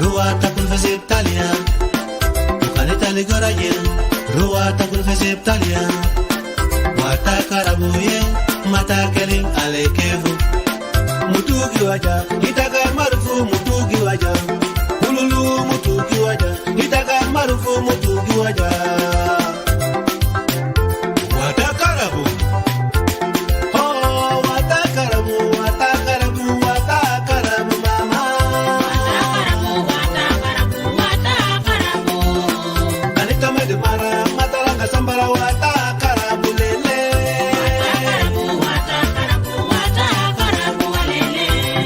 Rua takul fesip talia Ukane tali goraye Rua takul fesip talia Wata karabuye Mata keling alekevu Mutugi waja Itaga marufu mutugi waja Ululu mutugi waja Itaga marufu mutugi waja Wata karabu Oh wata karabu Wata karabu Wata karabu mama Wata karabu Kanita medimara Matalanga sambara wata karabu lele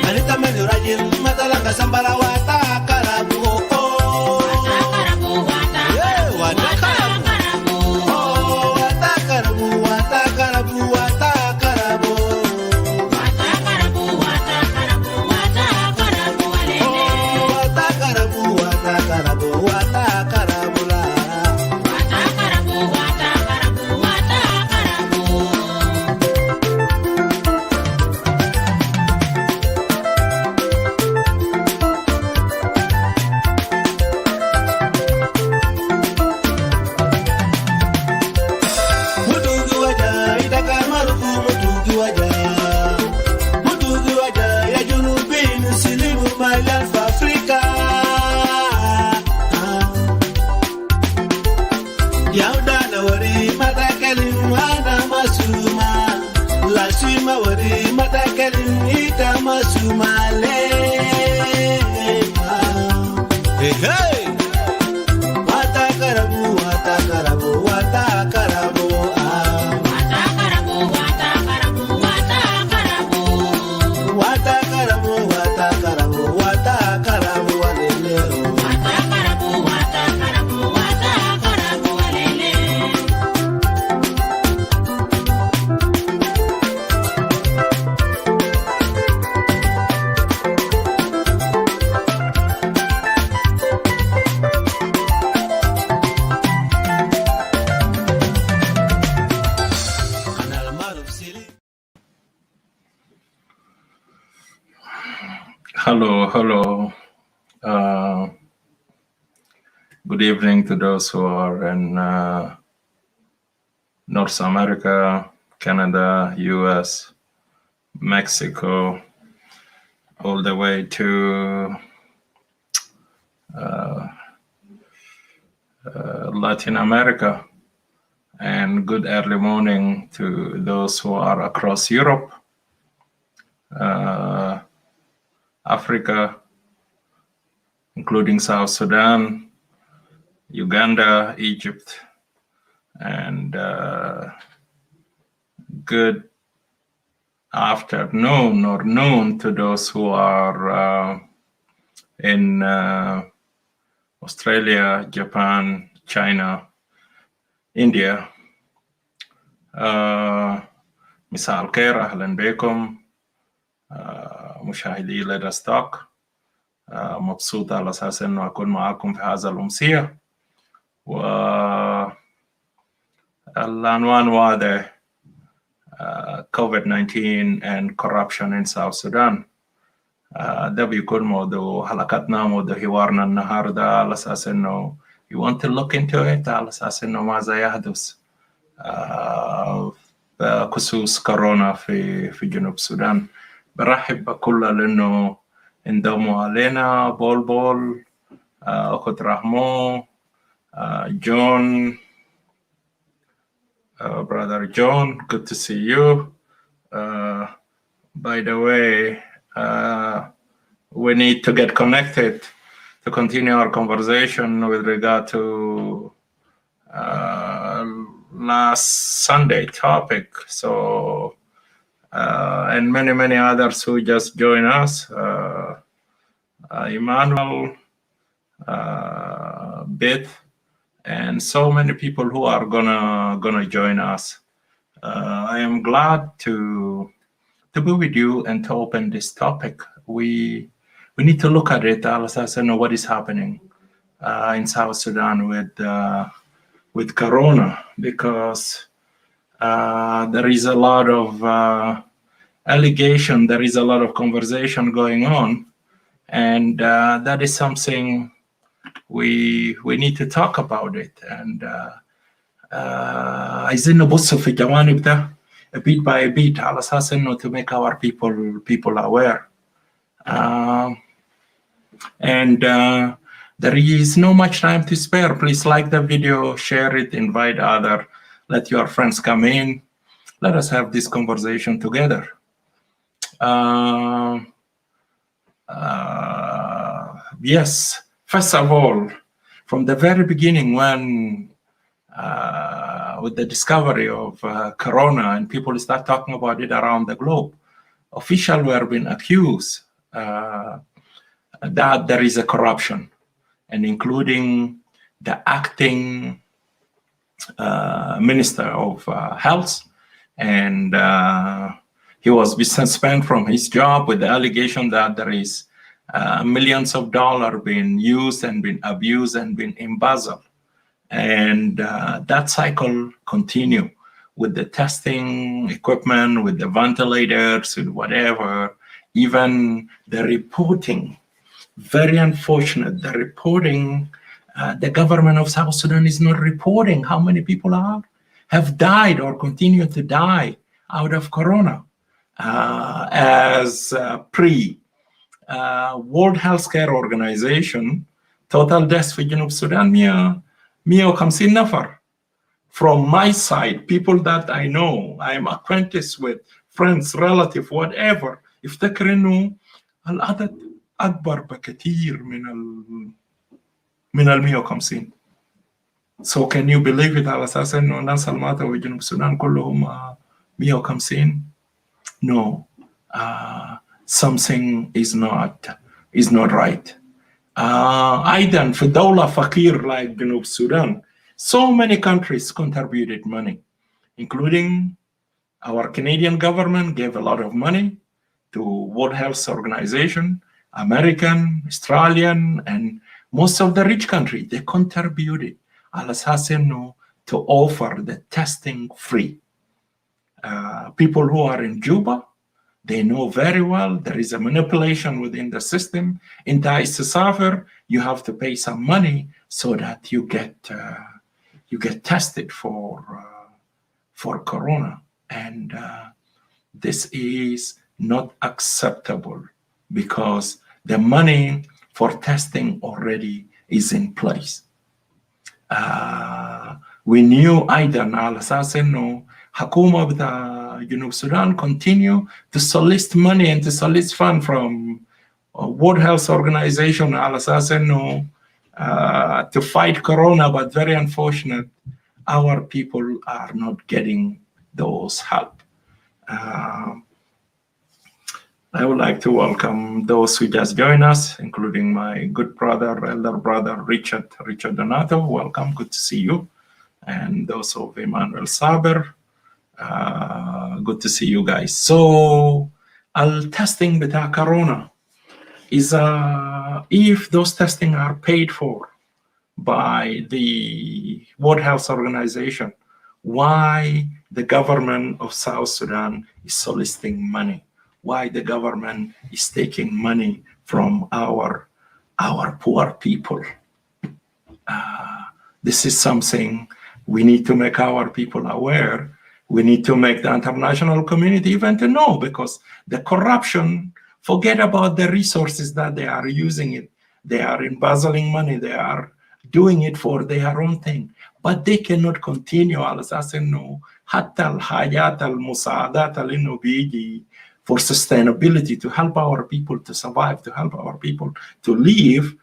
Kanita medurajil Matalanga sambara wata karabu oh Yeah, wata karabu Oh wata karabu Wata karabu Wata karabu Oh wata karabu Wata karabu Wata karabu la Mutugi waja Itaga marufu mutugi waja Mutugi waja Ya junubin Silimu my life Africa Yaudana wari Matakalim Ana masuma Lasima wari Matakalim Ita masuma le Hey hey Wata karabu Wata karabu Wata karabu Wata karabu Wata karabu Wata karabu walele Kanal maruf sili Hello. Good evening to those who are in North America, Canada, US, Mexico, all the way to Latin America, and good early morning to those who are across Europe, Africa, including South Sudan, Uganda, Egypt, and good afternoon or noon to those who are in Australia, Japan, China, India. مساء الخير، أهلا بكم مشاهدي لدى ستوك. مبسوط على أساس أنه أكون معكم في هذا الأمسية، والعنوان واضح: COVID-19 and corruption in South Sudan. ده بيكون موضوع حلقتنا، موضوع حوارنا النهاردة، على أساس أنه you want to look into it، على أساس أنه ماذا يحدث بخصوص كورونا في جنوب السودان. برحب بكل لأنه انضموا علينا بول أخت رحمو، John, brother John, good to see you. By the way, we need to get connected to continue our conversation with regard to last Sunday topic. So, and many others who just joined us, Emmanuel, Beth, and so many people who are gonna join us. I am glad to be with you and to open this topic. We need to look at it, as I know what is happening in South Sudan with Corona, because there is a lot of allegation, there is a lot of conversation going on, and that is something we need to talk about it. And عايزين نبص في الجوانب ده bit by bit على أساس إنه to make our people aware. And there is no much time to spare. Please like the video, share it, invite others, let your friends come in. Let us have this conversation together. Yes, first of all, from the very beginning, when with the discovery of Corona and people start talking about it around the globe, officials were being accused that there is a corruption, and including the acting Minister of Health, and he was suspended from his job with the allegation that there is millions of dollars being used and being abused and being embezzled. And that cycle continue with the testing equipment, with the ventilators, with whatever, even the reporting. Very unfortunate, the reporting, the government of South Sudan is not reporting how many people have died or continue to die out of Corona. As World Healthcare Organization, total deaths في جنوب السودان 150 نفر. From my side, people that I know, I'm acquainted with, friends, relatives, whatever, يفتكر إنه العدد أكبر بكثير من 150. So can you believe it على أساس إنه الناس اللي ماتوا في جنوب السودان كلهم 150? No, something is not right. أيضا في دولة فقير like جنوب السودان, so many countries contributed money, including our Canadian government gave a lot of money to World Health Organization, American, Australian, and most of the rich countries, they contributed على أساس إنه to offer the testing free. People who are in Juba, they know very well there is a manipulation within the system. In Taissafer, you have to pay some money so that you get tested for Corona, and this is not acceptable because the money for testing already is in place. We knew أيضا على أساس إنه حكومة بتاع جنوب السودان continue to solicit money and to solicit fund from World Health Organization على أساس إنه to fight Corona, but very unfortunate, our people are not getting those help. I would like to welcome those who just joined us, including my good brother, elder brother, Richard Donato. Welcome, good to see you. And those of Emmanuel Saber, good to see you guys. So, testing beta Corona is, if those testing are paid for by the World Health Organization, why the government of South Sudan is soliciting money? Why the government is taking money from our poor people? This is something we need to make our people aware. We need to make the international community even to know, because the corruption, forget about the resources that they are using it. They are embezzling money. They are doing it for their own thing. But they cannot continue على أساس إنه حتى الحاجات المساعدات اللي إنه بيجي for sustainability, to help our people to survive, to help our people to live.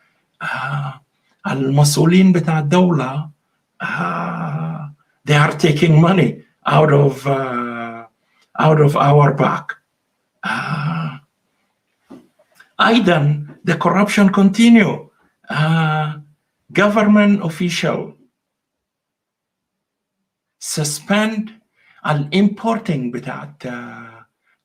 المسؤولين بتاع الدولة, they are taking money out of our back. أيضا the corruption continue. Government official suspend importing بتاعت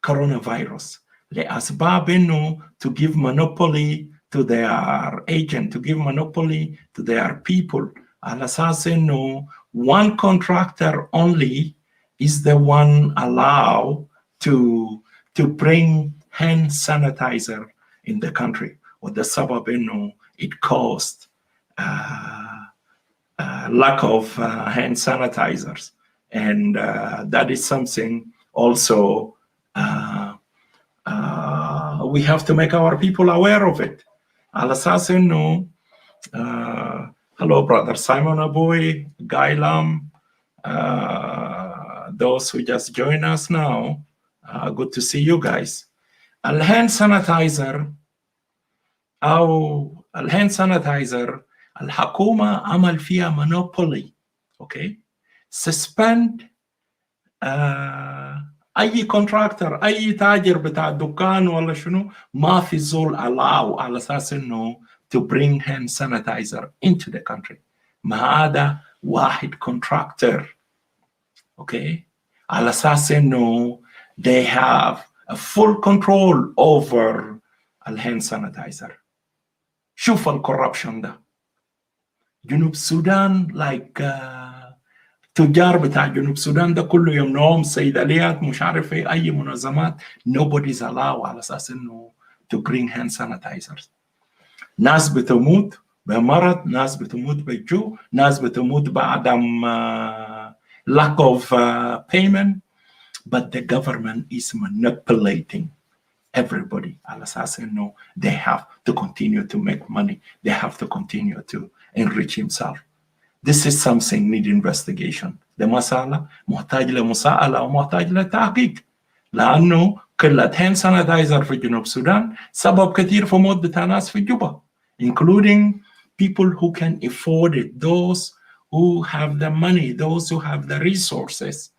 coronavirus لأسباب إنه to give monopoly to their agent, to give monopoly to their people, على أساس إنه one contractor only is the one allowed to bring hand sanitizer in the country. وده السبب إنه it caused lack of hand sanitizers, and that is something also we have to make our people aware of it. على أساس إنه hello brother Simon Aboy, Guy Lam, those who just join us now, good to see you guys. الهاند سانيتايزر أو الهاند سانيتايزر الحكومة عمل فيها مونوبولي. اوكي suspend اي كونتراكتور اي تاجر بتاع دكان ولا شنو ما في زول allow على اساس انه to bring hand sanitizer into the country ما عدا واحد كونتراكتور. اوكي على اساس انه they have a full control over الهاند sanitizer. شوف الكوربشن ده. جنوب السودان like تجار بتاع جنوب السودان ده كله يمنعهم صيدليات مش عارف اي منظمات. nobody's allowed على اساس انه to bring hand sanitizers. ناس بتموت بمرض، ناس بتموت بالجوع، ناس بتموت بعدم lack of payment, but the government is manipulating everybody على اساس انه they have to continue to make money, they have to continue to enrich himself. This is something need investigation. ده مسألة محتاج لمساءلة ومحتاج لتحقيق، لأنه قلة hand sanitizer في جنوب السودان سبب كثير في موت بتاع ناس في جوبا, including people who can afford it, those who have the money, those who have the resources.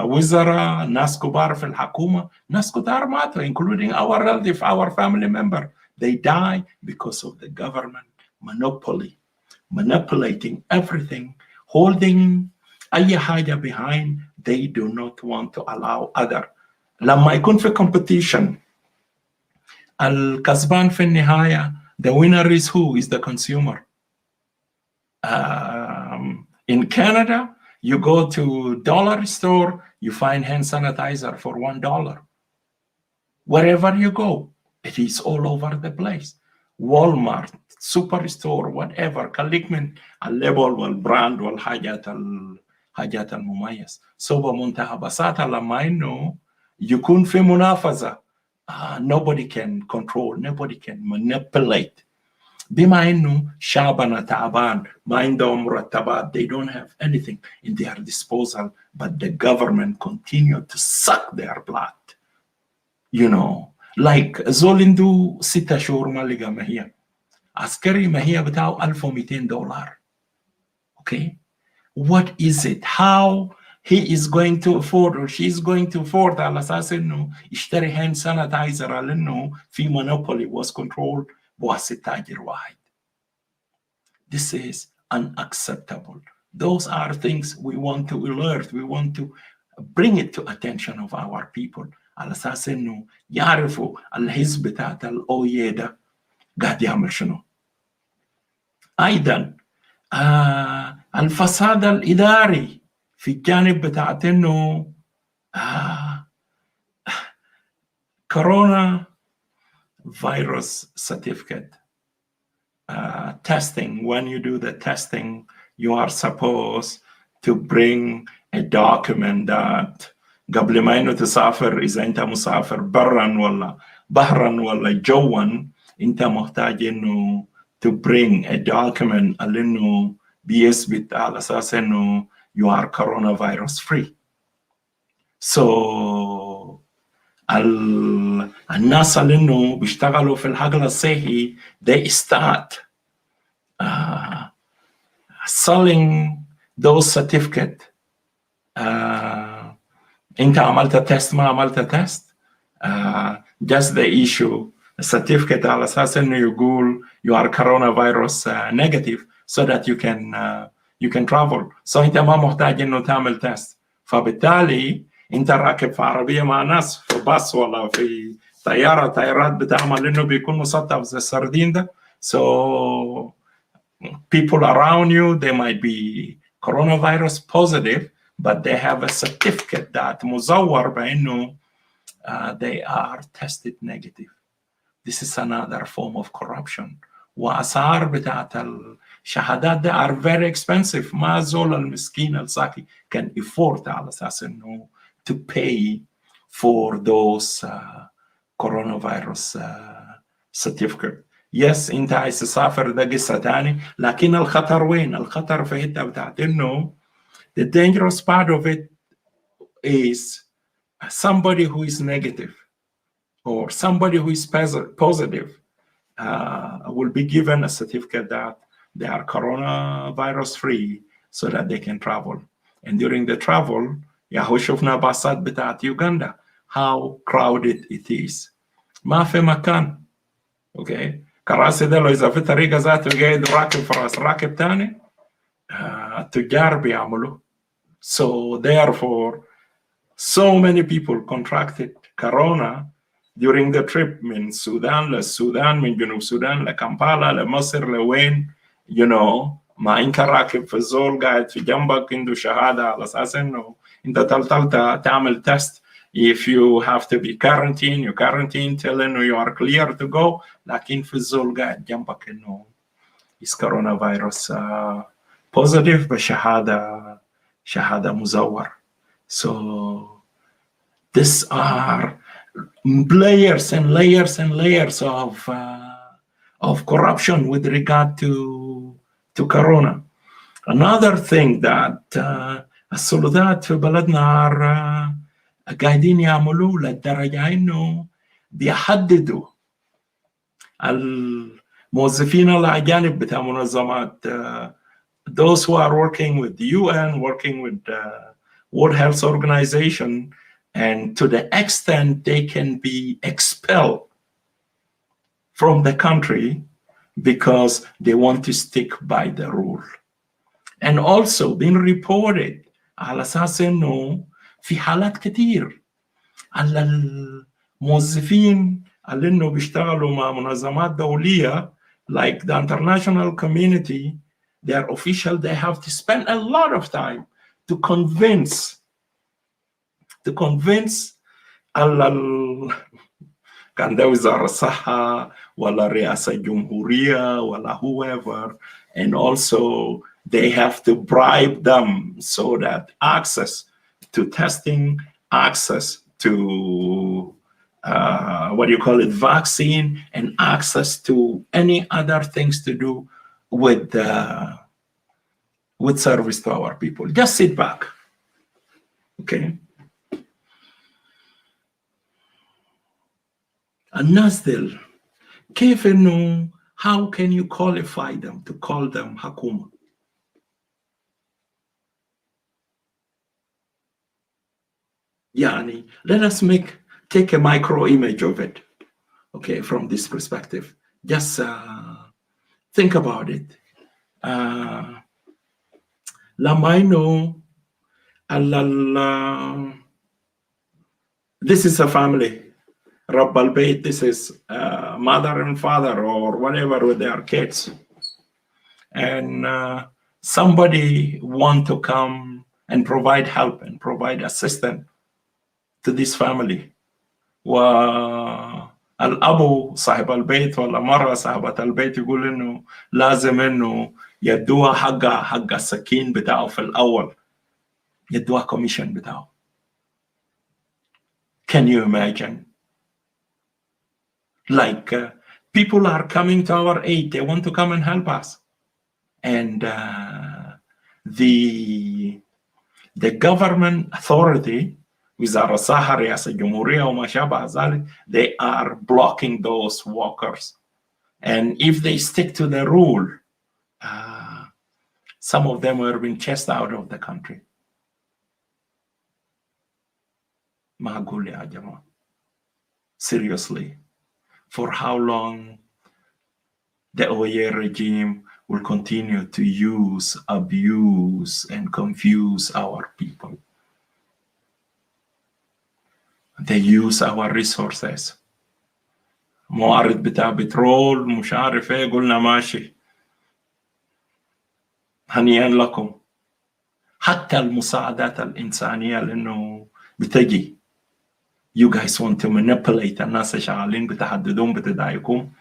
وزراء، ناس كبار في الحكومة، ناس كتار ماتوا, including our relative, our family member. They die because of the government monopoly, manipulating everything, holding أي حاجة behind. They do not want to allow other. لما يكون في competition الكسبان في النهاية, the winner is who? Is the consumer. In Canada, you go to dollar store, you find hand sanitizer for $1. Wherever you go, it is all over the place. Walmart, superstore, whatever. خليك من الليبل والبراند والحاجات المميز. So بمنتهى بساطة لما إنه يكون في منافسة, nobody can control, nobody can manipulate. بما إنه شعبنا تعبان, ما عندهم مرتبات, they don't have anything in their disposal, but the government continue to suck their blood. You know, like زول عنده 6 شهور ما لقى مهية, عسكري مهية بتاعه $1200. Okay, what is it? How he is going to afford or she is going to afford على أساس إنه يشتري hand sanitizer على إنه في monopoly was controlled بواسطة تاجر واحد. This is unacceptable. Those are things we want to alert, we want to bring it to attention of our people. على أساس إنه يعرفوا الحزب بتاعت الأوييه ده قاعد يعمل شنو. أيضا الفساد الإداري في الجانب بتاعت إنه Corona-Virus certificate testing. When you do the testing, you are supposed to bring a document that قبل ما إنه تسافر, إذا أنت مسافر برا ولا بحرا ولا جوا, أنت محتاج إنه to bring a document اللي إنه بيثبت على أساس إنه you are coronavirus free. So الناس اللي إنه بيشتغلوا في الحقل الصحي, they start selling those certificate. أنت عملت تيست ما عملت تيست, just the issue certificate على أساس إنه يقول you are coronavirus negative so that you can travel. So أنت ما محتاج إنه تعمل تيست. فبالتالي أنت راكب في عربية مع ناس في باص ولا في طيارات بتعمل إنه بيكون مسطح زي السردين ده. So people around you, they might be coronavirus positive, but they have a certificate that مزور بأنه they are tested negative. This is another form of corruption. وأسعار بتاعت الشهادات they are very expensive. ما زول المسكين الساكي can afford على أساس إنه to pay for those coronavirus certificate. Yes, أنت عايز تسافر ده قصة تاني، لكن الخطر وين؟ الخطر في حتة بتاعت إنه the dangerous part of it is somebody who is negative or somebody who is positive will be given a certificate that they are coronavirus free so that they can travel. And during the travel, ياهو شفنا باصات بتاعت يوغندا how crowded it is. ما في مكان. Okay. كراسي ده لو إذا في طريقة ذاته قاعد راكب فراس راكب تاني التجار بيعملوا. So therefore, so many people contracted corona during the trip من Sudan للسودان من جنوب السودان لكمبالا لمصر لوين ما انت راكب في الزول قاعد في جنبك عنده شهادة على أساس إنه انت تلتلت تعمل test. If you have to be quarantined, you quarantine till you are clear to go. لكن في الزول قاعد جنبك إنه is coronavirus positive بشهادة مزور. So these are layers and layers and layers of corruption with regard to corona. Another thing that السلطات في بلدنا قاعدين يعملوا للدرجة إنه بيحددوا الموظفين الأجانب بتاع منظمات those who are working with the UN, working with the World Health Organization, and to the extent they can be expelled from the country because they want to stick by the rule. And also been reported على أساس إنه في حالات كتير على الموظفين اللي إنه بيشتغلوا مع منظمات دولية like the international community, their official, they have to spend a lot of time to convince كان ده وزارة الصحة ولا رئاسة الجمهورية ولا whoever, and also they have to bribe them so that access to testing, access to vaccine, and access to any other things to do with service to our people. Just sit back, okay? الناس دل كيف إنه how can you qualify them to call them حكومة؟ يعني let us take a micro image of it, okay, from this perspective. Just think about it. لما إنه this is a family. رب البيت, this is mother and father or whatever with their kids, and somebody want to come and provide help and provide assistance to this family. والأبو صاحب البيت ولا مرة صاحبة البيت يقول إنه لازم إنه يدوها حق السكين بتاعه في الأول، يدوها كوميشن بتاعه. Can you imagine? Like people are coming to our aid, they want to come and help us, and the government authority, وزارة الصحة رئاسة الجمهورية وما شابه ذلك, they are blocking those workers, and if they stick to the rule, some of them were being chased out of the country. معقول يا جماعة? Seriously. For how long the Oyeee regime will continue to use, abuse, and confuse our people. They use our resources. موارد بتاع بترول مش عارف ايه، قلنا ماشي هنيئا لكم. حتى المساعدات الإنسانية لأنه بتجي you guys want to manipulate الناس شغالين بتحددون بتضايقهم.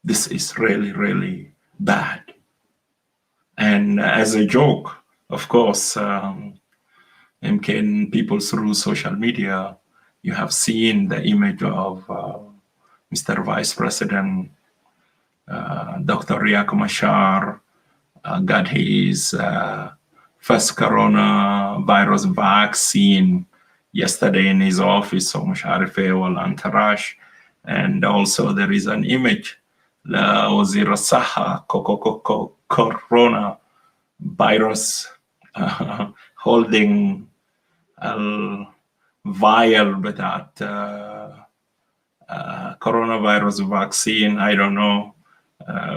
This is really, really bad. And as a joke, of course, people through social media, you have seen the image of Mr. Vice President Dr. Riek Machar got his first coronavirus vaccine yesterday in his office, so مش عارف ايه والانتراش. And also there is an image لوزير الصحة CoCoCorona-Birus holding vial بتاعت coronavirus vaccine. I don't know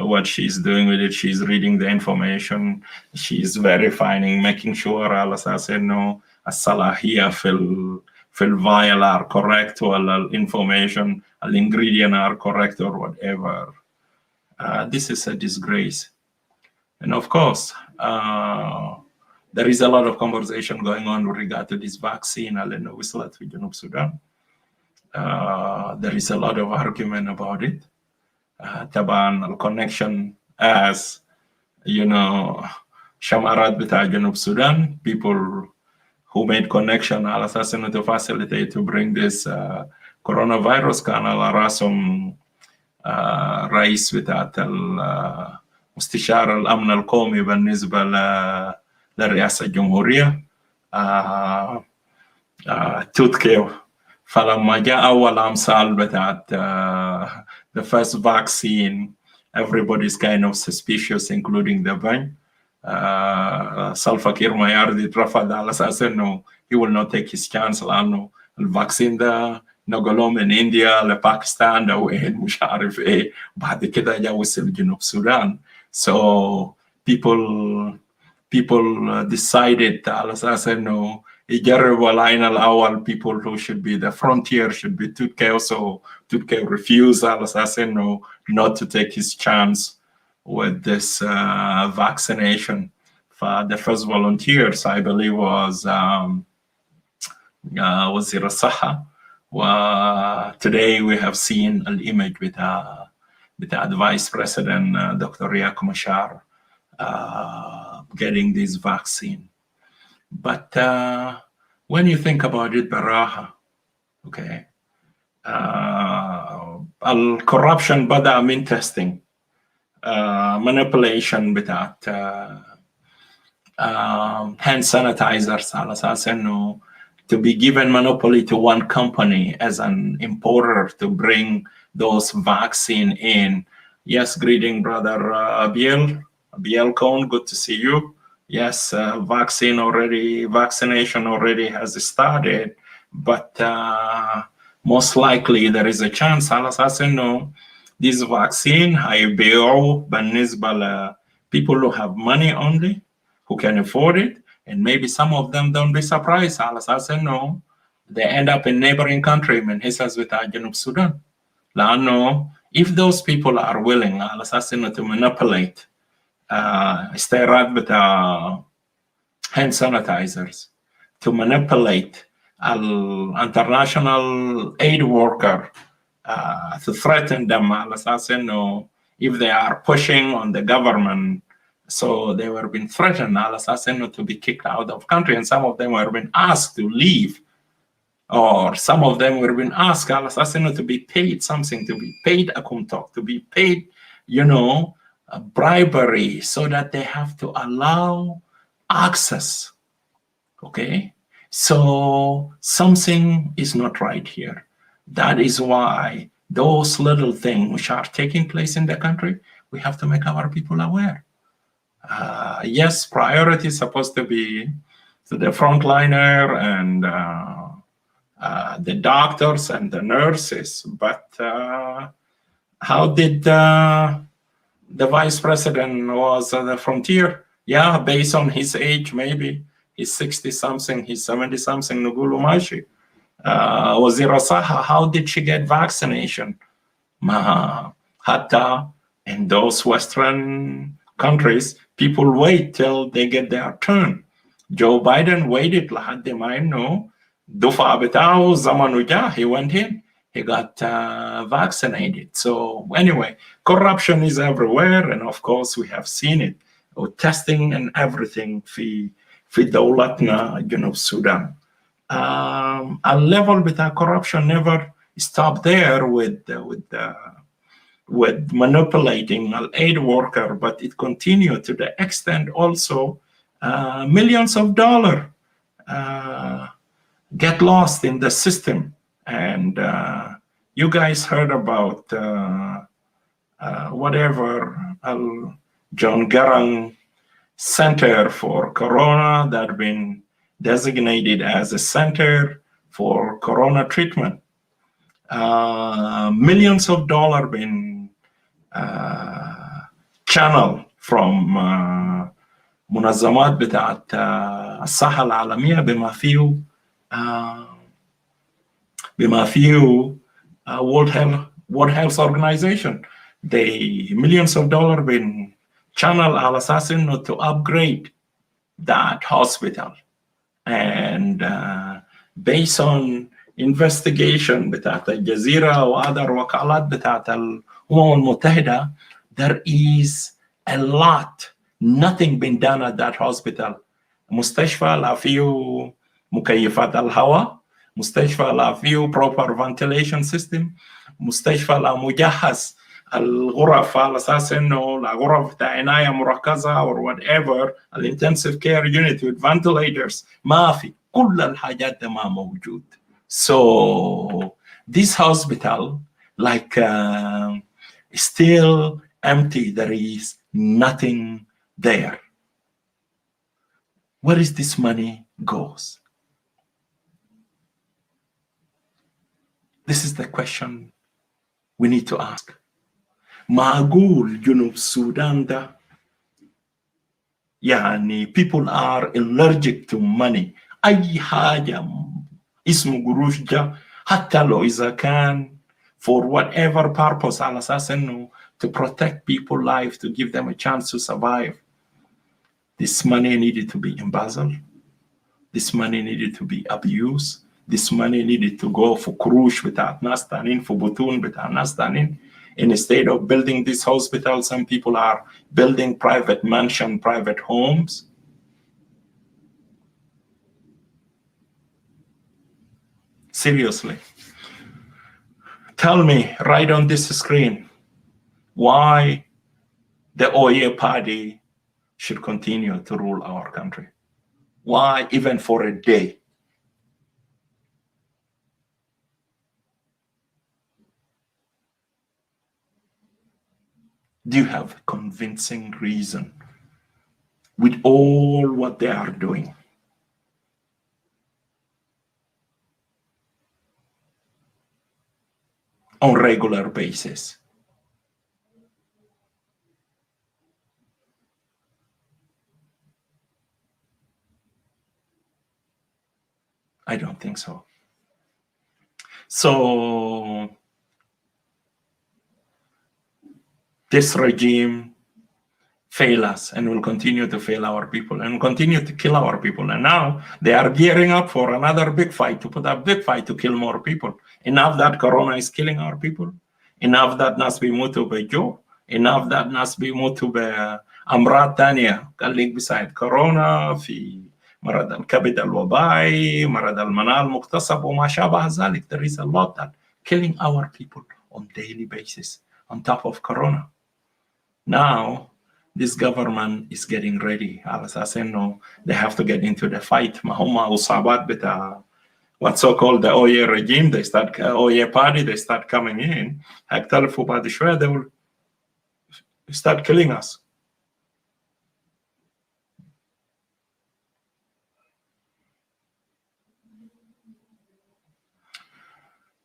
what she's doing with it. She's reading the information, she's verifying, making sure على أساس إنه الصلاحية في الvial are correct ولا information ingredient are correct or whatever. This is a disgrace. And of course, there is a lot of conversation going on with regard to this vaccine. Sudan. There is a lot of argument about it. Taban connection, as you know, Shamarat bita Junub Sudan, people who made connection al assassin to facilitate to bring this coronavirus كان على راسهم رئيس بتاعت مستشار الأمن القومي بالنسبة للرئاسة الجمهورية توتكيو. فلما جاء أول أمثال بتاعت the first vaccine, everybody's kind of suspicious, including the bank. Salva Kiir Mayardit رفض على أساس إنه he will not take his chance لأنه الفاكسين ده نقلوه من إنديا لباكستان أو وين مش عارف إيه، بعد كده جا وصل جنوب السودان. So people decided على أساس إنه يجربوا العين الأول. People who should be the frontier should be Tutke. So Tutke refused على أساس إنه not to take his chance with this vaccination. For the first volunteers, I believe, was وزير الصحة. Today we have seen an image with the Vice President Dr. Riek Machar getting this vaccine. But when you think about it, Baraha, okay, corruption بدأ من testing, manipulation بتاعت hand sanitizers على أساس إنه to be given monopoly to one company as an importer to bring those vaccine in. Yes, greeting brother Abiel Cohn, good to see you. Yes, vaccination already has started, but most likely there is a chance على أساس إنه this vaccine هيبيعوا بالنسبة people who have money only, who can afford it, and maybe some of them don't be surprised على أساس إنه they end up in neighboring country من حيث بتاع جنوب السودان. لأنه if those people are willing على أساس إنه to manipulate استيراد بتاع hand sanitizers, to manipulate international aid worker, to threaten them على أساس إنه if they are pushing on the government. So they were being threatened على أساس إنه to be kicked out of country, and some of them were being asked to leave, or some of them were being asked على أساس إنه to be paid something, to be paid a kumtok, to be paid, you know, a bribery, so that they have to allow access. Okay, so something is not right here. That is why those little things which are taking place in the country, we have to make our people aware. Yes, priority is supposed to be to the frontliner and the doctors and the nurses, but how did the vice president was at the frontier? Yeah, based on his age, maybe he's 60-something, he's 70-something, Nugulu Mashi. Wazira Saha, how did she get vaccination? Hatta in those Western countries, people wait till they get their turn Joe Biden waited لحد ما إنه دفع بتاعه زمنه جاء. He went in. He got vaccinated. So anyway, corruption is everywhere, and of course we have seen it. Testing and everything في دولتنا جنوب السودان. الليفل بتاع corruption never stopped there with manipulating an aid worker, but it continued to the extent also millions of dollars get lost in the system. And you guys heard about whatever John Garang Center for Corona that been designated as a center for Corona treatment. Millions of dollars been channeled from منظمات بتاعت الصحة العالمية بما فيه World Health Organization. The millions of dollars been channeled على أساس إنه to upgrade that hospital. And based on investigation بتاعت الجزيرة وأدر وكالات بتاعت الأمم المتحدة, there is a lot, nothing been done at that hospital. مستشفى لا فيه مكيفات الهواء، مستشفى لا فيه proper ventilation system، مستشفى لا مجهز الغرف على اساس انه الغرف بتاع عنايه مركزه or whatever الانتنسيف كير يونت with ventilators ما في، كل الحاجات ده ما موجود. So this hospital like still empty, there is nothing there. Where is this money goes? This is the question we need to ask. معقول جنوب السودان ده يعني people are allergic to money. أي حاجة اسمه قروش ده حتى لو إذا كان for whatever purpose على أساس إنه to protect people's life, to give them a chance to survive. This money needed to be embezzled. This money needed to be abused. This money needed to go for كروش بتاعت ناس تانين، for بطون بتاع ناس تانين. Instead of building this hospital, some people are building private mansion, private homes. Seriously. Tell me right on this screen why the Oyeee party should continue to rule our country. Why even for a day? Do you have a convincing reason with all what they are doing? On regular basis. I don't think so. So this regime failed us and will continue to fail our people and continue to kill our people. And now they are gearing up for another big fight, to put a big fight to kill more people. Enough that Corona is killing our people. Enough that nas bimutu bejo. Enough that nas bimutu be amrat tania. Kalik beside Corona, fi مرض الكبد الوبائي، مرض المناعة المكتسب وما شابه ذلك. There is a lot that killing our people on daily basis on top of Corona. Now, this government is getting ready. على أساس إنه they have to get into the fight. ما هم أصابات بتاع what's so-called the Oyeee regime. They start Oyeee party. They start coming in. هيختلفوا بعد شوية. They will start killing us.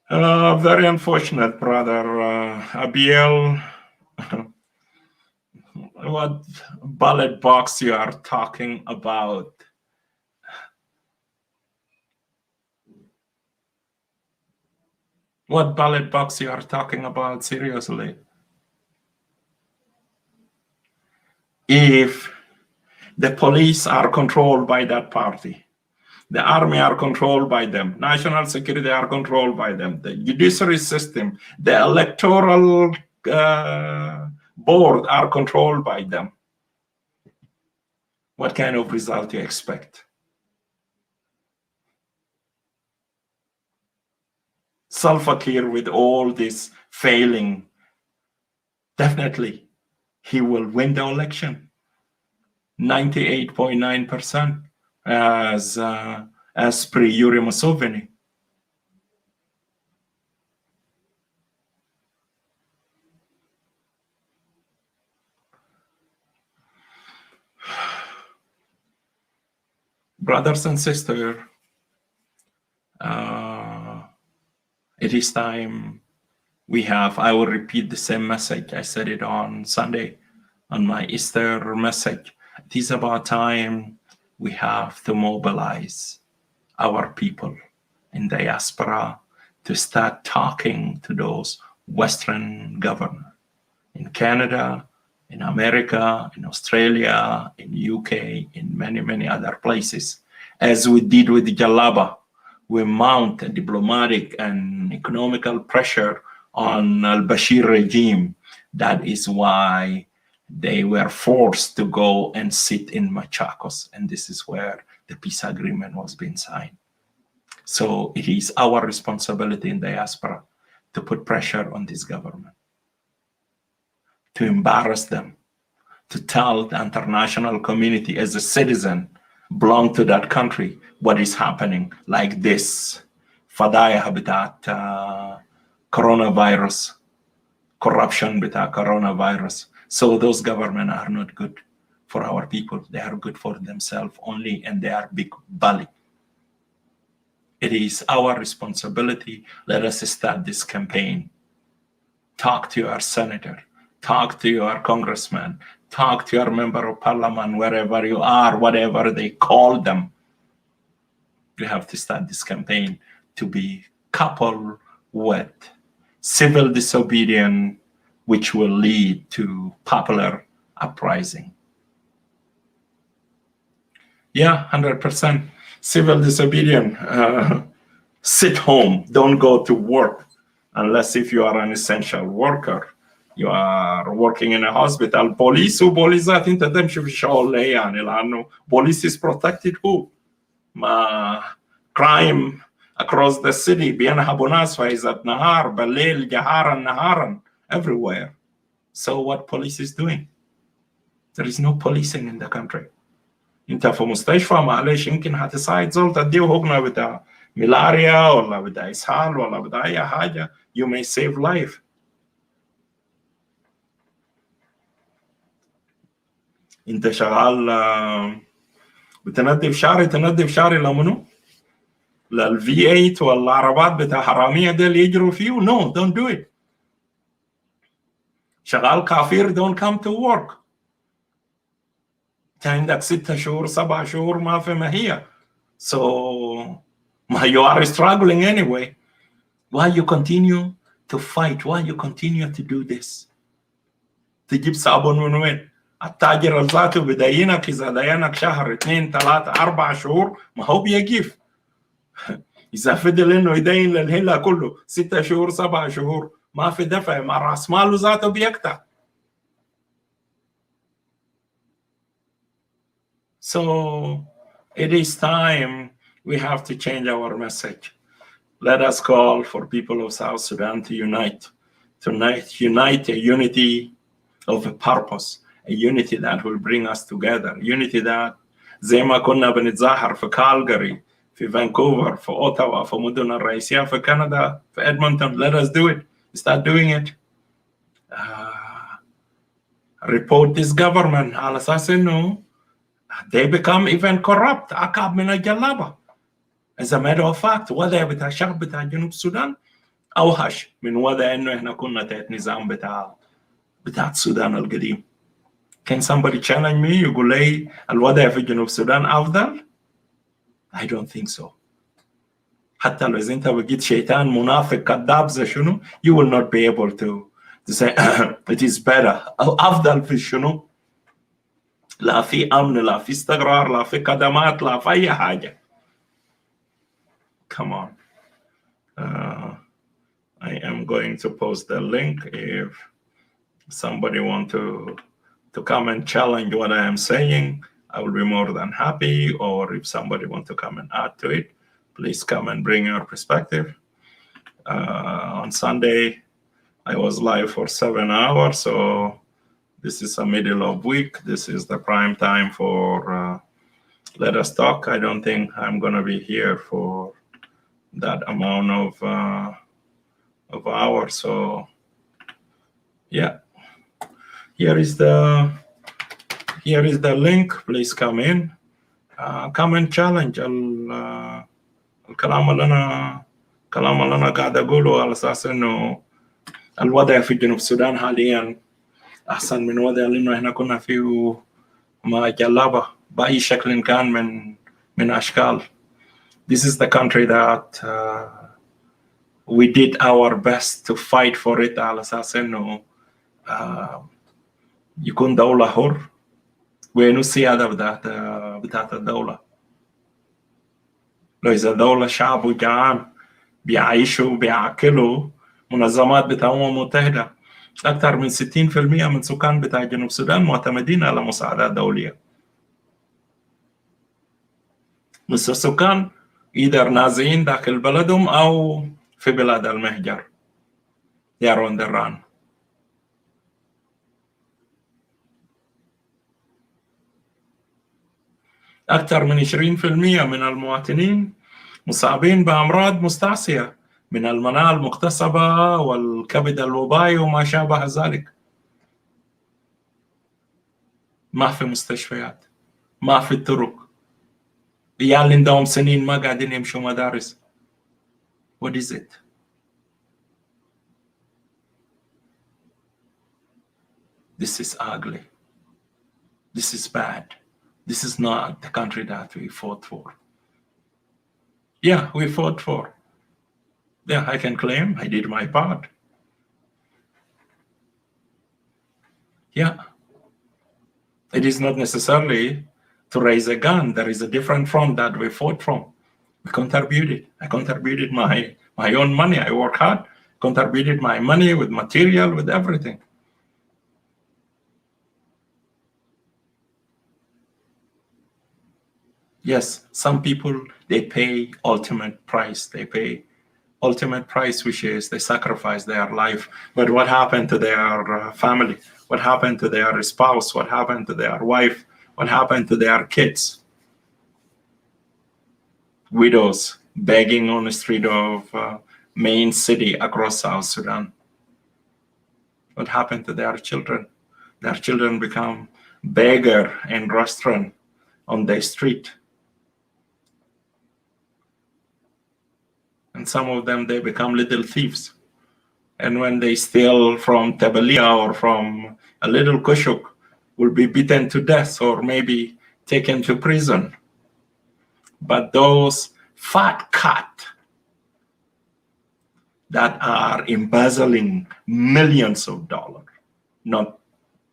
Very unfortunate, brother Abiel. What ballot box you are talking about? What ballot box you are talking about? Seriously? If The police are controlled by that party. The army are controlled by them. National security are controlled by them. The judiciary system, the electoral board are controlled by them. What kind of result do you expect? Salva Kiir, with all this failing, definitely he will win the election. 98.9% as per Yuri Museveni. Brothers and sisters, it is time I will repeat the same message. I said it on Sunday on my Easter message. It is about time we have to mobilize our people in diaspora to start talking to those Western governors in Canada, in America, in Australia, in UK, in many, many other places. As we did with Jalaba, we mount a diplomatic and economical pressure on al-Bashir regime. That is why they were forced to go and sit in Machakos. And this is where the peace agreement was being signed. So it is our responsibility in diaspora to put pressure on this government, to embarrass them, to tell the international community as a citizen belong to that country what is happening, like this fadaya habitat coronavirus, corruption with our coronavirus. So those governments are not good for our people. They are good for themselves only, and they are big belly. It is our responsibility. Let us start this campaign. Talk to your senator, talk to your congressman, talk to your member of parliament, wherever you are, whatever they call them. You have to start this campaign to be coupled with civil disobedience, which will lead to popular uprising. Yeah, 100%. Civil disobedience. Sit home, don't go to work, unless if you are an essential worker. You are working in a hospital. Police وبوليسات انت تمشي في الشغل ليه يعني لانه police is protected who؟ ما crime across the city بينهبوا ناس في عز النهار بالليل جهارا نهارا everywhere. So what police is doing? There is no policing in the country. انت في مستشفى معلش يمكن هتساعد زول تديه حقنه بتاع ملاريا ولا بتاع اسهال ولا بتاع اي حاجه. You may save life. انت شغال بتنظف شاري تنظف شاري لمنو؟ للفي 8 والعربات بتاع حراميه ديل يجروا فيه. No, don't do it. شغال كافير don't come to work. انت عندك 6 شهور 7 شهور ما في ماهيه. So you are struggling anyway. Why you continue to fight? Why you continue to do this? تجيب صابون من وين؟ التاجر ذاته بدينك إذا دينك شهر 2 3 4 شهور ما هو بيجيف. إذا فضل إنه يدين للهلا كله 6 شهور 7 شهور ما في دفع مع رأس ماله ذاته بيقطع. So it is time we have to change our message. Let us call for people of South Sudan to unite. Unite a unity of a purpose, a unity that will bring us together, unity that زي ما كنا بنتظاهر في كالجاري في فانكوفر في اوتاوا في مدن الرئيسية في كندا في Edmonton. Let us do it. Start doing it. Report this government على أساس إنه they become even corrupt أكاب من الجلابة. As a matter of fact وضع بتاع الشعب بتاع جنوب السودان أوحش من وضع إنه إحنا كنا تحت نظام بتاع السودان القديم. Can somebody challenge me يقول لي الوضع في جنوب السودان أفضل؟ I don't think so. حتى لو إذا أنت بقيت شيطان منافق كذاب زي شنو you will not be able to say it is better. أفضل في شنو؟ لا في أمن، لا في استقرار، لا في خدمات، لا في أي حاجة. Come on. I am going to post the link if somebody want to come and challenge what I am saying. I will be more than happy. Or if somebody want to come and add to it, please come and bring your perspective. On Sunday, I was live for 7 hours, so this is a middle of week. This is the prime time for Let Us Talk. I don't think I'm gonna be here for that amount of hours. So yeah, here is the link. Please come in, come and challenge الكلام اللي انا قاعد اقوله، على اساس انه الوضع في جنوب السودان حاليا احسن من وضع اللي احنا كنا فيه مع جلابه باي شكل كان من اشكال. This is the country that we did our best to fight for it على اساس انه يكون دولة حر. وينو السيادة بتاعت الدولة؟ لو إذا دولة شعب جعان بيعيشوا بيعكلوا منظمات بتاع الأمم المتحدة، أكثر من 60% من سكان بتاع جنوب السودان معتمدين على مساعدات دولية. نصف السكان إذا نازعين داخل بلدهم أو في بلاد المهجر. They are on the run. أكثر من 20% من المواطنين مصابين بأمراض مستعصية من المناعة المكتسبة والكبد الوبائي وما شابه ذلك. ما في مستشفيات، ما في طرق، عيال عندهم سنين ما قاعدين يمشوا مدارس. What is it? This is ugly. This is bad. This is not the country that we fought for. Yeah, we fought for. Yeah, I can claim I did my part. Yeah. It is not necessarily to raise a gun. There is a different front that we fought from. We contributed. I contributed my own money. I work hard, contributed my money with material, with everything. Yes, some people, they pay ultimate price. They pay ultimate price, which is they sacrifice their life. But what happened to their family? What happened to their spouse? What happened to their wife? What happened to their kids? Widows begging on the street of main city across South Sudan. What happened to their children? Their children become beggar in restaurant on the street. And some of them, they become little thieves. And when they steal from Tabalia or from a little kushuk, will be beaten to death or maybe taken to prison. But those fat cat that are embezzling millions of dollars, not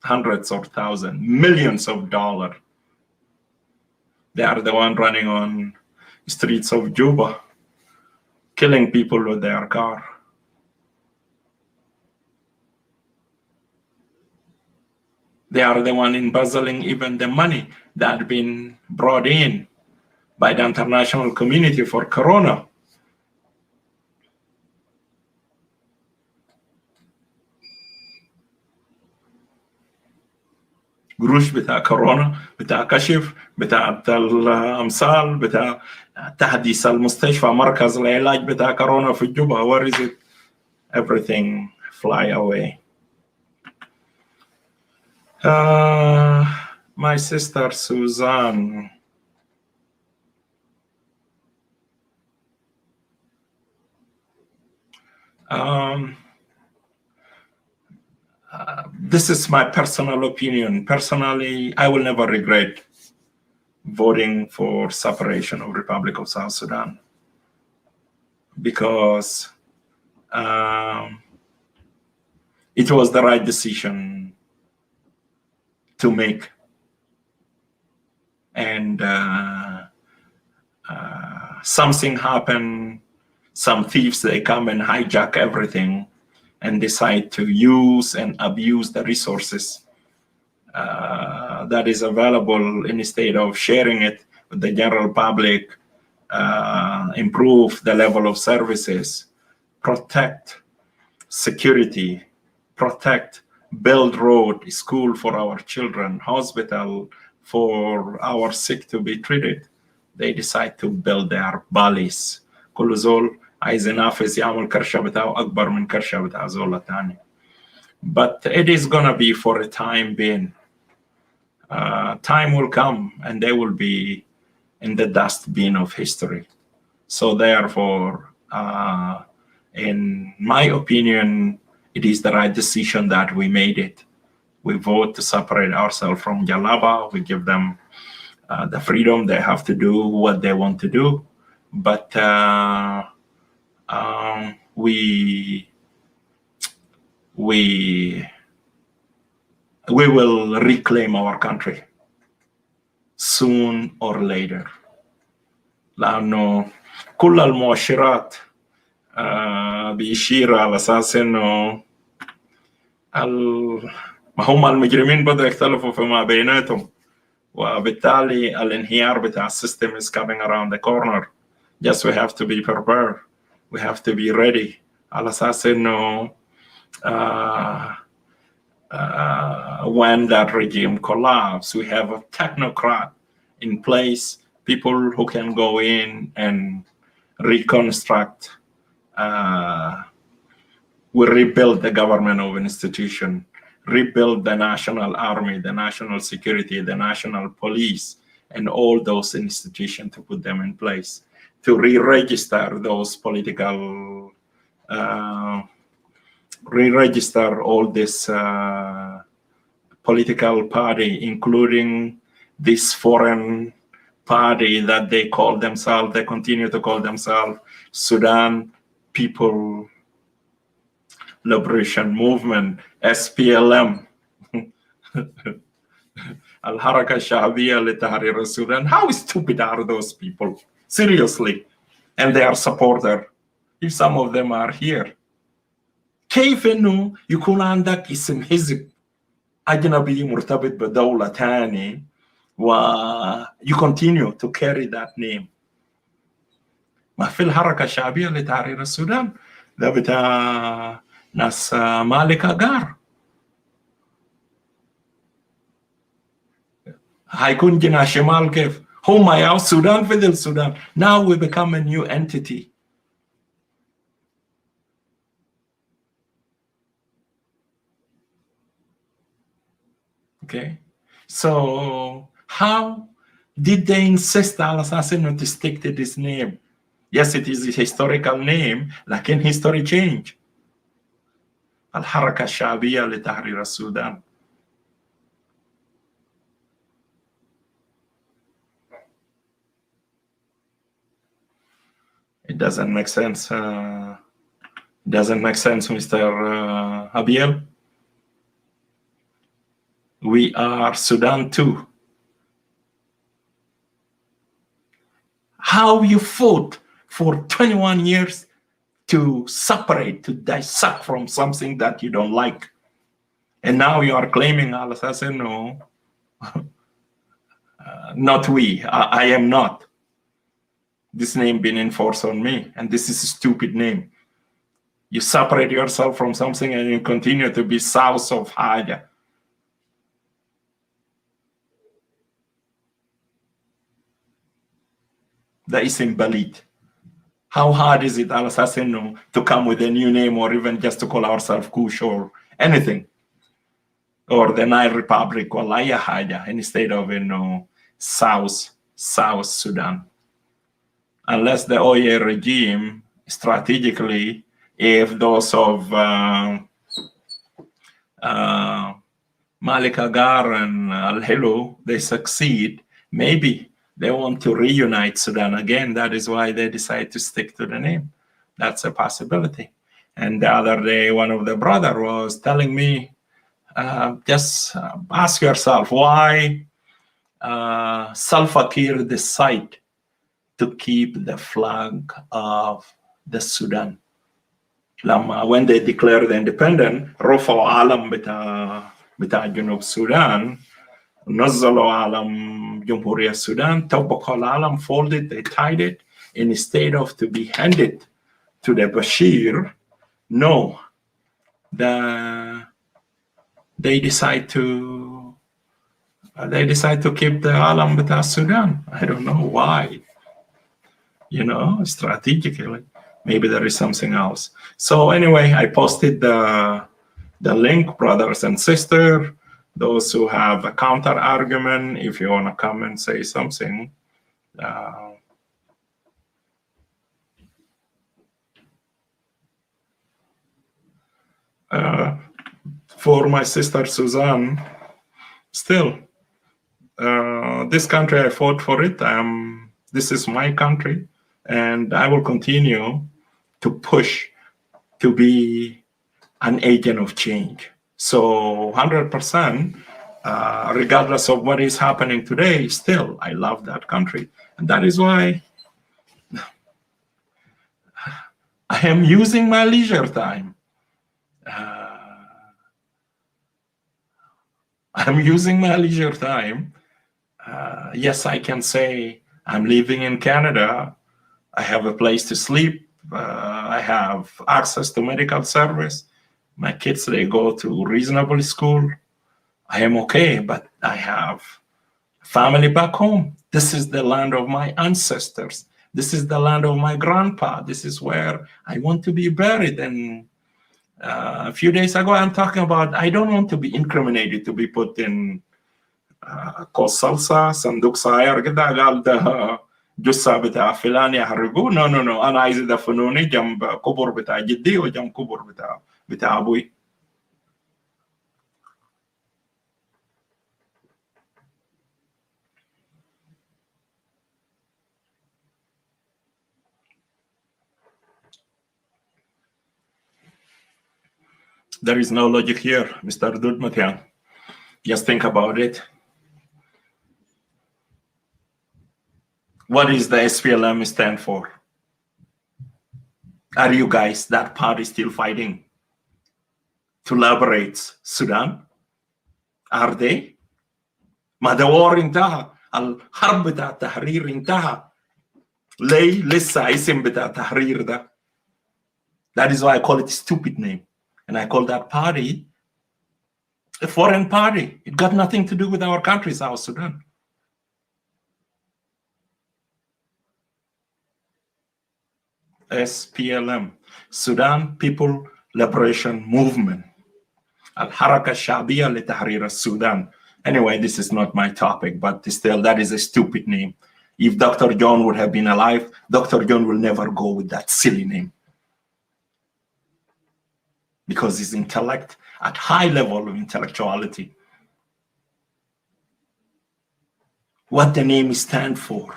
hundreds or thousands, millions of dollars, they are the one running on streets of Juba, killing people with their car. They are the one embezzling even the money that had been brought in by the international community for Corona. قروش بتاع كورونا، بتاع كشف، بتاع الأمثال، بتاع تحديث المستشفى، مركز العلاج بتاع كورونا في جوبا. Where is it? Everything fly away. My sister Suzanne. This is my personal opinion. Personally, I will never regret voting for separation of Republic of South Sudan, because it was the right decision to make. and something happened. Some thieves, they come and hijack everything and decide to use and abuse the resources that is available instead of sharing it with the general public, improve the level of services, protect security, protect, build road, school for our children, hospital for our sick to be treated. They decide to build their bodies. كل زول عايز ينافس يعمل كرشة بتاعه أكبر من كرشة بتاع زول تاني. But it is gonna be for a time being. Time will come and they will be in the dustbin of history. So therefore, in my opinion, it is the right decision that we made it. We vote to separate ourselves from Jalaba. We give them the freedom. They have to do what they want to do. But we will reclaim our country soon or later. لأنه كل المؤشرات بيشير على أساس إنه ما هم المجرمين بدأوا يختلفوا فيما بيناتهم، وبالتالي الانهيار بتاع السيستم is coming around the corner. Yes, we have to be prepared. We have to be ready. على أساس إنه when that regime collapses, we have a technocrat in place, people who can go in and reconstruct, we rebuild the government of institution, rebuild the national army, the national security, the national police, and all those institutions to put them in place, to re-register those political, re-register all this political party, including this foreign party that they call themselves, they continue to call themselves Sudan People Liberation Movement, SPLM. Al-Haraka Sha'biya Litahrir al-Sudan. How stupid are those people? Seriously. And they are supporters. If some of them are here. كيف إنه يكون عندك اسم حزب أجنبي مرتبط بدولة تاني و you continue to carry that name. ما في الحركة الشعبية لتحرير السودان ده بتاع ناس مالك أجار. هيكون جناح شمال كيف؟ هم يا السودان في السودان. Now we become a new entity. Okay, so how did they insist على أساس إنه to stick to this name? Yes, it is a historical name, لكن history change. الحركة الشعبية لتحرير السودان. It doesn't make sense. Doesn't make sense, Mr. Abiel. We are Sudan too. How you fought for 21 years to separate, to dissect from something that you don't like. And now you are claiming, Al-Assassin, no, not we, I am not. This name being enforced on me, and this is a stupid name. You separate yourself from something and you continue to be south of Haja. That is invalid. How hard is it, Al-Assassin, to come with a new name or even just to call ourselves Kush or anything? Or the Nile Republic or Laya Haja instead of, South Sudan. Unless the Oyeee regime strategically, if those of Malik Agar and Al-Helu, they succeed, maybe they want to reunite Sudan again. That is why they decide to stick to the name. That's a possibility. And the other day, one of the brother was telling me, just ask yourself, why Salva Kiir decide to keep the flag of the Sudan. When they declared the independent, رفعوا علم بتاع جنوب السودان، نزلوا علم جمهورية السودان، طبقوا العلم, folded, they tied it, instead of to be handed to the Bashir. No, they decide to keep the alam بتاع Sudan. I don't know why. Strategically, maybe there is something else. So anyway, I posted the link, brothers and sisters. Those who have a counter argument, if you want to come and say something. For my sister Suzanne, still, this country, I fought for it. This is my country, and I will continue to push to be an agent of change. So 100%, regardless of what is happening today, still, I love that country. And that is why I am using my leisure time. I'm using my leisure time. Yes, I can say I'm living in Canada. I have a place to sleep. I have access to medical service. My kids, they go to reasonable school. I am okay, but I have family back home. This is the land of my ancestors. This is the land of my grandpa. This is where I want to be buried. And a few days ago, I'm talking about, I don't want to be incriminated, to be put in salsa, صندوق صغير كده قال ده جثة بتاع فلان يحرقوه. No. أنا عايز يدفنوني جنب قبر بتاع جدي وجنب قبر بتاع أبوي. There is no logic here, Mr. Dudmatian. Just think about it. What is the SPLM stand for? Are you guys, that party, still fighting to liberate Sudan? Are they? ما the war انتهى. الحرب بتاع التحرير انتهى. ليه لسه اسم بتاع التحرير ده؟ That is why I call it a stupid name. And I call that party a foreign party. It got nothing to do with our country, South Sudan. SPLM, Sudan People Liberation Movement. Al-Haraka Shabiya Litahrir Sudan. Anyway, this is not my topic, but still, that is a stupid name. If Dr. John would have been alive, Dr. John will never go with that silly name. Because his intellect, at high level of intellectuality, what the name stands for,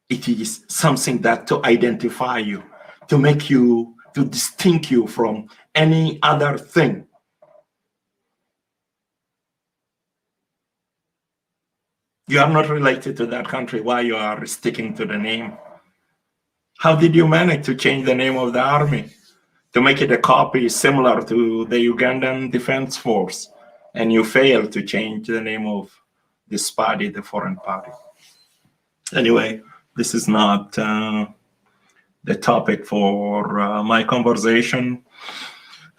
it is something that to identify you, to make you, to distinct you from any other thing. You are not related to that country. Why you are sticking to the name? How did you manage to change the name of the army? To make it a copy similar to the Ugandan Defense Force, and you failed to change the name of this party, the foreign party. Anyway, this is not the topic for my conversation.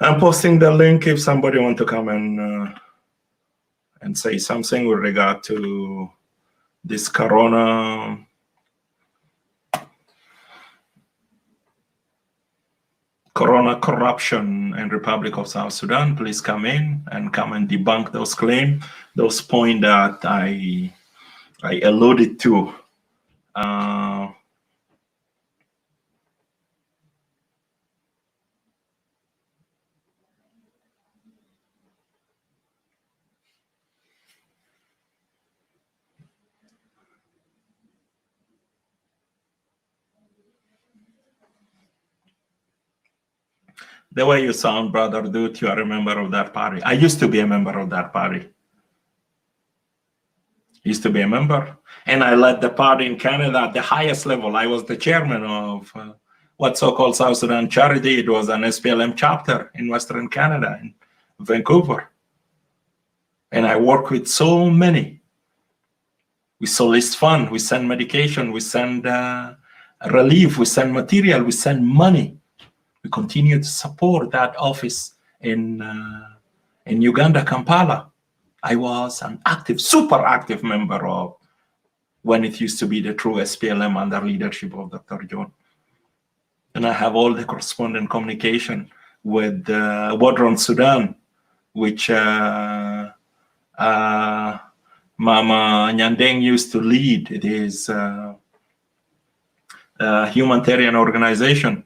I'm posting the link if somebody wants to come and say something with regard to this corona corruption in Republic of South Sudan. Please come in and come and debunk those claims, those points that I alluded to. The way you sound, brother Dude, you are a member of that party. I used to be a member of that party. used to be a member. And I led the party in Canada at the highest level. I was the chairman of what's so-called South Sudan Charity. It was an SPLM chapter in Western Canada, in Vancouver. And I work with so many. We solicit funds, we send medication, we send relief, we send material, we send money. We continue to support that office in Uganda, Kampala. I was an active, super active member of when it used to be the true SPLM under leadership of Dr. John. And I have all the correspondent communication with Wadron Sudan, which Mama Nyandeng used to lead. It is a humanitarian organization.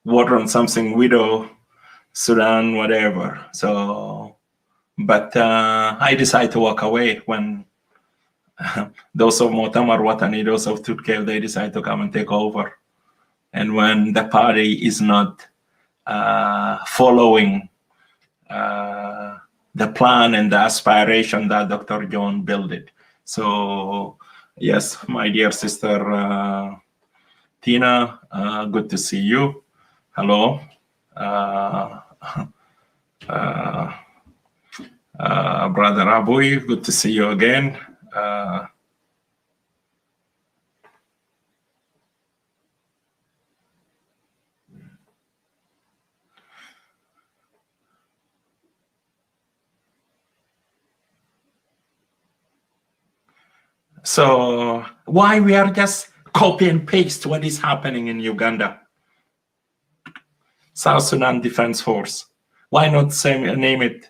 Wadron something widow, Sudan, whatever. So, but I decided to walk away when those of Mu'tamar Watani, those of Tutkev, they decide to come and take over. And when the party is not following the plan and the aspiration that Dr. John built it. So, yes, my dear sister Tina, good to see you. Hello. Brother Abui, good to see you again. So why we are just copy and paste what is happening in Uganda? South Sudan Defense Force. Why not name it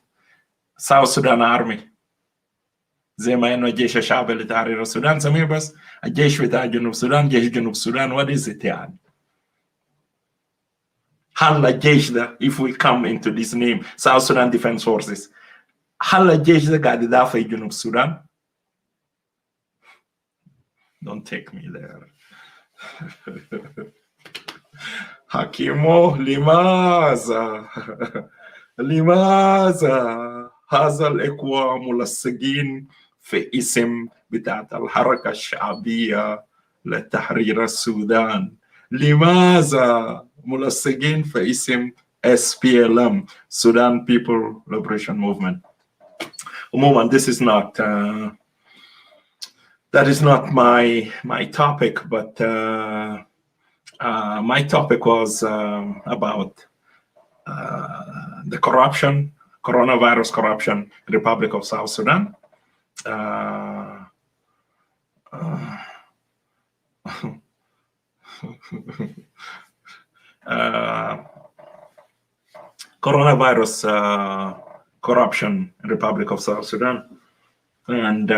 South Sudan Army? زي ما انه جيش الشعب التحرير السودان سميه بس الجيش بتاع جنوب السودان جيش جنوب السودان. What is it يعني؟ هل الجيش ده if we come into this name South Sudan Defense Forces هل الجيش ده قاعد يدافع جنوب السودان؟ Don't take me there. حكيمو لماذا هذا الإخوة ملصقين في اسم بتاعت الحركة الشعبية لتحرير السودان؟ لماذا ملصقين في اسم SPLM, Sudan People Liberation Movement? عموما, this is not that is not my topic, but my topic was about the corruption, coronavirus corruption, Republic of South Sudan. Coronavirus corruption, Republic of South Sudan. And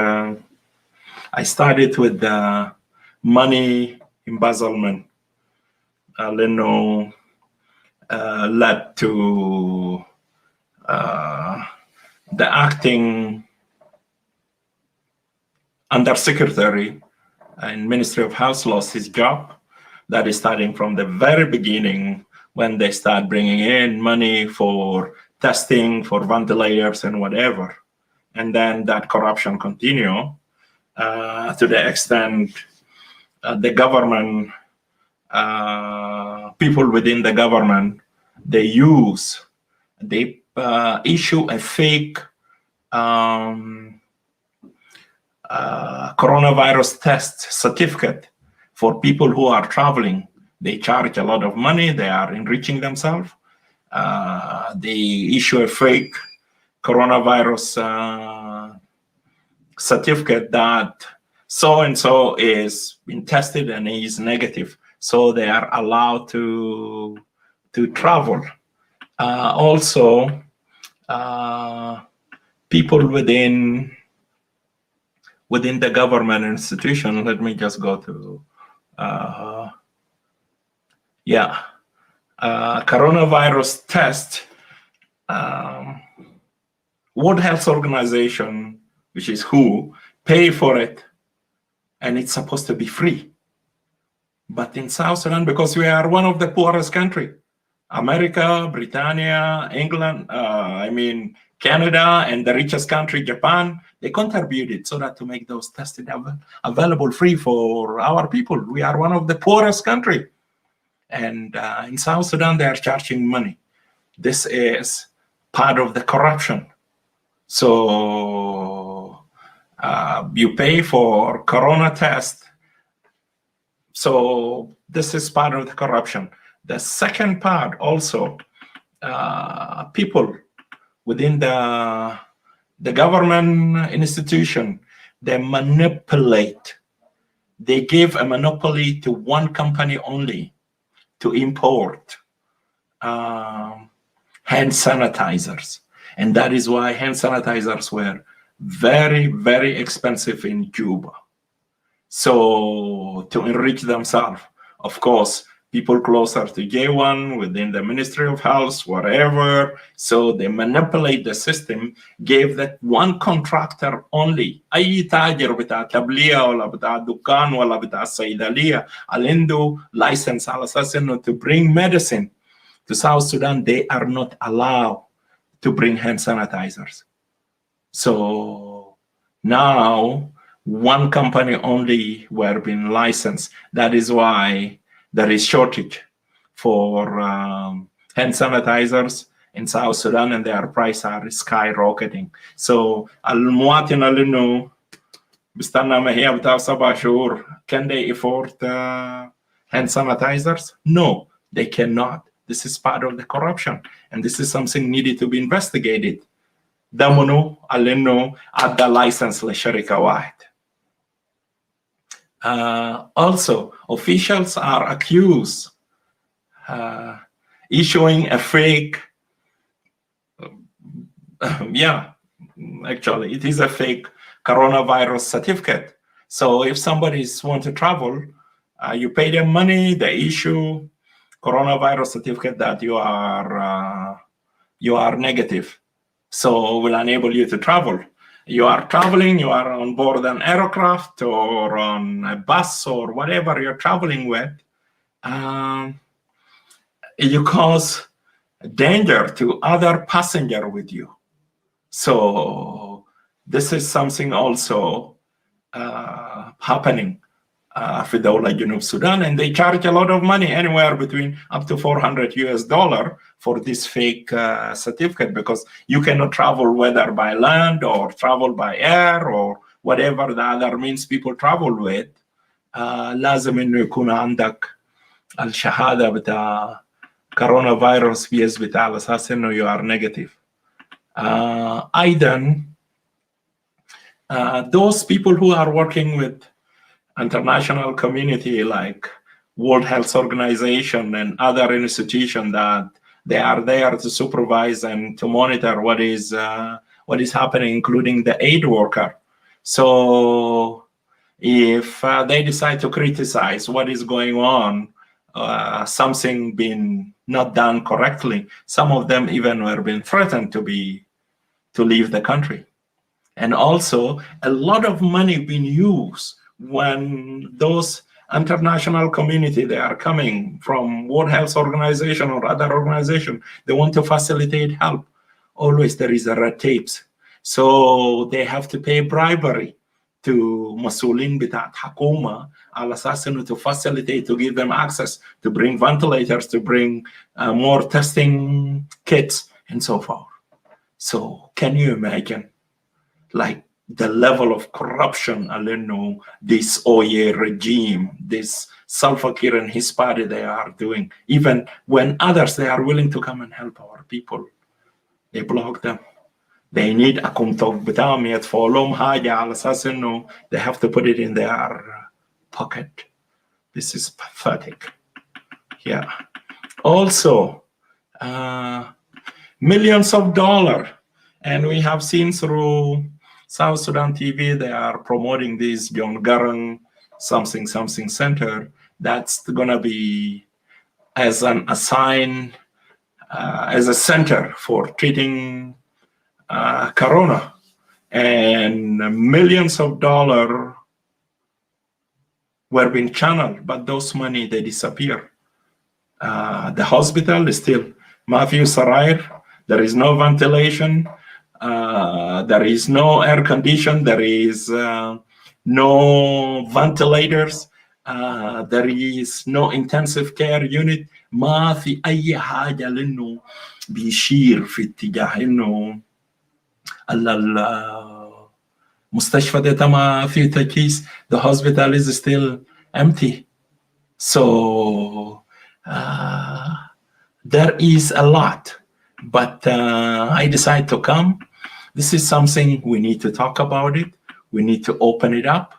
I started with the money embezzlement. Leno led to the acting undersecretary in Ministry of Health lost his job. That is starting from the very beginning when they start bringing in money for testing, for ventilators and whatever. And then that corruption continue to the extent the government, people within the government, they issue a fake coronavirus test certificate for people who are traveling. They charge a lot of money. They are enriching themselves. They issue a fake coronavirus certificate that so-and-so is been tested and is negative. So they are allowed to travel. Also, people within the government institution, let me just go to, coronavirus test, World Health Organization, which is WHO, pay for it, and it's supposed to be free. But in South Sudan, because we are one of the poorest country, America, Britannia, England, Canada and the richest country, Japan, they contributed so that to make those tests available free for our people. We are one of the poorest country. And in South Sudan, they are charging money. This is part of the corruption. So you pay for corona test. So this is part of the corruption. The second part also, people within the government institution, they manipulate. They give a monopoly to one company only to import hand sanitizers. And that is why hand sanitizers were very, very expensive in Juba. So to enrich themselves, of course, people closer to J1 within the Ministry of Health, whatever. So they manipulate the system, gave that one contractor only. أي تاجر بتاع تبلية ولا بتاع دكان ولا بتاع صيدلية اللي عنده license على أساس إنه to bring medicine to South Sudan, they are not allowed to bring hand sanitizers. So now one company only were being licensed. That is why there is shortage for hand sanitizers in South Sudan, and their prices are skyrocketing. So المواطن اللي إنه بيستنى ما هي بتاع 7 شهور, can they afford hand sanitizers? No, they cannot. This is part of the corruption, and this is something needed to be investigated. ده منو اللي إنه أدى license لشركة واحد. Also, officials are accused issuing a fake, actually it is a fake coronavirus certificate. So if somebody wants to travel, you pay them money, they issue coronavirus certificate that you are negative, so will enable you to travel. You are traveling, you are on board an aircraft or on a bus or whatever you're traveling with, you cause danger to other passenger with you. So this is something also happening في دولة جنوب Sudan, and they charge a lot of money, anywhere between up to $400 for this fake certificate, because you cannot travel whether by land or travel by air or whatever the other means people travel with. لازم إنه يكون عندك الشهادة بتاع coronavirus بيثبت على أساس إنه you are negative. أيضا those people who are working with international community like World Health Organization and other institutions, that they are there to supervise and to monitor what is happening, including the aid worker. So if they decide to criticize what is going on, something being not done correctly, some of them even were being threatened to leave the country. And also a lot of money being used when those international community, they are coming from World Health Organization or other organization, they want to facilitate help. Always there is a red tapes. So they have to pay bribery to مسؤولين بتاعت حكومة على أساس إنه to facilitate, to give them access, to bring ventilators, to bring more testing kits and so forth. So can you imagine, like, the level of corruption, this Oyeee regime, this Salva Kiir and his party, they are doing, even when others, they are willing to come and help our people, they block them. They need a kumtok بتاعهم يدفعوا لهم حاجة على أساس إنه they have to put it in their pocket. This is pathetic. Yeah. Also, millions of dollars, and we have seen through South Sudan TV, they are promoting this John Garang something center that's gonna be as an assign as a center for treating corona, and millions of dollars were being channeled, but those money, they disappear. The hospital is still Matthew Sarair. There is no ventilation. There is no air condition. There is no ventilators. There is no intensive care unit. ما في أي حاجة لأنه بيشير في اتجاه إنه المستشفى ده ما فيه تجهيز. The hospital is still empty. So there is a lot, but I decided to come. This is something we need to talk about it. We need to open it up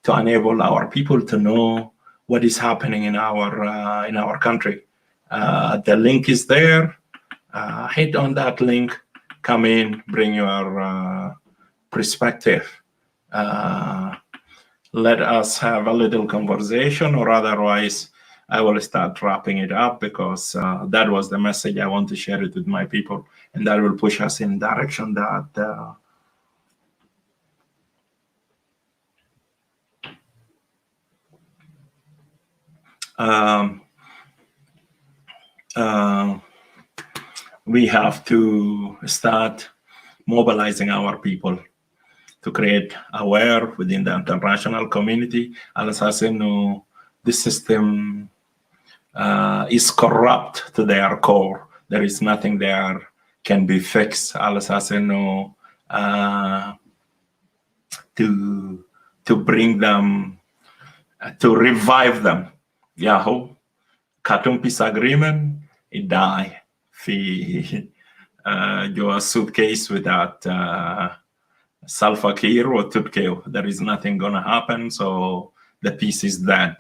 to enable our people to know what is happening in our country. The link is there. Hit on that link. Come in, bring your perspective. Let us have a little conversation, or otherwise I will start wrapping it up, because that was the message I want to share it with my people, and that will push us in direction that we have to start mobilizing our people to create aware within the international community. Al assassin, the system is corrupt to their core. There is nothing there can be fixed. Al assassin, to bring them, to revive them. Yahoo, Khartoum Peace Agreement, it died. Your suitcase without Salva Kiir or Turkey, there is nothing gonna happen. So the peace is dead.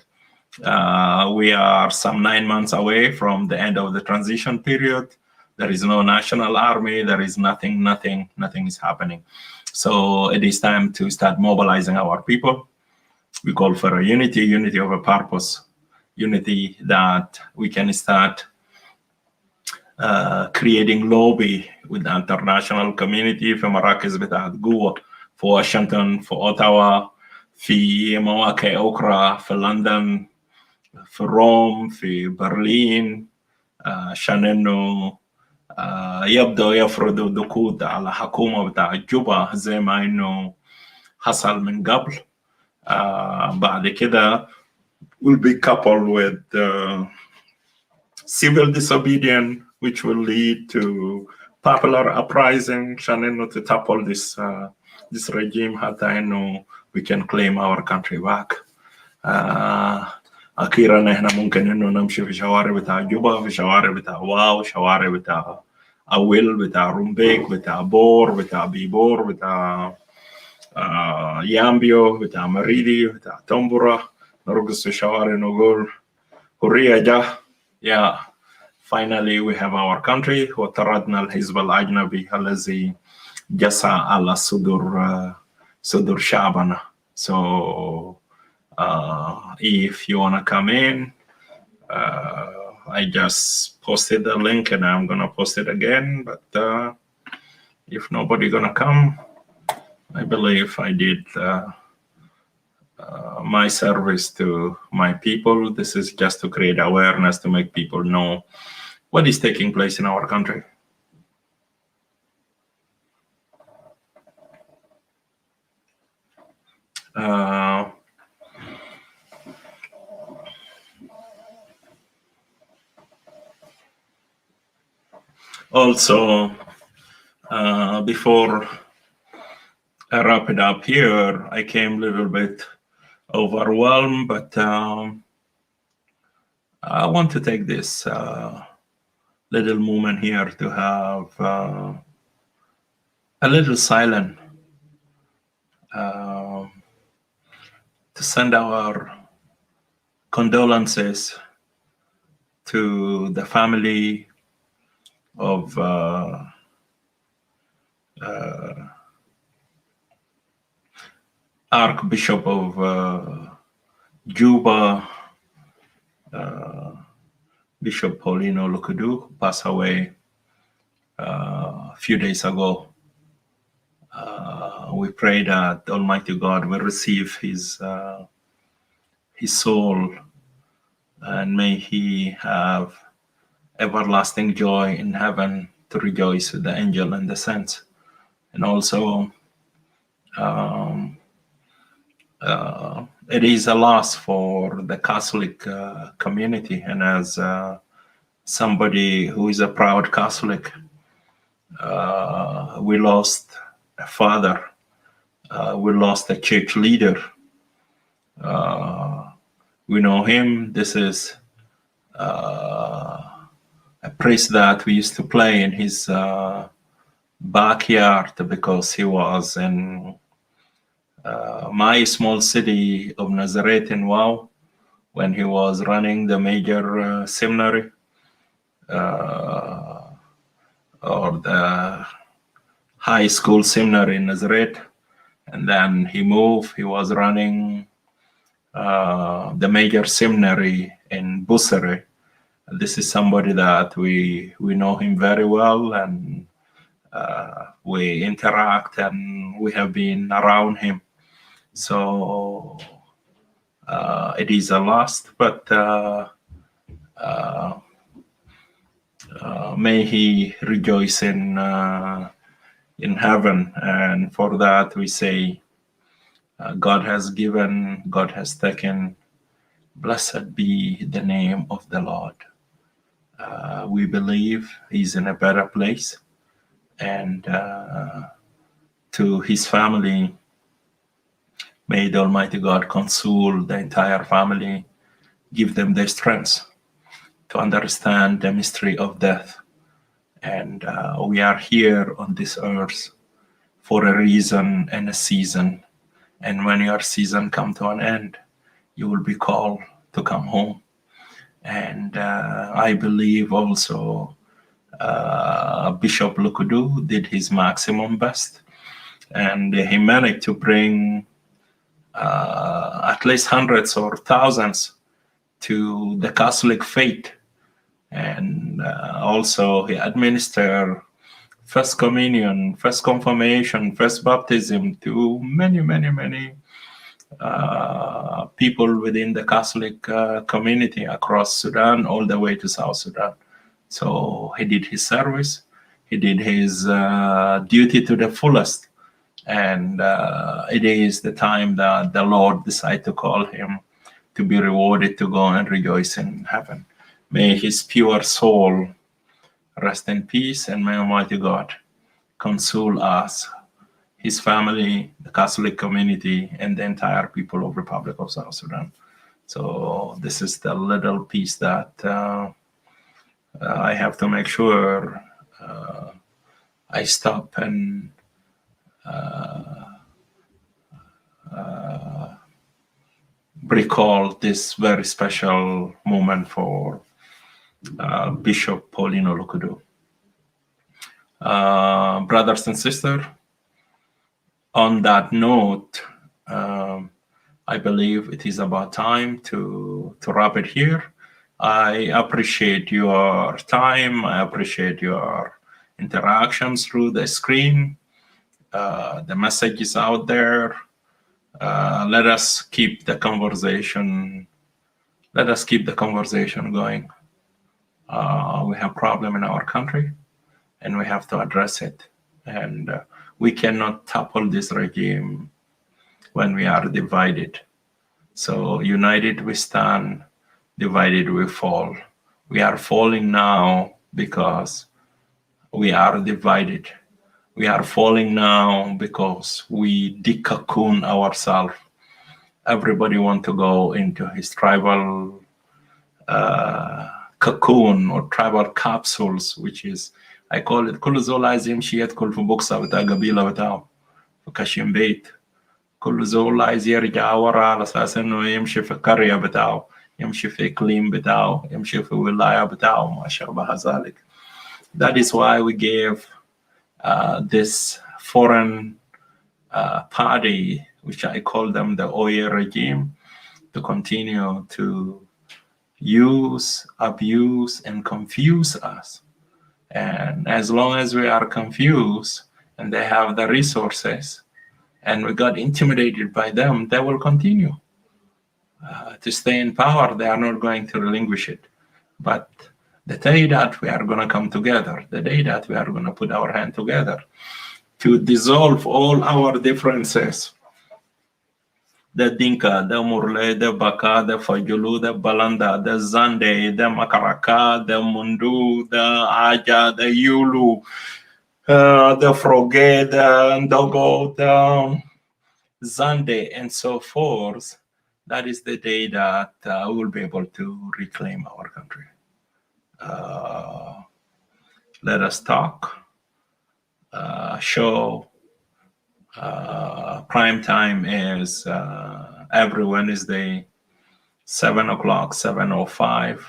We are some 9 months away from the end of the transition period. There is no national army. There is nothing is happening. So it is time to start mobilizing our people. We call for a unity of a purpose, unity that we can start creating lobby with the international community في مراكز بتاعت قوة في واشنطن في أوتاوا في مواقع أخرى في لندن في روم في برلين عشان إنه يبدأوا يفرضوا ضغوط على حكومة بتاع جوبا زي ما إنه حصل من قبل. بعد كده will be coupled with civil disobedience, which will lead to popular uprising, to topple this regime, حتى we can claim our country back. أخيرا إحنا ممكن إنه نمشي في شوارع بتاع جوبا، في شوارع بتاع واو، شوارع بتاع أويل، بتاع رومبيك، بتاع بور، بتاع بيبور، بتاع يامبيو، بتاع مريدي، بتاع تنبورة، نرقص في شوارع نقول حرية جاه. Yeah. Finally, we have our country. وطردنا الحزب الأجنبي الذي جسى على صدور شعبنا. So if you wanna come in, I just posted the link and I'm gonna post it again. But if nobody gonna come, I believe I did my service to my people. This is just to create awareness, to make people know what is taking place in our country. Also, before I wrap it up here, I came a little bit overwhelmed, but I want to take this little moment here to have a little silence, to send our condolences to the family of Archbishop of Juba, Bishop Paulino Lukudu, who passed away a few days ago. We pray that Almighty God will receive his soul, and may he have everlasting joy in heaven to rejoice with the angel and the saints. And also, it is a loss for the Catholic community. And as somebody who is a proud Catholic, we lost a father, we lost a church leader. We know him. This is a priest that we used to play in his backyard, because he was in my small city of Nazareth in Wow, when he was running the major seminary or the high school seminary in Nazareth. And then he moved. He was running the major seminary in Busere. This is somebody that we know him very well, and we interact, and we have been around him. So it is a loss, but may he rejoice in heaven. And for that we say, God has given, God has taken. Blessed be the name of the Lord. We believe he's in a better place, and to his family, may the Almighty God console the entire family, give them the strength to understand the mystery of death. And we are here on this earth for a reason and a season. And when your season comes to an end, you will be called to come home. And I believe also Bishop Lukudu did his maximum best, and he managed to bring at least hundreds or thousands to the Catholic faith. And also he administered First Communion, First Confirmation, First Baptism to many people within the Catholic community across Sudan, all the way to South Sudan. So he did his service, he did his duty to the fullest. And it is the time that the Lord decided to call him to be rewarded, to go and rejoice in heaven. May his pure soul rest in peace, and may Almighty God console us, his family, the Catholic community, and the entire people of Republic of South Sudan. So this is the little piece that I have to make sure I stop and recall this very special moment for Bishop Paulino Lukudu. Brothers and sisters, on that note, I believe it is about time to wrap it here. I appreciate your time. I appreciate your interactions through the screen. The message is out there. Let us keep the conversation. Let us keep the conversation going. We have a problem in our country, and we have to address it. And we cannot topple this regime when we are divided. So united we stand, divided we fall. We are falling now because we are divided. We are falling now because we decocoon ourselves. Everybody wants to go into his tribal cocoon or tribal capsules, which is, I call it كل زول عايز يمشي يدخل في بوكسة بتاع قبيلة بتاعه في كشم بيت. كل زول عايز يرجع ورا على أساس إنه يمشي في القرية بتاعه، يمشي في إقليم بتاعه، يمشي في ولاية بتاعه، ما شابه ذلك. That is why we gave this foreign party, which I call them the Oyeee regime, to continue to use, abuse, and confuse us. And as long as we are confused and they have the resources and we got intimidated by them, they will continue to stay in power. They are not going to relinquish it. But the day that we are going to come together, the day that we are going to put our hand together, to dissolve all our differences. The Dinka, the Murle, the Baka, the Fajulu, the Balanda, the Zande, the Makaraka, the Mundu, the Aja, the Yulu, the Froge, the Ndogo, the Zande, and so forth. That is the day that we will be able to reclaim our country. Let us talk, show. Prime time is every Wednesday, 7 o'clock, 7:05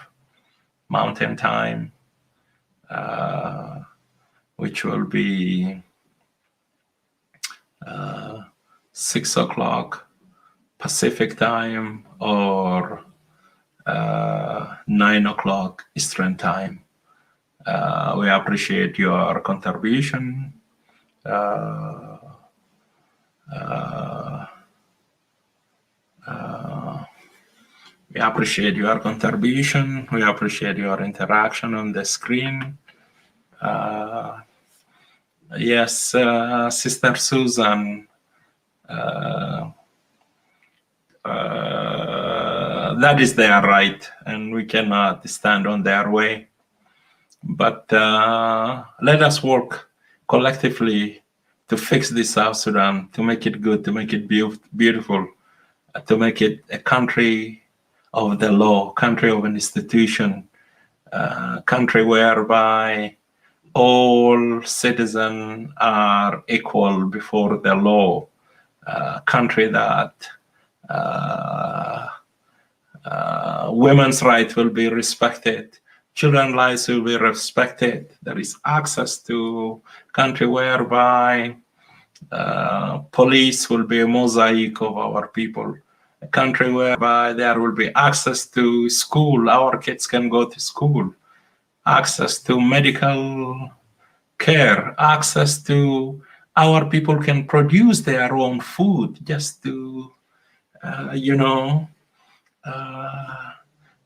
Mountain Time, which will be 6 o'clock Pacific Time or 9 o'clock Eastern Time. We appreciate your contribution. We appreciate your contribution. We appreciate your interaction on the screen. Yes, Sister Susan, that is their right, and we cannot stand on their way. But let us work collectively to fix this South Sudan, to make it good, to make it beautiful, to make it a country of the law, country of an institution, country whereby all citizens are equal before the law, country that women's rights will be respected, children's lives will be respected. There is access to country whereby police will be a mosaic of our people, a country whereby there will be access to school, our kids can go to school, access to medical care, access to our people can produce their own food, just to,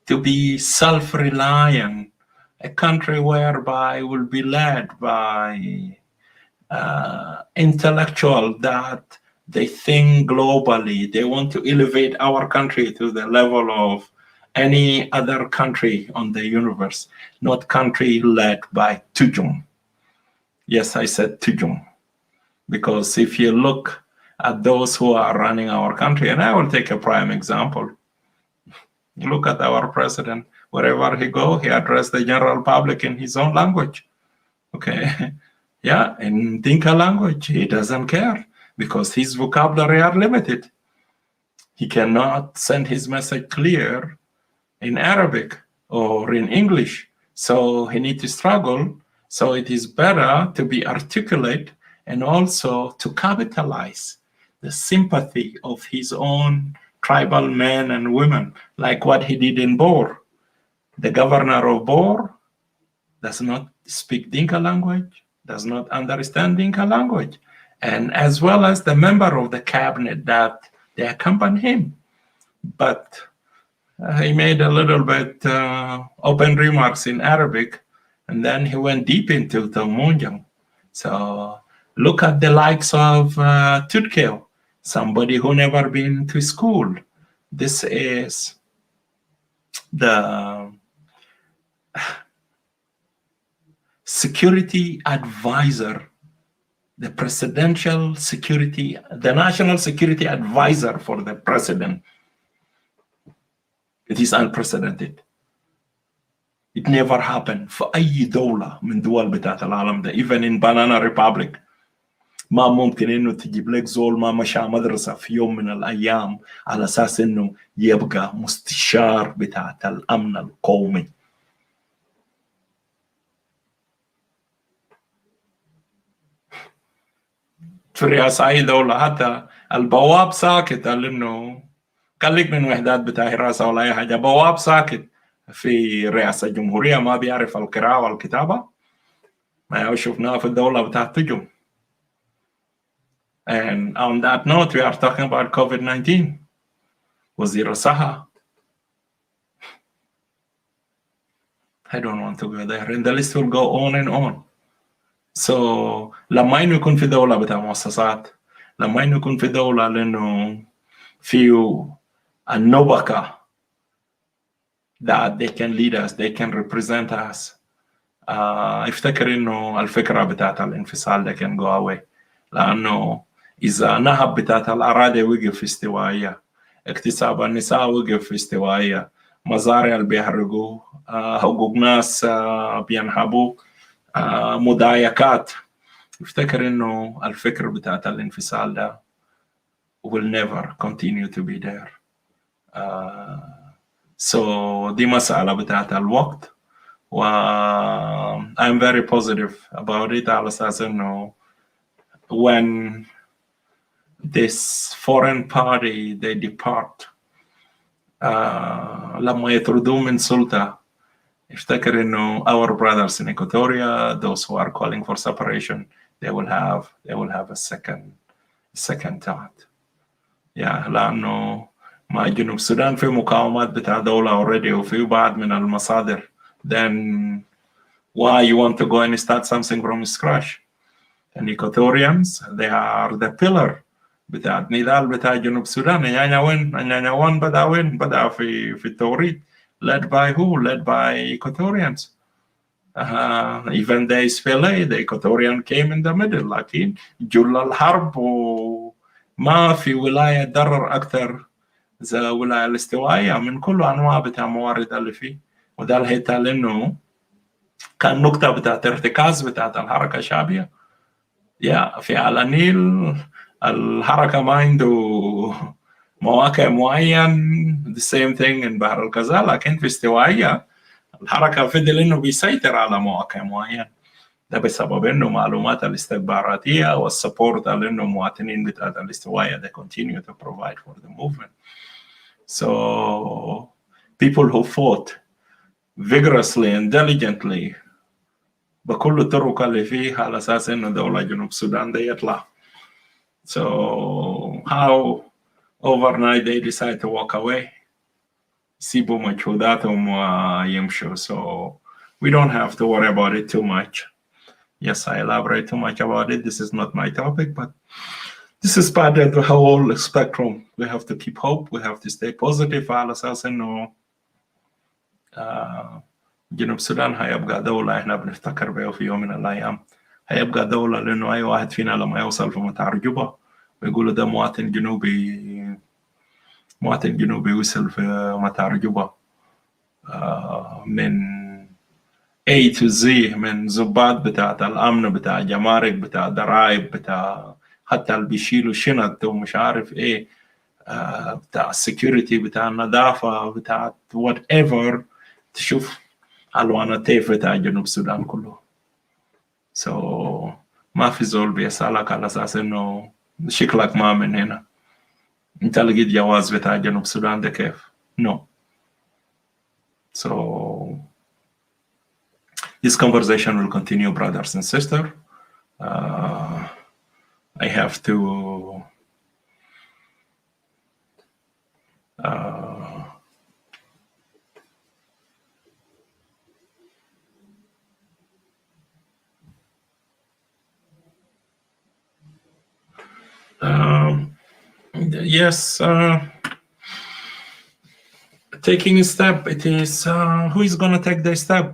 to be self-reliant, a country whereby will be led by intellectual that they think globally. They want to elevate our country to the level of any other country on the universe, not country led by Tujum. Yes, I said Tujum, because if you look at those who are running our country, and I will take a prime example. Look at our president. Wherever he goes, he addresses the general public in his own language. Okay, yeah, in Dinka language, he doesn't care because his vocabulary are limited. He cannot send his message clear in Arabic or in English, so he needs to struggle. So it is better to be articulate and also to capitalize the sympathy of his own tribal men and women, like what he did in Bor. The governor of Bor does not speak Dinka language, does not understand Dinka language, and as well as the member of the cabinet that they accompany him. But he made a little bit open remarks in Arabic, and then he went deep into the Munjang. So look at the likes of Tutkel, somebody who never been to school. This is the security advisor, the presidential security, the national security advisor for the president. It is unprecedented. It never happened في أي دولة من دول بتاعت العالم ده. Even in Banana Republic ما ممكن إنه تجيب لك زول ما مشى مدرسة في يوم من الأيام على أساس إنه يبقى مستشار بتاعت الأمن القومي. في رئاسة أي دولة حتى البواب ساكت، قال إنه خليك من وحدات بتاع حراسة ولا أي حاجة، بواب ساكت. في رئاسة الجمهورية ما بيعرف القراءة والكتابة، ما شفناها في الدولة بتاعت تجم. And on that note, we are talking about COVID-19. وزير الصحة. I don't want to go there, and the list will go on and on. So لما إنه يكون في دولة بتاع مؤسسات، لما إنه يكون في دولة لأنه فيه النبكة that they can lead us, they can represent us. افتكر إنه الفكرة بتاعت الانفصال ده can go away، لأنه إذا نهب بتاعت الأراضي وقف في استوائية، اكتساب النساء وقف في استوائية، مزارع اللي بيحرقوا، حقوق ناس بينهبوا، مضايقات. افتكر إنه الفكر بتاعت الانفصال ده will never continue to be there. So دي مسألة بتاعت الوقت، و I'm very positive about it على أساس إنه when this foreign party they depart, لما يطردوا من سلطة، افتكر إنه our brothers in Equatoria, those who are calling for separation, they will have a second thought. لأنه مع جنوب السودان في مقاومات بتاع دولة already وفي بعض من المصادر، then why you want to go and start something from scratch? And Equatorians, they are the pillar بتاع نضال بتاع جنوب السودان. يعني وين بدأ في التوريد led by who? Led by Equatorians. Even the SPLA, the Equatorian came in the middle. لكن جل الحرب وما في ولاية ضرر أكثر زي الولاية الاستوائية من كل أنواع بتاع موارد اللي فيه. وده الهيتا لأنه كان نقطة بتاعت ارتكاز بتاعت الحركة الشعبية. في على النيل الحركة ما عنده مواقع معين the same thing in بحر الغزال، لكن في استوائية الحركة فضل إنه بيسيطر على مواقع معين. ده بسبب إنه معلومات الاستخباراتية والسبورت اللي إنه مواطنين بتاعت الاستوائية they continue to provide for the movement. So people who fought vigorously and diligently بكل الطرق اللي فيه على أساس إنه دولة جنوب السودان ده يطلع. So how overnight they decide to walk away. يسيبوا مجهوداتهم ويمشوا. So we don't have to worry about it too much. Yes, I elaborate too much about it. This is not my topic, but this is part of the whole spectrum. We have to keep hope. We have to stay positive على أساس إنه جنوب السودان هيبقى دولة إحنا بنفتكر بها في يوم من الأيام. هيبقى دولة لأنه أي واحد فينا لما يوصل في مطار جوبا ويقولوا ده مواطن جنوبي وصل في مطار جوبا من A to Z، من ضباط بتاعت الأمن بتاع جمارك بتاع ضرائب بتاع حتى اللي بيشيلوا شنط ومش عارف إيه بتاع السكيورتي بتاع النظافة بتاع whatever، تشوف ألوان الطيف بتاع جنوب السودان كله. So ما في زول بيسألك على أساس إنه شكلك ما من هنا، أنت لقيت جواز بتاع جنوب السودان ده كيف؟ No. So this conversation will continue, brothers and sisters. I have to yes, taking a step, it is who is going to take the step?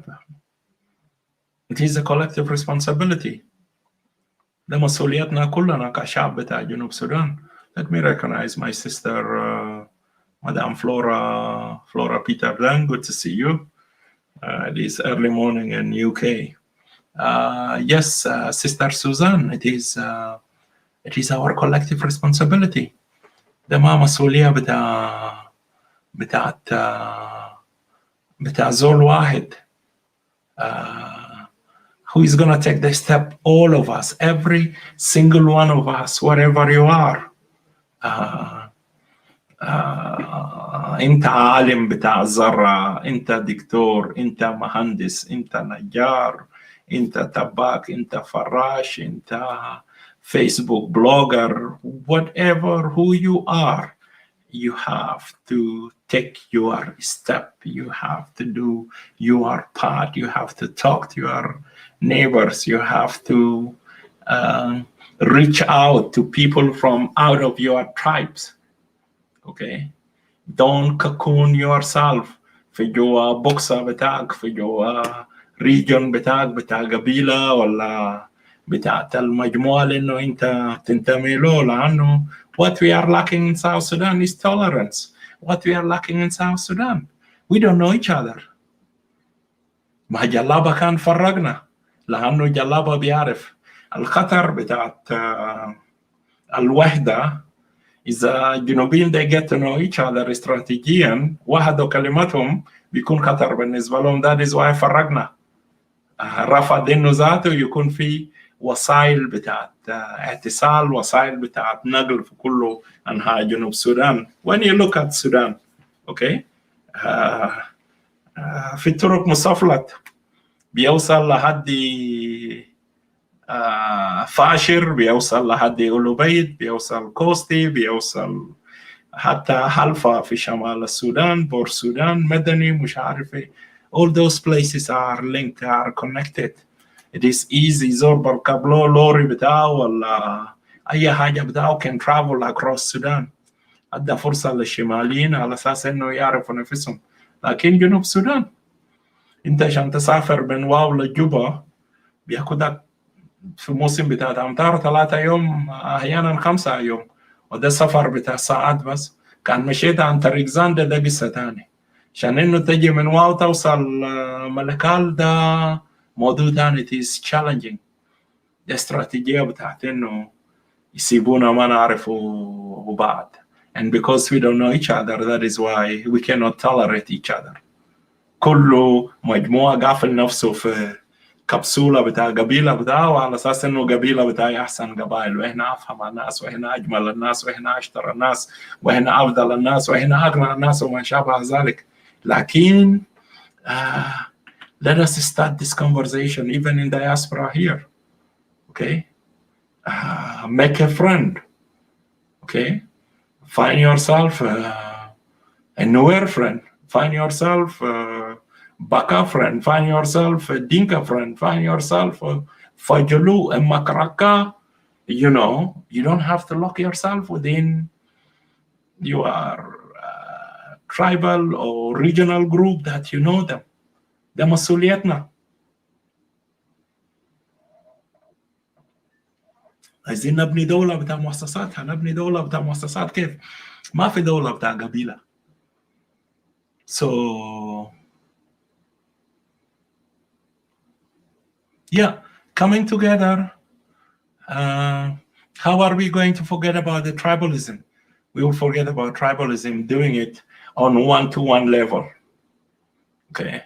It is a collective responsibility. ده مسؤوليتنا كلنا كشعب بتاع جنوب السودان. Let me recognize my sister, Madame Flora Peter Dang. Good to see you. It is early morning in UK. Yes, Sister Suzanne, it is our collective responsibility. ده ما مسؤولية بتاع زول واحد. Who is going to take the step? All of us, every single one of us, wherever you are. انت عالم بتاع الزراعة، انت دكتور، انت مهندس، انت نجار، انت طباخ، انت فراش، انت Facebook blogger, whatever who you are, you have to take your step. You have to do your part. You have to talk to your neighbors. You have to reach out to people from out of your tribes. Okay? Don't cocoon yourself في جوا بوكسة بتاعك في جوا region بتاعك بتاع قبيلة ولا بتاعت المجموعة لأنه أنت تنتمي له لأنه what we are lacking in South Sudan is tolerance. What we are lacking in South Sudan, we don't know each other. ما جلابة كان فرقنا لأنه جلابة بيعرف الخطر بتاعت الوحدة. إذا جنوبيين they get to know each other استراتيجيا وحدوا كلمتهم بيكون خطر بالنسبة لهم. that is why فرقنا. رفع دينه ذاته يكون في وسائل بتاعت اتصال وسائل بتاعت نقل في كل أنحاء جنوب السودان. when you look at Sudan okay في طرق مصفلت بيوصل لحد فاشر، بيوصل لحد أولوبيت، بيوصل كوستي، بيوصل حتى حلفا في شمال السودان، بور السودان، مدني، مش عارف ايه. all those places are linked, are connected. it is easy زور بركب له لوري بتاعه ولا أي حاجة بتاعه can travel across Sudan. أدى فرصة للشماليين على أساس إنه يعرفوا نفسهم. لكن جنوب السودان أنت عشان تسافر من واو لجوبا بياخدك في موسم بتاع أمطار 3 يوم أحيانا 5 يوم، وده سفر بتاع ساعات بس. كان مشيت عن طريق زاندة ده قصة تاني، عشان إنه تجي من واو توصل ملكال ده موضوع تاني. it is challenging. ده استراتيجية بتاعت إنه يسيبونا ما نعرفوا بعض. and because we don't know each other that is why we cannot tolerate each other. كله مجموعة قافل نفسه في كبسولة بتاع قبيلة بتاعه وعلى أساس إنه قبيلة بتاعي أحسن قبائل، وإحنا أفهم الناس، وإحنا أجمل الناس، وإحنا أشطر الناس، وإحنا أفضل الناس، وإحنا أغنى الناس وما شابه ذلك. لكن let us start this conversation even in diaspora here. Okay? Make a friend. Okay? Find yourself a newer friend. Find yourself Baka friend. Find yourself a Dinka friend. Find yourself a Fajulu, a Makaraka. You know, you don't have to lock yourself within your tribal or regional group that you know them. ده مسؤوليتنا. عايزين نبني دولة بتاع مؤسسات، هنبني دولة بتاع مؤسسات كيف؟ ما في دولة بتاع قبيلة. So yeah, coming together. How are we going to forget about the tribalism? We will forget about tribalism doing it on one-to-one level. Okay.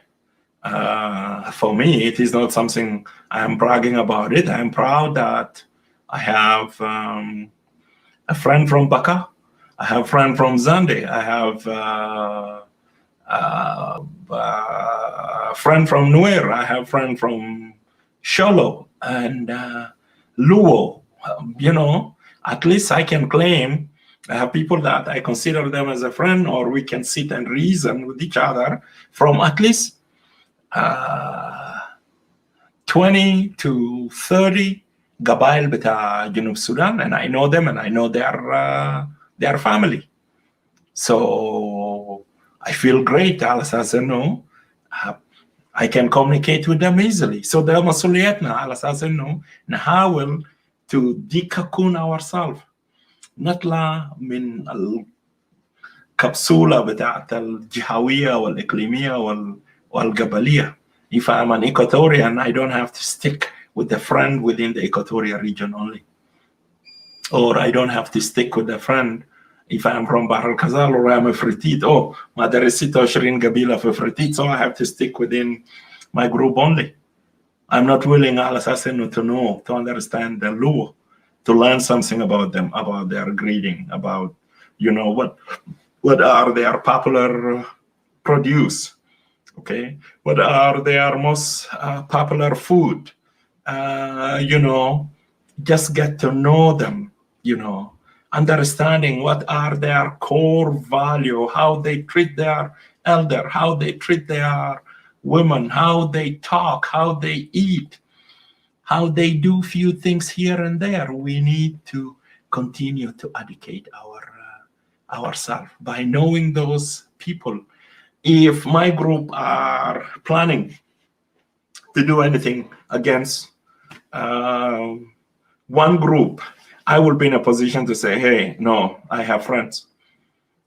For me, it is not something I am bragging about it. I am proud that I have a friend from Baka. I have a friend from Zande. I have a friend from Nuer. I have a friend from Sholo and Luo. You know, at least I can claim I have people that I consider them as a friend, or we can sit and reason with each other from at least 20 to 30 Gabail beta Junub Sudan, and I know them and I know their family. So I feel great, as I know. I can communicate with them easily. So ده مسؤوليتنا على أساس إنه نحاول to decocoon ourselves. نطلع من الكبسولة بتاعت الجهوية والإقليمية والقبلية. If I'm an Equatorian, I don't have to stick with a friend within the Equatorial region only. Or I don't have to stick with a friend if I'm from Bahr al-Ghazal or I'm a Fretit. Oh, ما درست 20 قبيلة في Fretit, so I have to stick within my group only. I'm not willing على أساس إنه to know, to understand the Luo, to learn something about them, about their greeting, about, you know, what are their popular produce, okay? What are their most popular food? You know, just get to know them, you know. understanding what are their core value, how they treat their elder, how they treat their women, how they talk, how they eat, how they do few things here and there. We need to continue to educate ourselves by knowing those people. If my group are planning to do anything against one group, I will be in a position to say, hey, no, I have friends.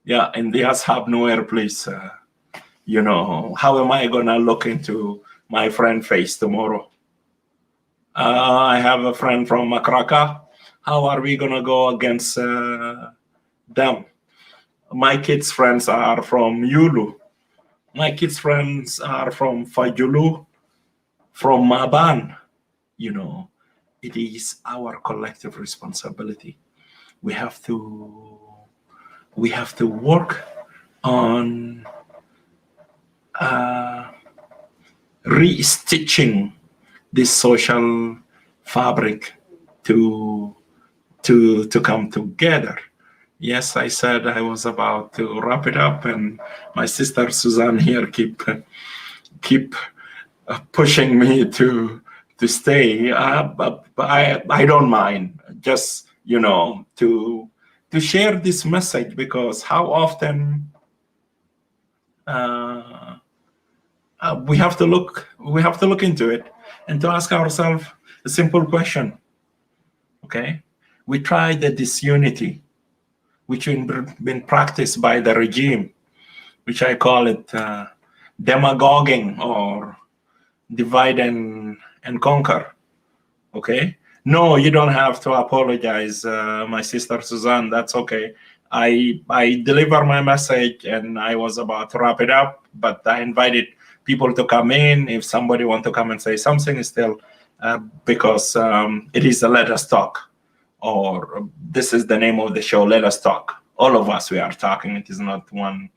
Yeah, and they just have nowhere, please. How am I gonna look into my friend face tomorrow? I have a friend from Makraka. How are we gonna go against them? My kids' friends are from Yulu. My kids' friends are from Fajulu, from Maban. It is our collective responsibility. We have to work on restitching this social fabric to come together. Yes, I said I was about to wrap it up, and my sister Suzanne here keep pushing me to stay. But I don't mind. Just to share this message, because how often we have to look into it and to ask ourselves a simple question. Okay, we try the disunity which has been practiced by the regime, which I call it demagoguing or divide and conquer. Okay, no, you don't have to apologize, my sister Suzanne. That's okay. I deliver my message, and I was about to wrap it up, but I invited people to come in. If somebody want to come and say something, still, because it is a Let Us Talk, or this is the name of the show, Let Us Talk. All of us, we are talking. It is not one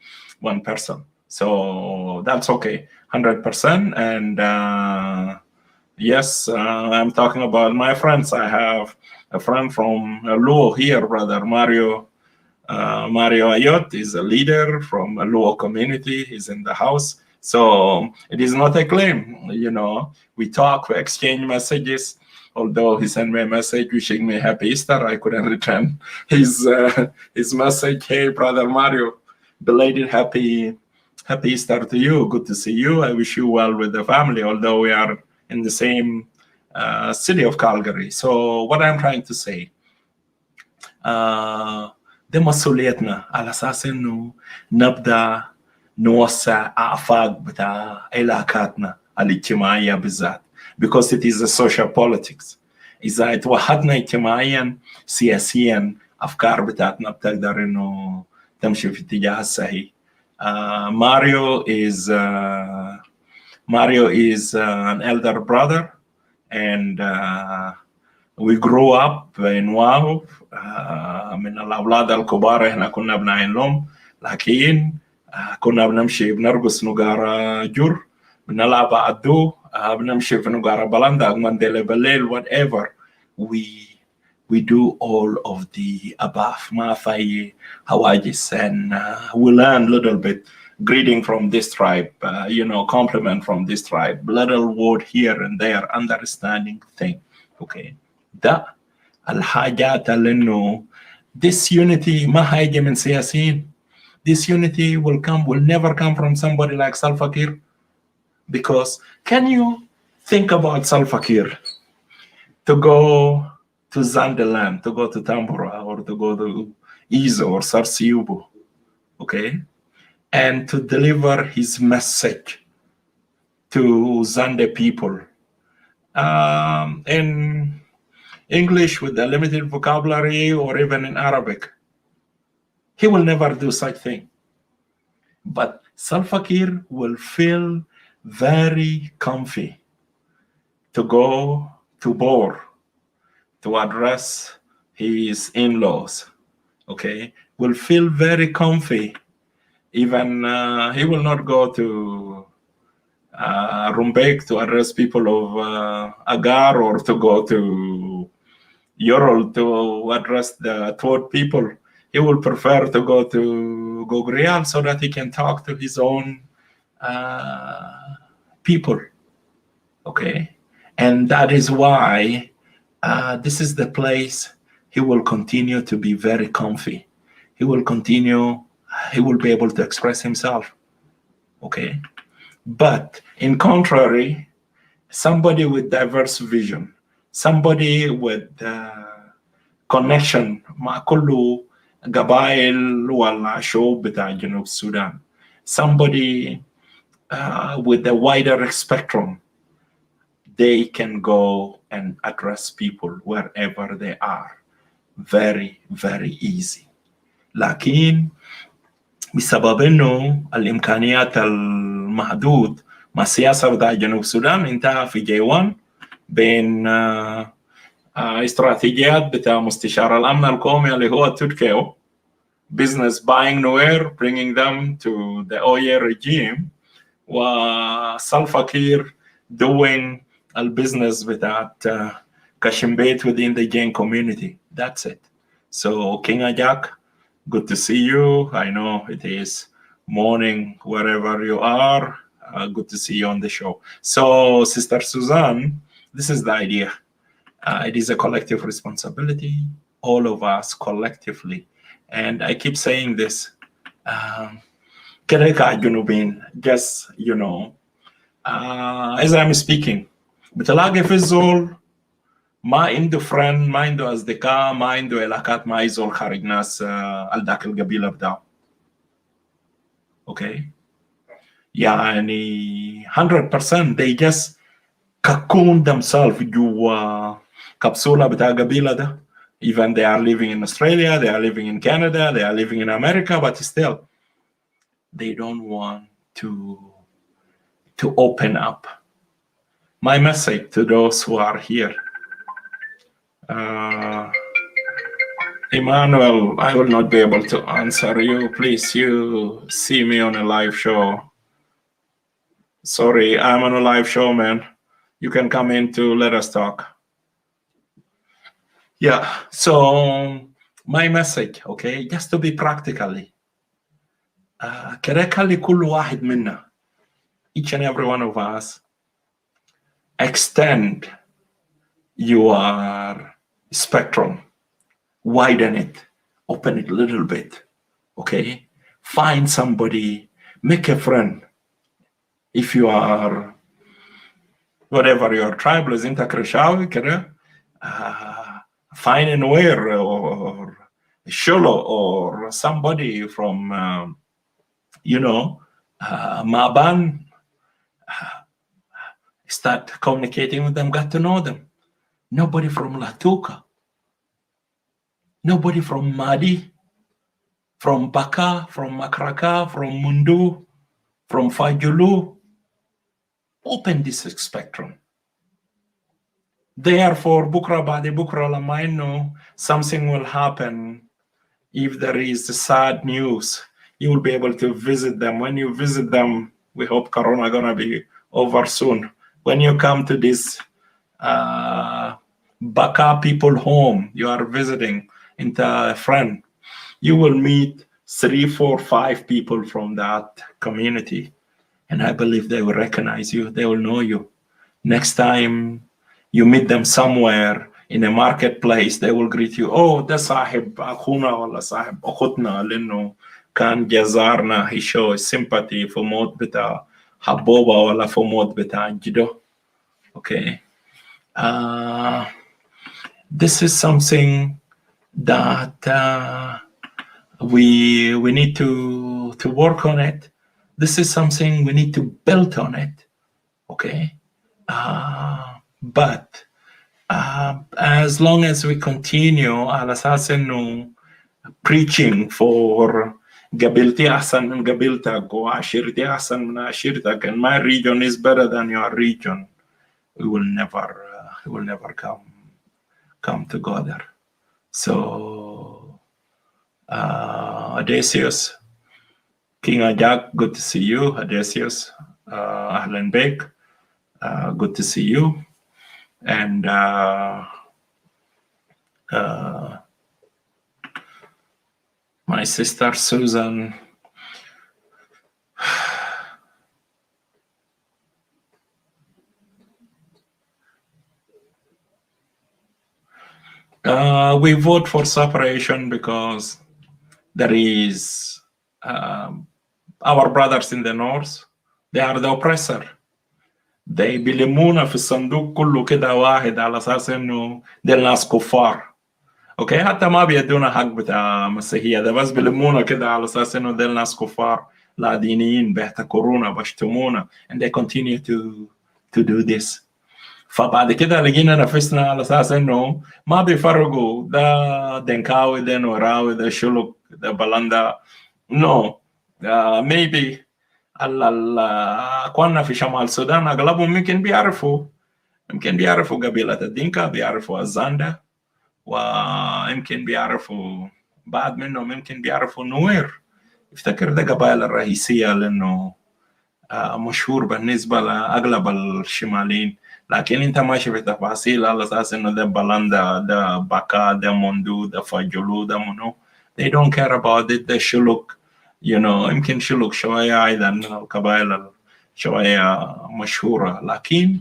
person. So that's okay, 100%. And yes, I'm talking about my friends. I have a friend from Luo here, brother Mario. Mario Ayot is a leader from a Luo community. He's in the house. So it is not a claim, we talk, we exchange messages. Although he sent me a message wishing me happy Easter, I couldn't return his message. Hey, brother Mario, belated happy Easter to you. Good to see you. I wish you well with the family, although we are in the same city of Calgary. So what I'm trying to say, ده مسؤوليتنا على أساس إنه نبدأ نوسع آفاق بتاع علاقاتنا الاجتماعية بالذات, because it is a social politics. إذا اتوحدنا اجتماعيا سياسيا أفكار بتاعتنا بتقدر إنه تمشي في اتجاه الصحيح. Mario is an elder brother, and we grew up in واو. من الأولاد الكبار إحنا كنا بنعين لهم, لكن كنا بنمشي بنرقص نقارة جر, بنلعب عدو, بنمشي في نقارة بلندا, منديل بالليل, whatever. We do all of the above. ما في حواجز, and we learn a little bit. Greeting from this tribe, compliment from this tribe, little word here and there, understanding thing. Okay, ده الحاجات اللي إنه this unity ما هيجي من سياسيين. This unity will never come from somebody like Salva Kiir, because can you think about Salva Kiir to go to Zandeland, to go to Tambora, or to go to Izo or Sarsiyubu, okay, and to deliver his message to Zande people in English with a limited vocabulary, or even in Arabic? He will never do such thing. But Salva Kiir will feel very comfy to go to Bor to address his in-laws, okay? Will feel very comfy. Even he will not go to Rumbek to address people of Agar, or to go to Yorol to address the Twod people. He will prefer to go to Gogrial so that he can talk to his own people. Okay, and that is why this is the place he will continue to be very comfy. He will be able to express himself. Okay, but in contrary, somebody with diverse vision, somebody with connection مع كل قبائل ولا شعوب بتاع جنوب السودان, somebody with a wider spectrum, they can go and address people wherever they are very very easy. لكن بسبب انه الامكانيات المحدود مع السياسه بتاع جنوب السودان انتهى في J1 بين استراتيجيات بتاع مستشار الامن القومي اللي هو تركيو, business buying nowhere, bringing them to the Oyeee regime, وسلفا كير doing البزنس بتاعت كشمبيت within the Jain community. That's it. So King Ajak, good to see you. I know it is morning wherever you are. Good to see you on the show. So Sister Suzanne, this is the idea. It is a collective responsibility, all of us collectively. And I keep saying this, just, as I'm speaking, بتلاقي في الزول ما عنده friend, ما عنده أصدقاء, ما عنده علاقات مع زول خارج ناس الداك القبيلة بتاعه. Okay, يعني 100% they just cocoon themselves جوا كبسولة بتاع قبيلة ده. Even they are living in Australia, they are living in Canada, they are living in America, but still they don't want to open up. My message to those who are here, Emmanuel, I will not be able to answer you. Please, you see me on a live show. Sorry, I'm on a live show, man. You can come in to let us talk. Yeah, so my message, okay, just to be practically, كريكالي كل واحد منا, each and every one of us, extend your spectrum, widen it, open it a little bit, okay? Find somebody, make a friend. If you are, whatever your tribe is, find an Nuer or Sholo or somebody from, Maban, start communicating with them, get to know them. Nobody from Latuka, nobody from Madi, from Baka, from Makraka, from Mundu, from Fajulu. Open this spectrum. Therefore, Bukra Badi Bukra Lamaino, something will happen. If there is sad news, you will be able to visit them. When you visit them, we hope Corona gonna be over soon. When you come to this Baka people home, you are visiting into a friend, you will meet 3, 4, 5 people from that community. And I believe they will recognize you, they will know you. Next time you meet them somewhere in a marketplace, they will greet you. Oh, ده صاحب أخونا ولا صاحب أختنا لأنه كان جزارنا. He shows sympathy في موت بتاع حبوبة ولا في موت بتاع جدو. Okay. This is something that we need to work on it. This is something we need to build on it. Okay. But as long as we continue على أساس إنه preaching for قبيلتي أحسن من قبيلتك وعشيرتي أحسن من عشيرتك and my region is better than your region, we will never come together. So Odysseus, King Ajak, good to see you. Odysseus, Ahlan Bek, good to see you. And My sister Susan. We vote for separation because there is our brothers in the north, they are the oppressor. They بيلمونا في الصندوق كله كده واحد على اساس انه دي الناس كفار. اوكي حتى ما بيدونا حق بتاع مسيحيه، ده بس بيلمونا كده على اساس انه دي الناس كفار لا دينيين بيحتكرونا بيشتمونا and they continue to do this. فبعد كده لقينا نفسنا على اساس انه ما بيفرقوا ده دنكاوي ده نوراوي ده شلوك ده بلندا. No, maybe اخواننا في شمال السودان اغلبهم يمكن بيعرفوا قبيلة الدينكا، بيعرفوا الزاندا، ويمكن بيعرفوا بعد منهم يمكن بيعرفوا نوير. افتكر ده قبائل الرئيسية لانه مشهور بالنسبة لأغلب الشماليين، لكن انت ماشي في تفاصيل على اساس انه ده بلندا ده باكا ده موندو ده فاجولو ده منو. They don't care about it. ده شلوك يمكن شلوك شوية أيضا القبائل شوية مشهورة، لكن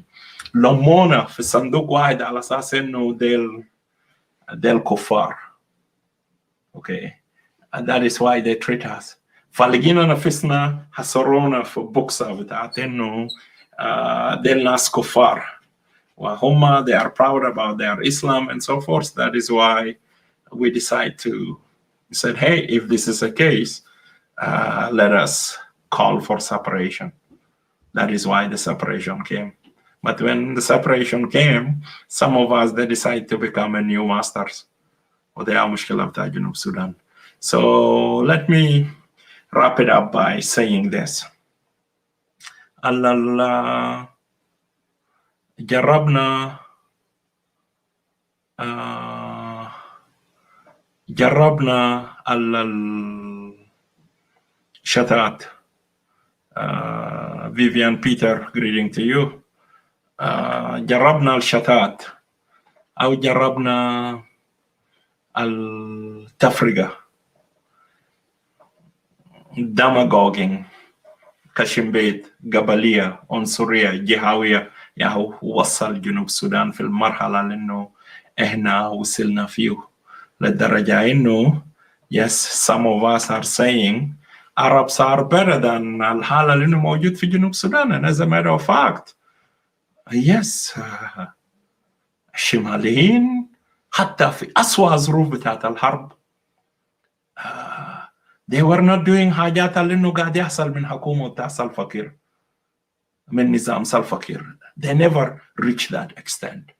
لمونا في صندوق واحد على أساس إنه ديل كفار. Okay, and that is why they treat us. فلقينا نفسنا حصرونا في بوكسة بتاعت إنه ديل ناس كفار وهم they are proud about their Islam and so forth. That is why we decide to said, hey, if this is the case, let us call for separation. That is why the separation came. But when the separation came, some of us, they decide to become a new masters. So let me wrap it up by saying this. Allah جربنا الشتات. Vivian Peter, greeting to you. جربنا الشتات أو جربنا التفرقة demagoguing كشمبيت قبلية عنصرية جهوية ياهو وصل جنوب السودان في المرحلة لأنه إحنا وصلنا فيه للدرجة إنه yes, some of us are saying Arabs are better than الحالة اللي إنه موجود في جنوب السودان. and as a matter of fact yes, الشماليين حتى في أسوأ ظروف بتاعت الحرب they were not doing حاجات اللي إنه قاعد يحصل من حكومة بتاع سلفاكير من نظام سلفاكير. they never reached that extent.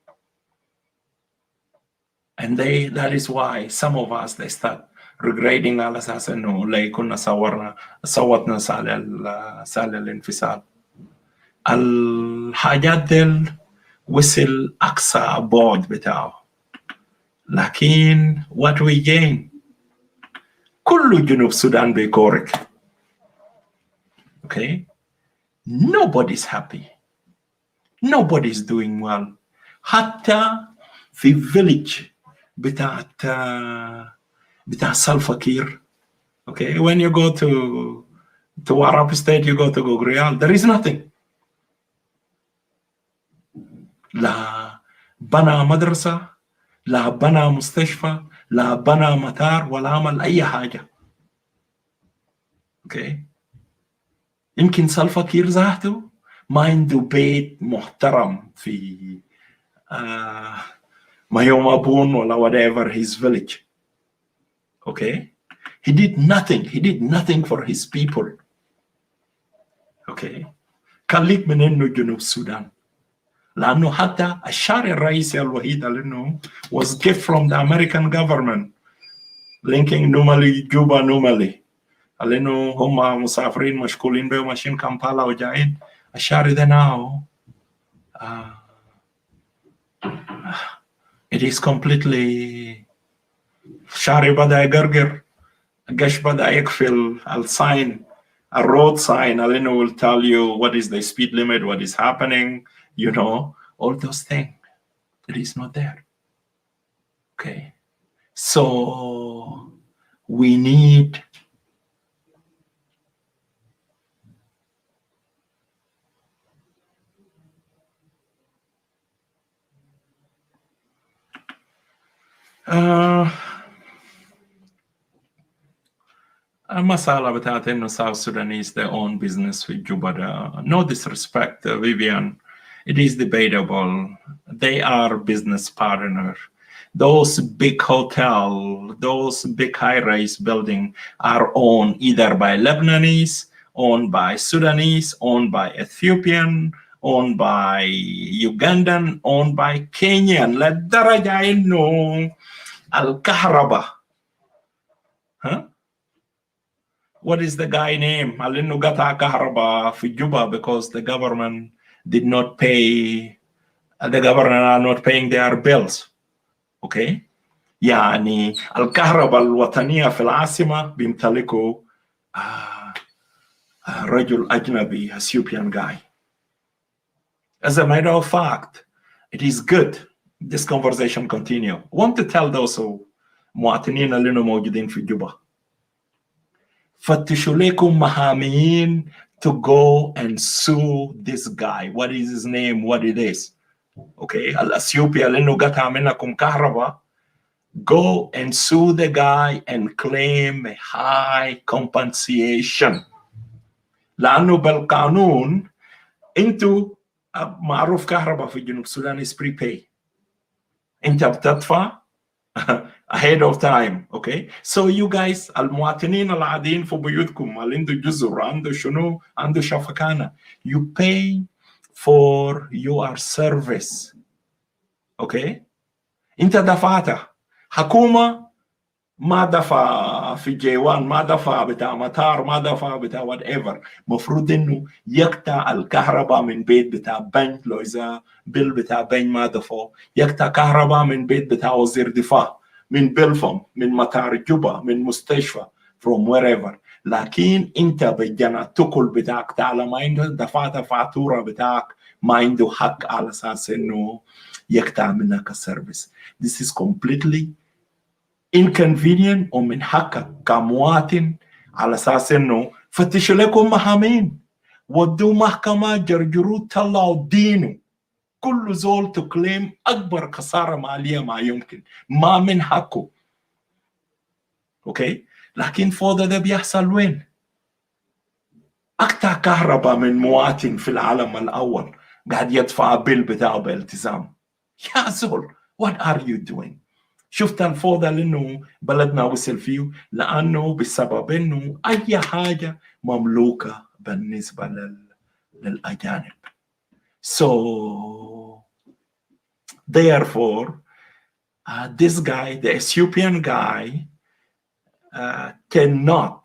And that is why some of us they start regretting على أساس إنه لا كنا صوتنا سال الانفصال. الحاجات دل وصل أقصى بعد بتاعه، لكن what we gain كل جنوب السودان بيكورك. Okay, nobody's happy, nobody's doing well. حتى في village بتاع سلفاكير. Okay, when you go to Arab state, you go to Gogrial, there is nothing. لا بنى مدرسة، لا بنى مستشفى، لا بنى مطار، ولا عمل أي حاجة. Okay, يمكن سلفاكير ذاته ما عنده بيت محترم في Mayom Abun or whatever his village. Okay, he did nothing for his people. Okay, خليك من إنه جنوب السودان لأنه حتى الشارع الرئيسي الوحيد لأنه was gift from the American government linking Numali Juba Numali لأنه هم مسافرين مشغولين به وماشيين كامبالا وجايين الشارع ده now it is completely شارع بدأ يقرقر. القش بدأ يقفل الsign, a road sign لأنه will tell you what is the speed limit, what is happening, all those things. It is not there. Okay. So we need مسألة بتاعت إنه South Sudanese their own business with Juba. No disrespect, Vivian. It is debatable. They are business partner. Those big hotel, those big high-rise building are owned either by Lebanese, owned by Sudanese, owned by Ethiopian, owned by Ugandan, owned by Kenyan. للدرجة إنه الكهرباء. Huh? What is the guy name? Alinu Gata Kaharaba for Juba because the government did not pay, the government are not paying their bills. Okay? يعني الكهرباء الوطنية في العاصمة بيمتلكوا رجل أجنبي, a Ethiopian guy. As a matter of fact, it is good. This conversation continue. I want to tell those مواطنين اللي موجودين في جوبا فتشوا لكم محامين to go and sue this guy. What is his name? What it is? Okay, الأثيوبيا لأنه قطع منكم كهرباء. Go and sue the guy and claim a high compensation. لأنه بالقانون انتوا معروف كهرباء في جنوب السودان is prepay. انت بتدفع ahead of time. Okay, so you guys المواطنين العاديين في بيوتكم اللي عنده جزر عنده شنو عنده شفكانة, you pay for your service. Okay, انت دفعتها. حكومة ما دفع في جيوان, ما دفع بتاع مطار, ما دفع بتاع whatever. مفروض انه يقطع الكهرباء من بيت بتاع بنك لو اذا بيل بتاع بنك ما دفعه, يقطع كهرباء من بيت بتاع وزير دفاع, من بلفم, من مطار جوبا, من مستشفى, from wherever. لكن انت بجنا تكل بتاعك تعالى ما عنده دفعت فاتورة بتاعك ما عنده حق على اساس انه يقطع منك السيرفيس. This is completely inconvenient ومن حقك كمواطن على اساس انه فتشوا لكم محامين, ودوا محكمة, جرجروا, طلعوا دينه. كل زول تكلم اكبر خسارة مالية ما يمكن, ما من حقه. اوكي, لكن فوضى ده بيحصل وين؟ اقطع كهرباء من مواطن في العالم الاول قاعد يدفع بيل بتاعه بالتزام. يا زول, what are you doing؟ شفت الفوضى لانه بلدنا وصل فيه لانه بسبب انه اي حاجه مملوكه بالنسبه للاجانب. So therefore this guy, the Ethiopian guy, cannot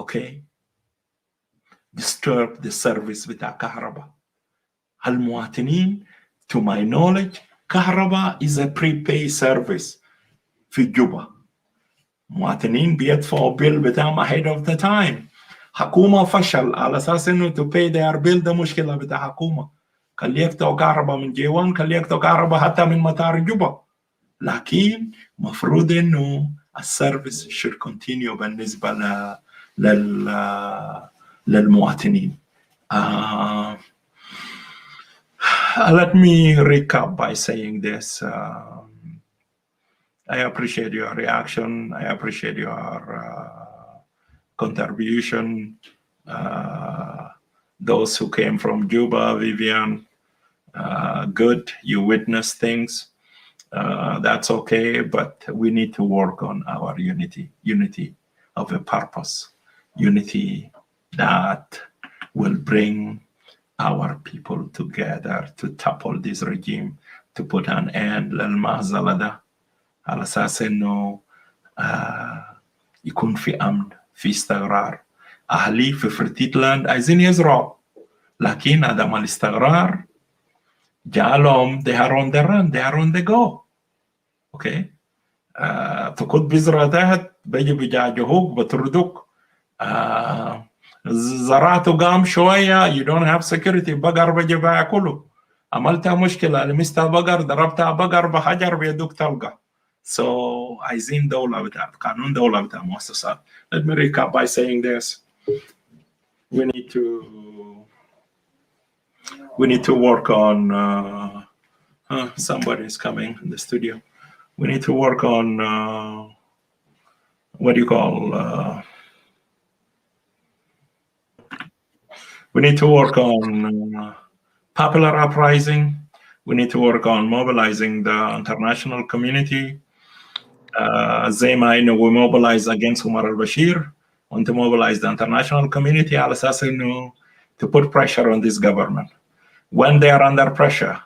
okay disturb the service بتاع كهرباء. المواطنين to my knowledge كهرباء is a prepay service في جوبا. مواطنين بيدفعوا بيل بتاعهم ahead of the time. حكومة فشل على أساس إنه to pay their bill, ده مشكلة بتاع حكومة. كان يقطعوا كهرباء من جيوان, كان يقطعوا كهرباء حتى من مطار جوبا. لكن مفروض إنه السيرفيس should continue بالنسبة للمواطنين. Let me recap by saying this. I appreciate your reaction. I appreciate your contribution. Those who came from Juba, Vivian, good, you witnessed things. That's okay, but we need to work on our unity of a purpose, unity that will bring our people together to topple this regime, to put an end للمعزلة ده على أساس إنه يكون في أمن, في استقرار. أهلي في فرتيتلاند عايزين يزرعوا, لكن عدم الاستقرار جعلهم they are on the run, they are on the go. Okay, تكون بذرة تحت بيجي بيجاجهوك بتردوك. زرعته قام شوية, you don't have security, بقر بيجي بياكله. عملتها مشكلة لمستها بقر، ضربتها بقر بحجر بيدوك تلقى. So عايزين دولة بتاعت قانون، دولة بتاع مؤسسات. Let me recap by saying this. We need to work on somebody is coming in the studio. We need to work on what do you call we need to work on popular uprising. We need to work on mobilizing the international community. زي ما انه we mobilize against Umar al-Bashir, and to mobilize the international community على اساس انه to put pressure on this government. When they are under pressure,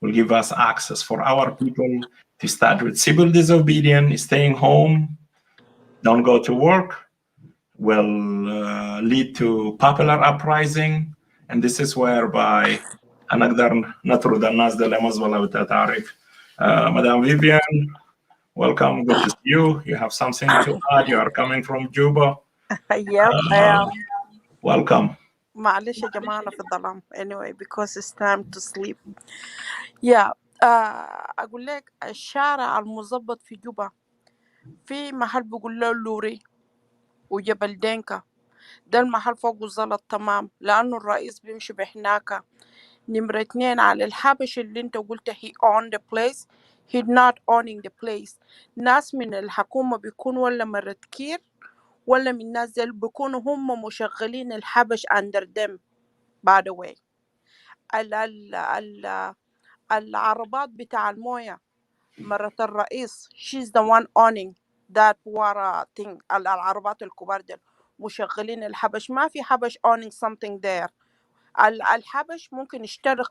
will give us access for our people to start with civil disobedience, staying home, don't go to work, will lead to popular uprising, and this is whereby هنقدر نطرد الناس دي لمزبلة بتعرف. Madam Vivian, welcome, good to see you. You have something to add. You are coming from Juba. Yep. Welcome. معلش يا جماعة أنا في الظلام anyway because it's time to sleep. Yeah. أقول لك الشارع المظبط في جوبا في محل بيقول له لوري وجبل دينكا، ده المحل فوقه زلط تمام لأنه الرئيس بيمشي بحناكة. نمرة 2 على الحبش اللي انت قلت he owned the place, he not owning the place. ناس من الحكومة بيكون ولا مرتكير ولا من الناس دي بيكونوا هم مشغلين الحبش under them. by the way العربات بتاع الموية مرة الرئيس she's the one owning that water thing. العربات الكبار دي مشغلين الحبش، ما في حبش owning something there. الحبش ممكن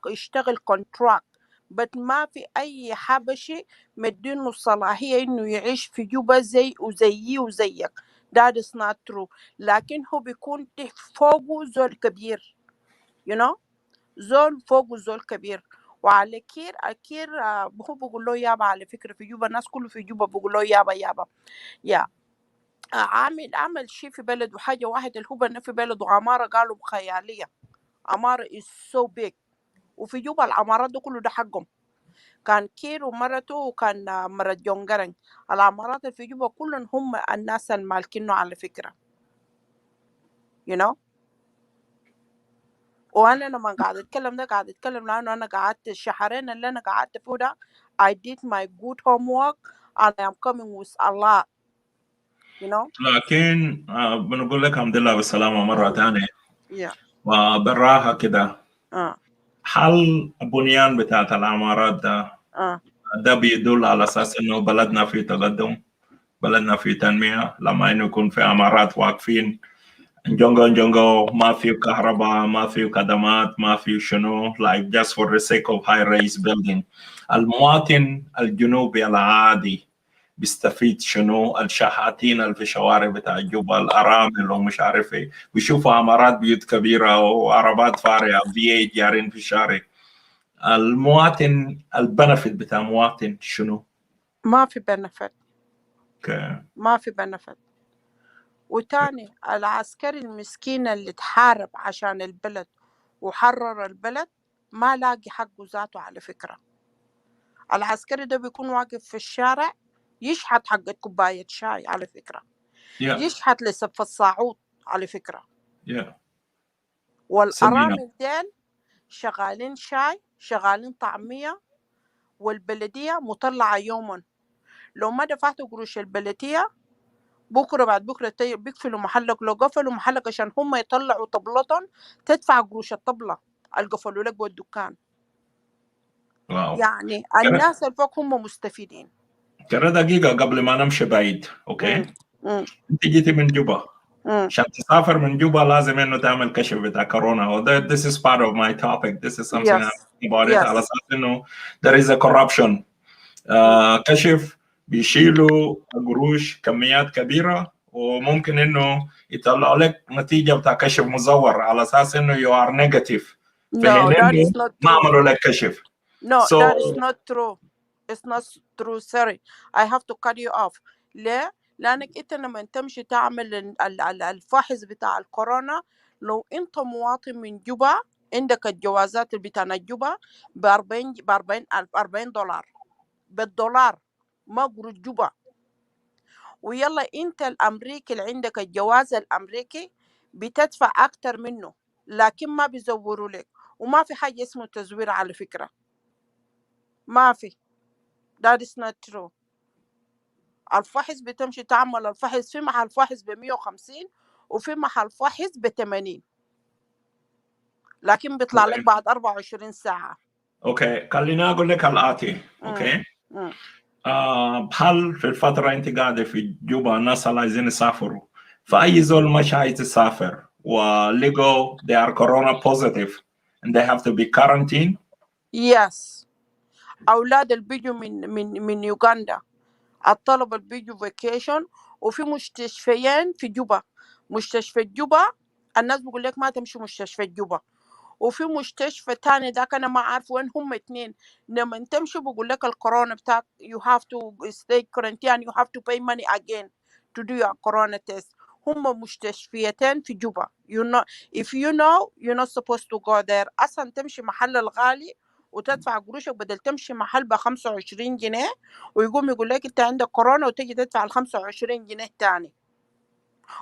يشتغل contract but ما في أي حبشي مدينه الصلاحية إنه يعيش في جوبا زيي وزيك. that is not true. لكن هو بيكون فوقه زول كبير you know زول فوقه زول كبير. وعلى الكير هو بيقول له يابا. على فكرة في جوبا الناس كله في جوبا بيقول له يابا يا عمل شيء في بلده، حاجة واحدة اللي هو بنى في بلده عمارة قالوا خيالية. عمارة is so big، وفي جوبا العمارات ده كله ده حقهم. كان كير ومرته وكان مرة جونجرن. العمارات اللي في جوبا كلهم هم الناس المالكينه على فكرة you know. وانا لما قاعد اتكلم ده قاعد اتكلم لانه انا قعدت الشهرين اللي انا قعدت فيه ده I did my good homework and I am coming with a lot you know. لكن بنقول لك الحمد لله بالسلامة مرة ثانية. yeah. وبراها كده uh. حل البنيان بتاعت العمارات ده بيدل على اساس انه بلدنا في تقدم، بلدنا في تنمية. لما انه يكون في عمارات واقفين جونجو ما في كهرباء، ما في خدمات، ما في شنو like just for the sake of high rise building. المواطن الجنوبي العادي بيستفيد شنو؟ الشحاتين اللي في الشوارع بتاع جوبا، الارامل ومش عارف ايه، بيشوفوا عمارات بيوت كبيره وعربات فارهه V8 جارين في الشارع. المواطن البنفيت بتاع مواطن شنو؟ ما في بنفت. okay. ما في بنفت. وتاني العسكري المسكين اللي تحارب عشان البلد وحرر البلد ما لاقي حقه ذاته على فكرة. العسكري ده بيكون واقف في الشارع يشحت حق كوباية شاي على فكرة. يشحت لسف الصاعود على فكرة. والأرامل ديل شغالين شاي، شغالين طعمية، والبلدية مطلعة يوما. لو ما دفعت قروش البلدية بكرة بعد بكرة بيقفلوا محلك. لو قفلوا محلك عشان هم يطلعوا طبلتهم تدفع قروش الطبلة اللي قفلوا لك بالدكان. يعني الناس الفوق هم مستفيدين. ترى دقيقة قبل ما نمشي بعيد، اوكي؟ انت جيتي من جوبا، عشان تسافر من جوبا لازم انه تعمل كشف بتاع كورونا. This is part of my topic. This is something I'm thinking about it. على اساس انه there is a corruption. كشف بيشيلوا قروش كميات كبيرة، وممكن انه يطلعوا لك نتيجة بتاع كشف مزور على اساس انه you are negative. No, that is not true. ما عملوا لك كشف. No, that is not true. It's not true. Sorry, I have to cut you off. ليه؟ لأنك أنت لما تمشي تعمل الفحص بتاع الكورونا، لو أنت مواطن من جوبا عندك الجوازات اللي بتاع جوبا ب 40 دولار بالدولار، ما قروش جوبا. ويلا انت الامريكي اللي عندك الجواز الامريكي بتدفع اكتر منه، لكن ما بيزوروا لك. وما في حاجه اسمه تزوير على فكره، ما في. that is not true. الفحص بتمشي تعمل الفحص في محل فحص ب 150 وفي محل فحص ب 80، لكن بيطلع لك بعد 24 ساعه. اوكي، خليني اقول لك الاتي. اوكي، هل في الفتره انت قاعده في جوبا الناس اللي عايزين يسافروا، فاي زول مش عايز يسافر ولقوا they are corona positive and they have to be quarantined؟ Yes. اولاد اللي بيجوا من يوغندا، الطلبه اللي بيجوا فيكيشن، وفي مستشفيين في جوبا. مستشفى جوبا الناس بيقول لك ما تمشي مستشفى جوبا، وفي مستشفى تاني ده انا ما عارف وين هم اتنين. لما تمشي بيقول لك الكورونا بتاعك you have to stay quarantine, you have to pay money again to do your corona test. هم مستشفيتين في جوبا. if you know you're not supposed to go there. اصلا تمشي محل الغالي وتدفع قروشك بدل تمشي محل ب 25 جنيه ويقوم يقول لك انت عندك كورونا وتجي تدفع ال 25 جنيه تاني.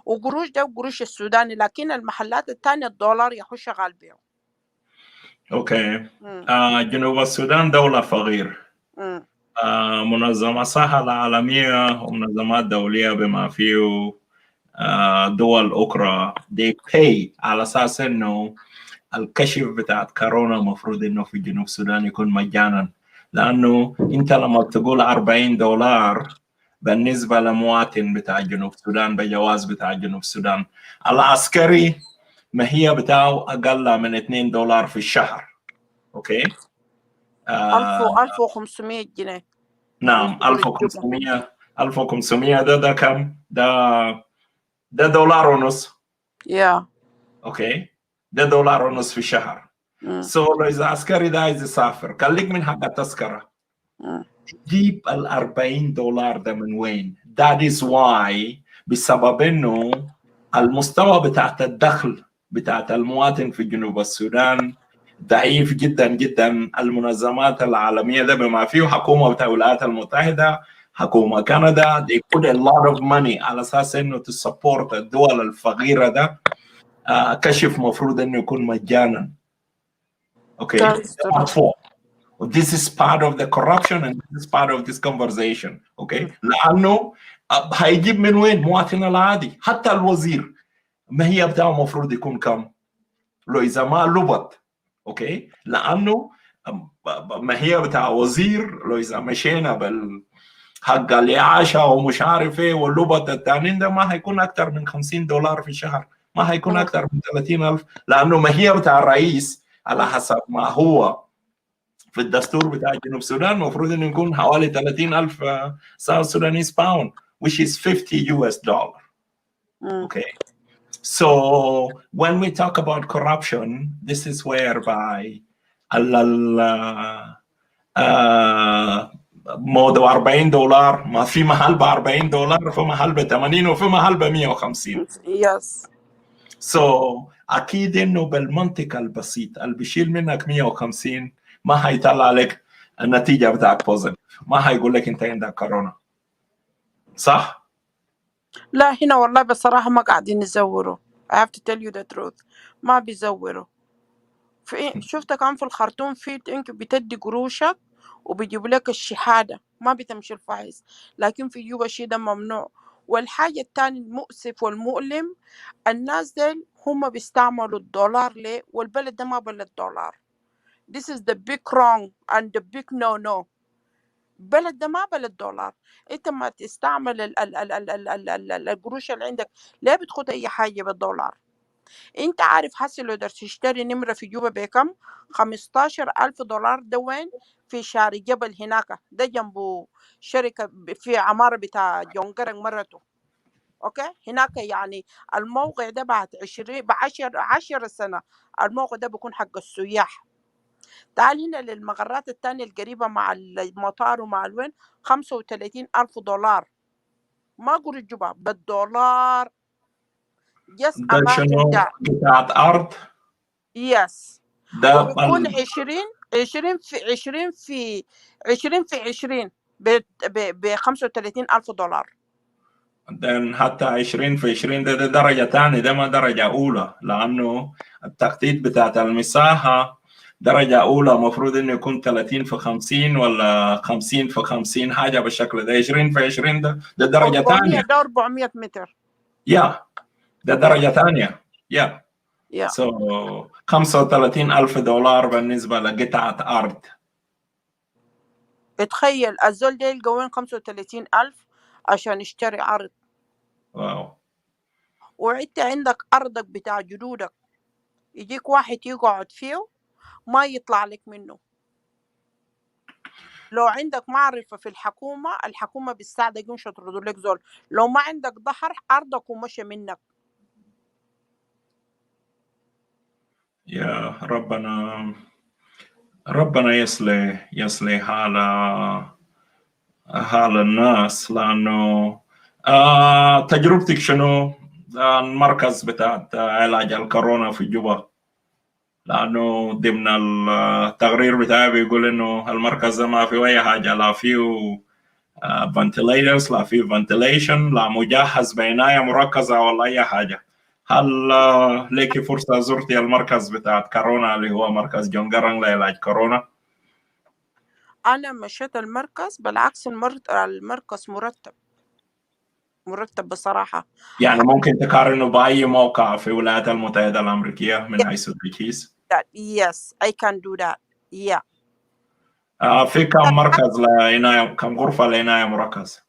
وقروش ده قروش السوداني، لكن المحلات التانية الدولار يخش شغال بيه. اوكي. جنوب السودان دولة فقير. منظمة الصحة العالمية ومنظمات دولية بما فيه دول أخرى they pay على أساس إنه الكشف بتاع كورونا مفروض إنه في جنوب السودان يكون مجانا، لأنه أنت لما تقول 40 دولار بالنسبة لمواطن بتاع جنوب السودان بجواز بتاع جنوب السودان، العسكري ما هي بتاعه أقل من 2 دولار في الشهر. أوكي. 1500 جنيه. نعم 1500 ده كم؟ ده دولار ونص. اوكي، ده دولار ونص في الشهر. لو اذا عسكري ده عايز يسافر كان لك من حق التذكره تجيب ال 40 دولار ده من وين؟ that is why بسبب انه المستوى بتاعت الدخل بتاعت المواطن في جنوب السودان ضعيف جدا جدا. المنظمات العالميه ده بما فيه حكومه بتاع الولايات المتحده، حكومه كندا، they put a lot of money على اساس انه تسبورت الدول الفقيره ده. كشف مفروض انه يكون مجانا. اوكي. This is part of the corruption and this is part of this conversation. اوكي. لانه هيجيب من وين مواطن العادي؟ حتى الوزير ما هي بتاعه مفروض يكون كم؟ لو اذا ما لبط. اوكي، لانه ما هي بتاع وزير لو اذا مشينا بالحق الاعاشه ومش عارف ايه واللبط الثاني ده ما هيكون اكثر من 50 دولار في الشهر، ما هيكون اكثر من 30,000، لانه ما هي بتاع الرئيس على حسب ما هو في الدستور بتاع جنوب السودان المفروض انه يكون حوالي 30,000 South Sudanese pound which is 50 US dollar. Okay. So when we talk about corruption, this is whereby موضوع 40 دولار ما في محل ب 40 دولار، في محل ب 80 وفي محل ب 150. Yes. So اكيد انه بالمنطق البسيط اللي بيشيل منك 150 ما هيطلع لك النتيجه بتاعك بوزيتيف، ما هيقول لك انت عندك كورونا، صح؟ لا هنا والله بصراحه ما قاعدين يزوروا. I have to tell you the truth. ما بيزوروا. شفت كان في الخرطوم في انك بتدي قروشك وبيجيبوا لك الشهاده، ما بتمشي الفحص، لكن في جوبا الشيء ده ممنوع. والحاجه الثانيه المؤسف والمؤلم الناس دول هم بيستعملوا الدولار ليه؟ والبلد ده ما بلد دولار. This is the big wrong and the big no. بلد ده ما بلد دولار. انت ما تستعمل القروش اللي عندك ليه بتخد اي حاجه بالدولار؟ انت عارف حسي لو قدرت تشتري نمره في جوبا بكم؟ 15,000 دولار. ده وين؟ في شارع جبل هناك، ده جنبه شركه في عماره بتاع جونجرنج مرته. اوكي، هناك يعني الموقع ده بعد 10 سنه الموقع ده بيكون حق السياح. تعال هنا للمغرات الثانيه القريبه مع المطار ومع الوين 35,000 دولار. ما قريت جوبا بالدولار. ده شنو بتاعت ارض؟ يس. ده وبيكون 20 ب 35,000 دولار. ده حتى 20 في 20 ده درجة ثانية، ده ما درجة أولى، لأنه التخطيط بتاعت المساحة درجة أولى مفروض إنه يكون 30 في 50 ولا 50 في 50 حاجة بالشكل ده. 20 في 20 ده درجة 400 ثانية. ده 400 متر. ده درجة ثانية. Yeah. 35,000 دولار بالنسبة لقطعة أرض. اتخيل الزول ده يلقى وين 35,000 عشان يشتري أرض. واو. وانت عندك أرضك بتاع جدودك، يجيك واحد يقعد فيه ما يطلع لك منه. لو عندك معرفة في الحكومة بتساعدك مش هترد لك زول. لو ما عندك ظهر أرضك ومشى منك. يا ربنا يصلح حال الناس، لأنه تجربتك شنو المركز بتاع علاج الكورونا في جوبا؟ لأنه ضمن التقرير بتاعي بيقول إنه المركز ده ما فيه أي حاجة، لا فيه ventilators، لا فيه ventilation، لا مجهز بعناية مركزة ولا أي حاجة. هل لك فرصة زرتي المركز بتاع كورونا اللي هو مركز جونجرانج لعلاج كورونا؟ أنا مشيت المركز، بالعكس المركز مرتب بصراحة. يعني ممكن تقارنه بأي موقع في الولايات المتحدة الأمريكية من حيث التجهيز؟ Yes, I can do that. Yeah. في كم مركز لعناية، كم غرفة لعناية مركز؟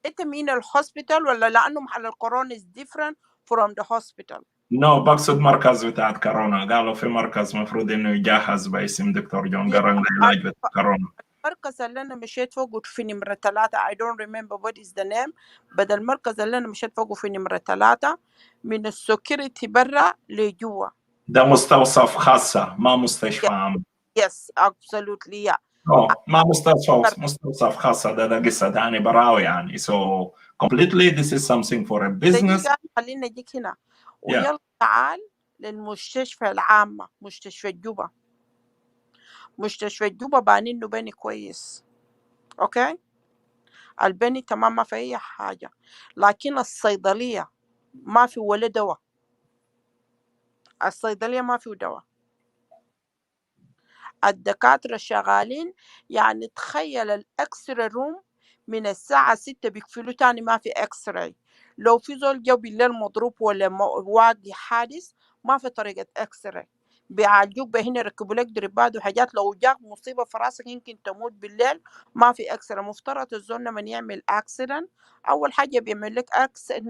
أنت مين الهوسبيتال ولا لأنه محل الكورونا is different from the hospital؟ بقصد مركز بتاع كورونا. قالوا في مركز مفروض إنه يجهز باسم دكتور جون جرانج لعلاج بتاع كورونا. المركز اللي أنا مشيت فوقه في نمرة 3 I don't remember what is the name، بدل المركز اللي أنا مشيت فوقه في نمرة 3 من السكيورتي برا لجوا. ده مستوصف خاصة ما مستشفى عام. Yes, absolutely yeah. ما مستوصف خاصة، ده قصة تاني براوي يعني. So completely this is something for a business. دقيقة خلينا نجيك هنا ويلا تعال للمستشفى العامة. مستشفى جوبا بانينه بني كويس، اوكي، البني تمام ما في اي حاجة، لكن الصيدلية ما في ولا دواء. الصيدلية ما في دواء، الدكاترة شغالين. يعني تخيل الأكسري روم من الساعة 6 بيقفلوا تاني ما في أكسري. لو في زول جو بالليل مضروب ولا واقع حادث ما في طريقة أكسري، بيعالجوك بهنا يركبوا لك دريبات وحاجات. لو جاك مصيبة في راسك يمكن تموت بالليل ما في أكسري. مفترض الزول لما يعمل أكسيدنت أول حاجة بيعمل لك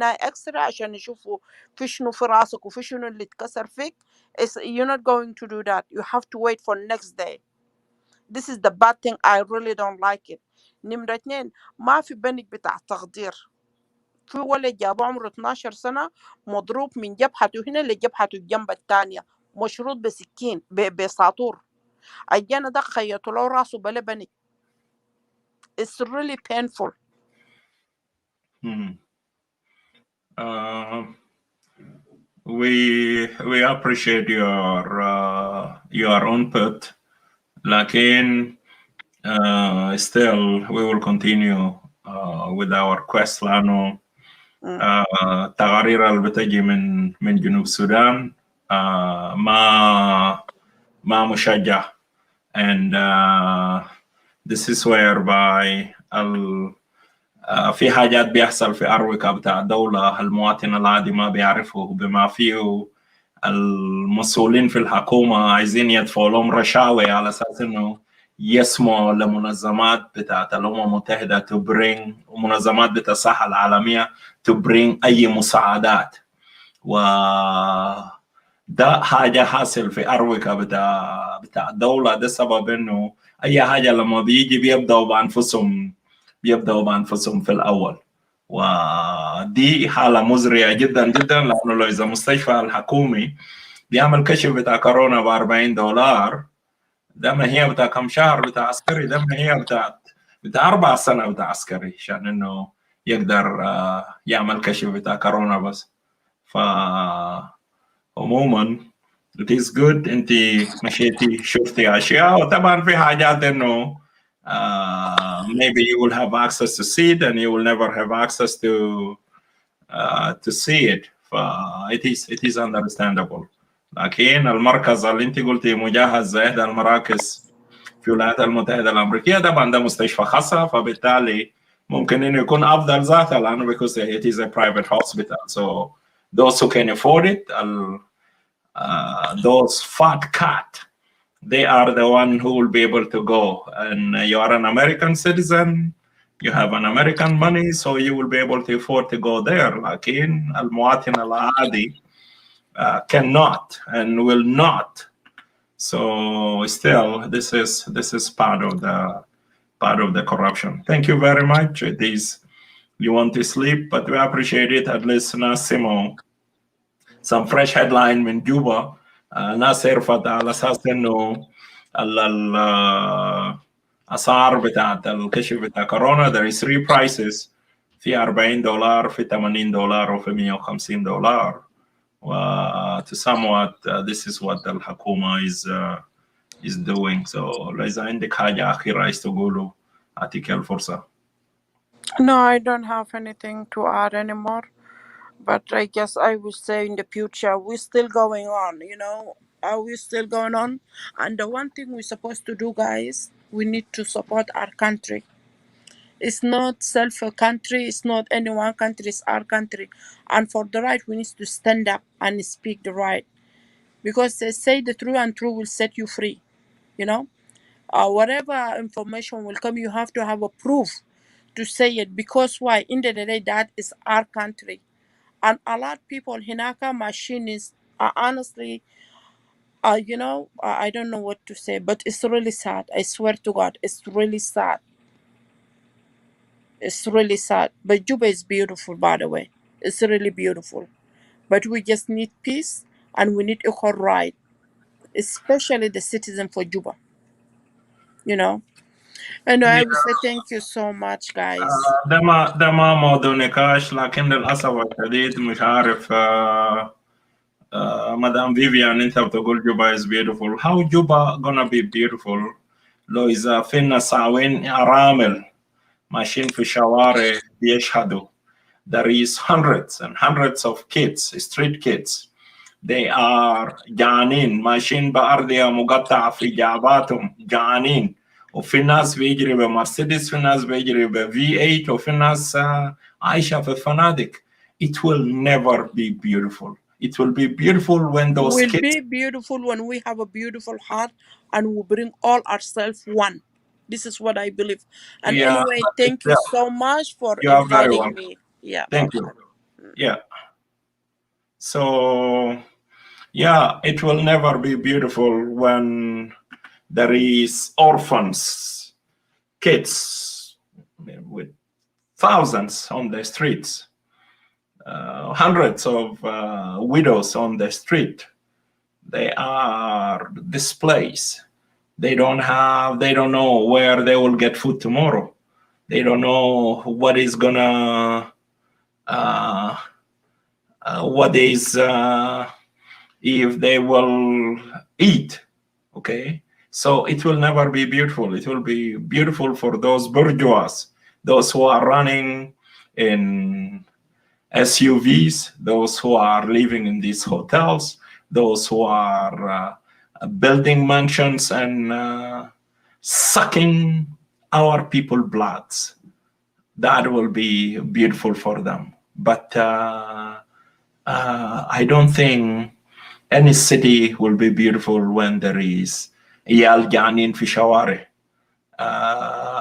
أكسري عشان يشوفوا في شنو في راسك وفي شنو اللي اتكسر فيك. You're not going to do that. You have to wait for next day. This is the bad thing. I really don't like it. نمرة 2 ما في بنك بتاع تخدير. في ولد جابه عمره 12 سنة مضروب من جبهته هنا لجبهته الجنب الثانية مشروط بسكين بساطور. الجنة ده خيطوا له راسه بلا بنك. It's really painful. We appreciate your input. لكن still we will continue with our quest، لأنه التقارير اللي بتجي من جنوب السودان ما مشجع. and this is whereby في حاجات بيحصل في أروقة بتاع الدولة المواطن العادي ما بيعرفه، بما فيه المسؤولين في الحكومة عايزين يدفعوا لهم رشاوي على أساس إنه يسموا لمنظمات بتاعت الأمم المتحدة to bring، ومنظمات بتاع الصحة العالمية to bring أي مساعدات. ده حاجة حاصل في أروقة بتاع الدولة. ده سبب إنه أي حاجة لما بيجي بيبدأوا بأنفسهم في الأول. ودي حالة مزرية جدا جدا، لأنه لو إذا مستشفى الحكومي بيعمل كشف بتاع كورونا ب$40، ده ما هي بتاع كم شهر بتاع عسكري، ده ما هي بتاع 4 سنة بتاع عسكري عشان إنه يقدر يعمل كشف بتاع كورونا بس. عموما It is good. انت مشيتي شفتي اشياء وطبعا في حاجات انه maybe you will have access to see it and you will never have access to see it. It is understandable. لكن المركز اللي انت قلتي مجهز زي احدى المراكز في الولايات المتحده الامريكيه، طبعا ده مستشفى خاصه، فبالتالي ممكن انه يكون افضل ذاته لانه because it is a private hospital. So those who can afford it, those fat cat, they are the one who will be able to go. And you are an American citizen, you have an American money, so you will be able to afford to go there. لكن المواطن العادي cannot and will not. So still, this is part of the corruption. Thank you very much. It is, you want to sleep, but we appreciate it. At least Nasimo, some fresh headline in Juba. ناس عرفت على اساس انه الاسعار بتاعت الكشف بتاع كورونا there is three prices، في $40، في $80 وفي $150. to somewhat this is what الحكومة is doing. So إذا عندك حاجة أخيرة عايز تقوله أعطيك الفرصة. No, I don't have anything to add anymore. But I guess I will say in the future, we're still going on, Are we still going on? And the one thing we're supposed to do, guys, we need to support our country. It's not self-country. It's not any one country. It's our country. And for the right, we need to stand up and speak the right. Because they say the truth and truth will set you free, Whatever information will come, you have to have a proof to say it. Because why? In the day, that is our country. And a lot of people, Hinaka machinists, are honestly, I don't know what to say, but it's really sad. I swear to God, it's really sad. It's really sad. But Juba is beautiful, by the way. It's really beautiful. But we just need peace and we need equal right, especially the citizen for Juba. And I will say thank you so much, guys. ده ما موضوع نقاش، لكن للأسف الشديد مش عارف مدام فيفيان انت بتقول Juba is beautiful. How Juba gonna be beautiful لو إذا فينا ساوين أرامل ماشيين في الشوارع بيشهدوا. There is hundreds and hundreds of kids, street kids. They are جعانين ماشيين بأرضية مقطعة في جعباتهم جعانين. وفي ناس بيجري بمرسيدس، في ناس بيجري ب V8، وفي ناس عايشة في الفنادق. It will never be beautiful. It will be beautiful when those kids... It will be beautiful when we have a beautiful heart and we bring all ourselves one. This is what I believe. And anyway, thank you so much for inviting me. Yeah. Thank you. Yeah. So, yeah, it will never be beautiful when there is orphans, kids with thousands on the streets, hundreds of widows on the street. They are displaced. They don't know where they will get food tomorrow. They don't know what is gonna, if they will eat, okay? So it will never be beautiful. It will be beautiful for those bourgeois, those who are running in SUVs, those who are living in these hotels, those who are building mansions and sucking our people's bloods. That will be beautiful for them. But I don't think any city will be beautiful when there is عيال جعانين في شوارع.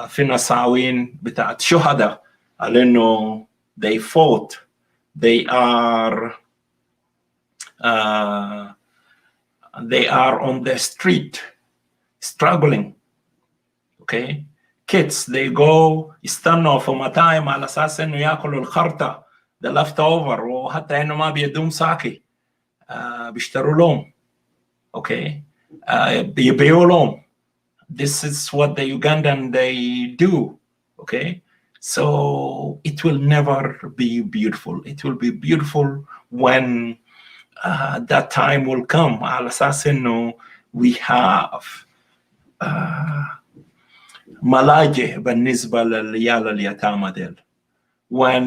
في نساوين بتاعت شهداء لأنه they fought. They are on the street struggling. Okay, kids, they go يستنوا في مطاعم على أساس إنه يأكلوا الخرطة the leftover، وحتى إنه ما بيدوم ساكي بيشتروا لهم. Okay, بيبيعوا لهم. This is what the Ugandan they do. Okay, so it will never be beautiful. It will be beautiful when that time will come. على أساس إنه we have ملاجئ بالنسبة للعيال اليتامى ديل. when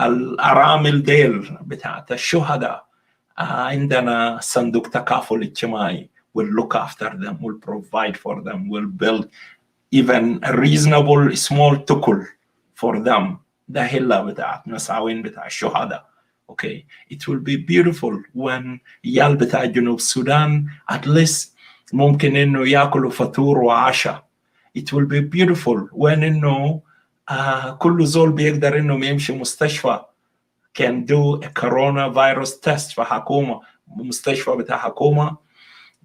الأرامل ديل بتاعت الشهداء عندنا صندوق تكافل اجتماعي will look after them, will provide for them, will build even a reasonable small tukul for them. ده هلا بتاعت مساوين بتاع الشهداء. Okay, it will be beautiful when عيال بتاع جنوب السودان at least ممكن إنه يأكلوا فطور وعشاء. It will be beautiful when إنه كل زول بيقدر إنه يمشي مستشفى can do a coronavirus test في حكومة مستشفى بتاع حكومة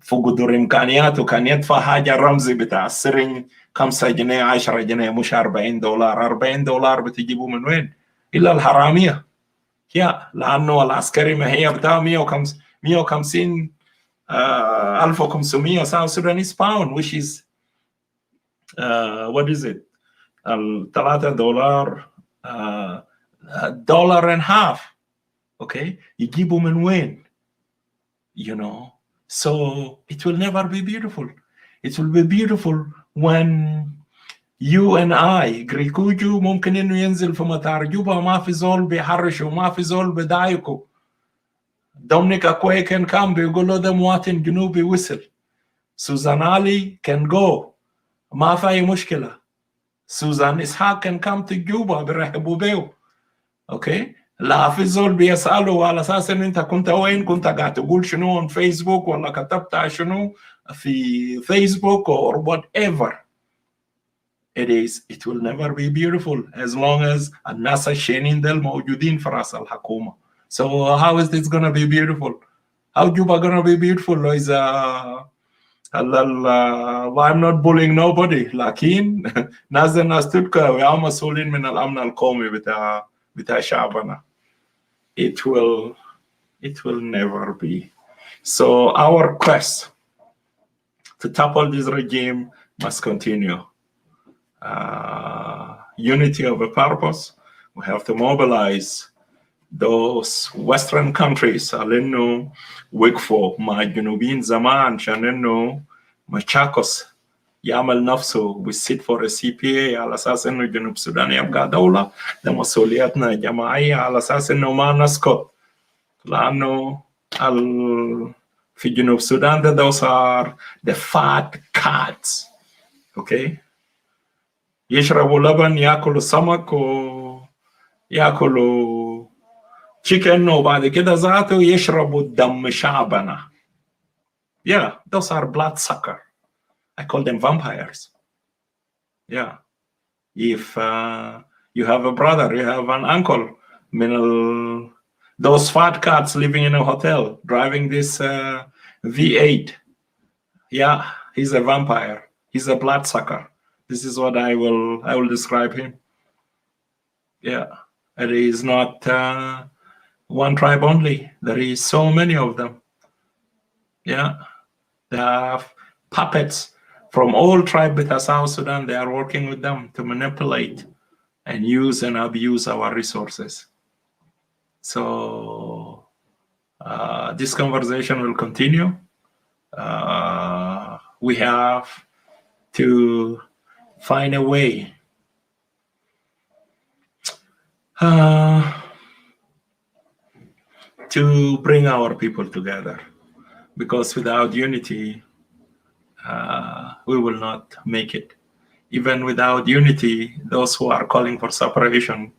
فوق قدر إمكانياته كان يدفع حاجة رمزي بتاع السرنج 5 جنيه 10 جنيه مش $40. $40 بتجيبوا من وين؟ إلا الحرامية. لأنه العسكري ما هي بتاع 150 1500 South Sudanese pound which is what is it? $3 $1.50. Okay, يجيبوا من وين? You know, so it will never be beautiful. It will be beautiful when you and I غريكوجو ممكن إنه ينزل في مطار جوبا ما في زول بيحرشه وما في زول بدايكو. دومينيك أكوي كان بيقول له ده مواطن جنوبي وصل. سوزان علي can go ما في أي مشكلة. سوزان إسحاق can come to جوبا بيرحبوا بيه. اوكي لا في زول بيسألوا على أساس إن أنت كنت وين كنت قاعد تقول شنو on فيسبوك ولا كتبت شنو في فيسبوك or whatever it is. It will never be beautiful as long as الناس الشينين دل موجودين في رأس الحكومة. So how is this gonna be beautiful? How Juba gonna be beautiful is I'm not bullying nobody لكن ناس تلك ويا مسؤولين من الأمن القومي بتاع شعبنا. It will never be. So our quest to topple this regime must continue. Unity of a purpose. We have to mobilize those Western countries على وقفوا مع الجنوبيين زمان عشان إنه مشاكس يعمل نفسه ويسيت فور سي بي اي على اساس انه جنوب السودان يبقى دوله. ده مسؤولياتنا جماعيه على اساس انه ما نسكت لانه في جنوب السودان ده صار the fat cats. اوكي يشربوا لبن ياكلوا سمك وياكلوا chicken وبعد كده ذاته يشربوا دم شعبنا. Yeah, those are bloodsucker. I call them vampires. Yeah. If you have a brother, you have an uncle, those fat cats living in a hotel, driving this V8. Yeah, he's a vampire. He's a bloodsucker. This is what I will describe him. Yeah. It is not one tribe only. There is so many of them. Yeah. They have puppets from all tribes in South Sudan. They are working with them to manipulate and use and abuse our resources. So this conversation will continue. We have to find a way to bring our people together, because without unity, we will not make it. Even without unity, those who are calling for separation,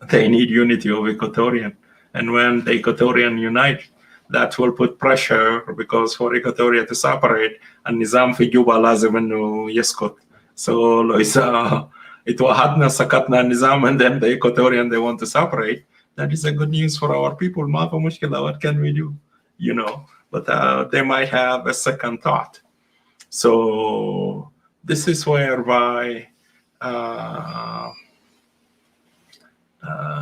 they need unity of Equatorian. And when the Equatorian unite, that will put pressure, because for Equatoria to separate, النظام في جوبا لازم إنه يسكت. So لو إذا اتوحدنا سكتنا النظام and then the Equatorian they want to separate, that is a good news for our people. ما في مشكلة. What can we do? You know, but they might have a second thought. So this is whereby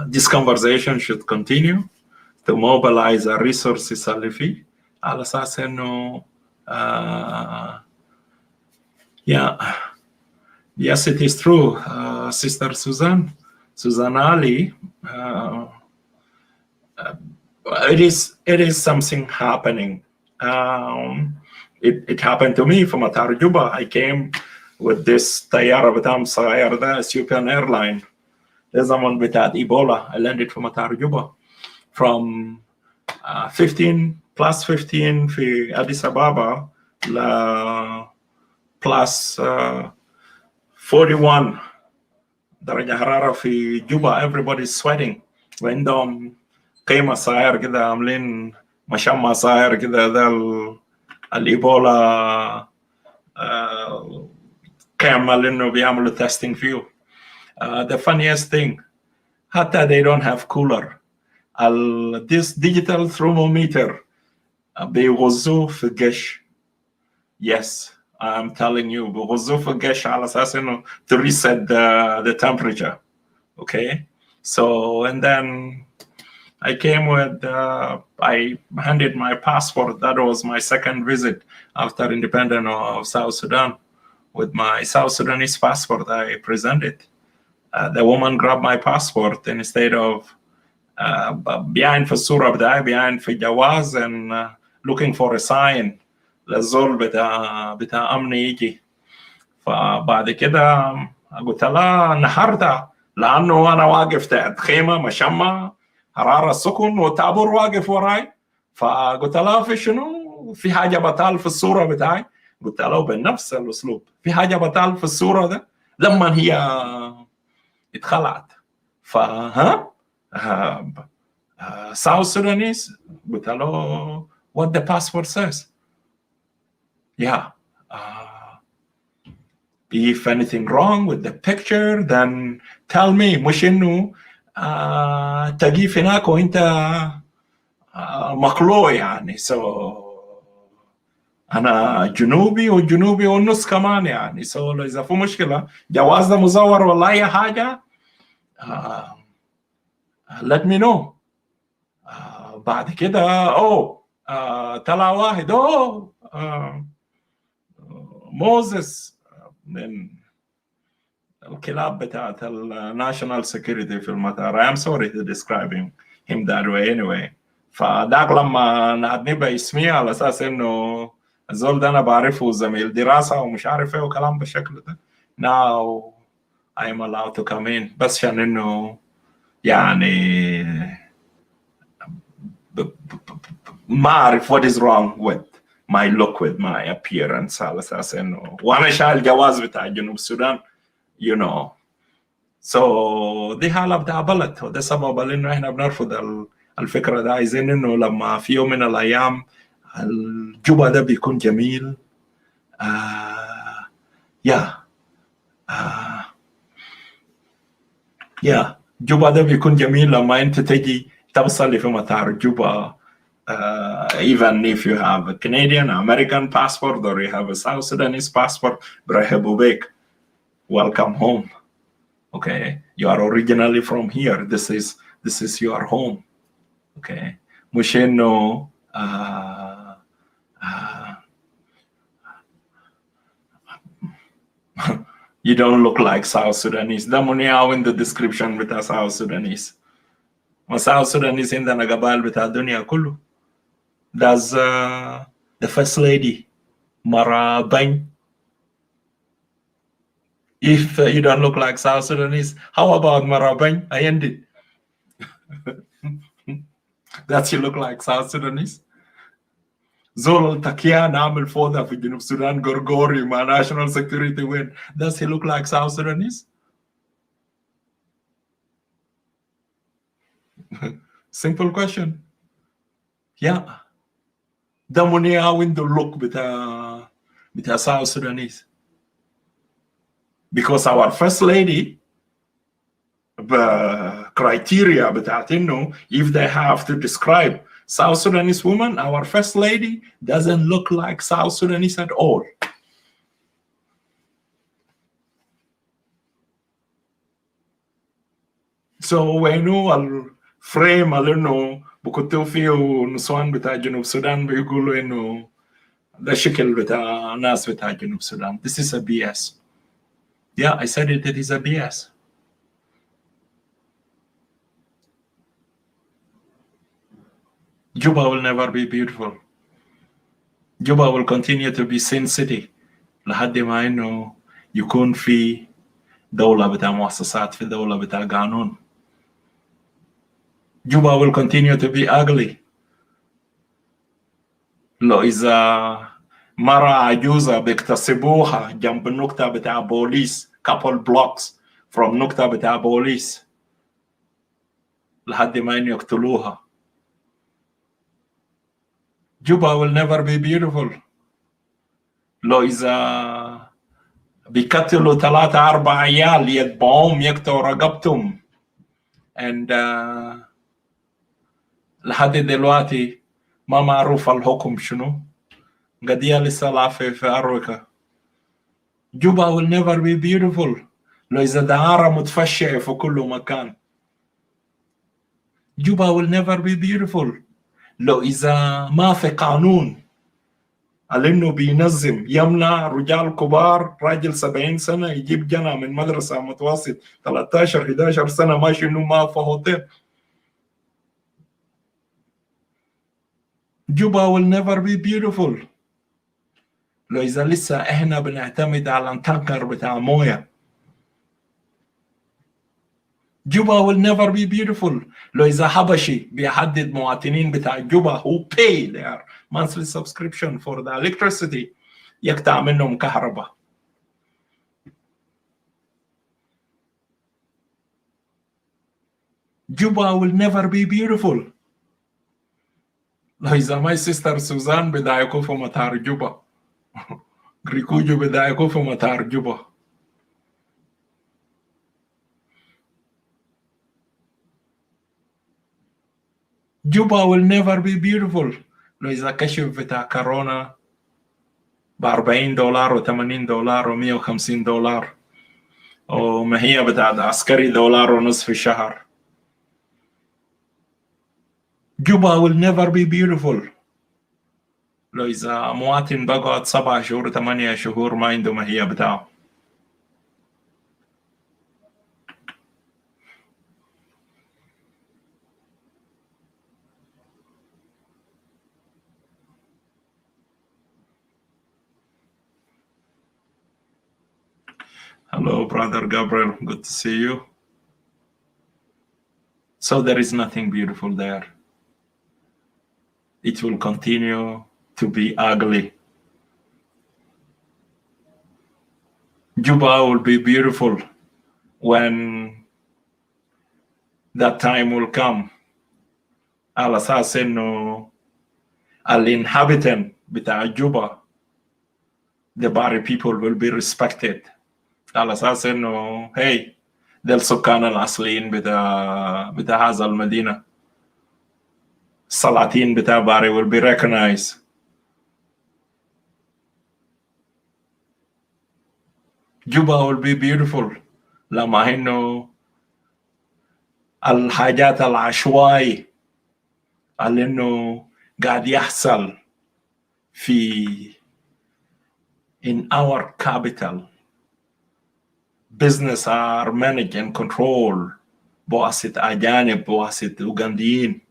this conversation should continue to mobilize our resources اللي فيه على أساس إنه yes, it is true, Sister Susan Ali. it is something happening. It happened to me from Matar Juba. I came with this طيارة بتاع صغير ده Ethiopian airline. ده زمن بتاعت Ebola. I landed from Matar Juba from 15 plus 15 في Addis Ababa ل plus 41 درجة حرارة في جوبا. everybody's sweating وعندهم قيمة صغير كده عاملين مشمع صغير كده ده الإيبولا كامل إنه بيعملوا testing فيه. The funniest thing حتى they don't have cooler. This digital thermometer بيغزوه في الجيش. Yes, I'm telling you بيغزوه في الجيش على أساس إنه to reset the temperature. Okay, so and then I came with, I handed my passport. That was my second visit after independence of South Sudan. With my South Sudanese passport, I presented. The woman grabbed my passport instead of behind for surah, behind for jawaz and looking for a sign. للزول بتاع أمني يجي. فبعد كده قلت لها نحرتها لأنه أنا واقف تحت خيمة مشمع حرارة السكن والتابور واقف وراي. فقلت لها في شنو؟ في حاجة بطال في الصورة بتاعي؟ قلت له بنفس الأسلوب في حاجة بطال في الصورة ده لما هي اتخلعت. فها South Sudanese قلت له what the passport says. Yeah. If anything wrong with the picture then tell me. مش إنه تجي هناك وانت مقلوع يعني. so انا جنوبي والجنوبي والنص كمان يعني. so اذا في مشكله جواز ده مزور ولا اي حاجه let me know. بعد كده طلع واحد موزس من الكلاب بتاعت الناشونال سيكوريتي في المطار. I'm sorry to describe him that way anyway. فداك لما نادني باسمي على اساس انه الزول ده انا بعرفه زميل دراسه ومش عارف ايه وكلام بالشكل ده. Now I am allowed to come in بس عشان انه يعني ما اعرف what is wrong with my look with my appearance على اساس انه وانا شايل جواز بتاع جنوب السودان you know. so دي حالة بتاع بلد وده سبب انه احنا بنرفض الفكرة ده. عايزين انه لما في يوم من الايام الجوبا ده بيكون جميل. جوبا ده بيكون جميل لما انت تجي توصل في مطار جوبا. Even if you have a Canadian, American passport or you have a South Sudanese passport, برحبوا بك. Welcome home. Okay, you are originally from here. This is your home. Okay, مش إنه you don't look like South Sudanese. ده منيعوا in the description بتاع South Sudanese. ما South Sudanese عندنا قبائل بتاع الدنيا كله. Does the first lady Mara Bang? If you don't look like South Sudanese, how about Mara Bang? I ended. Does she look like South Sudanese? زول تكيا نعمل فوضى في جنوب السودان غرغوري مع national security win. Does he look like South Sudanese? Simple question. Yeah. ده منيع وين the look بتاع South Sudanese. Because our first lady the criteria بتاعت انه if they have to describe South Sudanese woman, our first lady doesn't look like South Sudanese at all. So وينو الفريم اللي انه بكتبوا فيه نسوان بتاع جنوب السودان بيقولوا انه ده شكل بتاع ناس بتاع جنوب السودان. This is a BS. Yeah, I said it is a BS. Juba will never be beautiful. Juba will continue to be sin city لحد ما انه يكون في دولة بتاع مؤسسات، في دولة بتاع قانون. Juba will continue to be ugly. لو إذا مرة عجوزة بيكتسبوها جنب النقطة بتاع بوليس couple blocks from نقطة بتاع بوليس لحد ما إنه يقتلوها. Juba will never be beautiful. لو إذا بيقتلوا 3-4 عيال يتبعوهم يقطعوا رقبتهم and لحد دلوقتي ما معروف الحكم شنو، قضية لسه لافة في أروكا. Juba will never be beautiful لو إذا دعارة متفشعة في كل مكان. Juba will never be beautiful لو إذا ما في قانون على إنه بينظم يمنع رجال كبار، راجل 70 سنة يجيب جنة من مدرسة متوسط 13-11 سنة ماشي إنه ما في هوتيل. Juba will never be beautiful لو إذا لسه إحنا بنعتمد على التانكر بتاع موية. Juba will never be beautiful لو إذا حبشي بيحدد مواطنين بتاع جوبا who pay their monthly subscription for the electricity يقطع منهم كهرباء. Juba will never be beautiful لو إذا my sister سوزان بدأ يكون في مطار جوبا ريكوجو بدأ يكون في مطار جوبا. Juba will never be beautiful لو إذا كشف بتاع كورونا $40 و$80 و$150 وما هي بتاع عسكري $1.50 في الشهر. Juba will never be beautiful لو إذا مواطن بقعد 7 شهور 8 شهور ما عنده ما هي بتاعه. Hello, Brother Gabriel. Good to see you. So there is nothing beautiful there. It will continue to be ugly. Juba will be beautiful when that time will come. على أساس إنه الانhabitant بتاع Juba, the Bari people will be respected. على أساس إنه hey ده السكان الأصليين بتاع هذا المدينة. السلاطين بتاع باري will be recognized. Juba will be beautiful لما إنه الحاجات العشوائي اللي إنه قاعد يحصل في in our capital. Business are managed and controlled بواسطة أجانب بواسطة أوغنديين.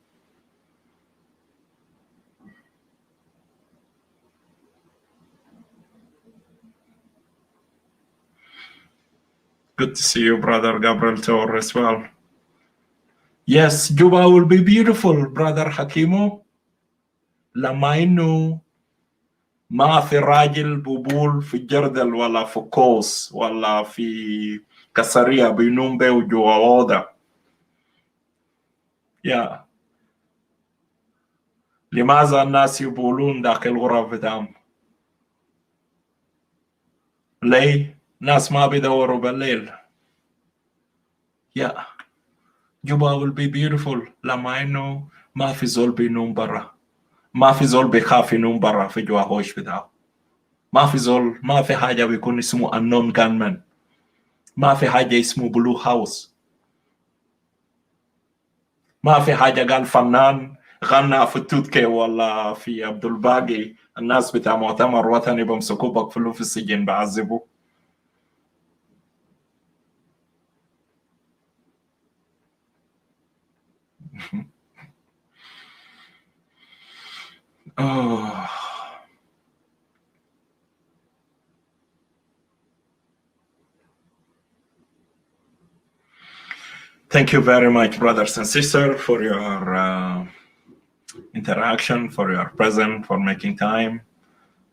Good to see you, Brother Gabriel Tour as well. Yes, Juba will be beautiful, Brother Hakimo. لما إنه ما في راجل بقول في جردل ولا في كوس ولا في كسرية بينوم بيه جوا أوضة. يا لماذا الناس يقولون داخل الغرف بتاعهم؟ ليه؟ ناس ما بيدوروا بالليل. يا Juba will be beautiful لما إنه ما في زول بينوم برا، ما في زول بيخاف ينوم برا في جوا هوش بتاعه، ما في زول، ما في حاجة بيكون اسمه unknown gunman، ما في حاجة اسمه بلو هاوس، ما في حاجة قال فنان غنى في التوتكي ولا في عبد الباقي الناس بتاع مؤتمر وطني بمسكوه بقفلوه في السجن بعذبوه. Oh. Thank you very much, brothers and sisters, for your interaction, for your presence, for making time,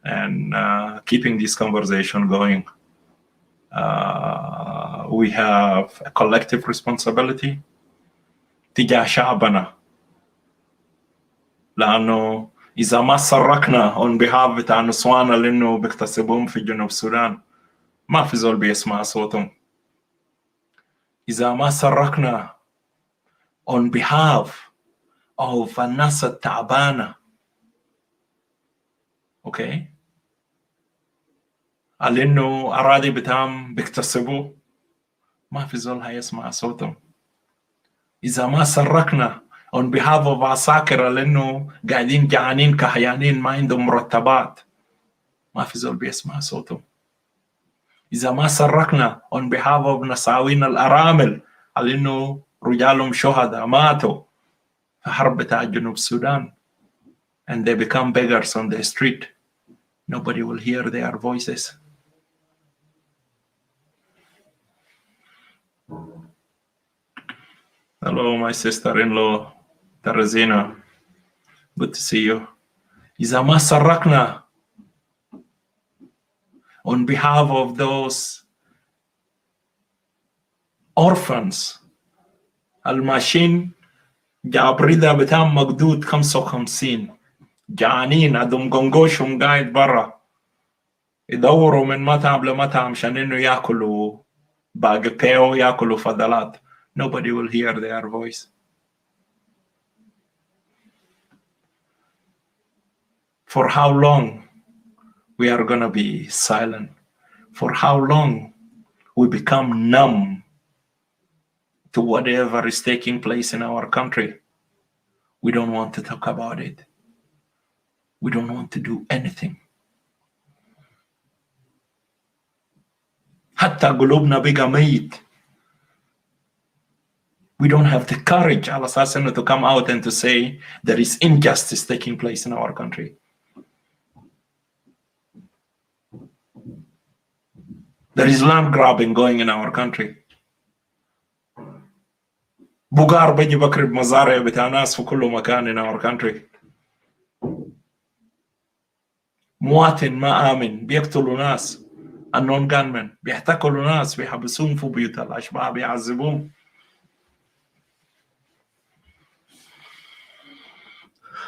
and keeping this conversation going. We have a collective responsibility تجاه شعبنا، لأنه إذا ما صرخنا on behalf بتاع نسوانا لأنه بيغتصبوهم في جنوب السودان، ما في زول بيسمع صوتهم. إذا ما صرخنا on behalf of الناس التعبانة، أوكي، على إنه أراضي بتاعهم بيغتصبوا، ما في زول هيسمع صوتهم. إذا ما صرخنا on behalf of عساكر لأنه قاعدين جعانين كحيانين ما عندهم مرتبات، ما في زول بيسمع صوتهم. إذا ما صرخنا on behalf of نساوين الأرامل على إنه رجالهم شهداء ماتوا في حرب بتاع جنوب السودان and they become beggars on the street, nobody will hear their voices. Hello, my sister-in-law, Teresina. Good to see you. إذا ما صرخنا on behalf of those orphans الماشين جاب رضا بتاعهم مقدود 55 جعانين عندهم قنقوشهم قاعد برا يدوروا من مطعم لمطعم عشان انه ياكلوا باقي بيو ياكلوا فضلات. Nobody will hear their voice. For how long we are gonna be silent? For how long we become numb to whatever is taking place in our country? We don't want to talk about it. We don't want to do anything. حتى قلوبنا بقى ميت. We don't have the courage على أساس إنه to come out and to say there is injustice taking place in our country. There is land grabbing going in our country. بقار بيجي بقرب مزارع بتاع ناس في كل مكان in our country. مواطن ما آمن بيقتلوا ناس unknown gunmen بيحتكلوا ناس بيحبسوهم في بيوت الأشباح بيعذبوهم.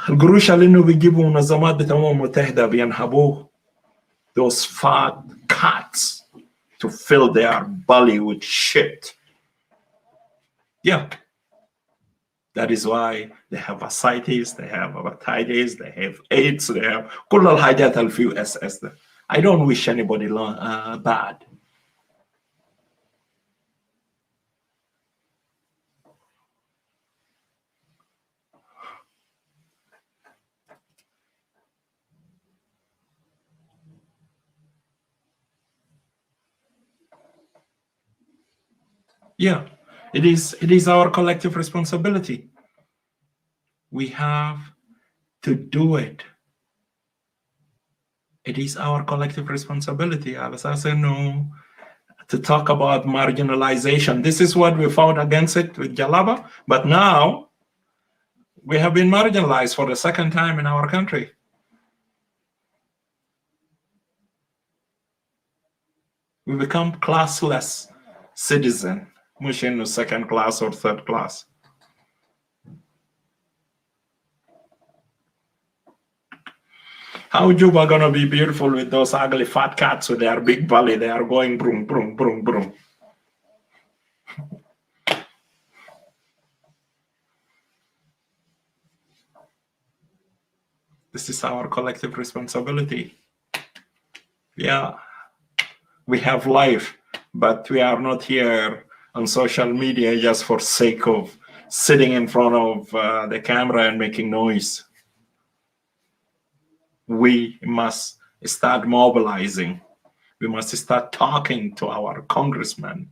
القروش اللي إنه بيجيبوا منظمات بتاعهم المتحدة بينهبوه those fat cats to fill their belly with shit. Yeah. That is why they have ascites, they have hepatitis, they have AIDS, they have كل الحاجات اللي فيه SS ده. I don't wish anybody bad. Yeah, it is our collective responsibility. We have to do it. It is our collective responsibility. على أساس إنه to talk about marginalization. This is what we fought against it with Jalaba, but now we have been marginalized for the second time in our country. We become classless citizen, مش إنه second class or third class. How Juba gonna be beautiful with those ugly fat cats with their big belly? They are going broom, broom, broom, broom. This is our collective responsibility. Yeah, we have life, but we are not here on social media just for sake of sitting in front of the camera and making noise. We must start mobilizing. We must start talking to our congressmen.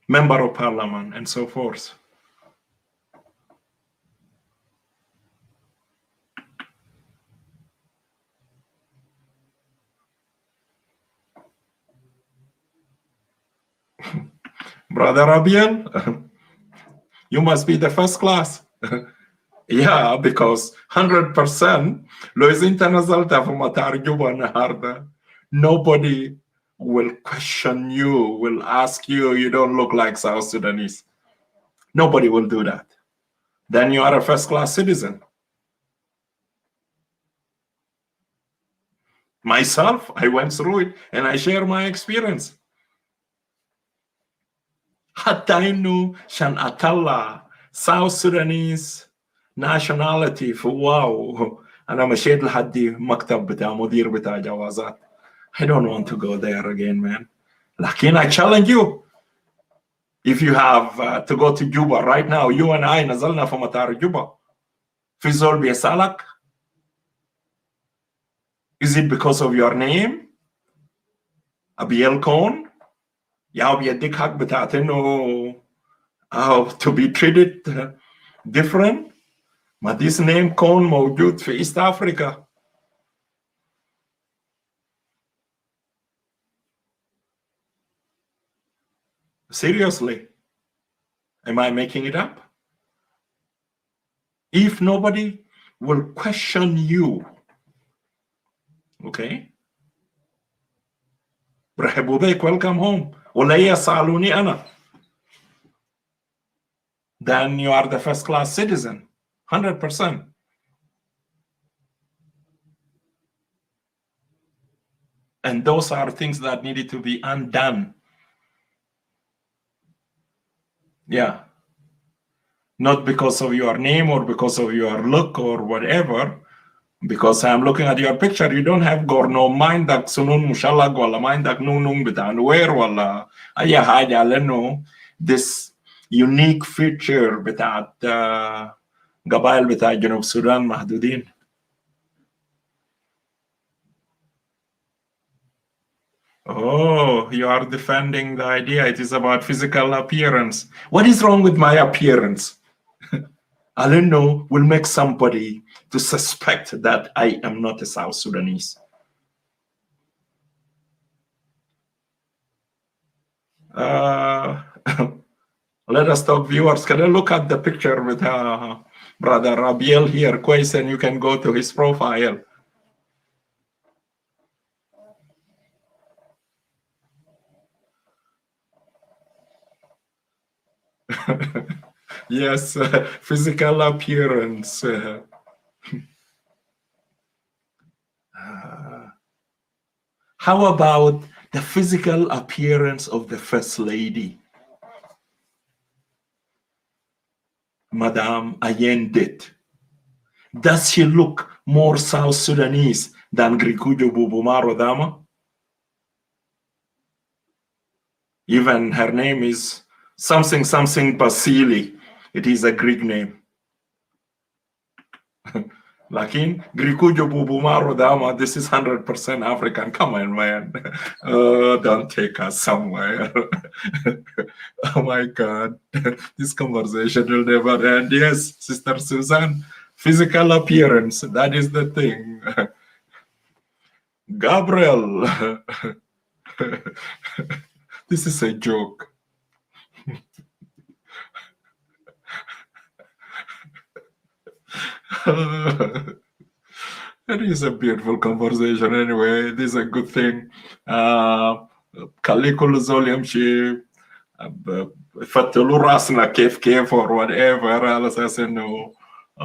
member of parliament, and so forth. Brother Abiel, you must be the first class. Yeah, because 100% Lois International Matar Juba Naharda, nobody will question you, will ask you, you don't look like South Sudanese. Nobody will do that. Then you are a first class citizen. Myself, I went through it and I share my experience. حتى إنه شان أطلع South Sudanese nationality في واو أنا مشيت لحد مكتب بتاع مدير بتاع جوازات. I don't want to go there again, man. لكن I challenge you. If you have to go to Juba right now, you and I نزلنا في مطار جوبا. في زول بيسألك is it because of your name? أبيل كون؟ يا بيديك حق بتاعت إنه to be treated different. ما this name كون موجود في East Africa. Seriously, am I making it up? If nobody will question you, okay? رحبوا بك, welcome home. ولا يسألوني أنا. Then you are the first class citizen, 100%. And those are things that needed to be undone. Yeah. Not because of your name or because of your look or whatever. Because I'm looking at your picture, you don't have gorno mindak sunun mushalag wala mindak nunung bitan where wala aya haja leno this unique feature bitat gabail bitat Junub Sudan mahdudin. Oh, you are defending the idea it is about physical appearance. What is wrong with my appearance? I don't know, will make somebody to suspect that I am not a South Sudanese. Let us talk, viewers. Can I look at the picture with Brother Rabiel here, Kwais, and you can go to his profile. Yes, physical appearance. How about the physical appearance of the First Lady, Madame Allende? Does she look more South Sudanese than Grikujo Bubumaro Dama? Even her name is something Basili. It is a Greek name. Lakin Grikujo Bubumaro Dama, this is 100% African. Come on, man. Don't take us somewhere. Oh my God. This conversation will never end. Yes, Sister Susan, physical appearance, that is the thing. Gabriel, this is a joke. It is a beautiful conversation anyway. It is a good thing. Kalikul Zoliamshi, Fatulu Rasna Kef or whatever.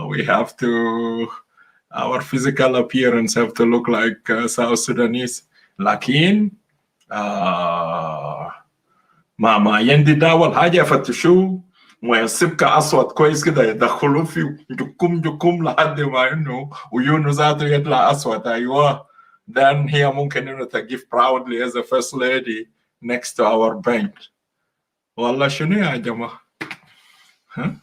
We have to, our physical appearance have to look like South Sudanese. Lakin, Mama Yendi Dawal Haja Fatushu. ويسيبك أصوات كويس كده يدخلوه فيه جكم لحد ما إنه ويونو ذاته يطلع أصوات أيوه then هي ممكن إنه تقف proudly as a first lady next to our bench. والله شنو يا جماعة؟ ها؟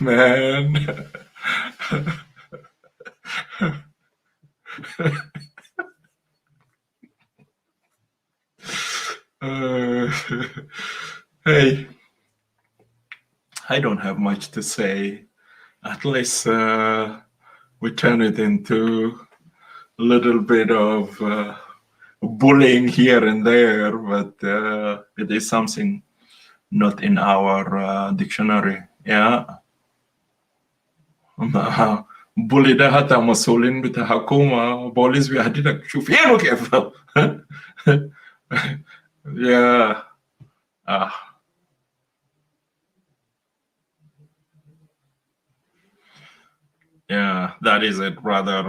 Man. Hey, I don't have much to say. At least we turn it into a little bit of bullying here and there, but it is something not in our dictionary. Yeah. bully ده حتى مسؤولين بتاع حكومة بوليس بيهددك شوف ينو كيف. Yeah. Yeah, that is it, brother.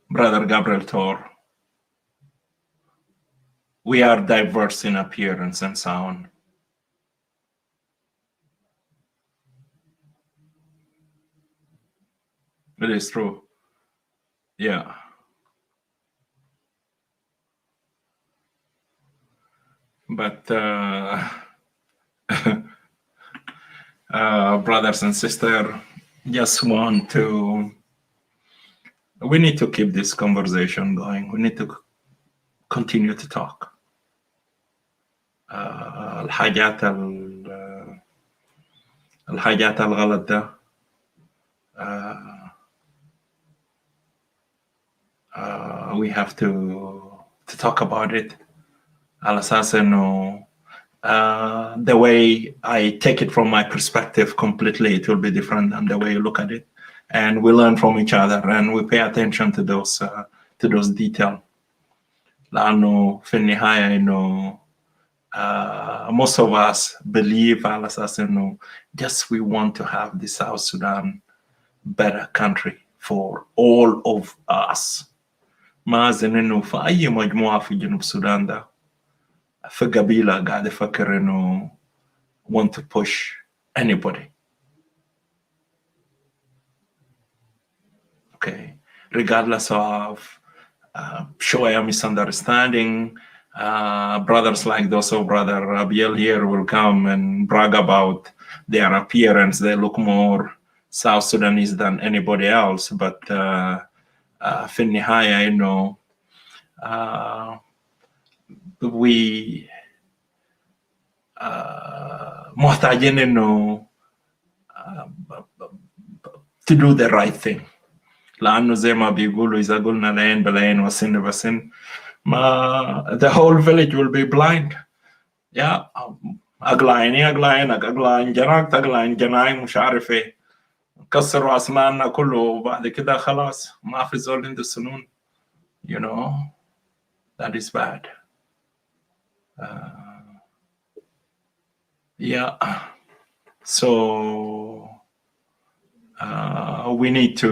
Brother Gabriel Tor. We are diverse in appearance and sound. It is true. Yeah. But brothers and sisters, just want to, we need to keep this conversation going. We need to continue to talk. الحاجات الغلط ده we have to talk about it. على أساس إنه the way I take it from my perspective completely, it will be different than the way you look at it, and we learn from each other and we pay attention to those details. لأنه في النهاية إنه most of us believe على أساس إنه just we want to have the South Sudan better country for all of us. ما أظن إنه في أي مجموعة في جنوب السودان ده في قبيلة قاعد يفكر إنه want to push anybody. Okay, regardless of شوية misunderstanding, brothers like those of Brother Abiel here will come and brag about their appearance. They look more South Sudanese than anybody else, but في النهاية إنه we محتاجين إنه to do the right thing. لأنه زي ما بيقولوا إذا قلنا العين بالعين والسن بالسن ما the whole village will be blind. Yeah, أقلعيني أقلعينك أقلعين جناك تقلعين جناي مش عارف إيه كسروا أسناننا كله وبعد كده خلاص ما في زول عنده سنون. You know, that is bad. Yeah, so we need to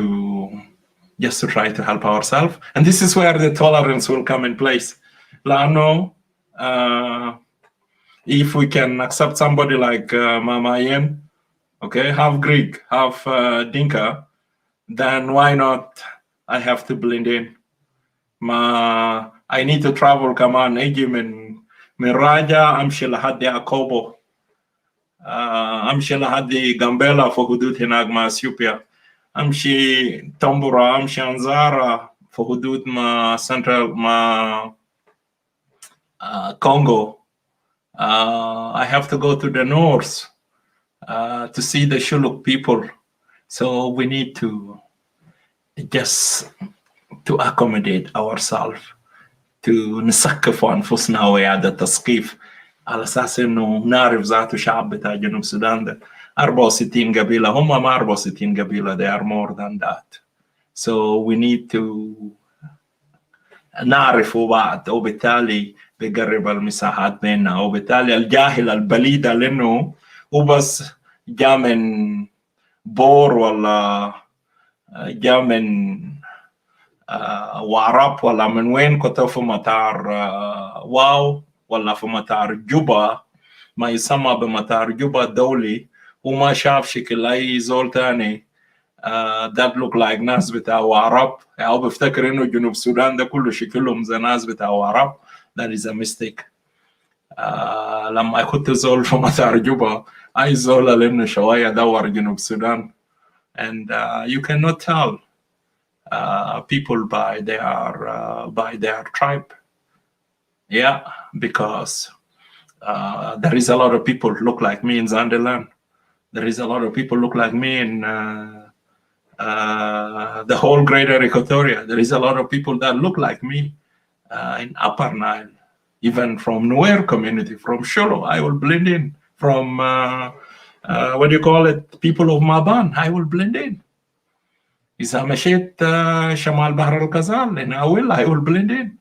just to try to help ourselves, and this is where the tolerance will come in place. لأنه if we can accept somebody like Mama Yen, okay, half Greek, half Dinka, then why not I have to blend in? I need to travel كمان اجي من راجا امشي لحد يعقوبو امشي لحد جامبيلا في حدود هناك مع اثيوبيا امشي تمبورا امشي انزارا في حدود مع سنترال مع Congo. I have to go to the north to see the Shuluk people. So we need to just to accommodate ourselves, to نسقف أنفسنا وإعادة تثقيف على أساس إنه نعرف ذات شعب بتاع جنوب السودان ده 64 قبيلة. هم ما 64 قبيلة, they are more than that. So we need to نعرف بعض, وبالتالي بيقرب المساحات بيننا. وبالتالي الجاهل البليدة لأنه هو بس جاء من بور ولا جاء من وعرب ولا من وين كنت في مطار واو ولا في مطار جوبا ما يسمى بمطار جوبا الدولي وما شاف شكل أي زول تاني that look like ناس بتاع وعرب أو بفتكر إنه جنوب السودان ده كله شكلهم زي ناس بتاع وعرب. That is a mistake. لما كنت زول في مطار جوبا أي زول لأنه شوية دور جنوب السودان and you cannot tell people by their tribe. Yeah, because there is a lot of people look like me in Zandelan. There is a lot of people look like me in the whole greater Equatoria. There is a lot of people that look like me in Upper Nile, even from Nuer community, from Sholo. I will blend in. From what do you call it? People of Maban, I will blend in. إذا مشيت شمال بحر الغزال in Awil, I will blend in.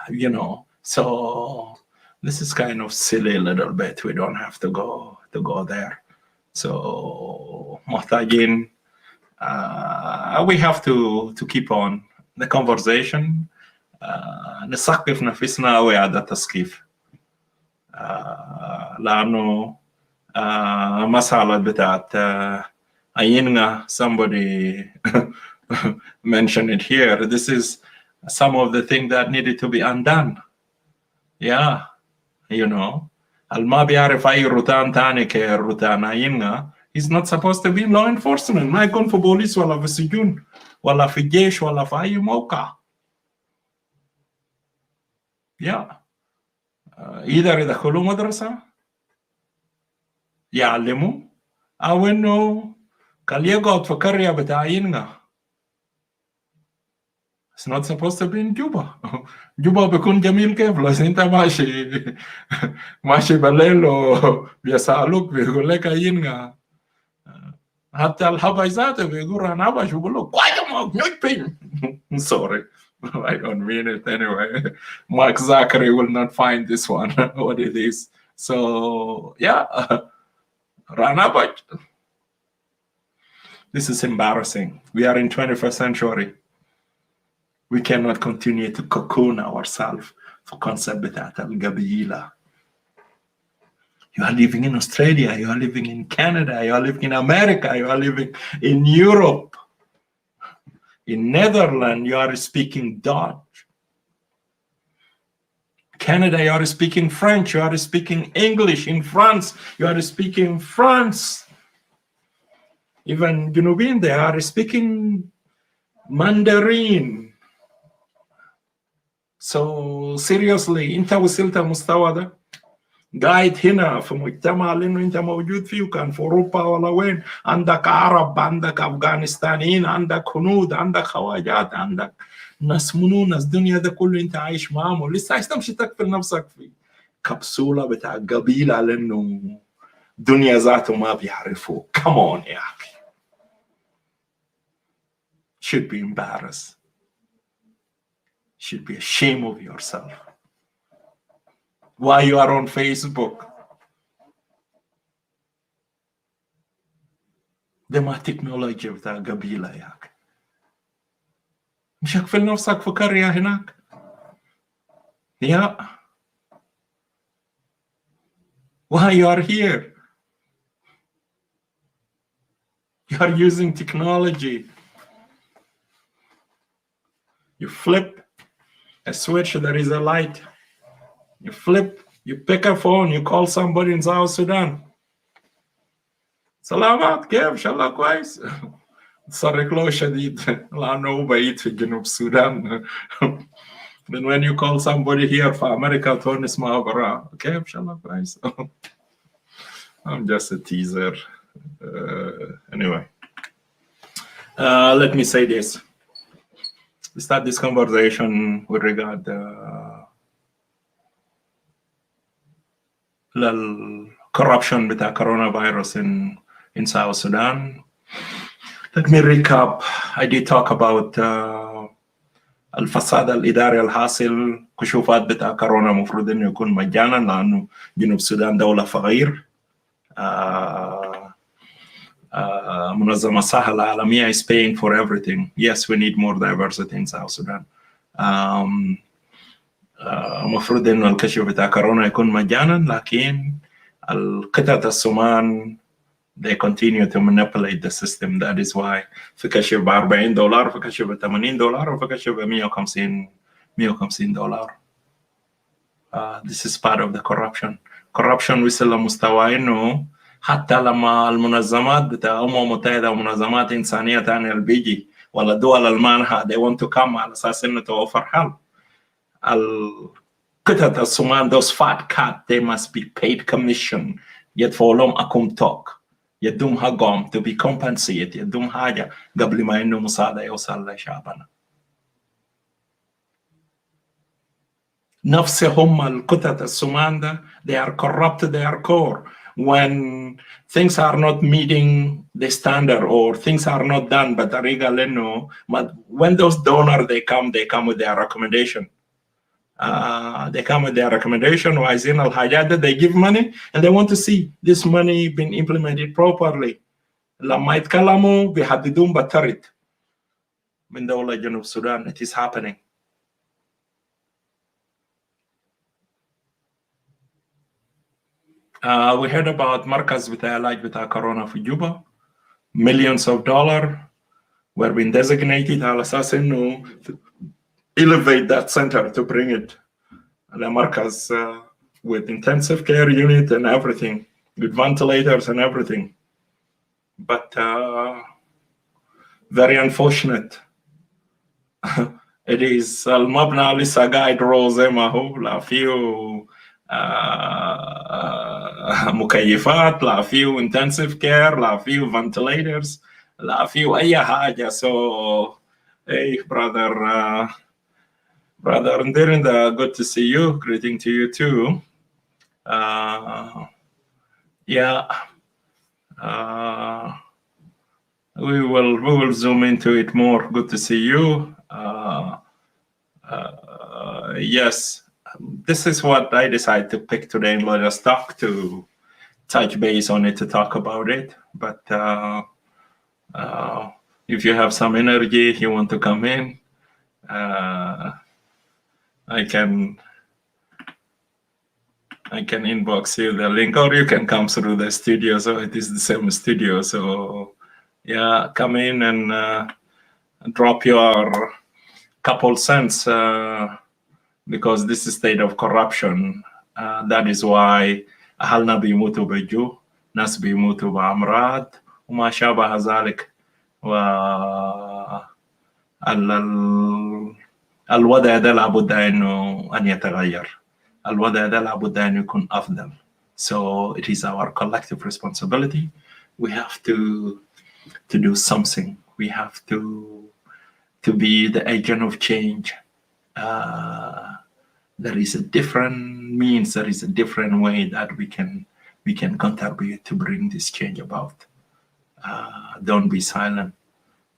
You know, so this is kind of silly a little bit. We don't have to go there. So محتاجين we have to keep on the conversation. نثقف نفسنا وإعادة تثقيف. لأنه مسألة بتاعت أينغا, somebody mentioned it here. This is some of the things that needed to be undone. Yeah, you know, الما بيعرف أي روتان تاني كروتان أينغا, he's not supposed to be in law enforcement. ما يكون في بوليس ولا في السجون ولا في الجيش ولا في أي موقع. Yeah, either يدخلوا مدرسة يعلموا أو إنه قال يقعد في قرية بتاع أينغا. It's not supposed to be in Juba. Juba بيكون جميل كيف لو انت ماشي بالليل وبيسألوك بيقول لك أينغا. حتى الحبش ذاته بيقول أنا حبش بيقول له sorry, I don't mean it anyway. Mark Zachary will not find this one what it is. So yeah, Ranabaj. This is embarrassing. We are in 21st century. We cannot continue to cocoon ourselves for concept بتاعت القبيلة. You are living in Australia, you are living in Canada, you are living in America, you are living in Europe. In Netherlands, you are speaking Dutch. Canada, you are speaking French, you are speaking English. In France, you are speaking France. Even Junubin, they are speaking Mandarin. So seriously, انت وصلت المستوى ده قاعد هنا في مجتمع لانه انت موجود فيه كان في اوروبا ولا وين، عندك عرب، عندك افغانستانيين، عندك هنود، عندك خواجات، عندك ناس منو، ناس دنيا ده كله انت عايش معاهم، ولسه عايز تمشي تقفل نفسك في كبسوله بتاع قبيله لانه دنيا ذاته ما بيعرفوا. Come on يا اخي. Should be embarrassed. Should be ashamed of yourself. Why you are on Facebook? ده ما تكنولوجيا بتاع قبيلة يا أخي. مش هقفل نفسك في قرية هناك. Yeah. Why you are here? You are using technology. You flip a switch, there is a light. You flip, you pick a phone, you call somebody in South Sudan. سلامات كيف ان شاء الله كويس. تصرق له شديد لانه هو بعيد في جنوب السودان. Then when you call somebody here في امريكا تقول اسمها برا كيف ان شاء الله كويس. I'm just a teaser. Anyway, let me say this. We start this conversation with regard corruption بتاع coronavirus in South Sudan. Let me recap. I did talk about الفساد الإداري الحاصل. كشوفات بتاع كورونا مفروض إنه يكون مجانا لأنه جنوب السودان دولة فقير. منظمة الصحة العالمية is paying for everything. Yes, we need more diversity in South Sudan. مفروض إنه الكشف بتاع كورونا يكون مجانا، لكن القطعة السمان they continue to manipulate the system. That is why في كشف $40، في كشف $80، وفي كشف $150. This is part of the corruption. Corruption وصل لمستوى إنه حتى لما المنظمات بتاع الأمم المتحدة ومنظمات إنسانية تانية اللي بيجي ولا دول المانحة they want to come على أساس إنه توفر حل. القطط الصومال those fat cat they must be paid commission يدفعوا لهم أكم توك يدوم حقهم to be compensated يدوم حاجة قبل ما إنه مساعدة يوصل لشعبنا. نفسهم القطط الصومال ده they are corrupt to their core. When things are not meeting the standard or things are not done بطريقة لأنه when those donors they come with their recommendation. They come with their recommendation وعايزين الحاجات they give money and they want to see this money being implemented properly. لما يتكلموا بيحددون بالترد من دولة جنوب السودان. It is happening. We heard about مركز بتاع علاج بتاع كورونا في جوبا. Millions of dollars were being designated على أساس إنه elevate that center to bring it المركز with intensive care unit and everything, with ventilators and everything. But very unfortunate. It is المبنى لسه قاعد رو زي ما هو لا فيه مكيفات لا فيه intensive care لا فيه ventilators لا فيه أي حاجة. So hey brother Ndirinda, good to see you. Greeting to you too. We will zoom into it more. Good to see you. Yes, this is what I decided to pick today and let us talk to touch base on it, to talk about it. But if you have some energy, you want to come in, I can inbox you the link, or you can come through the studio. So it is the same studio. So yeah, come in and drop your couple cents because this is state of corruption. That is why أهلنا بيموتوا بالجوع، ناس بيموتوا بأمراض وما شابه ذلك. الوضع ده لابد انه ان يتغير. الوضع ده لابد ان يكون افضل. So it is our collective responsibility. We have to do something. We have to be the agent of change. There is a different means, there is a different way that we can contribute to bring this change about. Don't be silent.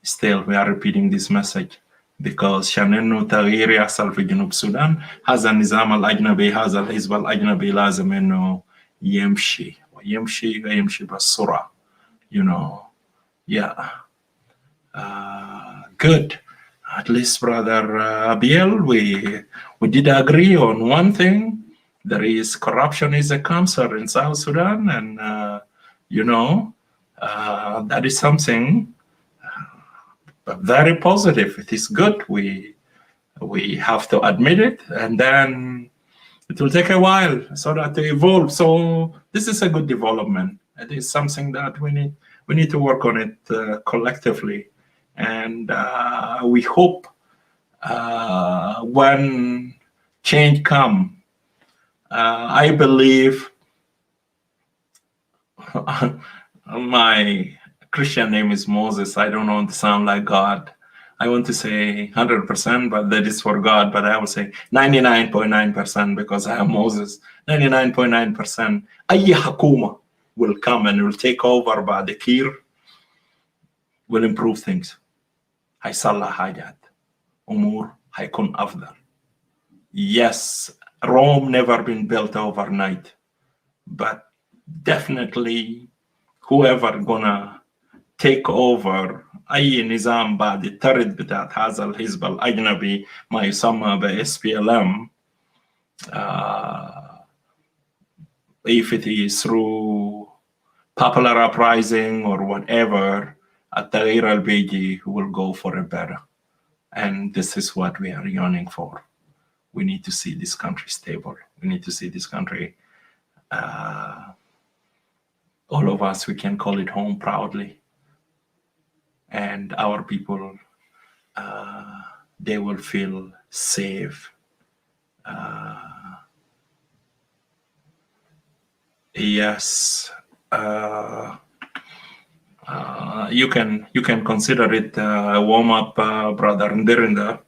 Still, we are repeating this message because عشان إنه تغيير يحصل في جنوب السودان هذا النظام الأجنبي، هذا الحزب الأجنبي لازم إنه يمشي ويمشي بسرعة. You know, yeah. Good. At least, Brother Abiel, we did agree on one thing. There is corruption is a cancer in South Sudan, and you know that is something very positive. It is good. We have to admit it, and then it will take a while so that to evolve. So this is a good development. It is something that we need to work on it collectively, and we hope when change comes. I believe my Christian name is Moses. I don't want to sound like God. I want to say 100%, but that is for God. But I will say 99.9% because I am Moses. 99.9%. أي حكومة will come and will take over by the Kir will improve things. هيصلح حاجات. أمور هيكون أفضل. Yes, Rome never been built overnight, but definitely whoever gonna take over أي نظام بعد الترد بتاعت هذا الحزب الأجنبي ما يسمى ب SPLM, if it is through popular uprising or whatever, التغيير البيجي will go for a better. And this is what we are yearning for. We need to see this country stable. We need to see this country all of us, we can call it home proudly. And our people, they will feel safe. Yes, you can consider it a warm up, brother Ndirinda.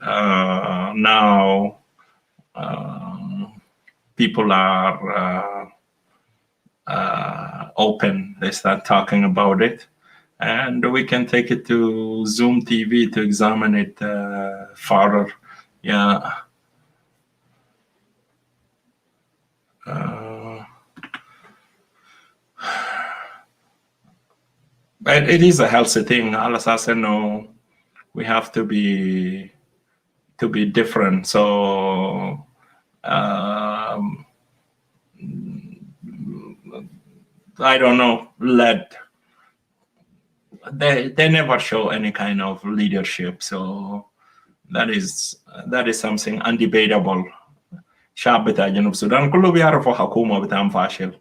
Now people are open. They start talking about it, and we can take it to Zoom TV to examine it further. Yeah. But it is a healthy thing. No, we have to be different. So I don't know. They never show any kind of leadership. So that is something undebatable. شعب بتاع جنوب السودان كله بيعرفوا حكومة بتاعهم فاشل.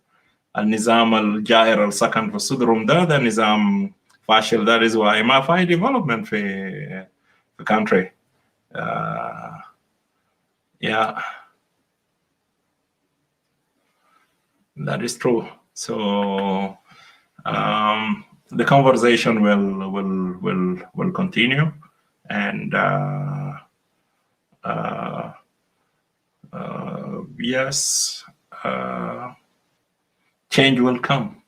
النظام الجائر السكن في صدرهم ده نظام فاشل. That is why ما في development في country. Yeah, that is true. So the conversation will continue, and yes, change will come,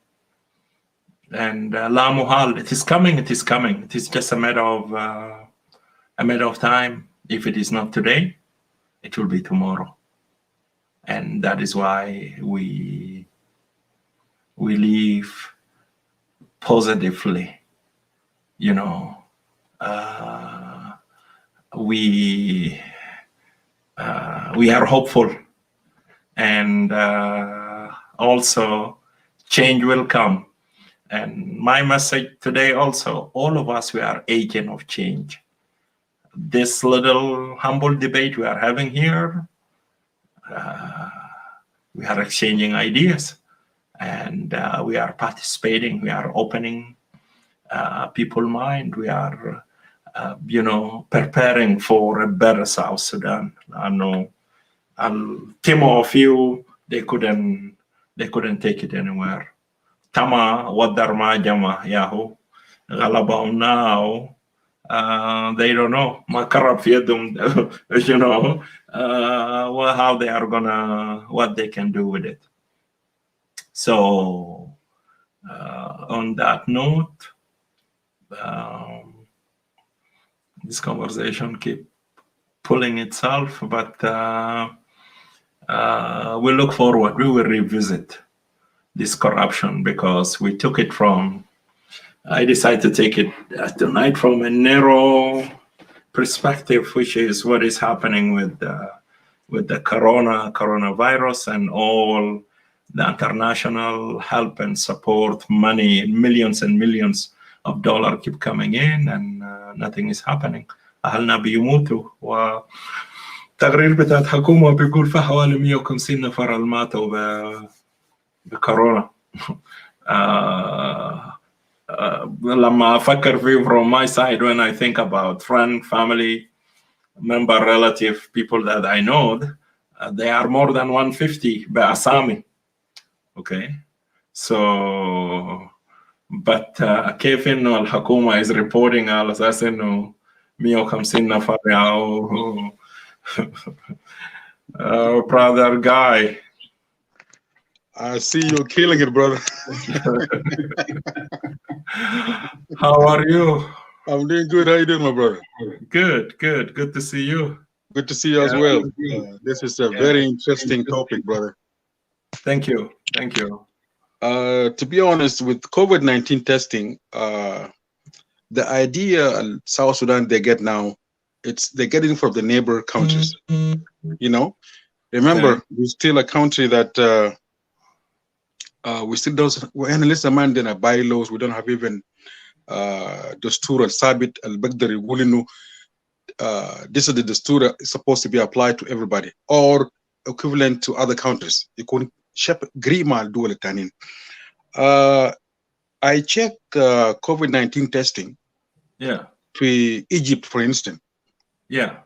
and la muhal, it is coming. It is coming. It is just a matter of time. If it is not today, it will be tomorrow, and that is why we live positively. You know, we are hopeful, and also change will come. And my message today also, all of us, we are agent of change. This little humble debate we are having here, we are exchanging ideas, and we are participating. We are opening people's mind. We are, preparing for a better South Sudan. I know, team of you, they couldn't take it anywhere. Tama wadarma jama yahu galabam now. They don't know. Makarab yedum, how they are gonna, what they can do with it. So on that note, this conversation keep pulling itself, but we look forward. We will revisit this corruption, because we took it from, I decided to take it tonight from a narrow perspective, which is what is happening with the coronavirus and all the international help and support money, millions and millions of dollars keep coming in, and nothing is happening. أهلنا بيموتوا، وتقرير بتاعت حكومة بيقول في حوالي 150 نفر ماتوا بكورونا. لما أفكر فيه from my side, when I think about friend, family, member, relative, people that I know, they are more than 150 بأسامي. Okay, so but كيف إنه الحكومة is reporting على أساس إنه 150 نفر أو brother Guy. I see you killing it, brother. How are you? I'm doing good. How you doing, my brother? Good to see you. Good to see you as well. This is a very interesting topic, brother. Thank you. To be honest, with COVID-19 testing, the idea South Sudan they get now, they're getting from the neighbor countries. Remember, we're still a country that we still don't. We're analysts among our bylaws. We don't have even Dastur al-Sabit al-Baghdadi Gulinu. This is the Dastur supposed to be applied to everybody, or equivalent to other countries. You could grima al-Dual Tanin. I check COVID-19 testing. Yeah. For Egypt, for instance. Yeah.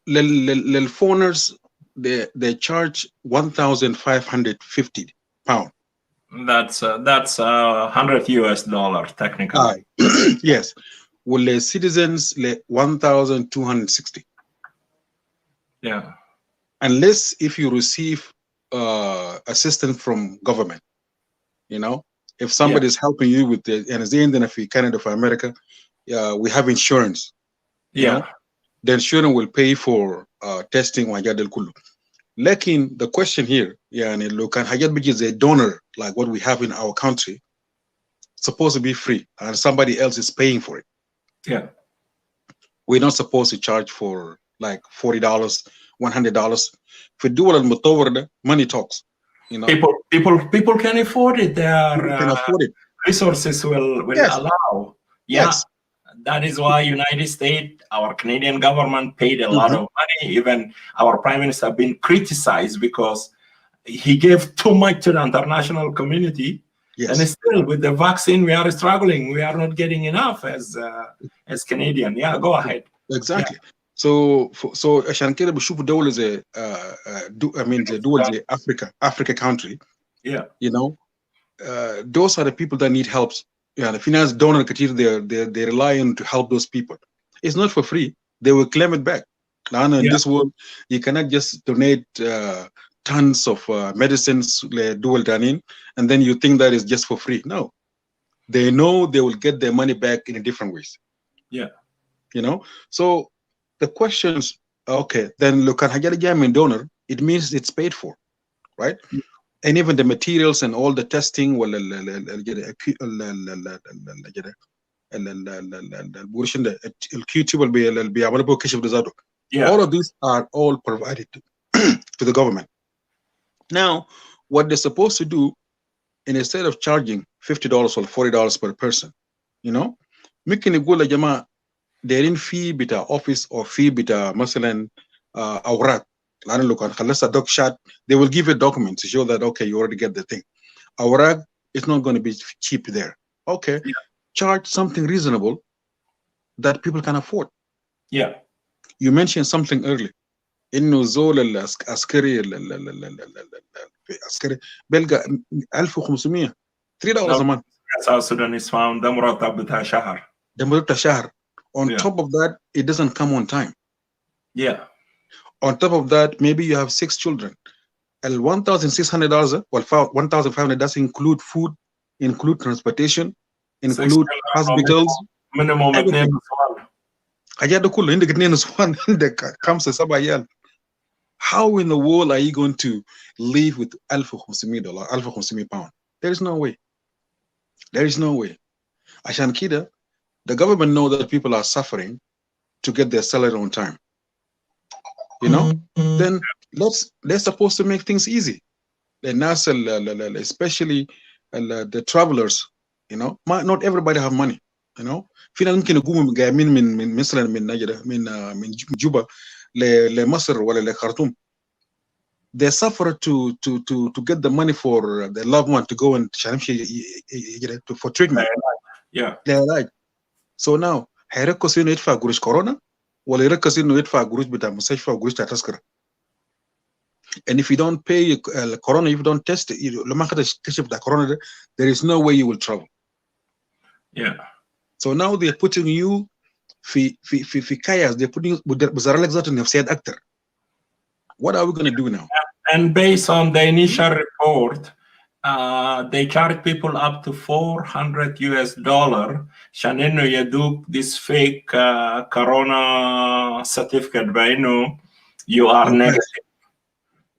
The foreigners, they charge £1,550. That's $100 US technically. Yes. Well, the citizens, 1,260. Yeah. Unless if you receive assistance from government, you know, if somebody is helping you with the, and if you Canada for America, we have insurance. You know, the insurance will pay for testing. Lakin the question here, look, and Hayat is a donor like what we have in our country, supposed to be free, and somebody else is paying for it. Yeah, we're not supposed to charge for like $40, $100. For dual and mutawar, money talks. You know, people can afford it. Their can afford it. Resources will allow. Yeah. Yes. That is why United States, our Canadian government paid a lot of money. Even our prime minister have been criticized because he gave too much to the international community. Yes. And still with the vaccine, we are struggling. We are not getting enough as Canadian. Yeah, go ahead. Exactly. Yeah. So عشان كده بشوف دولة زي the دول زي Africa country. Yeah. You know, those are the people that need help. Yeah, the finance donor they rely on to help those people. It's not for free. They will claim it back. Now in this world, you cannot just donate tons of medicines dual danin, and then you think that is just for free. No, they know they will get their money back in a different ways. Yeah, you know. So the questions, okay, then look at Hajjali donor. It means it's paid for, right? And even the materials and all the testing, all of these are all provided to the government. Now, what they're supposed to do, instead of charging $50 or $40 per person, you know, ممكن يقول يا جماعة دايرين في بتاع office or في بتاع مثلا أوراق. لأن لو كان خلصت doc shot, they will give a document to show that okay, you already get the thing. Our it's not going to be cheap there. Okay, charge something reasonable that people can afford. Yeah, you mentioned something earlier. إنه زول العسكري العسكري بلقى 1500 $3 a month. South Sudan is found ده مرتب بتاع شهر. ده مرتب شهر. On top of that, it doesn't come on time. Yeah. On top of that, maybe you have 6 children. $1,600, well, $1,500 does include food, include transportation, include hospitals. Minimum How in the world are you going to live with £1,500? There is no way. There is no way. Ashan Kida, the government know that people are suffering to get their salary on time. You know, then they're supposed to make things easy. The NASA, especially the travelers, you know, not everybody have money, you know. في ناس ممكن يقوموا جايين من مثلا من جوبا لمصر ولا لخرطوم. They suffer to get the money for their loved one to go and for treatment. Yeah. So now هيركز إنه يدفع قروش كورونا ولا يركز إنه يدفع قروش بتاع مستشفى وقروش بتاع تذكرة. And if you don't pay corona, if you don't test it, لما تكتشف بتاع corona, there is no way you will travel. Yeah. So now they're putting you في chaos. They're putting بزار لك ذات النفسيات أكتر. What are we going to do now? And based on the initial report, they charge people up to $400 عشان إنه يدوك this fake corona certificate by إنه you are negative.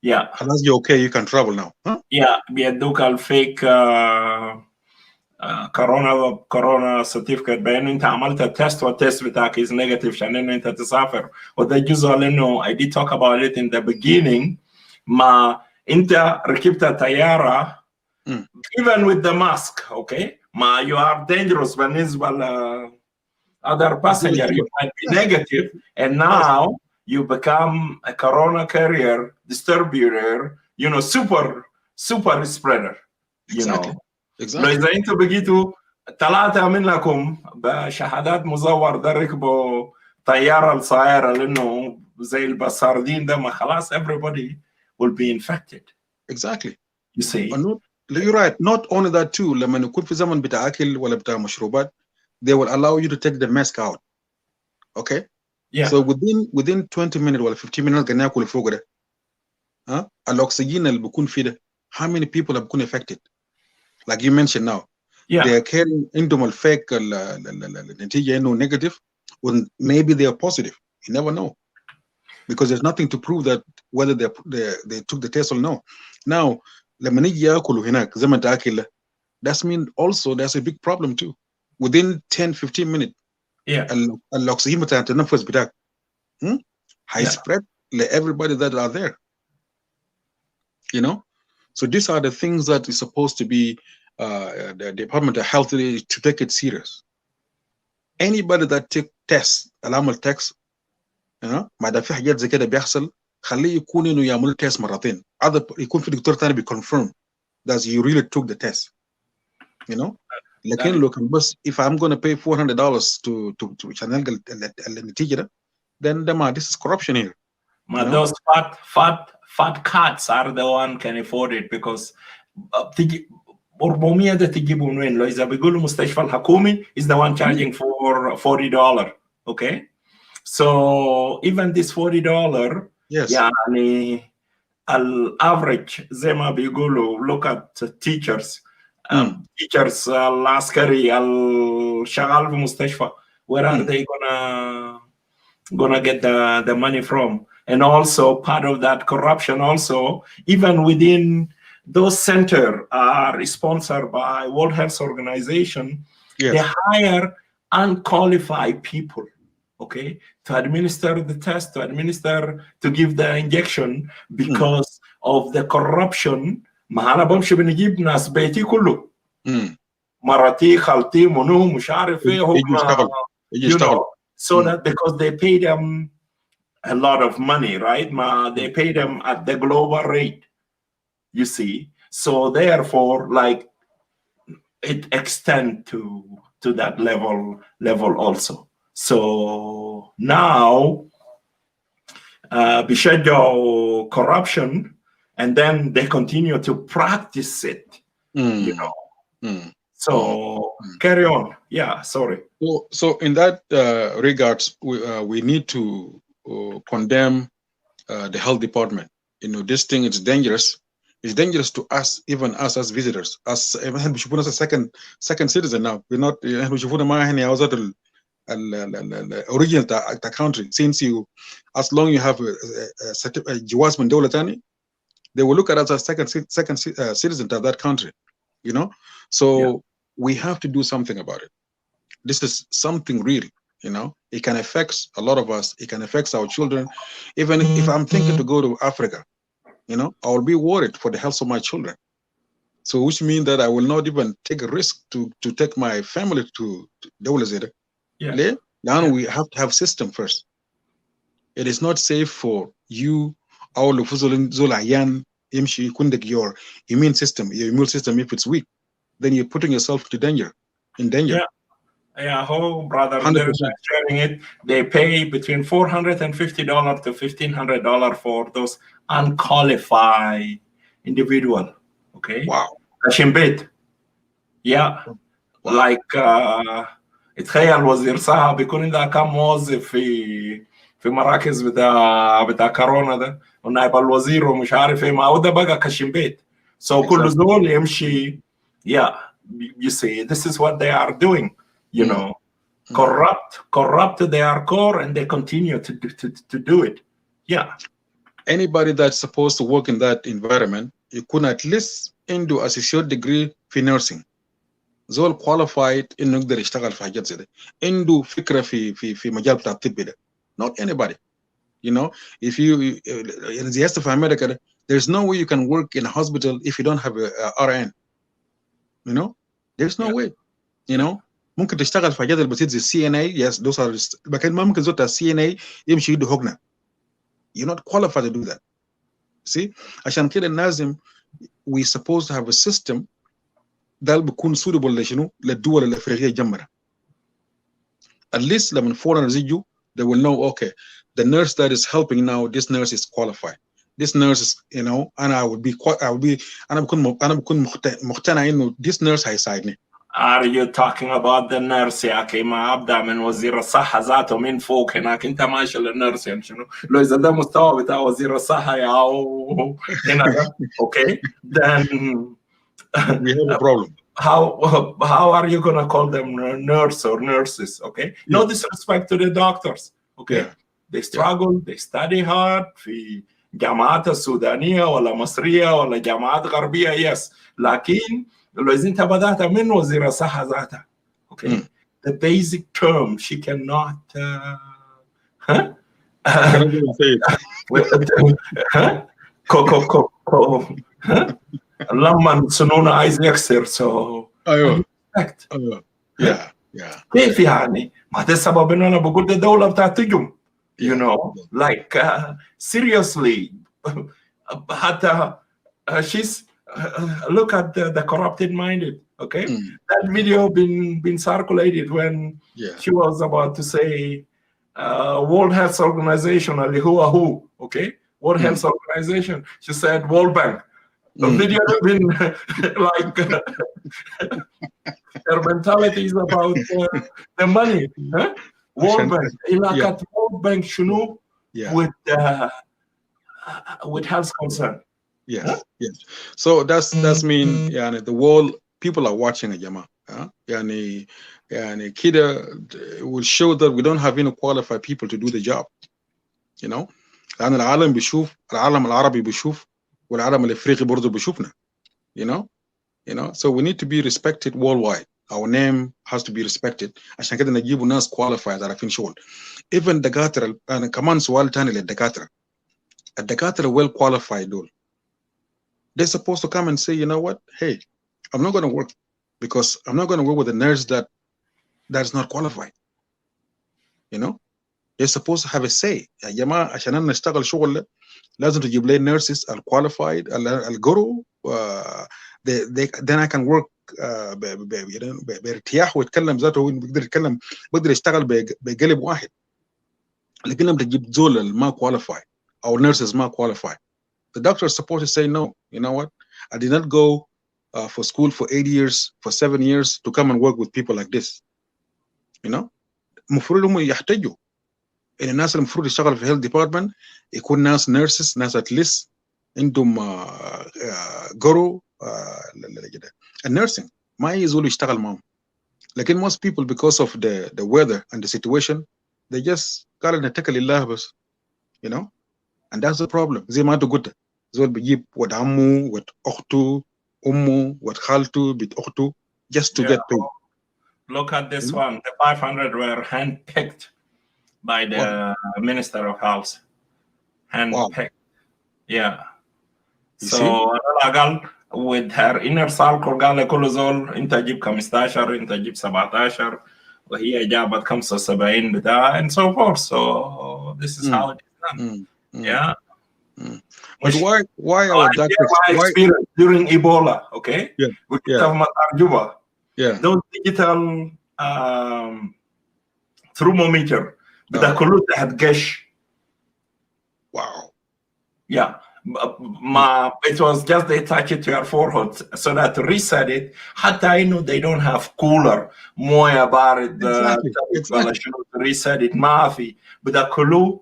Yeah. Unless you're okay, you can travel now. Huh? Yeah, بيدوك الفيك كورونا certificate بانه انت عملت التست والتست بتاعك is negative عشان انه انت تسافر. وده جزء لانه I did talk about it in the beginning. ما انت ركبت الطياره even with the mask, okay, ما you are dangerous بالنسبه ل other passenger, you might be negative, and now you become a corona carrier, distributor, you know, super spreader. you know. Exactly. لو إذا أنتوا بقيتوا 3 منكم بشهادات مزور ده ركبوا طيارة الصغيرة لأنه زي البساردين ده ما خلاص everybody will be infected. Exactly. You see. You're right. Not only that too. لما يكون في زمن بتاع أكل ولا بتاع مشروبات, they will allow you to take the mask out. Okay. Yeah. So within 20 minutes or 15 minutes قاعدين ناكل فوق ده. الأكسجين اللي بيكون فيه ده, how many people have been affected? Like you mentioned now. Yeah. They are carrying عندهم الفيك النتيجة إنه negative, when maybe they are positive. You never know, because there's nothing to prove that whether they took the test or no. Now لما نيجي ياكلوا هناك زي ما انت اكل, that means also there's a big problem too. Within 10-15 minutes, yeah, الأكسجين بتاع التنفس بتاعك spread to everybody that are there. You know, so these are the things that is supposed to be the Department of Health to take it serious. Anybody that take tests, العمل tests, you know, ما دام في حاجات زي كده بيحصل, خليه يكون إنه يعمل تيست مرتين. يكون في دكتور تاني بيconfirm that you really took the test. You know, لكن لو كان بس if I'm going to pay $400 to عشان نلقى النتيجة ده, then this is corruption here. Those fat cats are the one can afford it, because تيجي 400 ده تجيبه من وين؟ لو إذا بيقولوا مستشفى الحكومي is the one charging for $40. Okay, so even this $40, yes, يعني average زي ما بيقولوا, look at teachers. Teachers العسكري الشغال في مستشفى, where are they gonna get the money from? And also part of that corruption also, even within those centers are sponsored by World Health Organization. Yes. They hire unqualified people, okay, to administer the test, to give the injection, because of the corruption. ما أنا بمشي بنجيب ناس بيتي كله, مراتي خالتي منو مش عارف ايه هم, you know, so that because they pay them a lot of money, right? They pay them at the global rate, you see. So therefore, like, it extends to that level also. So now بيشجعوا corruption, and then they continue to practice it, you know. So carry on. Yeah, sorry. So in that regards, we need to condemn the health department. You know, this thing is dangerous. It's dangerous to us, even us as visitors. As a second citizen now. We're not original country. Since as long you have a جواز من دولة تاني, they will look at us as second citizen of that country. You know, so we have to do something about it. This is something real. You know, it can affect a lot of us. It can affect our children. Even if I'm thinking to go to Africa, you know, I will be worried for the health of my children. So which means that I will not even take a risk to take my family to Dawla. Now we have to have system first. It is not safe for you, our your immune system, if it's weak, then you're putting yourself in danger. Yeah, brother, they're sharing it. They pay between $450 to $1,500 for those unqualified individual. Okay. Wow. Kashimbit. Yeah. Wow. Like اتخيل وزير صحة بيكون عندها كم موظف في مراكز بتاع كورونا ده, ونائب الوزير ومش عارف ايه, ما هو ده بقى كشمبيت. So كل زول يمشي. Yeah, you see, this is what they are doing. You know, corrupt their core, and they continue to do it. Yeah. Anybody that's supposed to work in that environment, you could at least do associate degree في nursing. زول qualified إنه يقدر يشتغل في حاجات زي ده. عنده فكرة في مجال بتاع الطب ده. Not anybody. You know, if you in the rest of America, there's no way you can work in a hospital if you don't have a RN. You know, there's no way. You know, ممكن تشتغل في حاجات البسيط زي CNA. Yes, those are. لكن ما ممكن زول CNA يمشي يده حقنة. You're not qualified to do that. See, عشان كده لازم we supposed to have a system ده بيكون suitable لشنو للدول الافريقيه جنبنا. At least لما foreigners يجوا they will know okay the nurse that is helping now this nurse is qualified. This nurse is and I would be أنا بكون مقتنع إنه this nurse هيساعدني. Are you talking about the nurse يا أخي؟ ما أبدأ من وزير الصحة ذاته من فوق هناك، أنت ماشي للنيرس يعني شنو؟ لو إذا ده مستوى بتاع وزير الصحة يا هنا ده okay then we have a problem. How are you gonna call them nurse or nurses? Okay, no disrespect to the doctors. Okay, they struggle, they study hard في جامعات السودانية ولا مصرية ولا جامعات غربية yes، لكن لو إذا أنت بدأت من وزير الصحة ذاتها okay the basic term she cannot لما سنون عايز يكسر ايوه كيف يعني؟ ما ده السبب انه انا بقول ده دولة بتاعت تجم you know like seriously حتى she's look at the corrupted minded okay that video been circulated when she was about to say World Health Organization اللي هو okay World Health Organization she said World Bank. The video has been like their mentality is about the money. World Bank. World Bank شنو with health concern. Yes. So that's mean يعني the world people are watching يا جماعة. يعني كده will show that we don't have any qualified people to do the job. You know. لأن العالم بيشوف العالم العربي بيشوف والعالم الافريقي برضه بيشوفنا. You know so we need to be respected worldwide. Our name has to be respected عشان كده نجيبوا ناس qualified عارفين شغل. Even دكاترة أنا كمان سؤال تاني للدكاترة. الدكاترة well qualified دول. They're supposed to come and say, you know what? Hey, I'm not going to work because I'm not going to work with a nurse that is not qualified. You know? They're supposed to have a say. يا جماعة عشان أنا نشتغل شغل لازم تجيب لي nurses qualified الجرو then I can work بارتياح ويتكلم ذاته هو بيقدر يتكلم بيقدر يشتغل بقلب واحد. لكن لما تجيب زول ما qualified أو nurses ما qualified the doctor is supposed to say no. You know what? I did not go for school for 8 years, for 7 years to come and work with people like this. You know? المفروض هم يحتاجوا إن الناس المفروض يشتغل في health department يكون ناس nurses ناس at least عندهم جرو النيرسينج ما يزولوا يشتغل معهم. لكن most people because of the weather and the situation they just قالوا نتكل لله بس. You know? And that's the problem. زي ما أنت قلت زول بيجيب ود عمه ود أخته أمه ود خالته بيت أخته just to get paid. Look at this one. The 500 were handpicked by the Minister of Health. Handpicked. Yeah. So قال with her inner circle قال لكل زول أنت جيب 15 أنت جيب 17 وهي جابت 75 بتاع and so forth. So this is how it is done. Yeah. But why our doctors? My experience during Ebola, okay? We have Mountain Juba. Those digital thermometer, but كله تحت قش. Wow. Yeah. It was just they touch it to your forehead so that to reset it. حتى إنه they don't have cooler موية بارد. Exactly. to reset it ما في. بدأ كله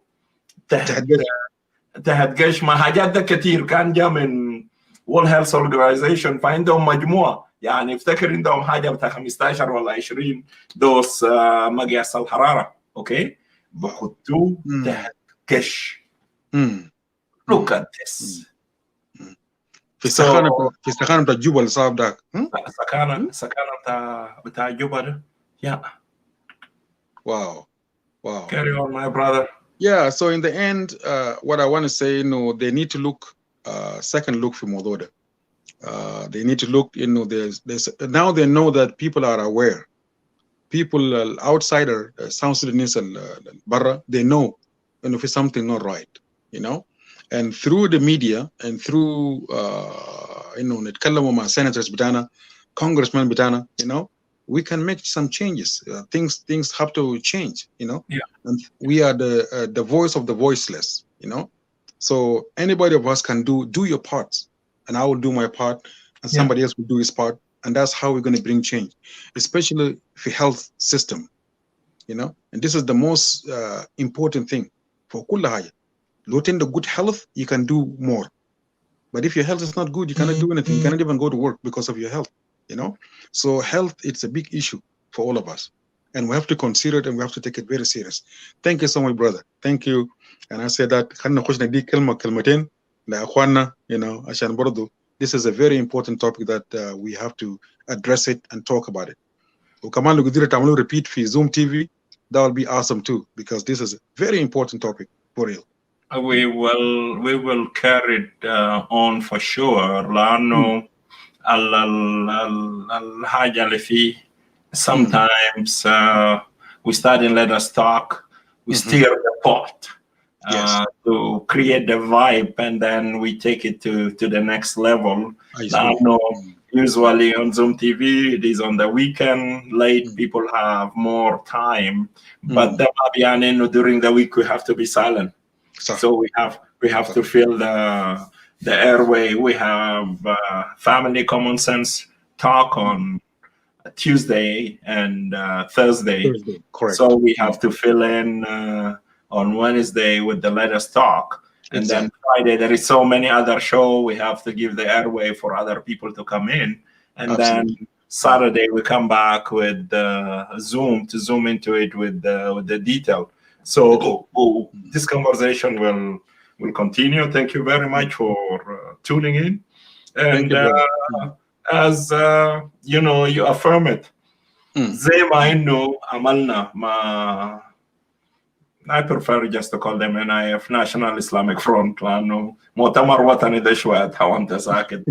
تحت قش. ما حاجات ده كتير كان جا من World Health Organization فعندهم مجموعة يعني افتكر عندهم حاجة بتاع 15 ولا 20 دوس مقياس الحرارة اوكي بحطوه تحت قش. Look at this. في السخانة بتاع جوبا اللي صار داك. سخانة بتاع جوبا ده. Yeah. Wow. Carry on, my brother. Yeah, so in the end, what I want to say, they need to look, second look for الموضوع ده. They need to look, there's now they know that people are aware. People outsider, South Sudanese barra, they know, if it's something not right, And through the media and through, نتكلموا مع senators بتاعنا Congressman Bitana, we can make some changes. Things have to change, Yeah. And we are the voice of the voiceless, So anybody of us can do your part, and I will do my part, and somebody else will do his part, and that's how we're going to bring change, especially for health system, And this is the most important thing for kulla haja. Looting the good health, you can do more. But if your health is not good, you cannot do anything. You cannot even go to work because of your health, So health, it's a big issue for all of us. And we have to consider it, and we have to take it very serious. Thank you so much, brother. Thank you. And I say that, this is a very important topic that we have to address it and talk about it. وكمان لو قدرت تعملوا repeat في Zoom TV, that will be awesome too, because this is a very important topic for real. We will carry it on for sure. لأنه الحاجة اللي فيه sometimes we start and let us talk. We stir the pot to create the vibe, and then we take it to the next level. Usually on Zoom TV, it is on the weekend. Late people have more time, but during the week we have to be silent. So we have to fill the airway. We have family common sense talk on Tuesday and Thursday. Correct. So we have to fill in on Wednesday with the Let Us Talk. And then Friday, there is so many other shows. We have to give the airway for other people to come in. And then Saturday, we come back with Zoom to zoom into it with the detail. So this conversation will continue. Thank you very much for tuning in. And as you affirm it, زي ما إنه عملنا مع I prefer just to call them NIF, National Islamic Front, لأنه مؤتمر وطني ده شوية وأنت ساكت,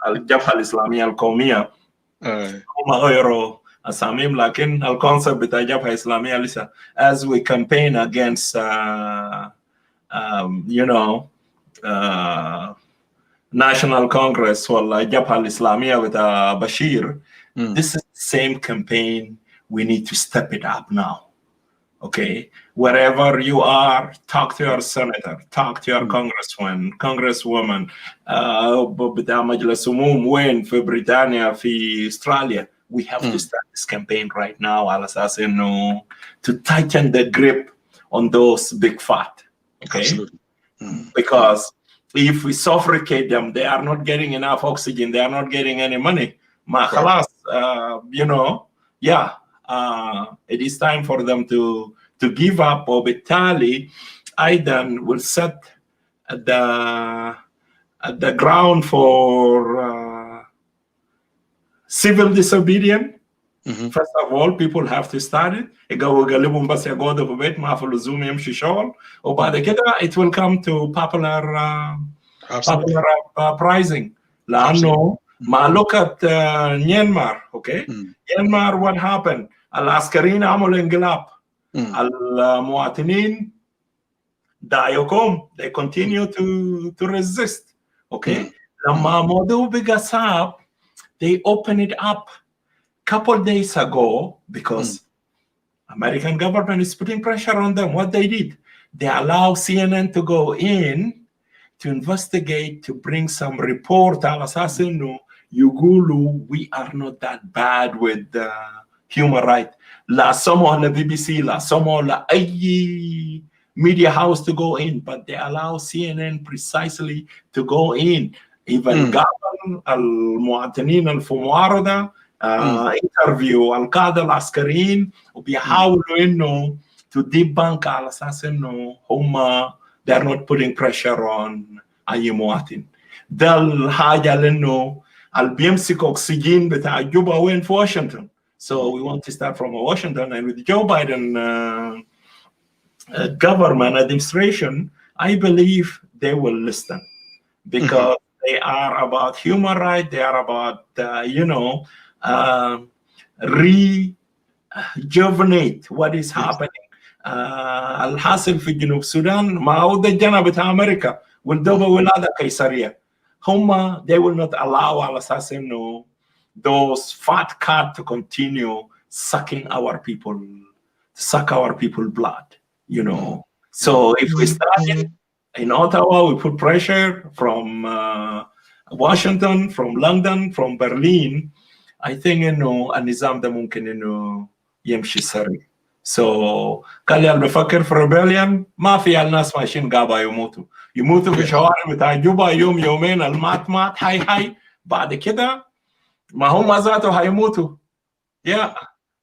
الجبهة الإسلامية القومية هم غيروا أساميهم, لكن الكونسبت بتاع الجبهة الإسلامية لسه as we campaign against National Congress ولا الجبهة الإسلامية بتاع بشير. This is the same campaign. We need to step it up now. Okay, wherever you are, talk to your senator, talk to your congresswoman. بتاع مجلس عموم وين في بريطانيا في استراليا. We have to start this campaign right now على أساس إنه to tighten the grip on those big fat. Okay, absolutely. Because if we suffocate them, they are not getting enough oxygen. They are not getting any money. ما خلاص, it is time for them to give up. وبالتالي أيضا will set the ground for civil disobedience. First of all, people have to start it. يقلبون بس يقعدوا في بيت ما في لزوم يمشي شغل. وبعد كده it will come to popular uprising. لأنه look at Myanmar. Okay, Myanmar, what happened? العسكريين عملوا انقلاب. المواطنين دايوكم. They continue to resist. Okay, لما الموضوع بقى صعب, they open it up couple days ago because American government is putting pressure on them. What they did, they allow CNN to go in to investigate, to bring some report على أساس إنه يقولوا we are not that bad with human rights. لا سمعوا لBBC, لا سمعوا لأي media house to go in, but they allow CNN precisely to go in. Even قابل المواطنين اللي في معارضة interview القادة العسكريين وبيحاولوا إنه to debunk على أساس إنه هم they are not putting pressure on أي مواطن. ده الحاجة لأنه اللي بيمسك أكسجين بتاع جوبا وين في واشنطن. So we want to start from Washington, and with Joe Biden government administration, I believe they will listen because they are about human rights. They are about rejuvenate what is happening. الحاصل في جنوب السودان ما هو ده الجنة بتاع أمريكا والدوبة ولادة قيصرية. هم they will not allow على أساس إنه those fat cat to continue sucking our people, suck our people blood, you know. So if we start it in Ottawa, we put pressure from Washington, from London, from Berlin. I think النظام ده ممكن انه يمشي سريع. So قال اللي بفكر في rebellion ما في الناس ماشيين قابا يموتوا في شوارع بتاع جوبا يوم يومين المات حي بعد كده ما هم ذاته هيموتوا.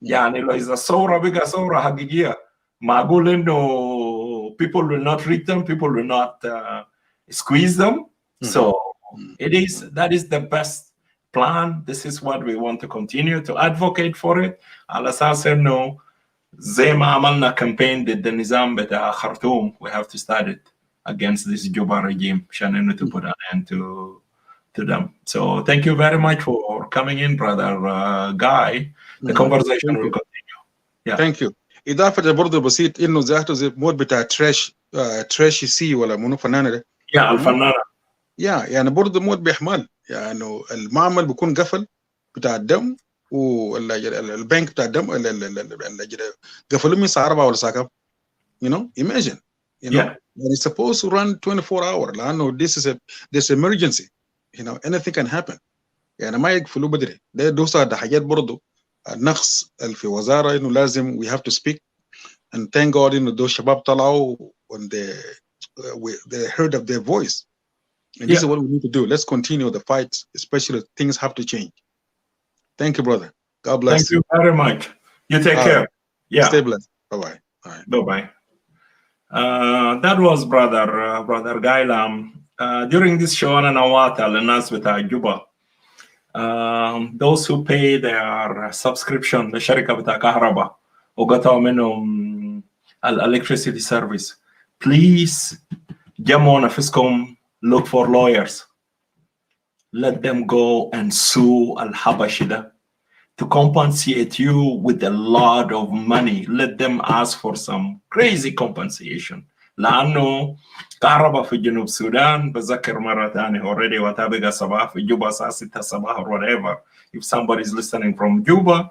يعني لو إذا الثورة بقى ثورة حقيقية معقول إنه people will not read them, people will not squeeze them. So that is the best plan. This is what we want to continue to advocate for it. على أساس إنه زي ما عملنا campaign ضد النظام بتاع خرطوم, we have to start it against this Juba regime عشان إنه to put an end to them. So thank you very much for coming in, brother Guy. The conversation will continue. Yeah. Thank you. إضافة برضه بسيط إنه ذاته زي مود بتاع تراش سي ولا منو فنانة ده. الفنانة. يعني برضه مود بيحمل يعني المعمل بيكون قفل بتاع الدم والبنك بتاع الدم قفلوا من الساعة 4 ولا الساعة كم. You know, imagine. You know, and it's supposed to run 24 hours. لأنه this emergency. You know, anything can happen. يعني ما يقفلوا بدري. ده دوسة حاجات برضه النقص في وزارة إنه لازم we have to speak and thank God إنه دول شباب طلعوا when they heard of their voice. And this is what we need to do. Let's continue the fight, especially things have to change. Thank you, brother. God bless. Thank you very much. You take care. Stay blessed. Bye-bye. All right. Bye-bye. That was brother Gailam. During this show, الناس بتاع جوبا, those who pay their subscription لشركة بتاع كهرباء وقطعوا منهم electricity service, please جمعوا نفسكم, look for lawyers. Let them go and sue الحبشي ده to compensate you with a lot of money. Let them ask for some crazy compensation. لأنه كهرباء في جنوب السودان بذكر مرة ثانية already وتابقى صباح في جوبا الساعة 6 الصباح or whatever. If somebody is listening from Juba,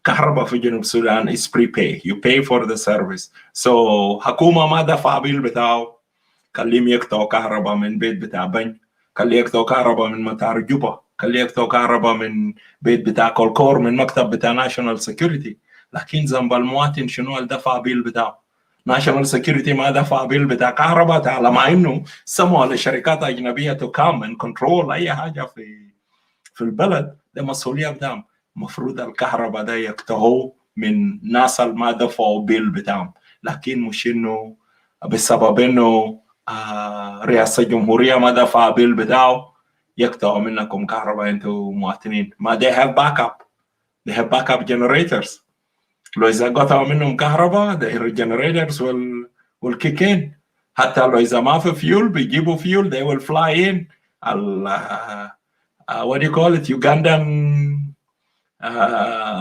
كهرباء في جنوب السودان is prepay. You pay for the service. So حكومة ما دفع بيل بتاعه كلهم يقطعوا كهرباء من بيت بتاع بنك, كلهم يقطعوا كهرباء من مطار جوبا, كلهم يقطعوا كهرباء من بيت بتاع كولكور, من مكتب بتاع ناشونال سيكوريتي. لكن ذنب المواطن شنو الدفع بيل بتاعه؟ ناشونال سيكوريتي ما دفع بيل بتاع كهرباء على ما انه سموا لشركات اجنبيه تو كام اند كنترول اي حاجه في البلد. ده مسؤوليه بتاعهم. المفروض الكهرباء ده يقطعوه من ناس ما دفعوا بيل بتاعهم, لكن مش انه بسبب انه رئاسه الجمهوريه ما دفع بيل بتاعه يقطعوا منكم كهرباء انتوا مواطنين. ما they have backup generators. لو إذا قطعوا منهم كهرباء the generators will kick in. حتى لو إذا ما في fuel بيجيبوا fuel, they will fly in. What do you call it? Ugandan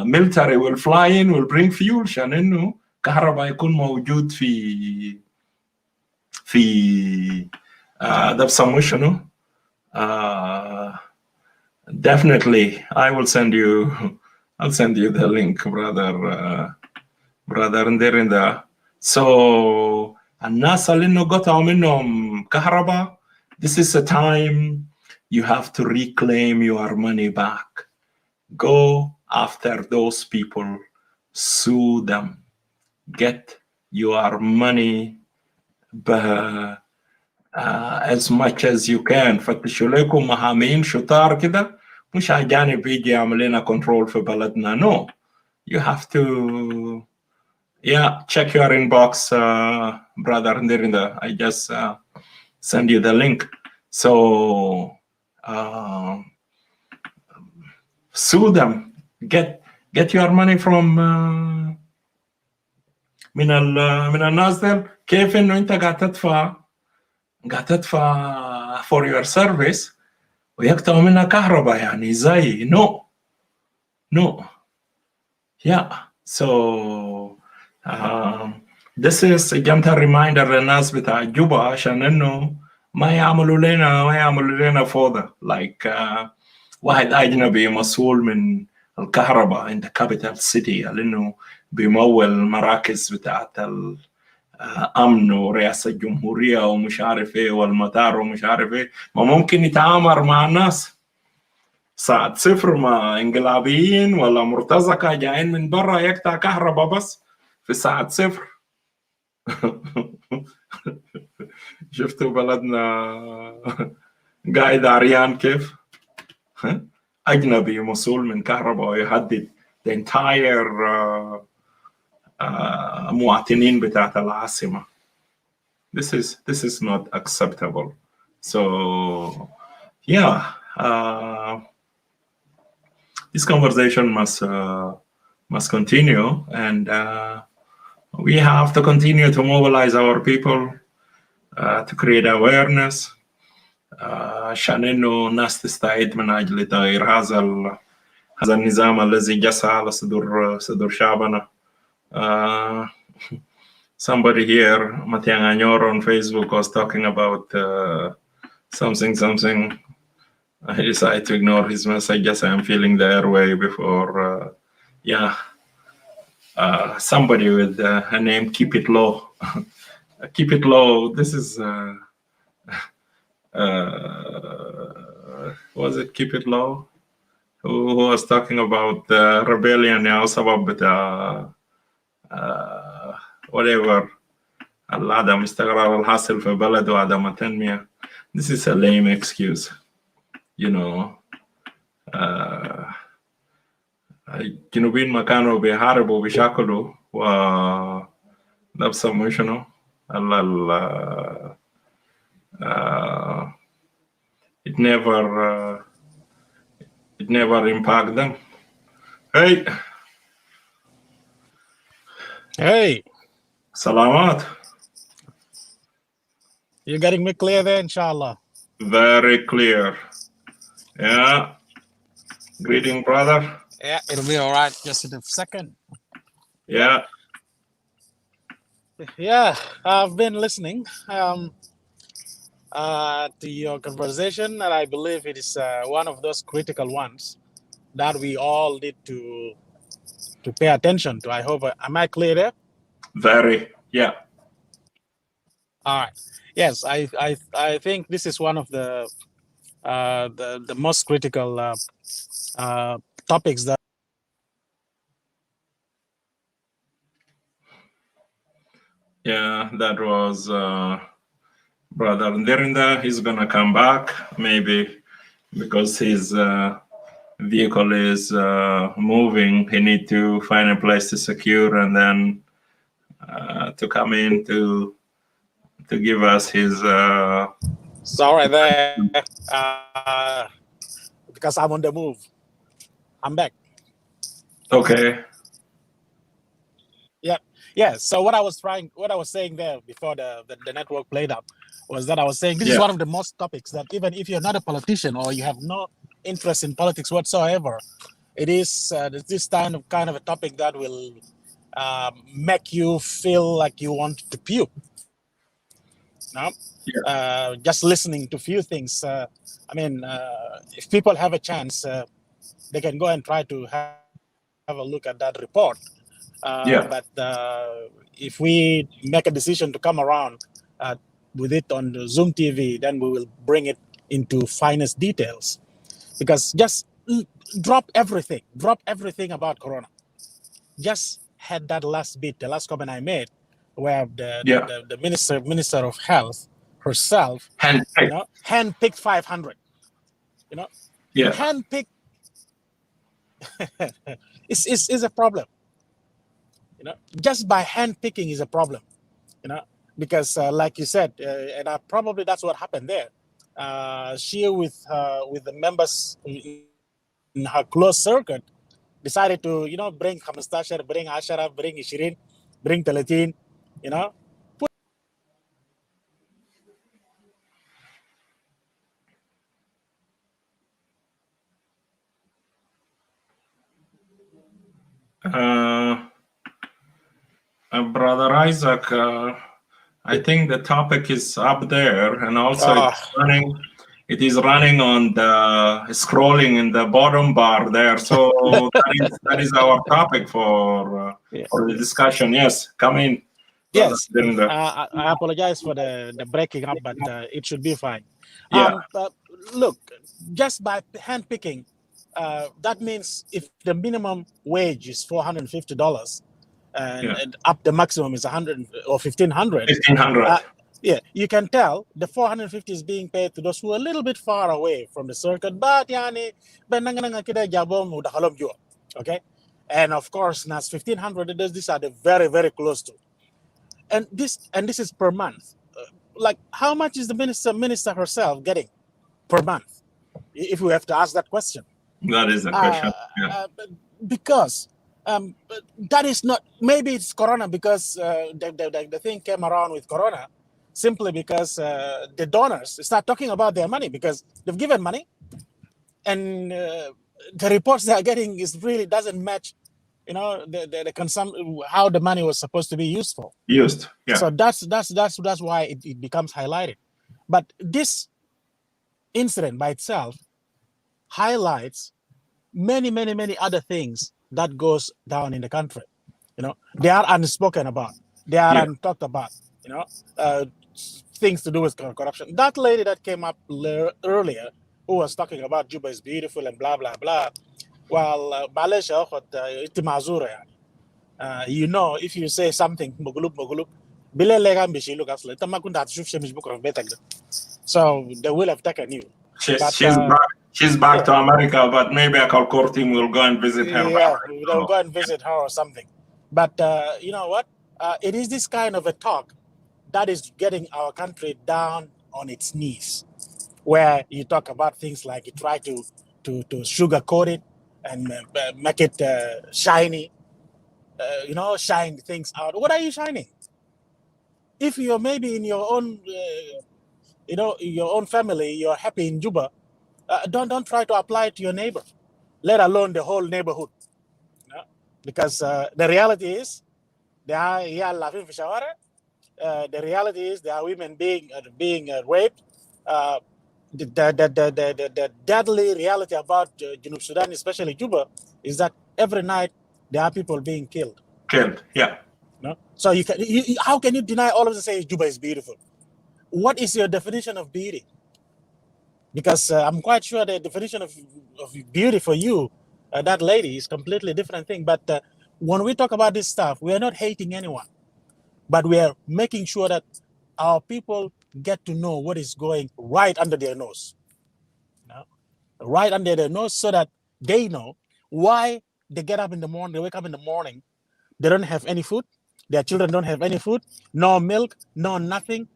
military will fly in, will bring fuel عشان إنه كهرباء يكون موجود في ده بسموه شنو؟ Definitely, I'll send you the link, brother Nderinda. So الناس اللي إنه قطعوا منهم كهرباء, this is a time you have to reclaim your money back. Go after those people, sue them, get your money as much as you can. فتشوا لكم محامين شطار كده, مش أجانب بيجي يعمل لنا كنترول في بلدنا. No, you have to check your inbox, brother Ndirinda. I just send you the link. So sue them, get your money from من الناس دول. كيف إنه أنت قاعد تدفع for your service ويقطعوا منها كهرباء يعني زي no. So this is a gentle reminder للناس بتاع جوبا عشان إنه ما يعملوا لنا فوضى. Like واحد أجنبي مسؤول من الكهرباء in the capital city لأنه بيمول مراكز بتاعت الأمن ورئاسة الجمهورية ومش عارف إيه والمطار ومش عارف إيه، ما ممكن يتعامل مع الناس ساعة صفر مع انقلابيين ولا مرتزقة جايين من برا يقطع كهرباء بس في ساعة صفر. شفتوا بلدنا قاعد عريان كيف؟ أجنبي مسؤول من كهرباء ويهدد the entire مواطنين بتاعت العاصمة. This is not acceptable. So yeah, this conversation must continue, and we have to continue to mobilize our people to create awareness عشان إنه الناس تستعد من أجل تغيير هذا النظام الذي جسى على صدور شعبنا. Somebody here, Matiang Anyor on Facebook, was talking about something. I decided to ignore his messages. I'm feeling the airway before. Somebody with a name, Keep It Low. Keep It Low. This is, was it Keep It Low? Who was talking about rebellion, whatever. العدم استقرار الحاصل في بلد وعدم التنمية. This is a lame excuse. You know, الجنوبيين ما كانوا بيحاربوا بيشاكلوا ونفسهم شنو it never impact them. Hey, Salamat. You're getting me clear there, inshallah. Very clear. Yeah. Greeting, brother. Yeah, it'll be all right. Just in a second. Yeah. Yeah, I've been listening to your conversation, and I believe it is one of those critical ones that we all need to pay attention to. I hope. Am I clear there? Very. Yeah. All right. Yes, I think this is one of the most critical topics that. Yeah, that was Brother Nderinda. He's gonna come back maybe because his vehicle is moving. He need to find a place to secure and then to come in to give us his. Sorry there, because I'm on the move. I'm back. Okay. Yeah. So what I was saying there before the network played up was that I was saying this is one of the most topics that even if you're not a politician or you have no interest in politics whatsoever, it is this kind of a topic that will make you feel like you want to puke. No? Just listening to few things. If people have a chance, they can go and try to have a look at that report. But if we make a decision to come around with it on the Zoom TV, then we will bring it into finest details. Because just drop everything about Corona. Just had that last bit, the last comment I made, where the minister of health herself, handpicked 500. Handpicked is a problem. Just by handpicking is a problem. Because like you said, and probably that's what happened there. She with the members in her close circuit decided to bring 15, bring 10, bring 20, bring 30, Brother Isaac, I think the topic is up there, and also it is running on the scrolling in the bottom bar there. So that is our topic for the discussion. Yes, come in. Yes, I apologize for the breaking up, but it should be fine. Yeah. Look, just by handpicking, that means if the minimum wage is $450 and up the maximum is 100 or 1,500. 1,500. Yeah, you can tell the 450 is being paid to those who are a little bit far away from the circuit, but yani, okay? And of course, nas 1,500, these are the very, very close to. And this is per month. Like, how much is the minister herself getting per month? If we have to ask that question. That is the question. Because that is not, maybe it's Corona because the thing came around with Corona simply because the donors start talking about their money because they've given money and the reports they are getting is really doesn't match, the consumption, how the money was supposed to be used for. So that's why it becomes highlighted. But this incident by itself highlights many other things that goes down in the country. They are unspoken about. They are untalked about. Things to do with corruption. That lady that came up earlier, who was talking about Juba is beautiful and blah blah blah. Well, Malaysia, if you say something, so they will have taken you. She's back to America, but maybe a core team will go and visit her. Yeah, they'll go and visit her or something. But you know what? It is this kind of a talk that is getting our country down on its knees, where you talk about things like you try to sugarcoat it and make it shiny, shine things out. What are you shining? If you're maybe in your own, your own family, you're happy in Juba, don't try to apply it to your neighbor, let alone the whole neighborhood. Because the reality is, there are laughing for shawara. The reality is there are women being raped. The deadly reality about Junub Sudan, especially Juba, is that every night there are people being killed. So how can you deny all of this and say Juba is beautiful? What is your definition of beauty? Because I'm quite sure the definition of beauty for you, that lady, is completely different thing. But when we talk about this stuff, we are not hating anyone, but we are making sure that our people get to know what is going right under their nose, right under their nose, so that they know why they get up in the morning, they wake up in the morning, they don't have any food, their children don't have any food, no milk, no nothing.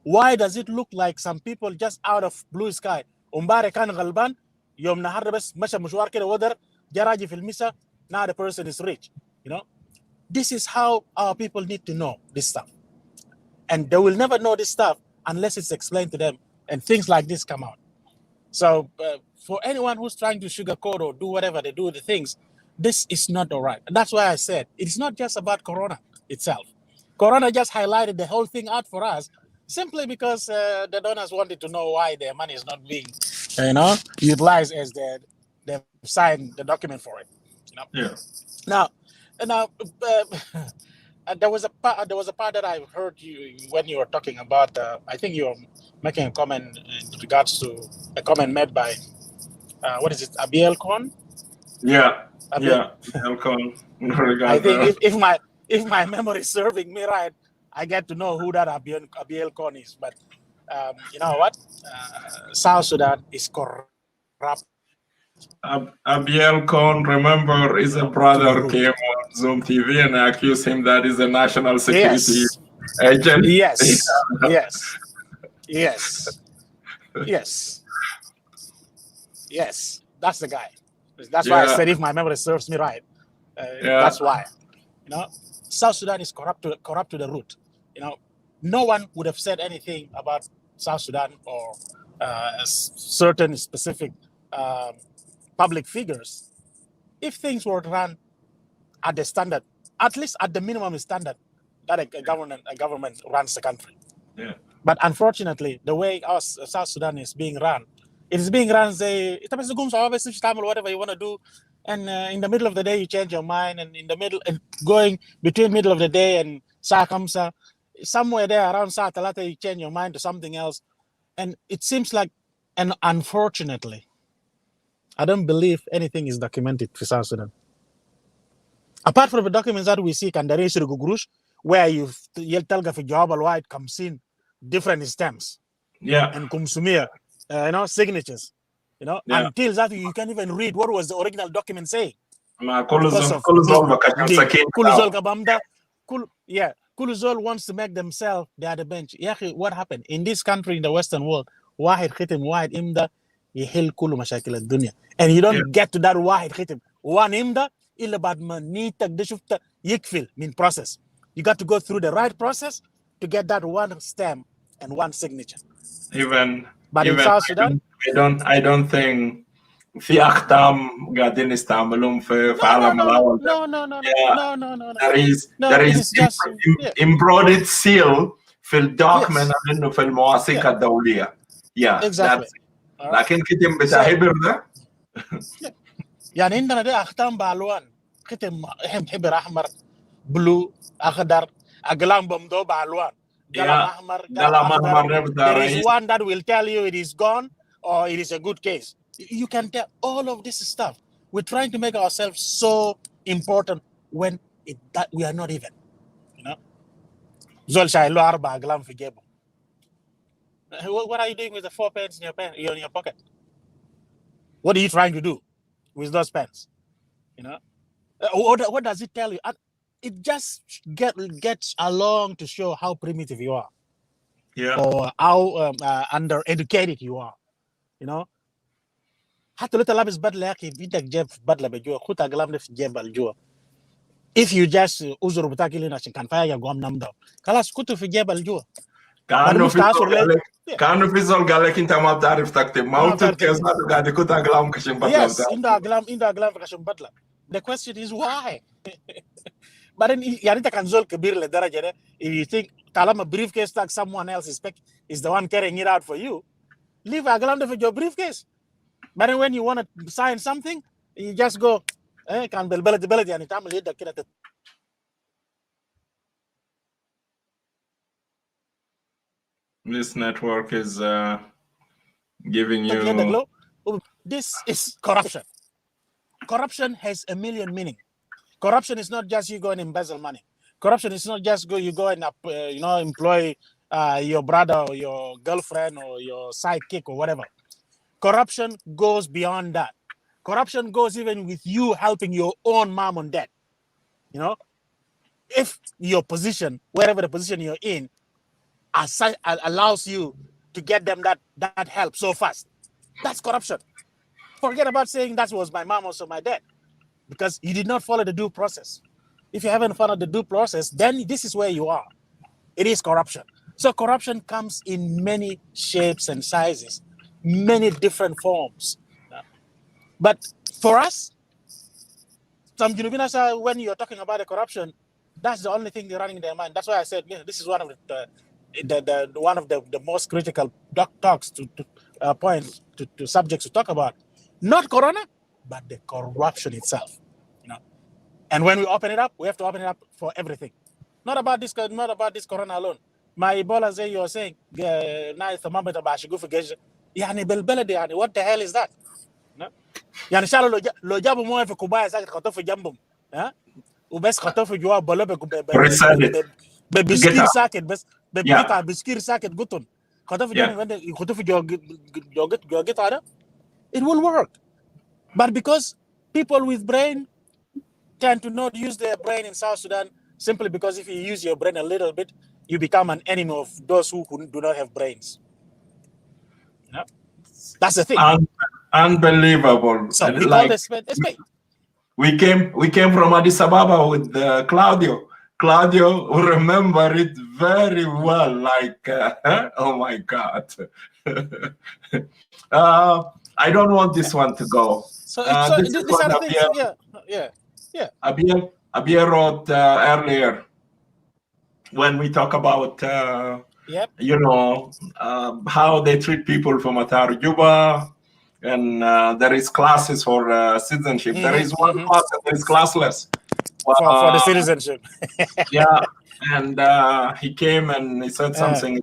Why does it look like some people just out of blue sky? Umbare kan galban, yom nahar bas masha mushwar keda wadar, jaraji fil misa, now the person is rich. This is how our people need to know this stuff. And they will never know this stuff unless it's explained to them and things like this come out. So for anyone who's trying to sugarcoat or do whatever they do the things, this is not all right. And that's why I said it's not just about Corona itself. Corona just highlighted the whole thing out for us simply because the donors wanted to know why their money is not being, utilized as they've signed the document for it. Now, there was a part that I heard you when you were talking about. I think you were making a comment in regards to a comment made by what is it, Abiel Khan? Abiel Khan. I think if my memory is serving me right, I get to know who that Abiel Khan is. But you know what? South Sudan is corrupt. Abiel Khan, remember, is a brother came on Zoom TV and accused him that he's a national security agent. Yes. That's the guy. That's why I said if my memory serves me right. That's why. South Sudan is corrupt to the root. No one would have said anything about South Sudan or certain specific public figures if things were run at the standard, at least at the minimum standard that a government runs the country. But unfortunately, the way our South Sudan is being run, it is being run, say, whatever you want to do. And in the middle of the day, you change your mind. And in the middle, and going between middle of the day and Sakamsa, somewhere there around Satalata, you change your mind to something else. And it seems like, and unfortunately, I don't believe anything is documented for South Sudan. Apart from the documents that we see, where you tell the job why it comes in different stamps and kumsumia, signatures, until that you can't even read what was the original document saying. Kuluzol wants to make themselves they are the bench. What happened in this country in the Western world? Wahid khitim wahid imda yihil kullu mashakil ad-dunya, and you don't get to that wahid khitim one imda illa bad man nitak de shufta yikfil mean process. You got to go through the right process to get that one stamp and one signature. But in South Sudan, I don't think في أختام قاعدين يستعملون في عالم الأول. No. There is just embroidered seal في الدوكمنت إنه في المواثيق الدولية. Exactly. لكن كتم بتاع هبر ده. يعني عندنا ده أختام بألوان، ختم حبر أحمر، بلو، أخضر، أقلام بمدو بألوان. قلم أحمر، قلم أخضر. There is one that will tell you it is gone or it is a good case. You can tell all of this stuff. We're trying to make ourselves so important when that we are not even. Zol shaylo arba aglam fi jebo. What are you doing with the 4 pence in your pocket? What are you trying to do with those pens? What does it tell you? It just gets along to show how primitive you are, or how under-educated you are. حتى لو تلابس بدله يا اخي بدك جيب بدله بجوا خد اقلام في جيب الجوا. If you just uzur بتاعك لنا عشان كان فيها قوم نمدو خلاص كنتوا في جيب الجوا. كانوا في زول قال لك انت ما بتعرف تكتب ما قلت كيف قاعد يكون اقلام كشم بدله. Yes, عنده اقلام كشم بدله. The question is why? But then يعني انت كان زول كبير لدرجه ده if you think طالما briefcase tag someone else is the one carrying it out for you, leave اقلام ده في your briefcase. But then when you want to sign something, you just go كان بالبلد يعني تعمل يدك كده. This network is giving you. This is corruption. Corruption has a million meaning. Corruption is not just you go and embezzle money. Corruption is not just you go and employ your brother or your girlfriend or your sidekick or whatever. Corruption goes beyond that. Corruption goes even with you helping your own mom and dad. If your position, wherever the position you're in, allows you to get them that help so fast, that's corruption. Forget about saying that was my mom or my dad, because you did not follow the due process. If you haven't followed the due process, then this is where you are. It is corruption. So corruption comes in many shapes and sizes, many different forms. But for us, some Junubinas, when you're talking about the corruption, that's the only thing they're running in their mind. That's why I said this is one of the most critical talks to points to subjects to talk about. Not Corona, but the corruption itself. And when we open it up, we have to open it up for everything. Not about this Corona alone. My Ebola say you're saying what the hell is that? يعني شالوا لو جابوا مويه في كوبايه ساكت خطوه في جنبهم وبس خطوه في جوا بلو بسكير ساكت بس بقطع بسكير ساكت قطن خطوه في جنبهم خطوه في جو قطع ده it will work. But because people with brain tend to not use their brain in South Sudan, simply because if you use your brain a little bit, you become an enemy of those who do not have brains. That's the thing. Unbelievable. So we call this a spade. We came from Addis Ababa with Claudio. Claudio will remember it very well. Like, oh my God. I don't want this one to go. So these are the things. Yeah. Abir wrote earlier when we talk about Yep. You know, how they treat people from Matar Juba, and there is classes for citizenship. There is one class that is classless. For the citizenship. Yeah, and he came and he said something.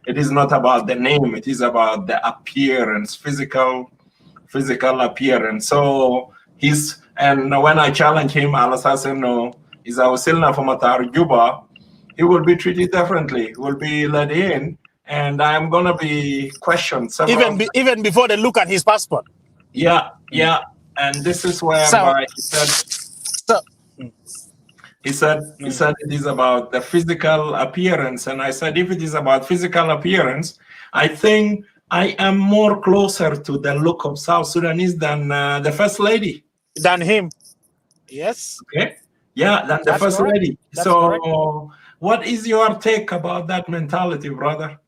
It is not about the name. It is about the appearance, physical appearance. So and when I challenge him, Al-Assassin, no, is our Silna from Matar Juba, he will be treated differently. He will be let in, and I'm gonna be questioned even before they look at his passport. Yeah. And this is whereby he said it is about the physical appearance, and I said if it is about physical appearance, I think I am more closer to the look of South Sudanese than the first lady. Than him. Yes. Okay. Yeah, than the first lady. That's so correct. What is your take about that mentality, brother?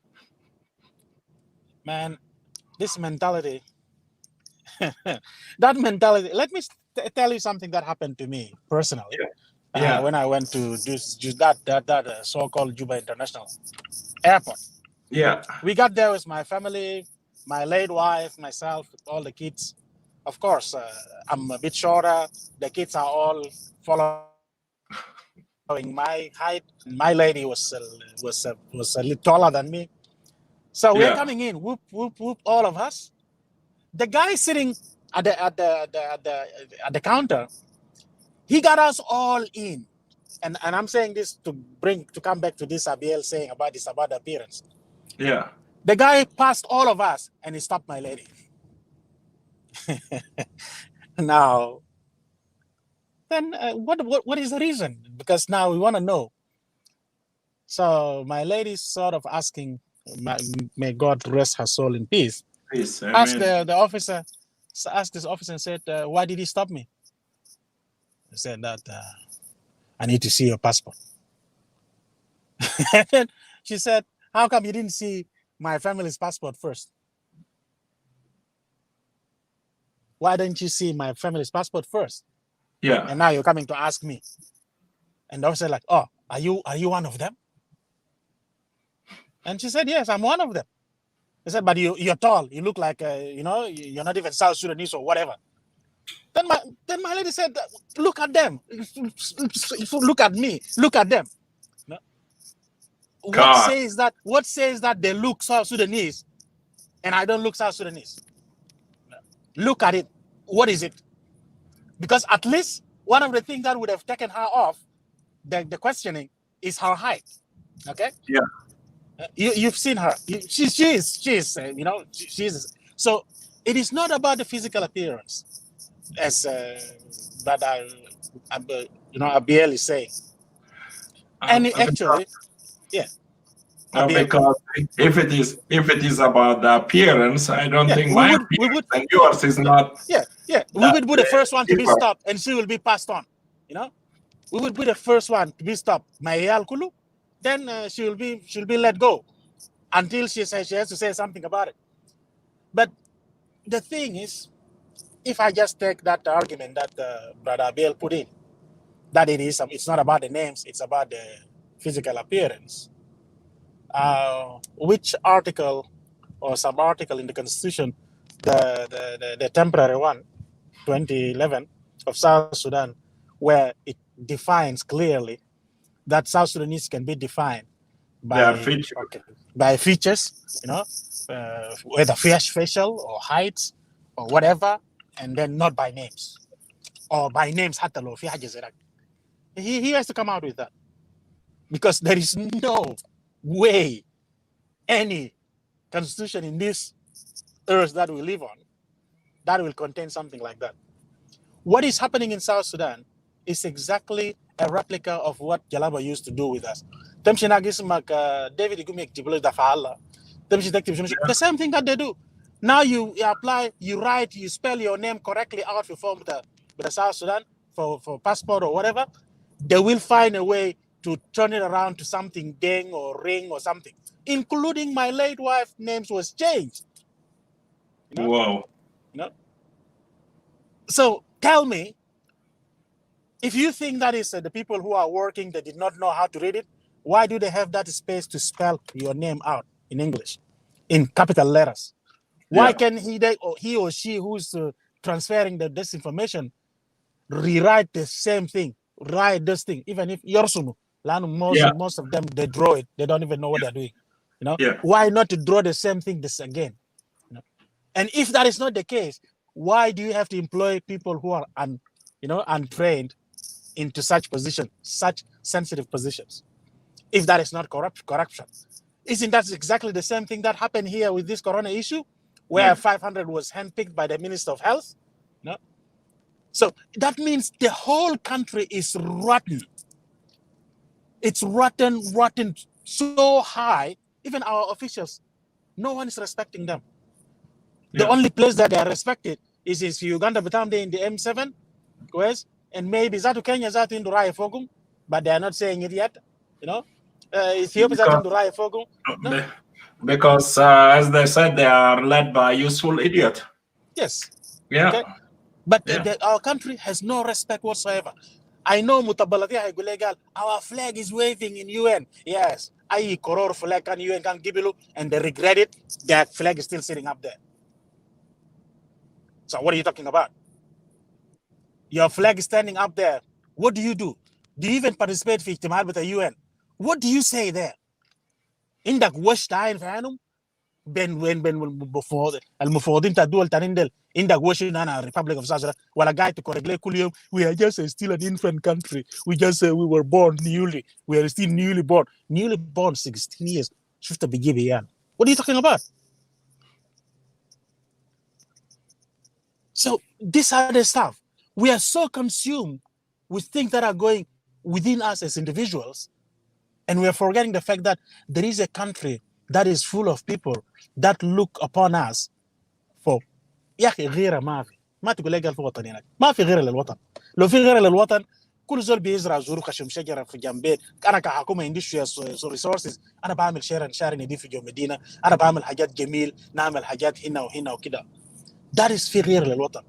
Man, this mentality, that mentality, let me tell you something that happened to me personally. When I went to that so-called Juba International Airport. Yeah. We got there with my family, my late wife, myself, all the kids. Of course, I'm a bit shorter. The kids are all following my height. My lady was a little taller than me. So we're coming in, whoop, whoop, whoop, all of us. The guy sitting at the counter, he got us all in. And I'm saying this to come back to this Abiel saying about the appearance. Yeah. The guy passed all of us and he stopped my lady. Now, then what is the reason? Because now we want to know. So my lady's sort of asking, may God rest her soul in peace. Peace. Asked the officer, asked this officer and said, why did he stop me? He said that I need to see your passport. And then she said, how come you didn't see my family's passport first? Why didn't you see my family's passport first? Yeah. And now you're coming to ask me. And the officer like, oh, are you one of them? And she said, yes, I'm one of them. He said, but you're tall. You look like, you're not even South Sudanese or whatever. Then my lady said, look at them. Look at me. Look at them. No? What says that they look South Sudanese and I don't look South Sudanese? No. Look at it. What is it? Because at least one of the things that would have taken her off the questioning is her height. Okay? Yeah. You've seen her. She's so it is not about the physical appearance, as Abiel is saying. And actually, yeah. Because if it is about the appearance, I don't think my appearance and yours is not. Yeah. We would be the first one to be stopped, and she will be passed on. We would be the first one to be stopped. Kulu, then she'll be let go until she says she has to say something about it. But the thing is, if I just take that argument that Brother Abel put in, that it's not about the names, it's about the physical appearance. Which article or sub-article in the Constitution, the temporary one, 2011 of South Sudan, where it defines clearly that South Sudanese can be defined by features, whether facial or height or whatever, and then not by names or by names. He has to come out with that, because there is no way any constitution in this earth that we live on that will contain something like that. What is happening in South Sudan is exactly a replica of what Jalaba used to do with us. The same thing that they do. Now you apply, you write, you spell your name correctly out for the South Sudan for passport or whatever. They will find a way to turn it around to something deng or ring or something, including my late wife's names was changed. Wow. So tell me, if you think that is the people who are working, they did not know how to read it, Why do they have that space to spell your name out in English, in capital letters? Why can he or she who's transferring the disinformation rewrite the same thing, write this thing, even if Yorsunu, most of them, they draw it, they don't even know what they're doing. You know, why not to draw the same thing this again? You know? And if that is not the case, why do you have to employ people who are untrained into such positions, such sensitive positions? If that is not corruption, isn't that exactly the same thing that happened here with this corona issue, where 500 was handpicked by the Minister of Health? No. So that means the whole country is rotten. It's rotten so high. Even our officials, no one is respecting them. The only place that they are respected is Uganda, but in the M7, and maybe Zatu Kenya, Zatu in Raya Fogum, but they are not saying it yet. You know, Ethiopia Zatu in Raya Fogum. No. Because as they said, they are led by a useful idiot. Yes. Yeah. Okay? But our country has no respect whatsoever. I know Mutabalati Gulegal, our flag is waving in UN. Yes. I koror flag can UN can give you, and they regret it. Their flag is still sitting up there. So what are you talking about? Your flag is standing up there. What do you do? Do you even participate in Ijtimaat with the UN? What do you say there? عندك وش تعاين في عينهم بين before المفوضين تاع الدول تانيين دول عندك وش انا Republic of South Sudan ولا قاعد تكورجلي كل يوم we are just still an infant country, we were born newly, we are still newly born 16 years. شفت بيجيب يعني. What are you talking about? So this other stuff, we are so consumed with things that are going within us as individuals, and we are forgetting the fact that there is a country that is full of people that look upon us for يا اخي غيره ما تقول لي قال في وطن هناك ما في غيره للوطن. لو في غيره للوطن كل زول بيزرع زهور خشم شجره في جنبين. انا كحكومه عندي شويه ريسورسز، انا بعمل شارع دي في جو مدينه، انا بعمل حاجات جميل، نعمل حاجات هنا وهنا وكده. That is في غير للوطن.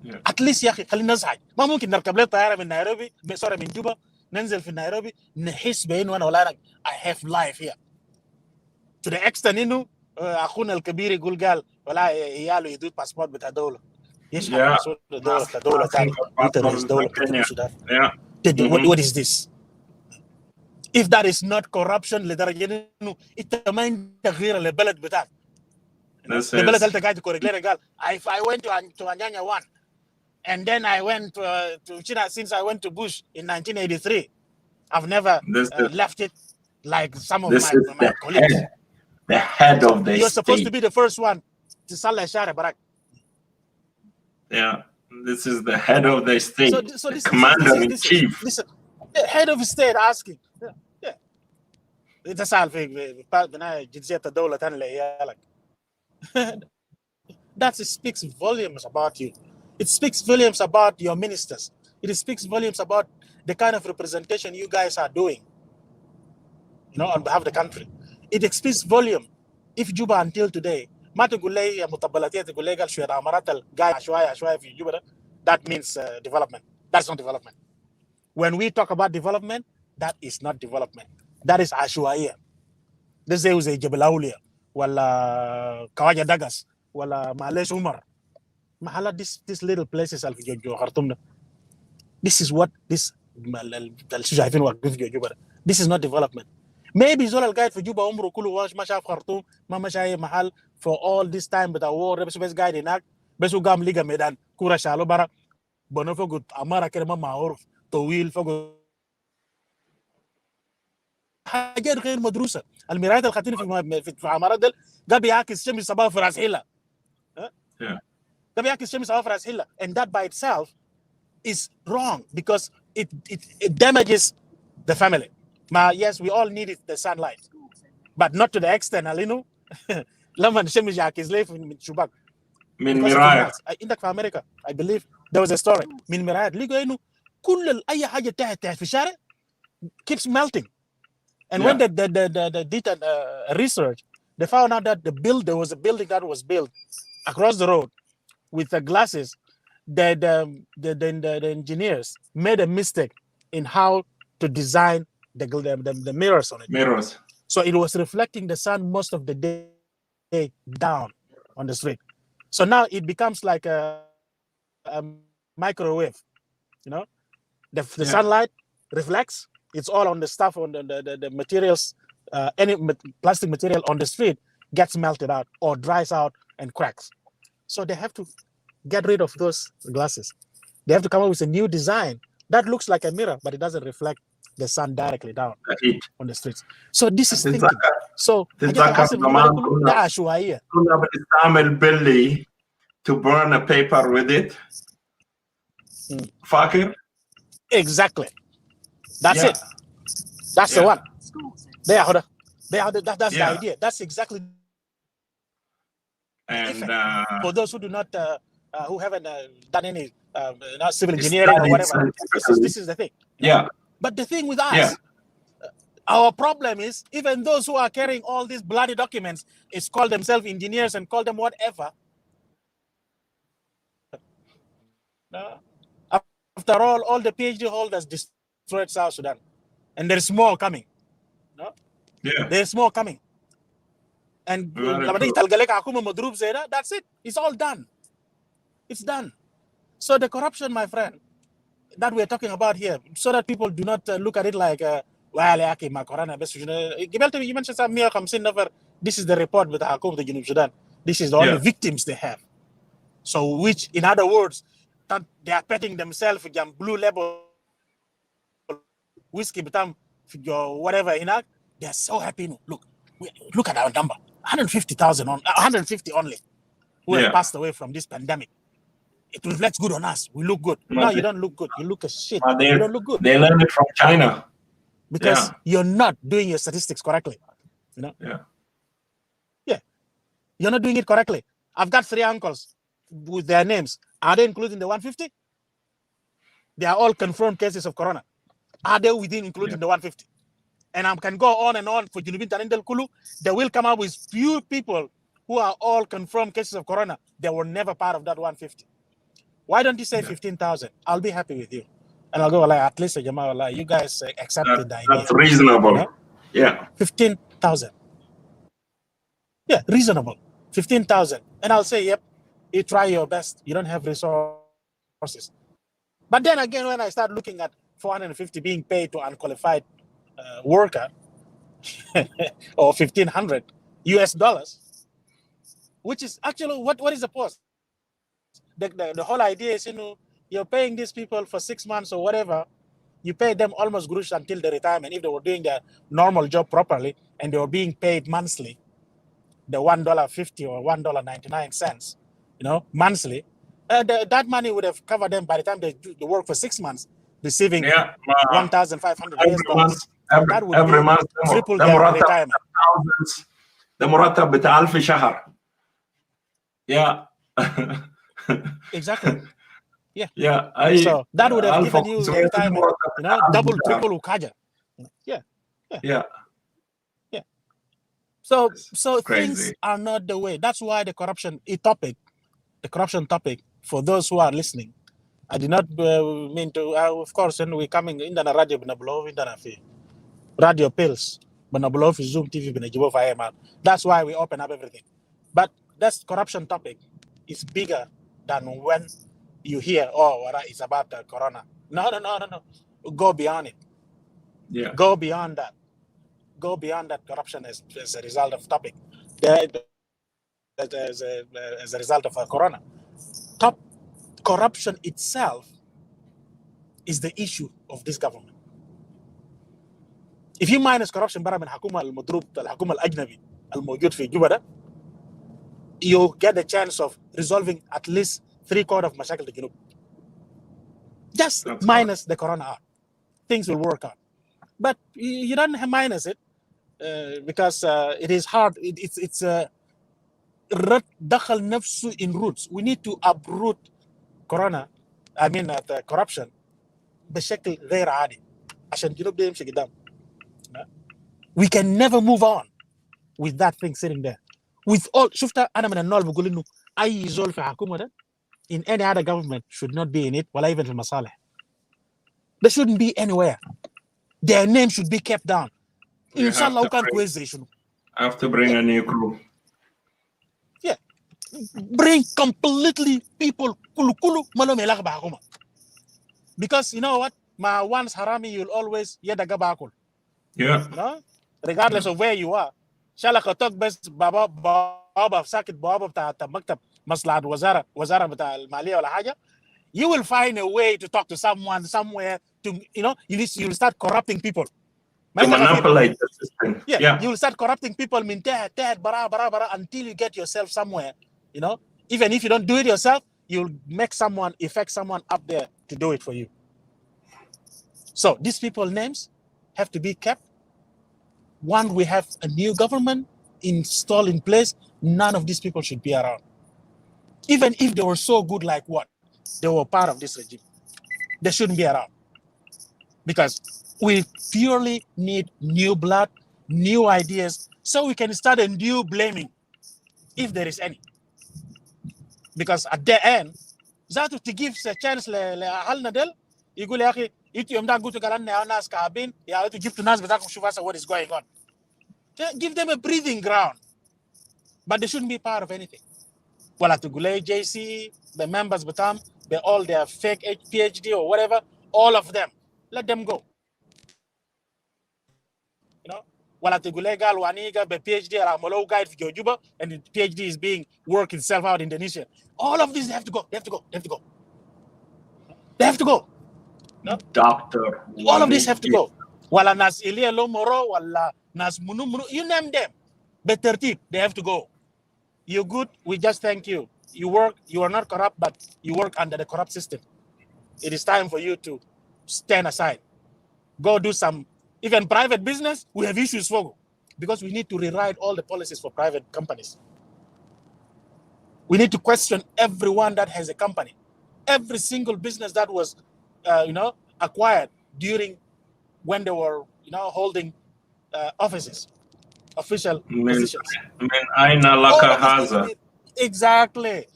At least يا اخي خلينا نزعج. ما ممكن نركب لي طياره من نيروبي من جوبا ننزل في نيروبي نحس بانه انا ولا I have life here. To the extent انه اخونا الكبير يقول قال ولا عياله يدوت باسبورت بتاع دوله. يشحن دوله ثانيه. انت رئيس دوله بتاع السودان. What is this? If that is not corruption لدرجه انه انت ما عندك غير البلد بتاعك. البلد اللي قاعد تكورج لنا قال I went to Anyanya 1 and then I went to China since I went to Bush in 1983. I've never left it like some of my colleagues. The head of the You're state. supposed to be the first one to Salah Shara Barak. Yeah, this is the head of the state, so the commander-in-chief. Listen, the head of state asking. انت سأل في بناء جنسية الدولة ثانية لعيالك. That speaks volumes about you. It speaks volumes about your ministers. It speaks volumes about the kind of representation you guys are doing, on behalf of the country. It speaks volume. If Juba until today, ما تقول لي مطبلاتية تقول لي قال شوية عمارات القاعدة شوية في جوبا, that means development. That's not development. When we talk about development, that is not development. That is عشوائية. ده زي جبل أولياء ولا كواجا داغاس ولا معلش عمر محلات these little places في جو خرطوم. This is what this شايفين واقفين في جوبا. This is not development. Maybe زول القاعد في جوبا عمره كله ما شاف خرطوم ما شايف محل for all this time بتاع war بس قاعد هناك بس قام لقى ميدان كورة شالو برا بنو فوق عمارة كده ما معروف طويل فوق حاجات غير مدروسه. المرايات اللي خاتين في عمارات دل ده بيعكس شمس صباح في راس حله. ده بيعكس شمس صباح في راس حله. And that by itself is wrong because it damages the family. Yes, we all need the sunlight, but not to the extent لما الشمس يعكس لي من شباك. من مراية. عندك في امريكا I believe there was a story من مرايات لقوا انه كل اي حاجه تحت في الشارع keeps melting. And when they did research, they found out that there was a building that was built across the road with the glasses. The engineers made a mistake in how to design the mirrors on it. Mirrors. So it was reflecting the sun most of the day down on the street. So now it becomes like a microwave, you know. The sunlight reflects. It's all on the stuff, on the materials. Any plastic material on the street gets melted out or dries out and cracks. So they have to get rid of those glasses. They have to come up with a new design that looks like a mirror, but it doesn't reflect the sun directly down on the streets. So this is thinking. So belly to burn a paper with it. Fakir. Exactly. That's it. That's the one. That's the idea. That's exactly. And for those who do not, who haven't done any civil engineering or whatever, this is the thing. Yeah. But the thing with us, our problem is even those who are carrying all these bloody documents is call themselves engineers and call them whatever. After all the PhD holders destroyed South Sudan, and there is more coming. No? Yeah. There is more coming. And that's it. It's all done. It's done. So the corruption, my friend, that we're talking about here, so that people do not look at it like, well, you mentioned some 150 نفر. This is the report with the Junub Sudan. This is the only victims they have. So, which, in other words, that they are petting themselves with blue label whiskey, whatever, they are so happy. Look at our number. 150,000 on 150 only who have passed away from this pandemic. It reflects good on us. We look good. No, you don't look good. You look as shit. You don't look good. They learned it from China. Because you're not doing your statistics correctly. Yeah. You're not doing it correctly. I've got 3 uncles with their names. Are they included in the 150? They are all confirmed cases of corona. Are they within including the 150? And I can go on and on for Junubin Tanindel Kulu. They will come up with few people who are all confirmed cases of corona. They were never part of that 150. Why don't you say 15,000? I'll be happy with you. And I'll go, like, at least you guys accepted the idea. That's reasonable. Yeah. 15,000. Yeah, reasonable. 15,000. And I'll say, yep, you try your best. You don't have resources. But then again, when I start looking at 450 being paid to unqualified worker or $1,500 US, which is actually what is the post? The whole idea is, you're paying these people for 6 months or whatever. You pay them almost gross until the retirement if they were doing their normal job properly and they were being paid monthly, the $1.50 or $1.99, monthly. That money would have covered them by the time they work for 6 months, receiving $1,500 US. That would every month triple their retirement. The مرتب بتاع 1000 شهر. Yeah. Exactly. Yeah. So that would have given you the retirement, double, triple ukaja. Yeah. So things are not the way. That's why the corruption topic, for those who are listening, I did not mean to. Of course, when we coming in the radio, radio pills, Zoom TV, that's why we open up everything. But that's corruption topic. It's bigger than when you hear, it's about corona. No. Go beyond it. Yeah. Go beyond that. Go beyond that corruption as a result of topic. As a result of corona. Corruption itself is the issue of this government. If you minus corruption برا من الحكومة المضروب الحكومة الأجنبي الموجود في جوبا ده, you get the chance of resolving at least 3/4 of مشاكل الجنوب. Just minus the corona out. Things will work out. But you don't minus it because it is hard. It's دخل نفسه in roots. We need to uproot the corruption بشكل غير عادي عشان الجنوب ده يمشي قدام. We can never move on with that thing sitting there. With all, شفت أنا من النوع اللي بقول إنه أي زول في حكومة ده in any other government should not be in it ولا even في المصالح. They shouldn't be anywhere. Their name should be kept down. We Inshallah, have to bring a new crew. Yeah. Bring completely people. Because you know what? Once harami, you'll always yedagabakul. Yeah. No? Regardless of where you are. Shalaka talk best baba sakit baba ta maktab maslahat wazara bata al-maliya wala haja. You will find a way to talk to someone somewhere to you'll start corrupting people. To manipulate the system. Yeah. You will start corrupting people bara until you get yourself somewhere. Even if you don't do it yourself, you'll affect someone up there to do it for you. So these people's names have to be kept. One, we have a new government installed in place. None of these people should be around. Even if they were so good, like what? They were part of this regime. They shouldn't be around. Because we purely need new blood, new ideas, so we can start a new blaming, if there is any. Because at the end, that to give a chance لأهلنا دل يقول يا أخي إنتوا يوم ده قلتوا كلامنا ناس كعبين يا أنتوا جبتوا ناس بتاعكم شوفوا what is going on. Give them a breathing ground, but they shouldn't be part of anything. Well, at Gulay, JC, the members بتاعهم, they all their fake PhD or whatever, all of them, let them go. Well, at Gulay gal waniga be PhD or Amolo guide for Juba, and the PhD is being work itself out in Indonesia. All of these have to go. They have to go. They have to go. No? Doctor. All of these have to go. Wala nas Ilia Lomoro, wala nas Munu, you name them. Better tip, they have to go. You're good, we just thank you. You work, you are not corrupt, but you work under the corrupt system. It is time for you to stand aside. Go do some, even private business, we have issues for, because we need to rewrite all the policies for private companies. We need to question everyone that has a company. Every single business that was, acquired during when they were, holding offices, official positions. Exactly.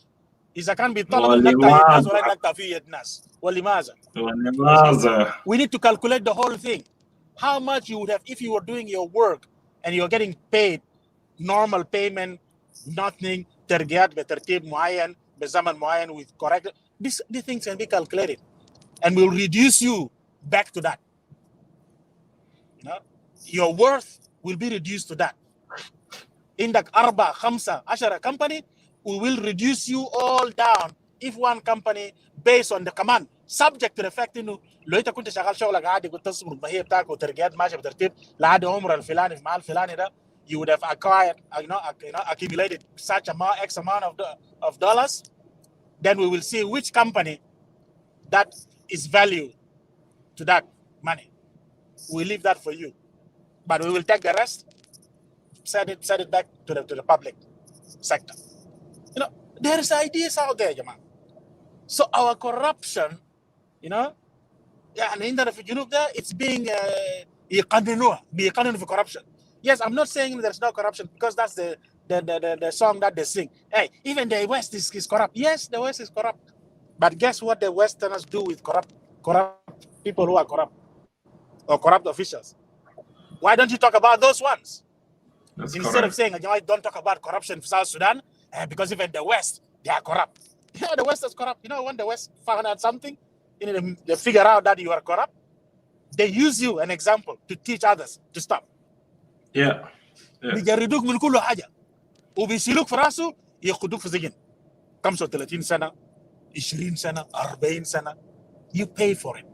إذا كان بيطلب الناس ولا نكتفي الناس ولماذا? We need to calculate the whole thing. How much you would have if you were doing your work and you're getting paid normal payment, nothing, ترقيات بترتيب معين بزمن معين with correct. These things can be calculated and will reduce you back to that. Your worth will be reduced to that. In the 4, 5, 10 company, we will reduce you all down if one company based on the command subject to the fact انه لو انت كنت شغال شغلك عادي كنت تصبر المهيه بتاعك وترقيات ماشيه بترتيب لحد عمر الفلاني في محل الفلاني ده you would have acquired accumulated such x amount of dollars, then we will see which company that is value to that money. We leave that for you, but we will take the rest, set it back to the public sector. There's ideas out there, Jaman. So our corruption, it's being for corruption. Yes, I'm not saying there's no corruption because that's the song that they sing. Hey, even the West is corrupt. Yes, the West is corrupt. But guess what the Westerners do with corrupt people who are corrupt or corrupt officials? Why don't you talk about those ones? Instead of saying, don't talk about corruption in South Sudan, because even the West, they are corrupt. The West is corrupt. When the West found out something, they figure out that you are corrupt, they use you an example to teach others to stop. Yeah. بيجردوك من كل حاجة وبيشيلوك في راسه ياخدوك في سجن 35 سنة 20 سنة 40 سنة. You pay for it.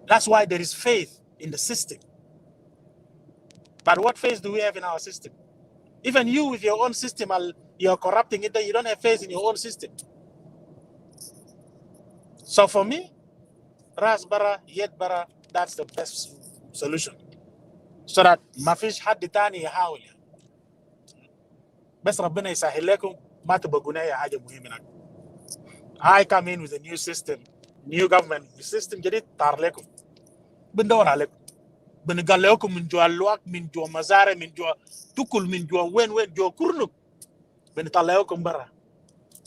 That's why there is faith in the system. But what faith do we have in our system? Even you with your own system, you're corrupting it, you don't have faith in your own system. So for me, ras bara, yet bara, that's the best solution. So that ما فيش حد تاني يحاول. بس ربنا يسهل لكم ما تبقوا نايا حاجة مهمة. I come in with a new system, new government system جديد طار لكم. بندور عليكم. بنقال لكم من جوا الوقت من جوا مزارع من جوا تكل من جوا وين جوا كرنك. بنطلع لكم برا.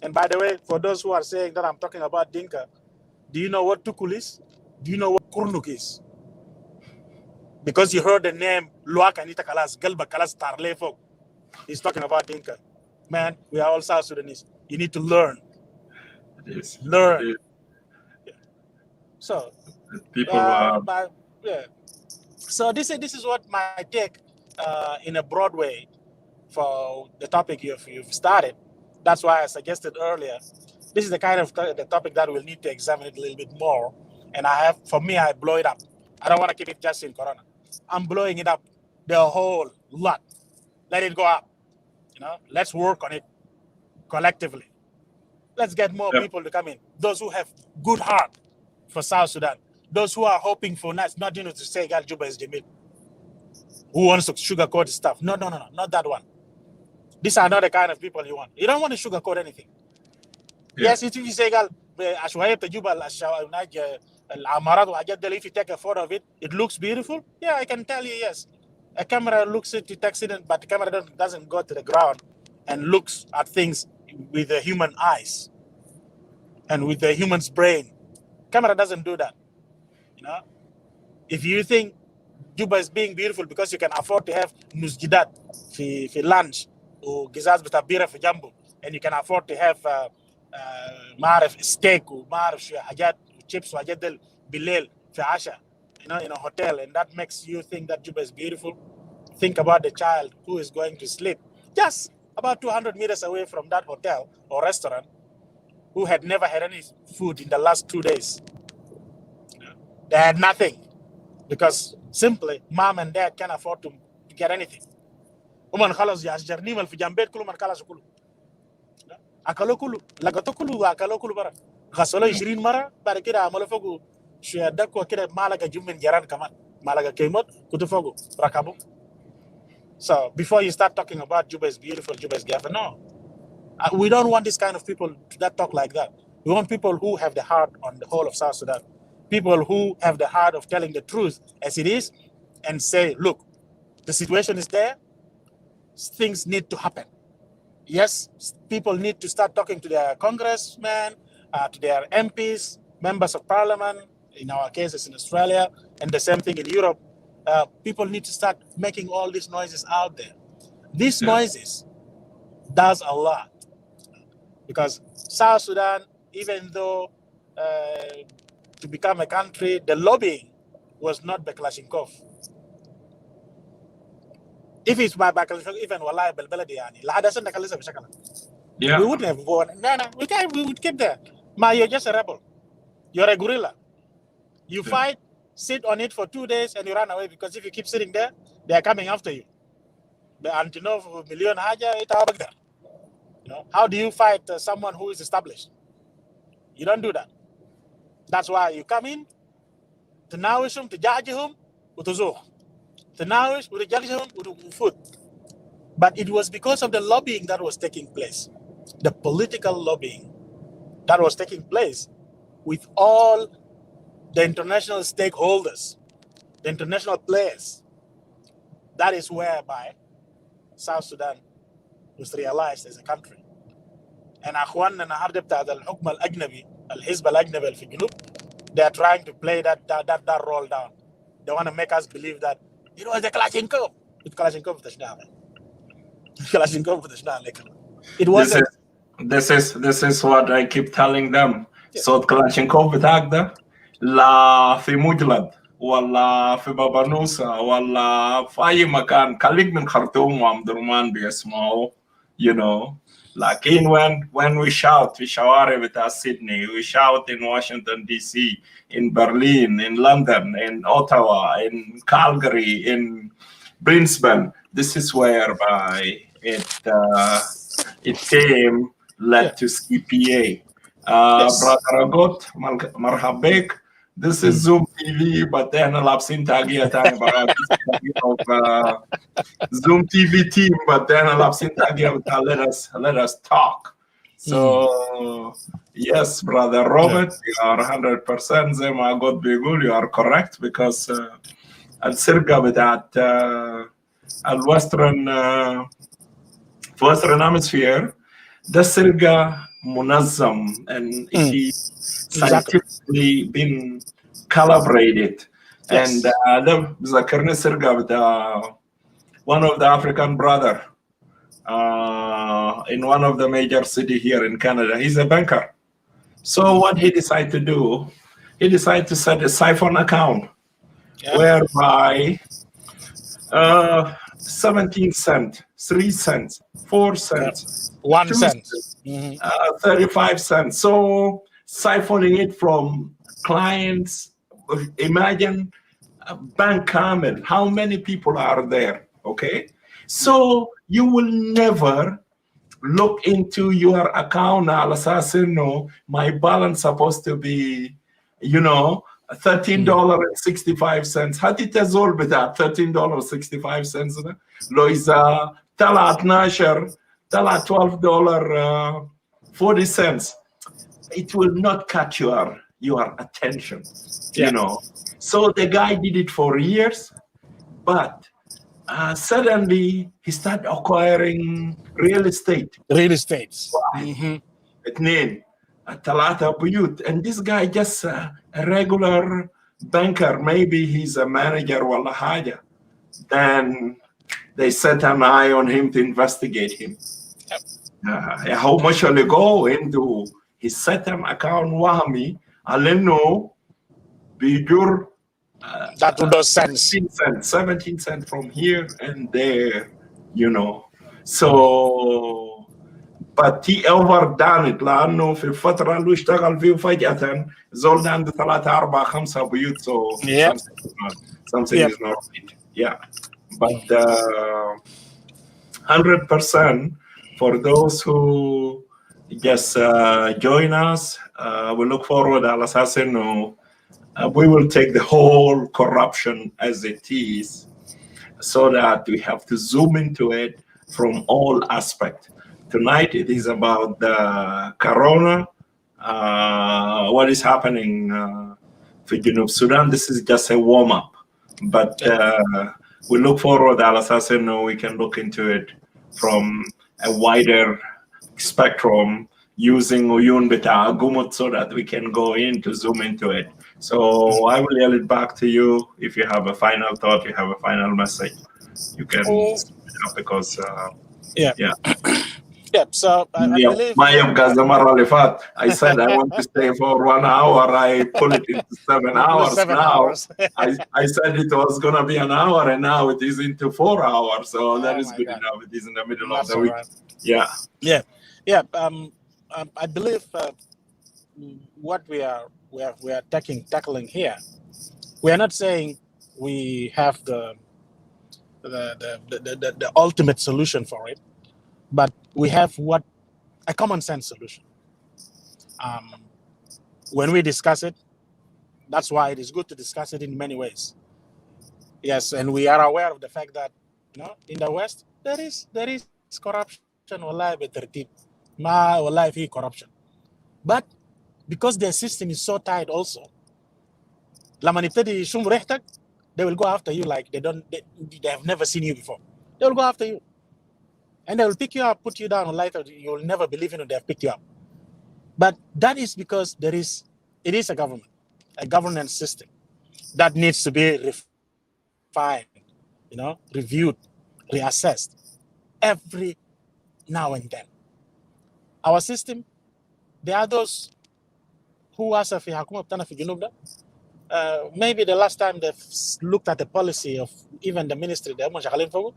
And by the way, for those who are saying that I'm talking about Dinka, do you know what tukul is? Do you know what kurnuk is? because you heard the name Luak Anita Kalas, Galba Kalas Tarlefo. He's talking about Dinka. Man, we are all South Sudanese. You need to learn. Yes. Learn. Yeah. So, People are. yeah. So this is what my take in a broad way for the topic you've started. That's why I suggested earlier. This is the kind of the topic that we'll need to examine it a little bit more. And I blow it up. I don't want to keep it just in Corona. I'm blowing it up the whole lot. Let it go up. Let's work on it collectively. Let's get more people to come in. Those who have good heart for South Sudan. Those who are hoping for not to say Gal Juba is Jamil. Who wants to sugarcoat stuff? No, not that one. These are not the kind of people you want. You don't want to sugarcoat anything. Yes, if you say Gal, if you take a photo of it, it looks beautiful. Yeah, I can tell you yes. A camera looks at, detects it, but the camera doesn't go to the ground and looks at things with the human eyes and with the human's brain. Camera doesn't do that. If you think Juba is being beautiful because you can afford to have nusjidat for lunch or gizaz bitabira for jambo, and you can afford to have steak or chips or bilel for asha, in a hotel, and that makes you think that Juba is beautiful. Think about the child who is going to sleep just about 200 meters away from that hotel or restaurant, who had never had any food in the last 2 days. They had nothing because simply mom and dad can't afford to get anything. غسلوا 20 مره بعد كده عملوا فوقه شويه دكوه كده مالك جم من جيران كمان مالك كيموت كنت فوقه ركبوا. So before you start talking about Juba is beautiful, Juba is Gafa, no. We don't want this kind of people that talk like that. We want people who have the heart on the whole of South Sudan. People who have the heart of telling the truth as it is and say, look, the situation is there. Things need to happen. Yes, people need to start talking to their congressmen, to their MPs, members of parliament, in our cases in Australia, and the same thing in Europe. People need to start making all these noises out there. These noises does a lot. Because South Sudan, even though to become a country, the lobbying was not by Kalashnikov. If it's by Kalashnikov, even Wallahi Belbeladi yani, we wouldn't have won. No, we would keep there. You're just a rebel. You're a guerrilla. You fight, sit on it for 2 days, and you run away, because if you keep sitting there, they are coming after you. How do you fight someone who is established? You don't do that. That's why you come in, تناوشهم تجاجهم وتزوح تناوش وتجاجهم وتفوت. But it was because of the lobbying that was taking place, the political lobbying that was taking place with all the international stakeholders, the international players. That is whereby South Sudan was realized as a country. And أخواننا النهارده بتاع الحكم الأجنبي الحزب الأجنبي اللي في الجنوب, they are trying to play that role down. They want to make us believe that it was the Kalashnikov. It Kalashnikov It wasn't. This is what I keep telling them. So Kalashnikov بتاعك ده لا في مجلد ولا في بابانوسا ولا في أي مكان خليك من خرطوم وعمدرمان بيسمعوا, Like when we shout, we shout with Sydney, we shout in Washington, D.C., in Berlin, in London, in Ottawa, in Calgary, in Brisbane. This is whereby it came, led to CPA. Brother Agot, Marhabek, this is Zoom TV, but then I've seen Tagia time about Zoom TV team, but then I've seen Tagia let us talk. So yes, Brother Robert, you are 100%. Zema Agot Begul, you are correct, because Al-Sirga with that Western Hemisphere, the Sirga Munazzam, and he scientifically been calibrated And ده ذكرني سرقة بتاع one of the African brother in one of the major city here in Canada. He's a banker. So what he decided to do, he decided to set a siphon account whereby 17 cents, 3 cents, 4 cents, 1 cent, 35 cents. So siphoning it from clients, imagine a bank camel, how many people are there, okay? So you will never look into your account al assassin, no, my balance supposed to be, you know, $13.65. هاتي تزول بتاع $13.65 لو إذا طلع 12 طلع $12.40, it will not catch your attention, you know. So the guy did it for years, but suddenly he started acquiring real estate. اثنين ثلاثة بيوت, and this guy just a regular banker, maybe he's a manager ولا حاجة. Then they set an eye on him to investigate him. How much will he go into his set-up account وهمي على إنه بيجر that would make sense. 17 cents from here and there, you know. So but he overdone it لأنه في الفترة اللي اشتغل فيه فجأة زول عنده 3 4 5 بيوت, so something is not right. Yeah, but 100% for those who just join us, we look forward al assassin. We will take the whole corruption as it is, so that we have to zoom into it from all aspects. Tonight it is about the corona, what is happening for Sudan. This is just a warm-up, but we look forward, al assassin, we can look into it from a wider spectrum using Uyun Bita Gumut, so that we can go in to zoom into it. So I will yell it back to you. If you have a final thought, you have a final message, you can speak up, because so I believe I said I want to stay for 1 hour. I pull it into 7 hours now. I said it was going to be an hour, and now it is into 4 hours. So that is good enough. It is in the middle of the week. I believe what we are tackling here, we are not saying we have the ultimate solution for it, but we have a common sense solution. When we discuss it, that's why it is good to discuss it in many ways. Yes, and we are aware of the fact that, you know, in the West there is corruption. Wallahi بترتيب ما والله في corruption, but because their system is so tight also, لما نبتدي يشم ريحتك, they will go after you like they have never seen you before. They will go after you, and they will pick you up, put you down, later you will never believe they have picked you up. But that is because it is a governance system that needs to be refined, you know, reviewed, reassessed every now and then. Our system, there are those who are في حكومة بتاعنا في الجنوب ده. Maybe the last time they've looked at the policy of even the ministry they هم شغالين فوق,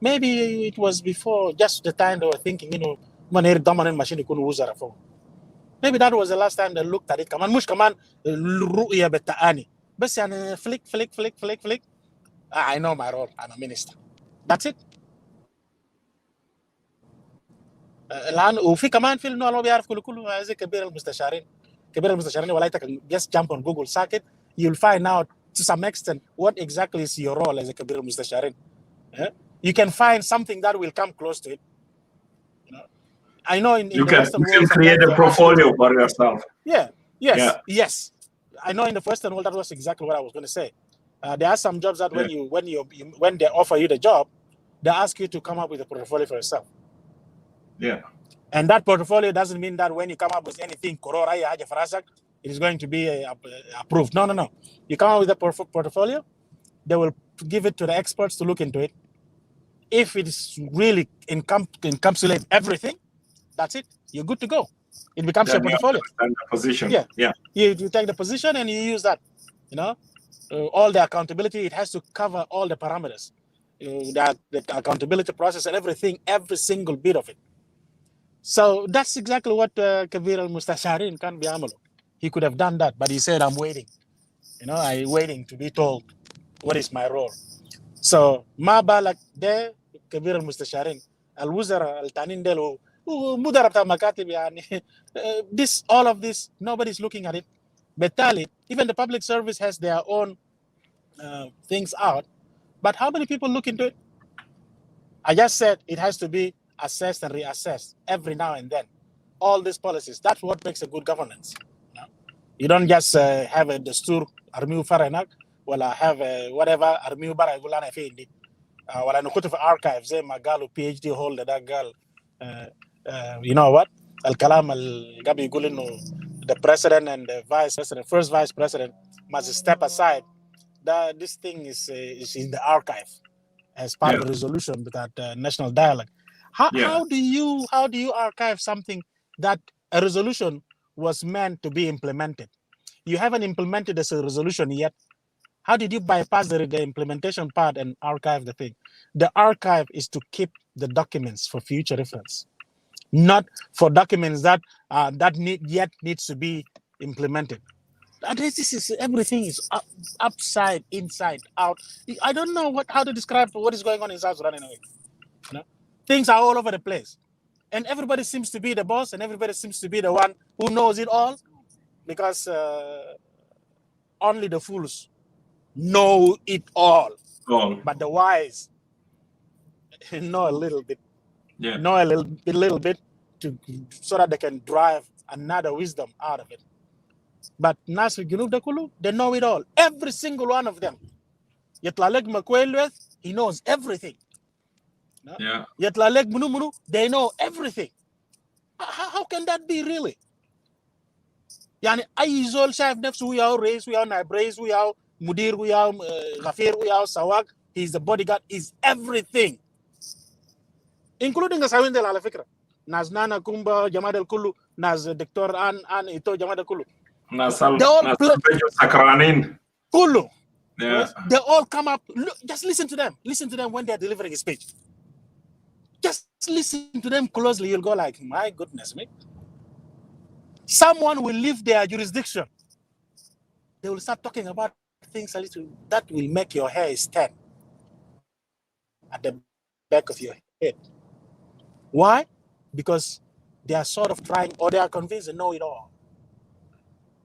maybe it was before just the time they were thinking, you know, ما نقدر ضمن الماشين يكونوا وزراء فوق. Maybe that was the last time they looked at it. كمان مش كمان الرؤية بالتأني, بس يعني flick. I know my role. I'm a minister. That's it. الآن وفي كمان في إنه ما بيعرف كله زي كبير المستشارين ولا just jump on Google circuit, you'll find out to some extent what exactly is your role as a كبير المستشارين. You can find something that will come close to it. You know? I know in you can create a portfolio for yourself. Yes. I know in the Western world that was exactly what I was going to say. There are some jobs that when they offer you the job, they ask you to come up with a portfolio for yourself. Yeah. And that portfolio doesn't mean that when you come up with anything, it is going to be approved. No. You come out with a portfolio, they will give it to the experts to look into it. If it is really encapsulate everything, that's it. You're good to go. It becomes your portfolio. The position. Yeah. Yeah. You take the position and you use that. All the accountability, it has to cover all the parameters. That the accountability process and everything, every single bit of it. So that's exactly what Kabir al-Mustasharin can be amalo. He could have done that, but he said, I'm waiting. I'm waiting to be told what is my role. So ma balak de Kabir al-Mustasharin al-Wuzara al-Tanin delu mudarab ta makatib yani this, all of this, nobody's looking at it. Betali, even the public service has their own things out, but how many people look into it? I just said it has to be assessed and reassessed every now and then. All these policies, that's what makes a good governance. You don't just have a dastur armiu faranak, well, I have whatever armiu bara gulana feindi. Well, I know for archives, magalu PhD holder that girl. You know what? Al kalam al gabi gulino, the president and the vice president, first vice president must step aside. That this thing is in the archive as part of the resolution with that national dialogue. How do you archive something that a resolution was meant to be implemented? You haven't implemented as a resolution yet. How did you bypass the implementation part and archive the thing? The archive is to keep the documents for future reference, not for documents that needs to be implemented. This is everything is upside, inside, out. I don't know how to describe what is going on in South Sudan anyway. Things are all over the place, and everybody seems to be the boss, and everybody seems to be the one who knows it all, because only the fools know it all. But the wise know a little bit. Know a little bit so that they can drive another wisdom out of it. But Nasir Junub Dakulu, they know it all. Every single one of them. Yetlalek Makwelweth, he knows everything. Yetlalek Munu, they know everything. How can that be really? Yani Aizol Shaf Nefs, we are Reis, we are Nabrais, we are Mudir, we are Ghafir, we are Sawak, he's the bodyguard, he's everything. Including the Sawin del Alafikra. Naz Nana Kumba, Jamad al Kulu, Naz Dr. An Ito Jamad al Kulu. Sakranin. Kulu. Yes? They all come up. Look, just listen to them. Listen to them when they're delivering a speech. Just listen to them closely. You'll go like, my goodness me. Someone will leave their jurisdiction. They will start talking about things a little that will make your hair stand at the back of your head. Why? Because they are sort of trying, or they are convinced they know it all.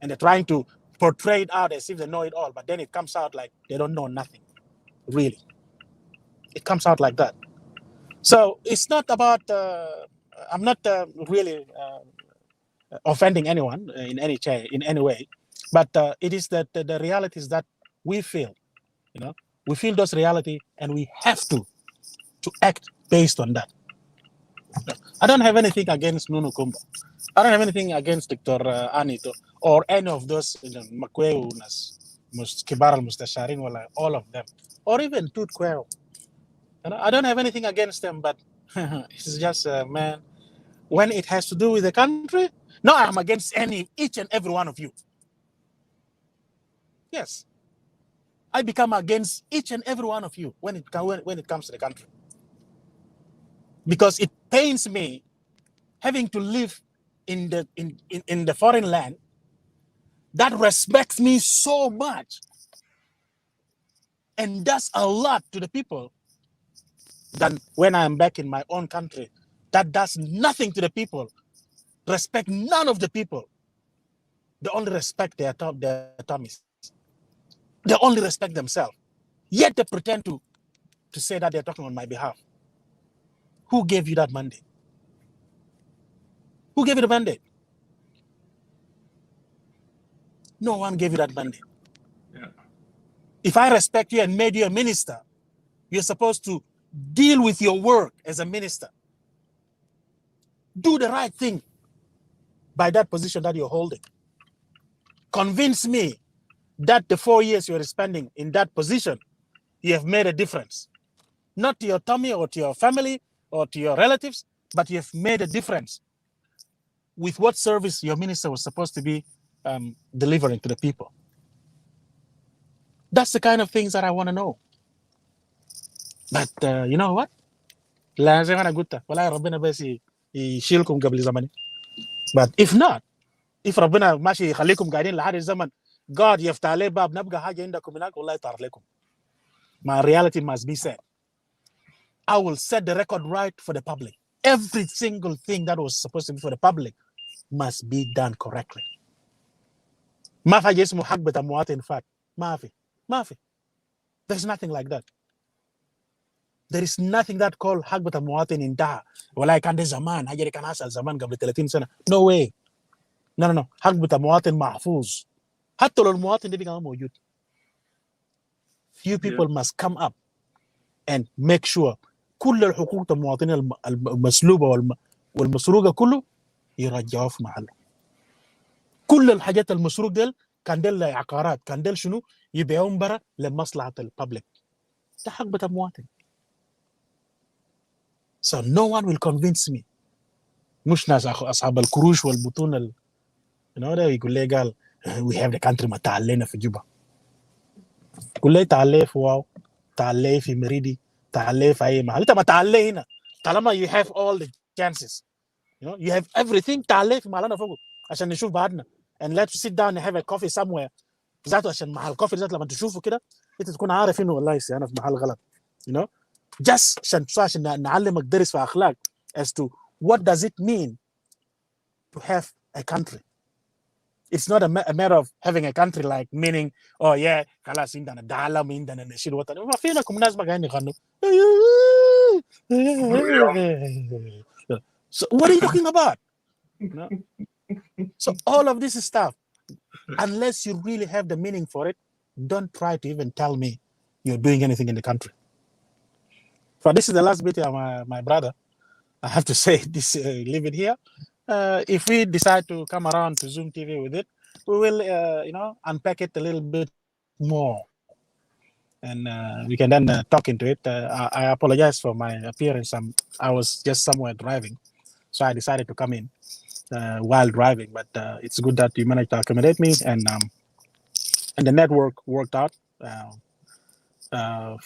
And they're trying to portray it out as if they know it all, but then it comes out like they don't know nothing, really. It comes out like that. So it's not about, I'm not really offending anyone in any way, but it is that the reality is that we feel, we feel those reality, and we have to act based on that. I don't have anything against Nunu Kumba. I don't have anything against Dr. Anito or any of those Makweu, Kibar al-Mustasharin, all of them, or even Tut Kweo. I don't have anything against them, but it's just, man, when it has to do with the country, no, I'm against each and every one of you. Yes. I become against each and every one of you when it comes to the country. Because it pains me having to live in the foreign land that respects me so much and does a lot to the people, than when I'm back in my own country that does nothing to the people, respect none of the people. They only respect their tummies. They only respect themselves. Yet they pretend to say that they're talking on my behalf. Who gave you that mandate? Who gave you the mandate? No one gave you that mandate. Yeah. If I respect you and made you a minister, you're supposed to deal with your work as a minister. Do the right thing by that position that you're holding. Convince me that the 4 years you're spending in that position, you have made a difference. Not to your tummy or to your family or to your relatives, but you have made a difference with what service your minister was supposed to be delivering to the people. That's the kind of things that I want to know. But you know what? لازم أنا قلت ولا ربنا بس يشيلكم قبل زمني. But if not, if ربنا ماشي يخليكم قاعدين لحد الزمن, God يفتح عليه باب نبقى حاجة عندكم هناك والله يطار لكم. My reality must be said. I will set the record right for the public. Every single thing that was supposed to be for the public must be done correctly. ما في حاجة اسمه حق بتاع مواطن فات. ما في. There's nothing like that. There is nothing that called حق بتاع مواطن انتهى. ولا كان ده زمان حاجة كان حصل زمان قبل 30 سنة. No way. No. حق بتاع مواطن محفوظ. حتى لو المواطن ده بقى موجود. Few people must come up and make sure كل الحقوق المواطنين المسلوبة والمسروقة كله يرجعوه في محله. كل الحاجات المسروق ديل كان ديل عقارات، كان ديل شنو يبيعون برا لمصلحة الببليك. ده حق بتاع مواطن. So no one will convince me. مش ناس أصحاب الكروش والبطون ده يقول لي قال we have the country ما تعلينا في جوبا. يقول لي تعلي في واو، تعلي في مريدي، تعلي في أي محل. أنت ما تعلي هنا. طالما you have all the chances. You have everything. تعلي في محلنا فوق عشان نشوف بعضنا. And let's sit down and have a coffee somewhere. ذاته عشان محل كوفي ذاته لما تشوفه كده أنت تكون عارف إنه والله أنا في محل غلط. Just عشان نعلمك درس في أخلاق as to what does it mean to have a country. It's not a matter of having a country like meaning oh yeah خلاص عندنا دعلة عندنا نشيد وطني ما فينكم ناس ما قاعدين يغنوا. So what are you talking about? So all of this stuff, unless you really have the meaning for it, don't try to even tell me you're doing anything in the country. So this is the last bit of my brother. I have to say this, leave it here. If we decide to come around to Zoom TV with it, we will, unpack it a little bit more. And we can then talk into it. I apologize for my appearance. I was just somewhere driving. So I decided to come in while driving. But it's good that you managed to accommodate me. And the network worked out.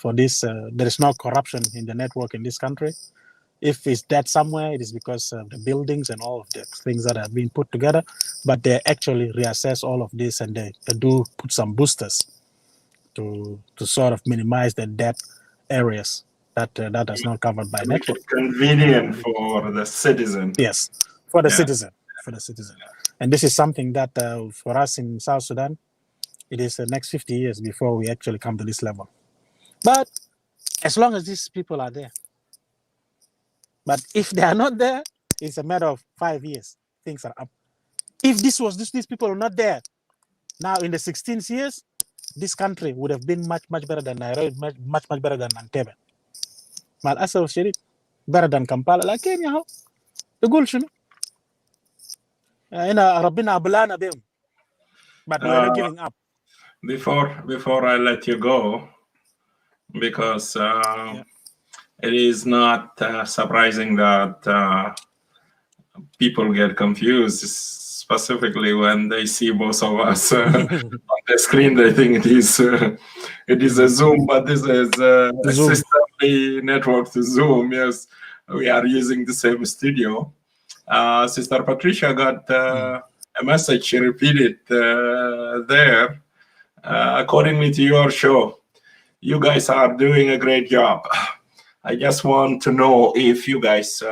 For this, there is no corruption in the network in this country. If it's dead somewhere, it is because of the buildings and all of the things that have been put together. But they actually reassess all of this and they do put some boosters to sort of minimize the dead areas that is not covered by network. Convenient for the citizen. Yes, for the citizen. And this is something that for us in South Sudan, it is the next 50 years before we actually come to this level. But as long as these people are there. But if they are not there, it's a matter of 5 years. Things are up. If these people are not there, now in the 16th years, this country would have been much, much better than Nairobi, much, much better than Entebbe. Mal asaf shadid, better than Kampala. لكن يا هو تقول شنو؟ هنا ربنا أبلانا بهم. But we're not giving up. Before I let you go, because it is not surprising that people get confused, specifically when they see both of us on the screen. They think it is a Zoom, but this is a sisterly network to Zoom. Yes, we are using the same studio. Sister Patricia got a message. She repeated there. Accordingly to your show, you guys are doing a great job. I just want to know if you guys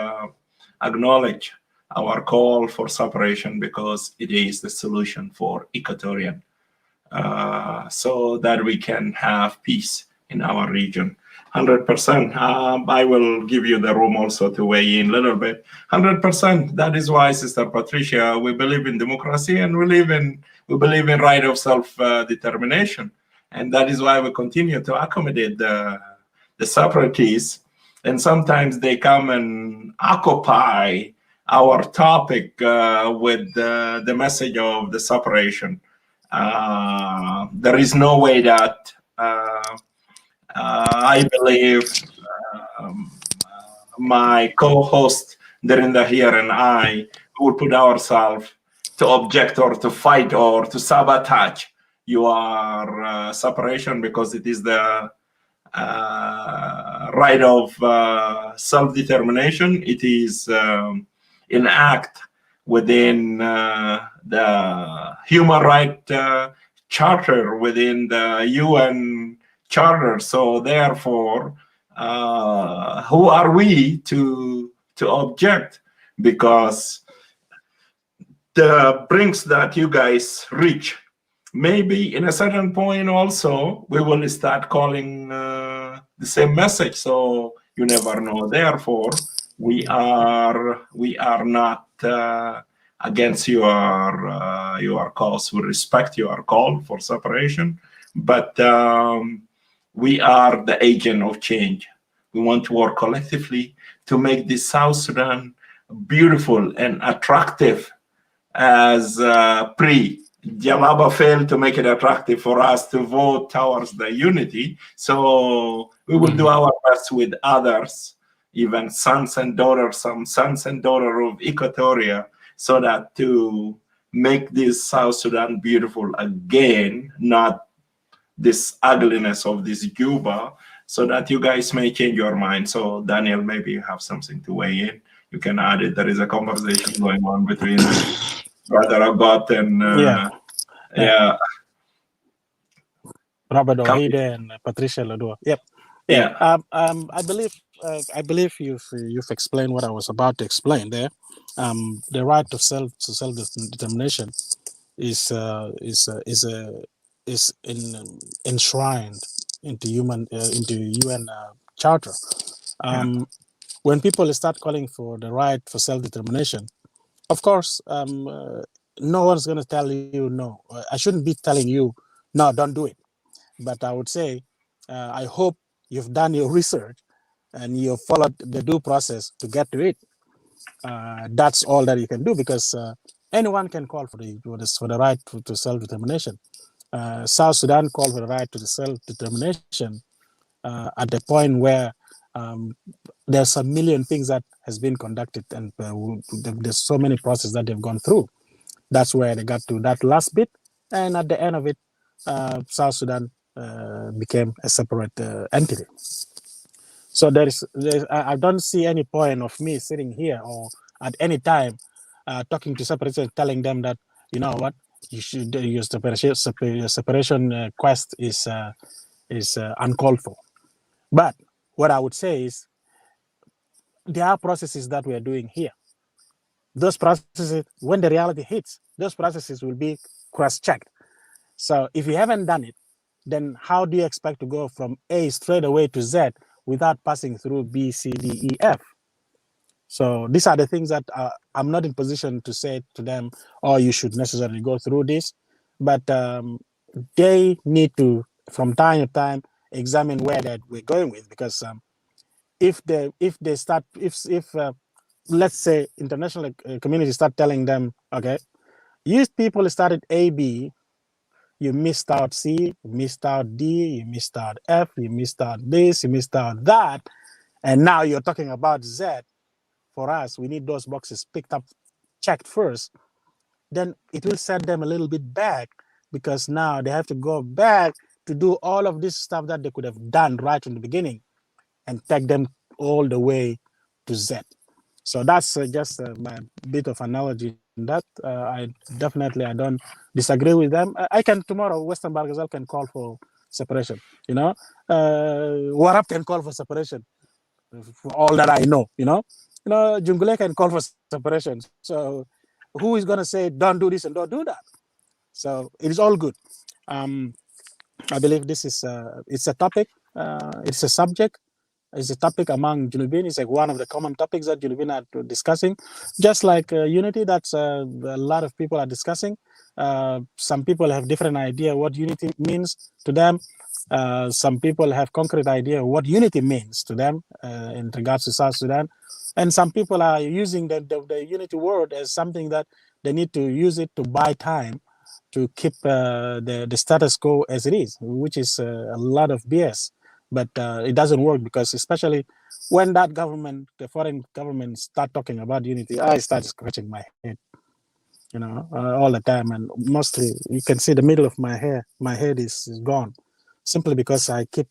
acknowledge our call for separation, because it is the solution for Equatorian, so that we can have peace in our region. 100%. I will give you the room also to weigh in a little bit. 100%. That is why, Sister Patricia, we believe in democracy and we believe in right of self-determination. And that is why we continue to accommodate the separatists. And sometimes they come and occupy our topic with the message of the separation. There is no way that I believe my co-host Derinda here and I would put ourselves to object or to fight or to sabotage your separation, because it is the right of self-determination. It is an act within the human right charter, within the UN charter. So therefore, who are we to object? Because the brinks that you guys reach, maybe in a certain point also we will start calling the same message. So you never know. Therefore, we are not against your cause. We respect your call for separation, but we are the agent of change. We want to work collectively to make this South Sudan beautiful and attractive as Jalaba failed to make it attractive for us to vote towards the unity. So we will do our best with others, even sons and daughters, some sons and daughters of Equatoria, so that to make this South Sudan beautiful again, not this ugliness of this Juba, so that you guys may change your mind. So Daniel, maybe you have something to weigh in. You can add it. There is a conversation going on between Brother Abbott and Robert Oyeee and Patricia Ladua. Yep. Yeah. I believe you've explained what I was about to explain there. The right to self-determination is enshrined into UN charter. When people start calling for the right for self-determination, of course, no one's going to tell you no. I shouldn't be telling you, no, don't do it. But I would say, I hope you've done your research and you've followed the due process to get to it. That's all that you can do, because anyone can call for the right to self-determination. South Sudan called for the right to the self-determination at the point where there's a million things that has been conducted, and there's so many processes that they've gone through. That's where they got to that last bit, and at the end of it, South Sudan became a separate entity. So I don't see any point of me sitting here or at any time talking to separators, telling them that, you know what, you should your separation quest is uncalled for. But what I would say is, there are processes that we are doing here. Those processes, when the reality hits, those processes will be cross-checked. So if you haven't done it, then how do you expect to go from A straight away to Z without passing through B, C, D, E, F? So these are the things that I'm not in position to say to them, oh, you should necessarily go through this. But they need to, from time to time, examine where that we're going with, because if let's say international community start telling them, okay, you people started A, B, you missed out C, you missed out D, you missed out F, you missed out this, you missed out that, and now you're talking about Z. For us, we need those boxes picked up, checked first. Then it will set them a little bit back, because now they have to go back to do all of this stuff that they could have done right from the beginning, and take them all the way to Z. So that's just my bit of analogy. That I don't disagree with them. I can tomorrow, Western Bargazel can call for separation. You know, Warab can call for separation. For all that I know, Jungule can call for separation. So who is going to say don't do this and don't do that? So it is all good. I believe this is it's a topic. It's a subject. It's a topic among Junubin. It's like one of the common topics that Junubin are discussing. Just like unity, that's a lot of people are discussing. Some people have different idea what unity means to them. Some people have concrete idea what unity means to them in regards to South Sudan. And some people are using the unity word as something that they need to use it to buy time to keep the status quo as it is, which is a lot of BS. But it doesn't work, because especially when that government, the foreign government, start talking about unity, I start scratching my head, all the time. And mostly you can see the middle of my head is gone, simply because I keep,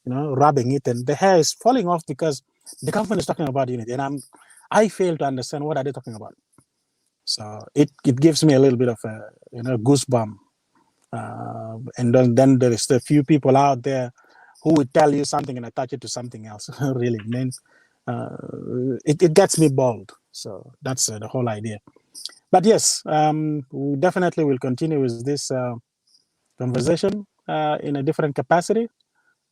rubbing it, and the hair is falling off because the government is talking about unity, and I fail to understand what are they talking about. So it gives me a little bit of a goosebump. And then there is a few people out there who would tell you something and attach it to something else. Really, man, it gets me bold. So that's the whole idea. But yes, we definitely will continue with this conversation in a different capacity,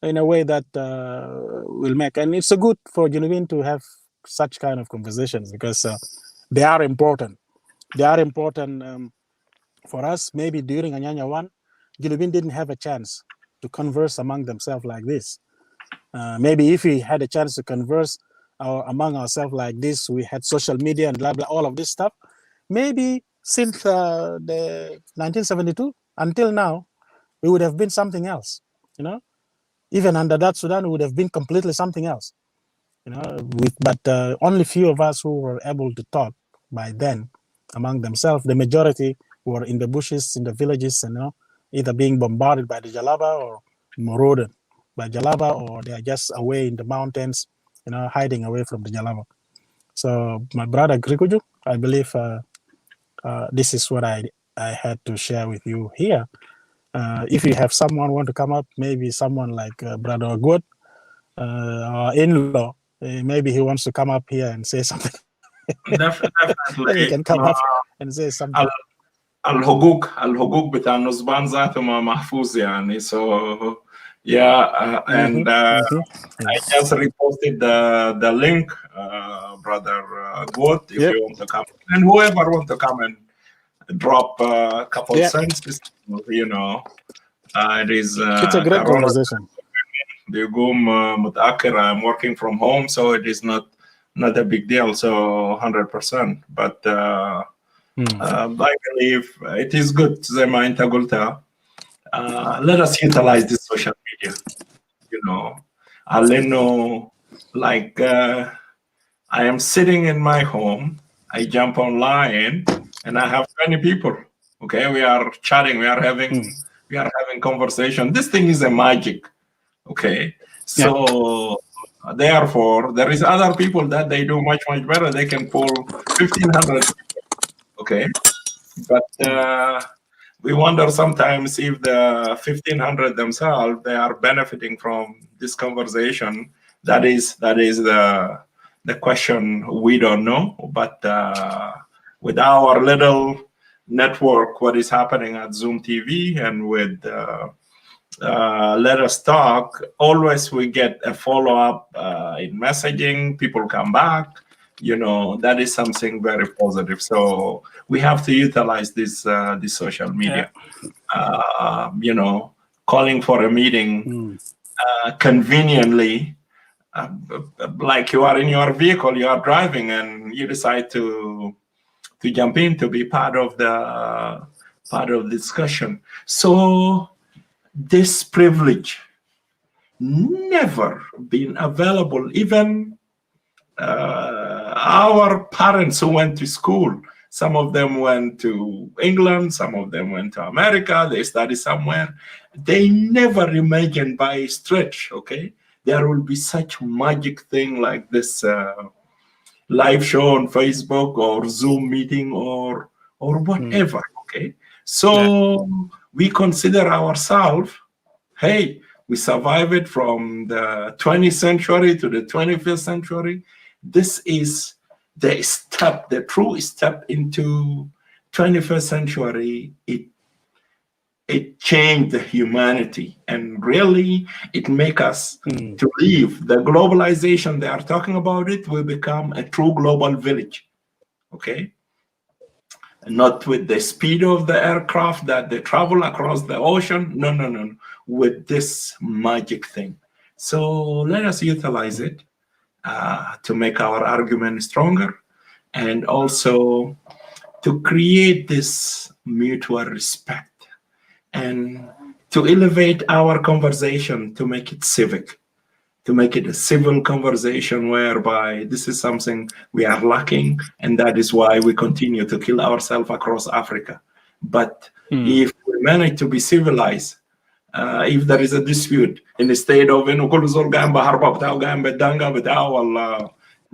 in a way that will make, and it's a good for Genevieve to have such kind of conversations, because they are important. They are important for us. Maybe during Anyanya 1, Genevieve didn't have a chance to converse among themselves like this. Maybe if we had a chance to converse among ourselves like this, we had social media and blah, blah, all of this stuff. Maybe since the 1972 until now, we would have been something else, Even under that Sudan, it would have been completely something else, but only few of us who were able to talk by then among themselves. The majority were in the bushes, in the villages, either being bombarded by the Jalaba or marauded by Jalaba, or they are just away in the mountains, hiding away from the Jalaba. So my brother Grikuju, I believe this is what I had to share with you here. If you have someone want to come up, maybe someone like Brother Good, our in-law, maybe he wants to come up here and say something. Definitely. He can come up and say something. الحقوق بتاع النصبان ذاته ما محفوظ يعني. So yeah, and I just reposted the link, Brother Good, if you want to come, and whoever want to come and drop a couple cents, it is it's a great conversation. I'm working from home, so it is not a big deal, so 100%. But I believe it is good. Let us utilize this social media. Like I am sitting in my home, I jump online, and I have 20 people. Okay, we are chatting, we are having conversation. This thing is a magic. Okay, so therefore there is other people that they do much better. They can pull 1,500 people. Okay, but we wonder sometimes if the 1,500 themselves, they are benefiting from this conversation. That is the question we don't know. But with our little network, what is happening at Zoom TV and with Let Us Talk, always we get a follow-up in messaging. People come back. That is something very positive. So we have to utilize this social media. Calling for a meeting conveniently, like you are in your vehicle, you are driving, and you decide to jump in to be part of the discussion. So this privilege never been available. Even our parents who went to school, some of them went to England, some of them went to America, they studied somewhere. They never imagined by stretch, okay, there will be such magic thing like this live show on Facebook or Zoom meeting or whatever, okay? So we consider ourselves, hey, we survived it from the 20th century to the 21st century. This is the true step into 21st century. It changed the humanity, and really it make us to leave the globalization they are talking about. It will become a true global village, okay? Not with the speed of the aircraft that they travel across the ocean. No. With this magic thing. So let us utilize it to make our argument stronger, and also to create this mutual respect and to elevate our conversation, to make it civic, to make it a civil conversation whereby this is something we are lacking, and that is why we continue to kill ourselves across Africa. But if we manage to be civilized, if there is a dispute in the state of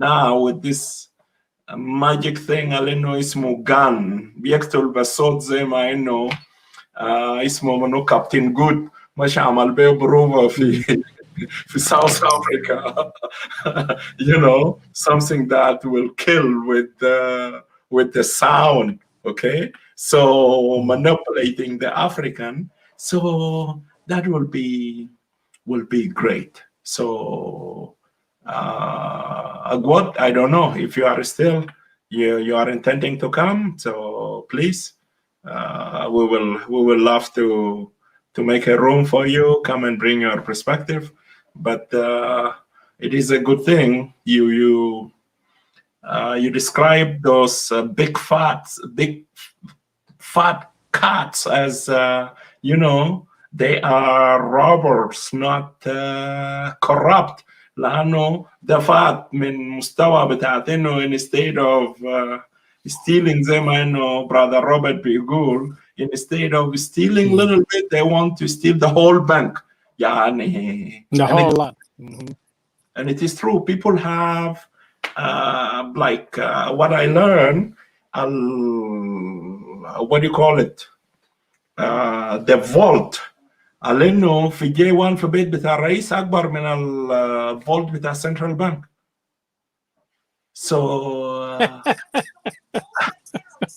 now with this magic thing على اسمه gun بيقتل بالصوت زي ما انه اسمه منو كابتن جود مش عمل بيه بروفا في South Africa. You know, something that will kill with the sound. Okay, so manipulating the African, so that will be great. So what I don't know if you are still you are intending to come, so please we will love to make a room for you. Come and bring your perspective. But it is a good thing you describe those big fat cats as you know, they are robbers, not corrupt. لأنه دفعت من مستوى بتاعت إنه instead of stealing زي ما إنه brother Robert بيقول, instead of stealing little bit, they want to steal the whole bank. يعني the whole lot. And it is true. People have like what I learned. What do you call it? The vault. على في جي 1 في بيت بتاع الرئيس أكبر من الفولت بتاع Central Bank. So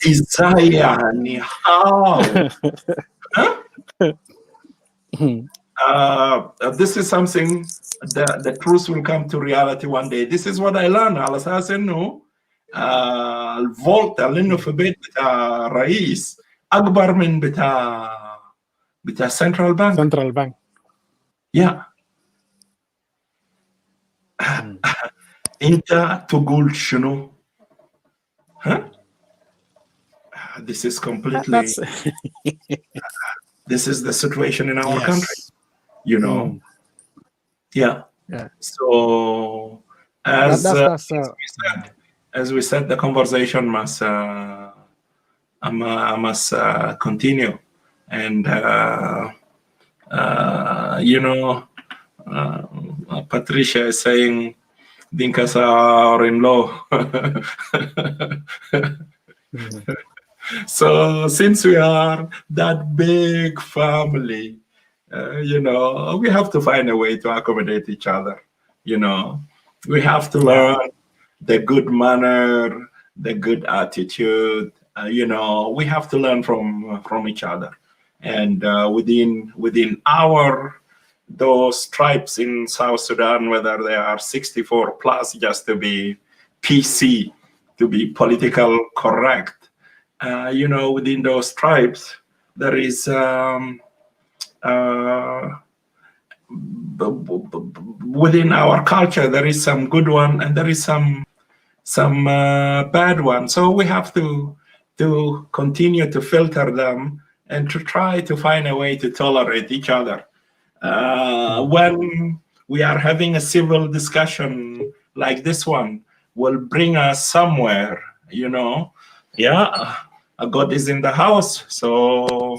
إزاي يعني how? This is something the truth will come to reality one day. This is what I learned. على أساس إنه الفولت اللي في بيت بتاع الرئيس أكبر من بتاع Central Bank. Central Bank. Yeah. أنت تقول شنو؟ This is completely. This is the situation in our country. You know. Yeah. So as we said, the conversation must continue, and you know, Patricia is saying, "Dinkas are in law." So since we are that big family, you know, we have to find a way to accommodate each other. You know, we have to learn the good manner, the good attitude. You know, we have to learn from each other, and within those tribes in South Sudan, whether they are 64 plus, just to be PC, to be political correct. You know, within those tribes, there is within our culture, there is some good one and there is some bad one. So we have to continue to filter them and to try to find a way to tolerate each other. When we are having a civil discussion like this one, will bring us somewhere, you know. Yeah. God is in the house, so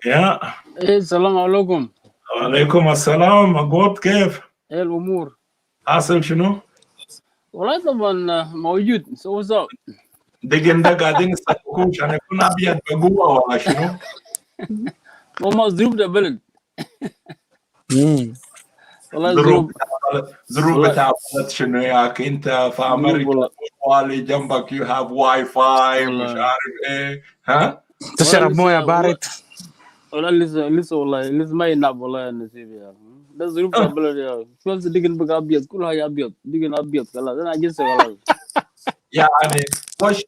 yeah. السلام عليكم. وعليكم السلام. أقول كيف؟ ايه الامور؟ حاصل شنو؟ والله طبعا موجود. So what's up؟ دقن ده قاعدين يسألوكم عشان يكون أبيض بقوة ولا شنو؟ ماما ظروف البلد. والله ظروف بتاع البلد شنو ياك أنت في أمريكا والي جنبك you have Wi-Fi مش عارف إيه ها؟ تشرب مويه بارد. والله لسه والله لسه ما ينعب والله يا نسيب يا. ده ظروف البلد يا. شو بس دقن بقى أبيض كلها أبيض دقن أبيض خلاص أنا عجزت خلاص. يعني وش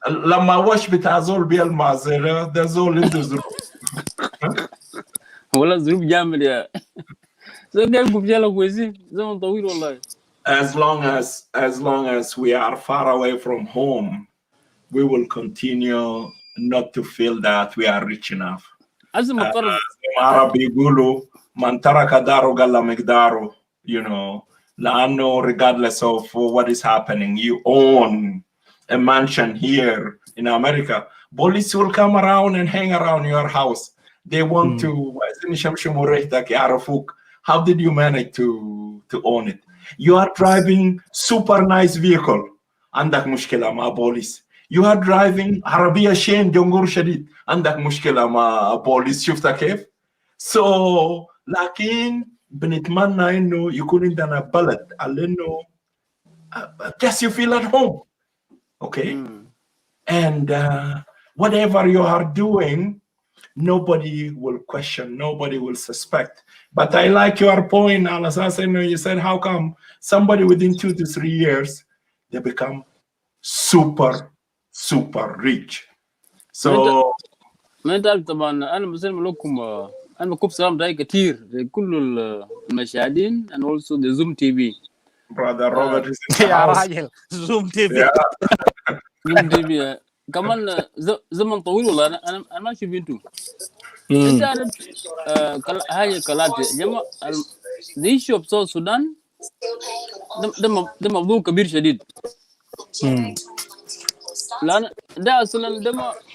لما وش بتاع زول بيلمع زي ده زول عنده ظروف. والله ظروف جامد يا. زين بجالك كويسين زمن طويل والله. As long as we are far away from home, we will continue not to feel that we are rich enough. As a matter Arabi Gulu, Mantaraka Daru Gala Migdaru, you know, Laano, regardless of what is happening, you own a mansion here in America. Police will come around and hang around your house. They want to, how did you manage to own it? You are driving super nice vehicle. عندك مشكلة مع بوليس. You are driving عربية شين جنغور شديد. عندك مشكلة مع بوليس. شفتها كيف؟ So لكن بنتمنى إنه يكون عندنا بلد على إنه just you feel at home. Okay? And whatever you are doing, nobody will question, nobody will suspect. But I like your point, Al-Assassin, you said, how come somebody within 2 to 3 years, they become super, super rich? So ما انت عارف طبعا انا بسلم لكم انا بكب سلام داي كتير لكل المشاهدين and also the Zoom TV. Brother Robert is in the يا house. راجل زوم تي في. Yeah. Zoom TV كمان زمن طويل والله انا ما شفت انتم. انت عارف حاجه كلاتي جماعه the issue of South Sudan ده موضوع كبير شديد. لان ده اصلا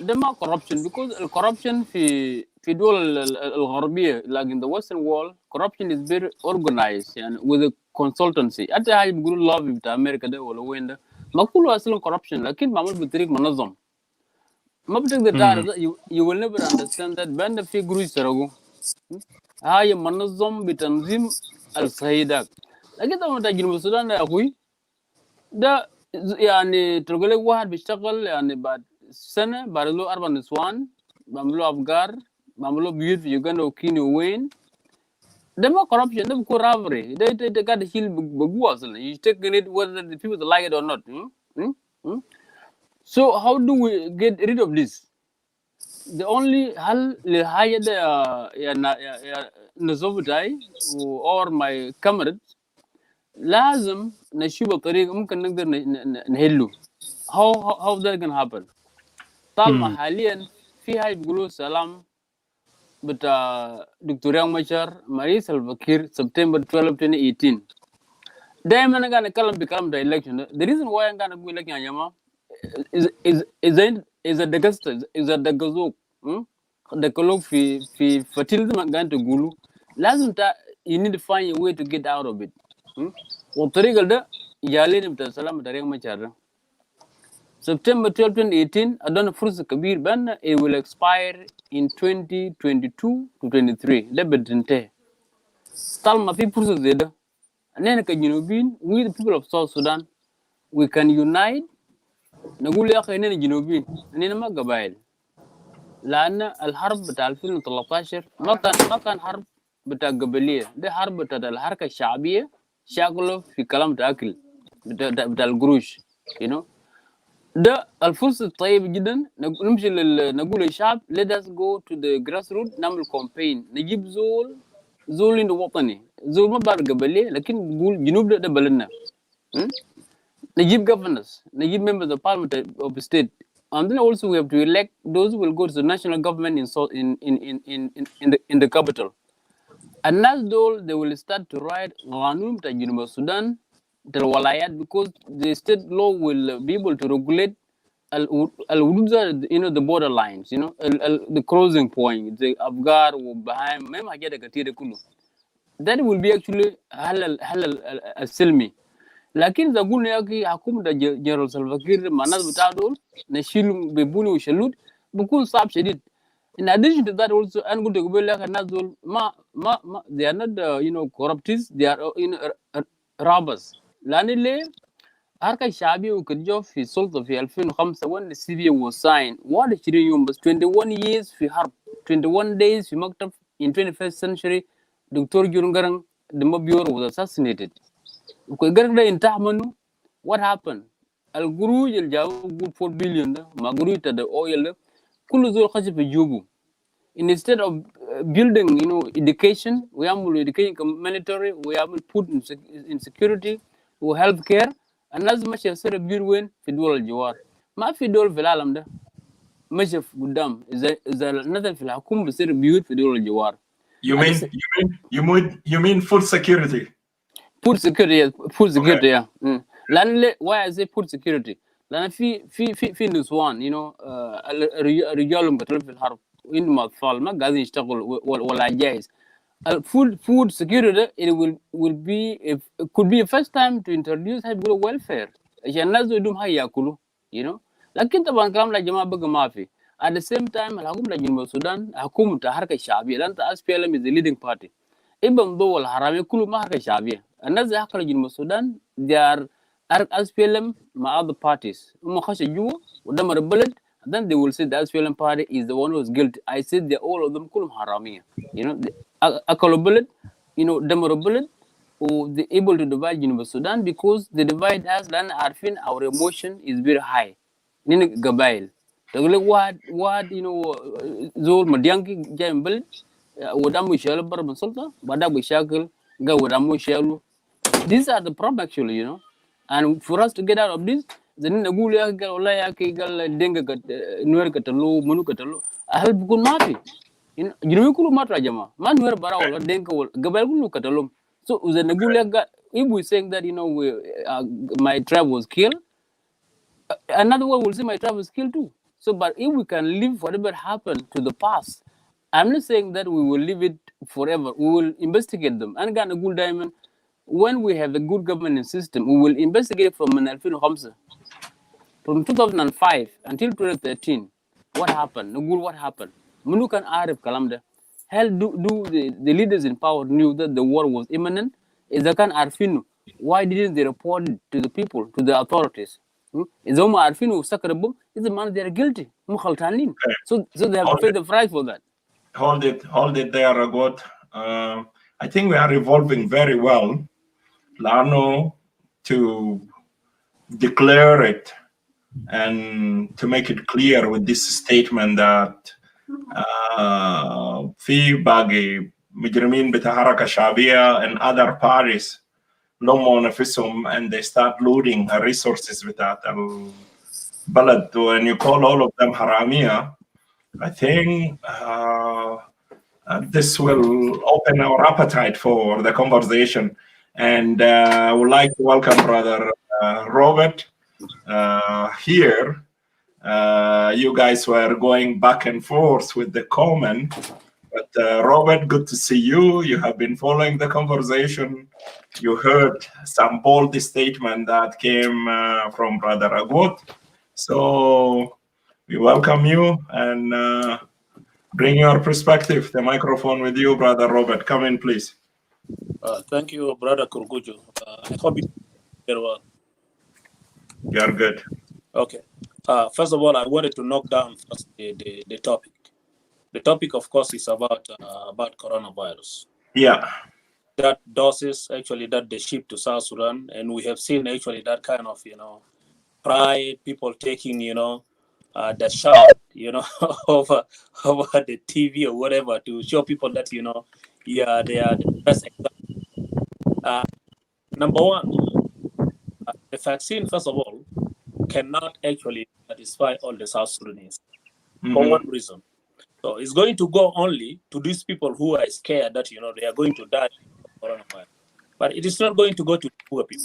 ده ما corruption because الcorruption في دول الغربيه like in the western world corruption is very organized يعني with a consultancy. حتى حاجه بيقولوا lobby بتاع امريكا ده ولا وين ده ما كله اصلا corruption لكن معمول بطريق منظم. ما بتقدر تعرف you will never understand that بان في قروش سرقوا هاي منظم بتنظيم الصهيدات. لكن طبعا بتاع جنوب السودان يا اخوي ده يعني تقول لك واحد بيشتغل يعني بعد سنه بعد له 4 نسوان بعملوا افكار بعملوا بيوت في يوغندا وكينيا وين ده ما corruption ده بيكون robbery ده قاعد يشيل بقوه اصلا you take it whether the people like it or not. So how do we get rid of this? The only حل لحاجه ده يا نزوبتاي or my comrades لازم نشوف طريقة ممكن نقدر نحله. how that can happen. طالما حاليا في هاي بيقولوا سلام بتاع دكتور يانغ مشار مريس الفكير سبتمبر 12 2018 دائما انا قاعد اتكلم بكلام ده election. The reason why انا قاعد اقول لك يا جماعه is a دقزوق دقلوق في فتيل زي ما قاعد تقولوا لازم you need to find a way to get out of it. والطريقة ده جالين بتاع السلام بتاع رياض مشار سبتمبر 12 2018 أدانا فرصة كبير بأن it will expire in 2022 to 23 ده بتنتهي. طالما في فرصة زي ده أننا كجنوبيين we the people of South Sudan we can unite نقول يا أخي أننا جنوبيين أننا ما قبائل. لأن الحرب بتاع 2013 ما كان حرب بتاع قبلية ده حرب بتاع الحركة الشعبية شغله في كلام تاكل بتاع القروش you know. ده الفرصة طيبة جدا نمشي نقول للشعب let us go to the grassroots نعمل campaign نجيب زول عنده وطني زول ما بعرف قبليه لكن نقول جنوب ده بلدنا. نجيب governors نجيب members of parliament of the state and then also we have to elect those who will go to the national government in the capital. And as though they will start to write قانون بتاع جنوب السودان بتاع الولايات because the state law will be able to regulate الحدود you know the border lines you know the crossing point the أفكار وبهايم ما حاجات كتيرة كله that will be actually حل السلمي. لكن إذا قلنا يا أخي حكومة جنرال سلفاكير مع الناس بتاع دول نشيلهم ببوني وشلود بيكون صعب شديد. In addition to that also أنا قلت قبل لك الناس دول ما they are not you know corruptees they are you know robbers. لأن اللي حركة الشعبية وكجوا في السلطة في 2005 when the CBA was signed 21 يوم بس 21 years في حرب 21 days في مكتب in 21st century دكتور جورنغران دمبيور was assassinated. وكجرك ده انتهى منه what happened القروج اللي جابوا 4 billion ده ما قروج تدا oil ده كل زول خش في جوبه. Instead of building you know education we are education military we are put in security و health care الناس ماشية يصير بير وين في دول الجوار ما في دول في العالم ده مشى قدام اذا نزل في الحكومه بصير بيوت في دول الجوار. You mean food security? Food security yeah. لان why I say food security لان في نسوان رجالهم قتلوا في الحرب عندهم اطفال ما قاعدين يشتغلوا ولا جايز. Food security it will be it could be a first time to introduce هاي بيقولوا welfare عشان الناس يدوم هاي ياكلوا لكن طبعا كلام يا جماعه بقى ما في. at the same time الحكومه جنوب السودان حكومه الحركه الشعبيه لان SPLM is the leading party. even though الحرامية كله ما حركه شعبيه الناس اللي حكوا جنوب السودان they are SPLM مع other parties هم خشوا جوا ودمر البلد and then they will say the SPLM party is the one who is guilty. I said they all of them كلهم حرامية أكلوا البلد دمروا البلد و they able to divide جنوب السودان because they divide us لأن عارفين our emotion is very high نين قبائل تقول لك واحد زول مديانكي جاي من بلد ودامو يشيلوا برا من سلطة بعدها بيشاكل قا ودامو يشيلوا. These are the problem actually and for us to get out of this زين نقول يا قال والله يا أخي قال دينغ نوير قتلوا منو قتلوا هل بكون ما في جنوب كله ما تراجع ما نوير برا ولا دينغ ولا قبائل كله قتلهم. So زين نقول يا قال if we saying that my tribe was killed another one will say my tribe was killed too. So but if we can leave whatever happened to the past, I'm not saying that we will leave it forever. We will investigate them. And again, a good diamond. When we have a good governance system, we will investigate from 2005 until 2013. What happened? What happened? Manukan Arif Kalamda. Hell, do the leaders in power knew that the war was imminent? Is the kan Arfinu? Why didn't they report it to the people, to the authorities? Is Oma Arfinu Sakarabum? Is the man they are guilty? Mukhaltanin. So they have to pay the price for that. Hold it there, Agot. I think we are evolving very well. Lano, to declare it and to make it clear with this statement that في باقي مجرمين بتاع حركة شعبية and other parties لموا نفسهم and they start looting the resources بتاعت البلد. When you call all of them حرامية, I think this will open our appetite for the conversation. And I would like to welcome Brother Robert here. You guys were going back and forth with the comment. But Robert, good to see you. You have been following the conversation. You heard some bold statement that came from Brother Agot. So we welcome you and bring your perspective. The microphone with you, Brother Robert. Come in, please. Thank you, Brother Kurguju. I hope you very well. You're good. Okay. First of all, I wanted to knock down first the topic. The topic, of course, is about coronavirus. Yeah. That doses actually that they ship to South Sudan, and we have seen actually that kind of pride, people taking the shot over the TV or whatever to show people that yeah, they are the best example. Number one, the vaccine, first of all, cannot actually satisfy all the South Sudanese for one reason. So it's going to go only to these people who are scared that they are going to die of coronavirus. But it is not going to go to poor people.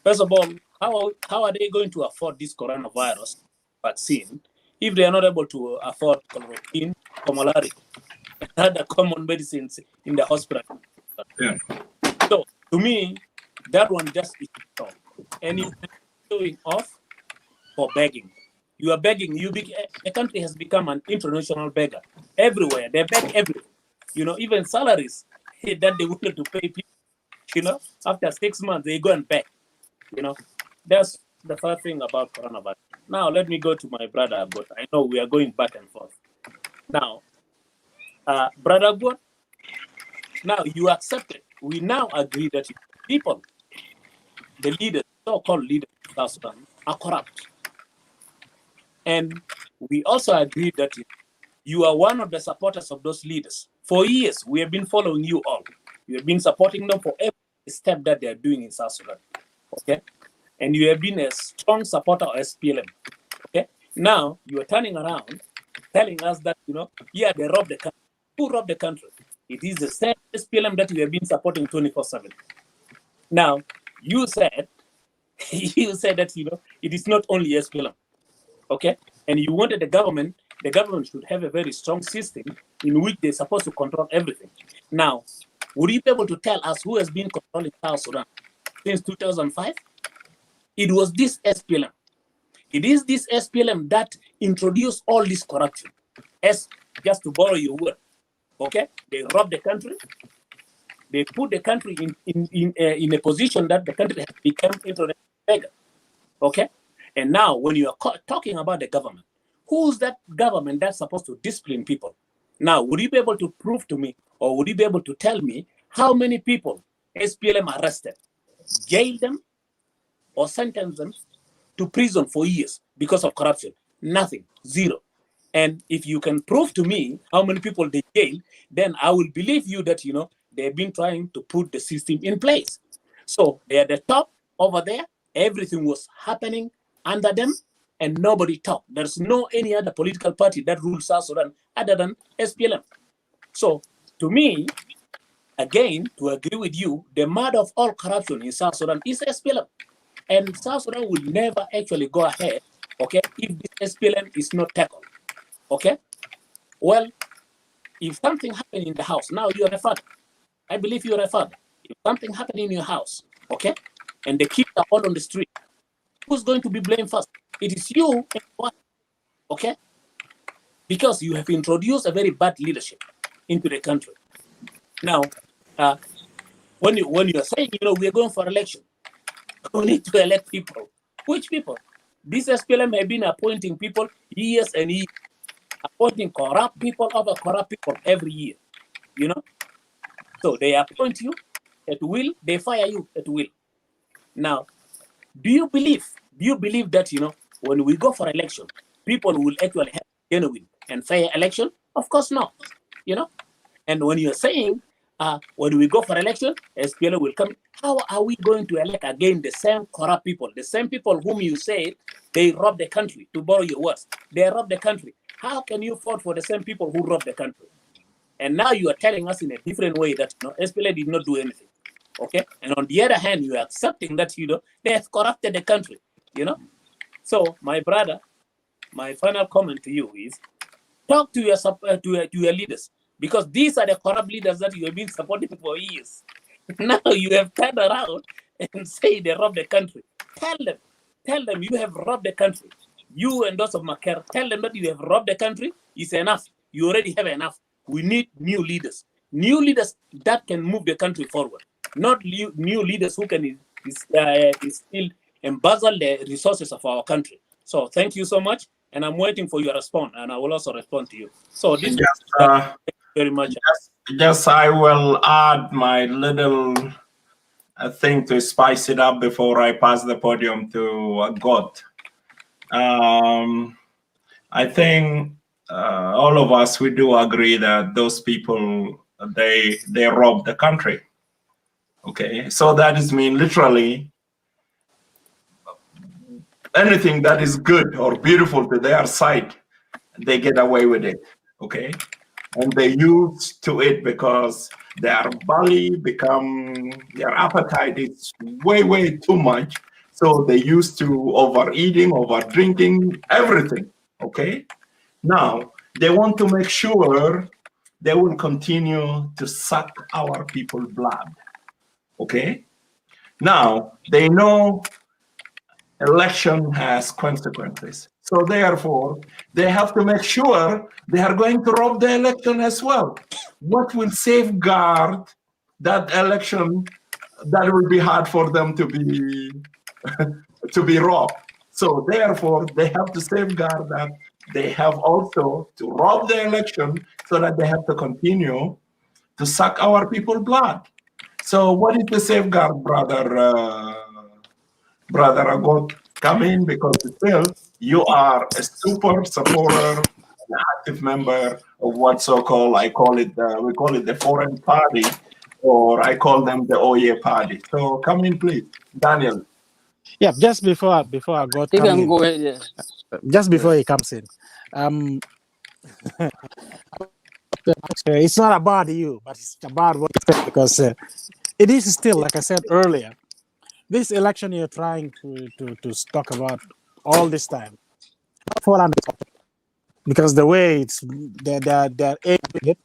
First of all, how are they going to afford this coronavirus vaccine if they are not able to afford chloroquine, malaria, and other common medicines in the hospital? Yeah. So to me, that one just is wrong. And you are showing off for begging. You are begging. A country has become an international beggar. Everywhere. They beg everywhere. Even salaries that they wanted to pay people, after 6 months, they go and beg. That's the first thing about coronavirus. Now, let me go to my brother Agot. I know we are going back and forth. Now, brother Agot, now you accept it. We now agree that people, the leaders, so-called leaders of South Sudan, are corrupt. And we also agree that you are one of the supporters of those leaders. For years, we have been following you all. You have been supporting them for every step that they are doing in South Sudan. Okay? And you have been a strong supporter of SPLM. Okay. Now you are turning around, telling us that yeah, they robbed the country. Who robbed the country? It is the same SPLM that you have been supporting 24/7. Now you said you said that it is not only SPLM. Okay, and you wanted the government should have a very strong system in which they're supposed to control everything. Now, would you be able to tell us who has been controlling South Sudan since 2005? It was this SPLM. It is this SPLM that introduced all this corruption. As just to borrow your word, okay? They robbed the country. They put the country in a position that the country has become international beggar. Okay? And now, when you are talking about the government, who's that government that's supposed to discipline people? Now, would you be able to prove to me, or would you be able to tell me how many people SPLM arrested, jailed them, or sentenced them to prison for years because of corruption? Nothing, zero. And if you can prove to me how many people they jailed, then I will believe you that they've been trying to put the system in place. So they're at the top over there. Everything was happening under them, and nobody talked. There's no any other political party that rules South Sudan other than SPLM. So to me, again, to agree with you, the mother of all corruption in South Sudan is SPLM. And South Sudan will never actually go ahead, okay, if this SPLM is not tackled. Okay? Well, if something happened in the house, now you're a father. I believe you're a father. If something happened in your house, okay, and the kids are all on the street, who's going to be blamed first? It is you and your wife, okay? Because you have introduced a very bad leadership into the country. Now, when you are saying, we are going for election, we need to elect people. Which people? This SPLM have been appointing people years and years, appointing corrupt people over corrupt people every year, So they appoint you at will, they fire you at will. Now, do you believe that, when we go for election, people will actually have genuine and fair election? Of course not, And when you're saying, when we go for election, SPLM will come, how are we going to elect again the same corrupt people, the same people whom you say they robbed the country, to borrow your words? They robbed the country. How can you vote for the same people who robbed the country? And now you are telling us in a different way that SPLM did not do anything. Okay, and on the other hand, you are accepting that they have corrupted the country. So my brother, my final comment to you is: talk to your leaders, because these are the corrupt leaders that you have been supporting for years. Now you have turned around and say they robbed the country. Tell them you have robbed the country. You and those of Makar, tell them that you have robbed the country. It's enough. You already have enough. We need new leaders that can move the country forward. Not new leaders who can still embezzle the resources of our country. So thank you so much, and I'm waiting for your response, and I will also respond to you. So this thank you very much. Yes, I will add my little thing to spice it up before I pass the podium to God. I think all of us, we do agree that those people, they robbed the country. Okay, so that is mean literally anything that is good or beautiful to their sight, they get away with it. Okay, and they use to it because their belly their appetite is way too much. So they used to overeating, over drinking, everything. Okay, now they want to make sure they will continue to suck our people's blood. Okay, now they know election has consequences, so therefore they have to make sure they are going to rob the election as well. What will safeguard that election that will be hard for them to be to be robbed? So therefore they have to safeguard that they have also to rob the election, so that they have to continue to suck our people's blood. So what is the safeguard, brother Agot? Come in, because still you are a super supporter, an active member of what so-called, we call it the foreign party, or I call them the Oyeee party. So come in, please, Daniel. Yeah, just before I got You come can in, go ahead. Yeah. just before he comes in, um, it's not about you, but it's about what you said, because it is still, like I said earlier, this election you're trying to talk about all this time, fall under topic, because the way it's they're aiming it,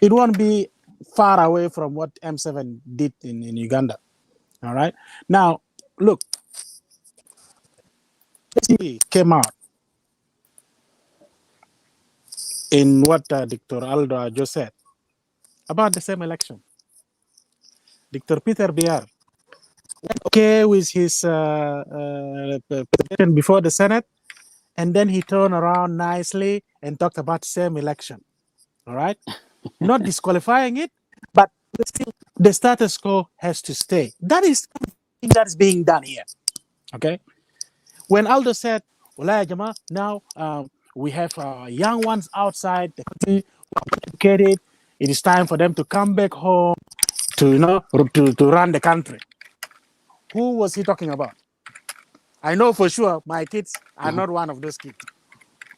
it won't be far away from what M7 did in Uganda. All right, now look, he came out in what Dr. Aldo just said about the same election. Dr. Peter Biar went okay with his presentation before the Senate, and then he turned around nicely and talked about the same election. All right, not disqualifying it, but still the status quo has to stay. That is being done here. Okay, when Aldo said, "Well, Jama, now we have young ones outside the country who are educated. It is time for them to come back home to to run the country." Who was he talking about? I know for sure my kids are not one of those kids.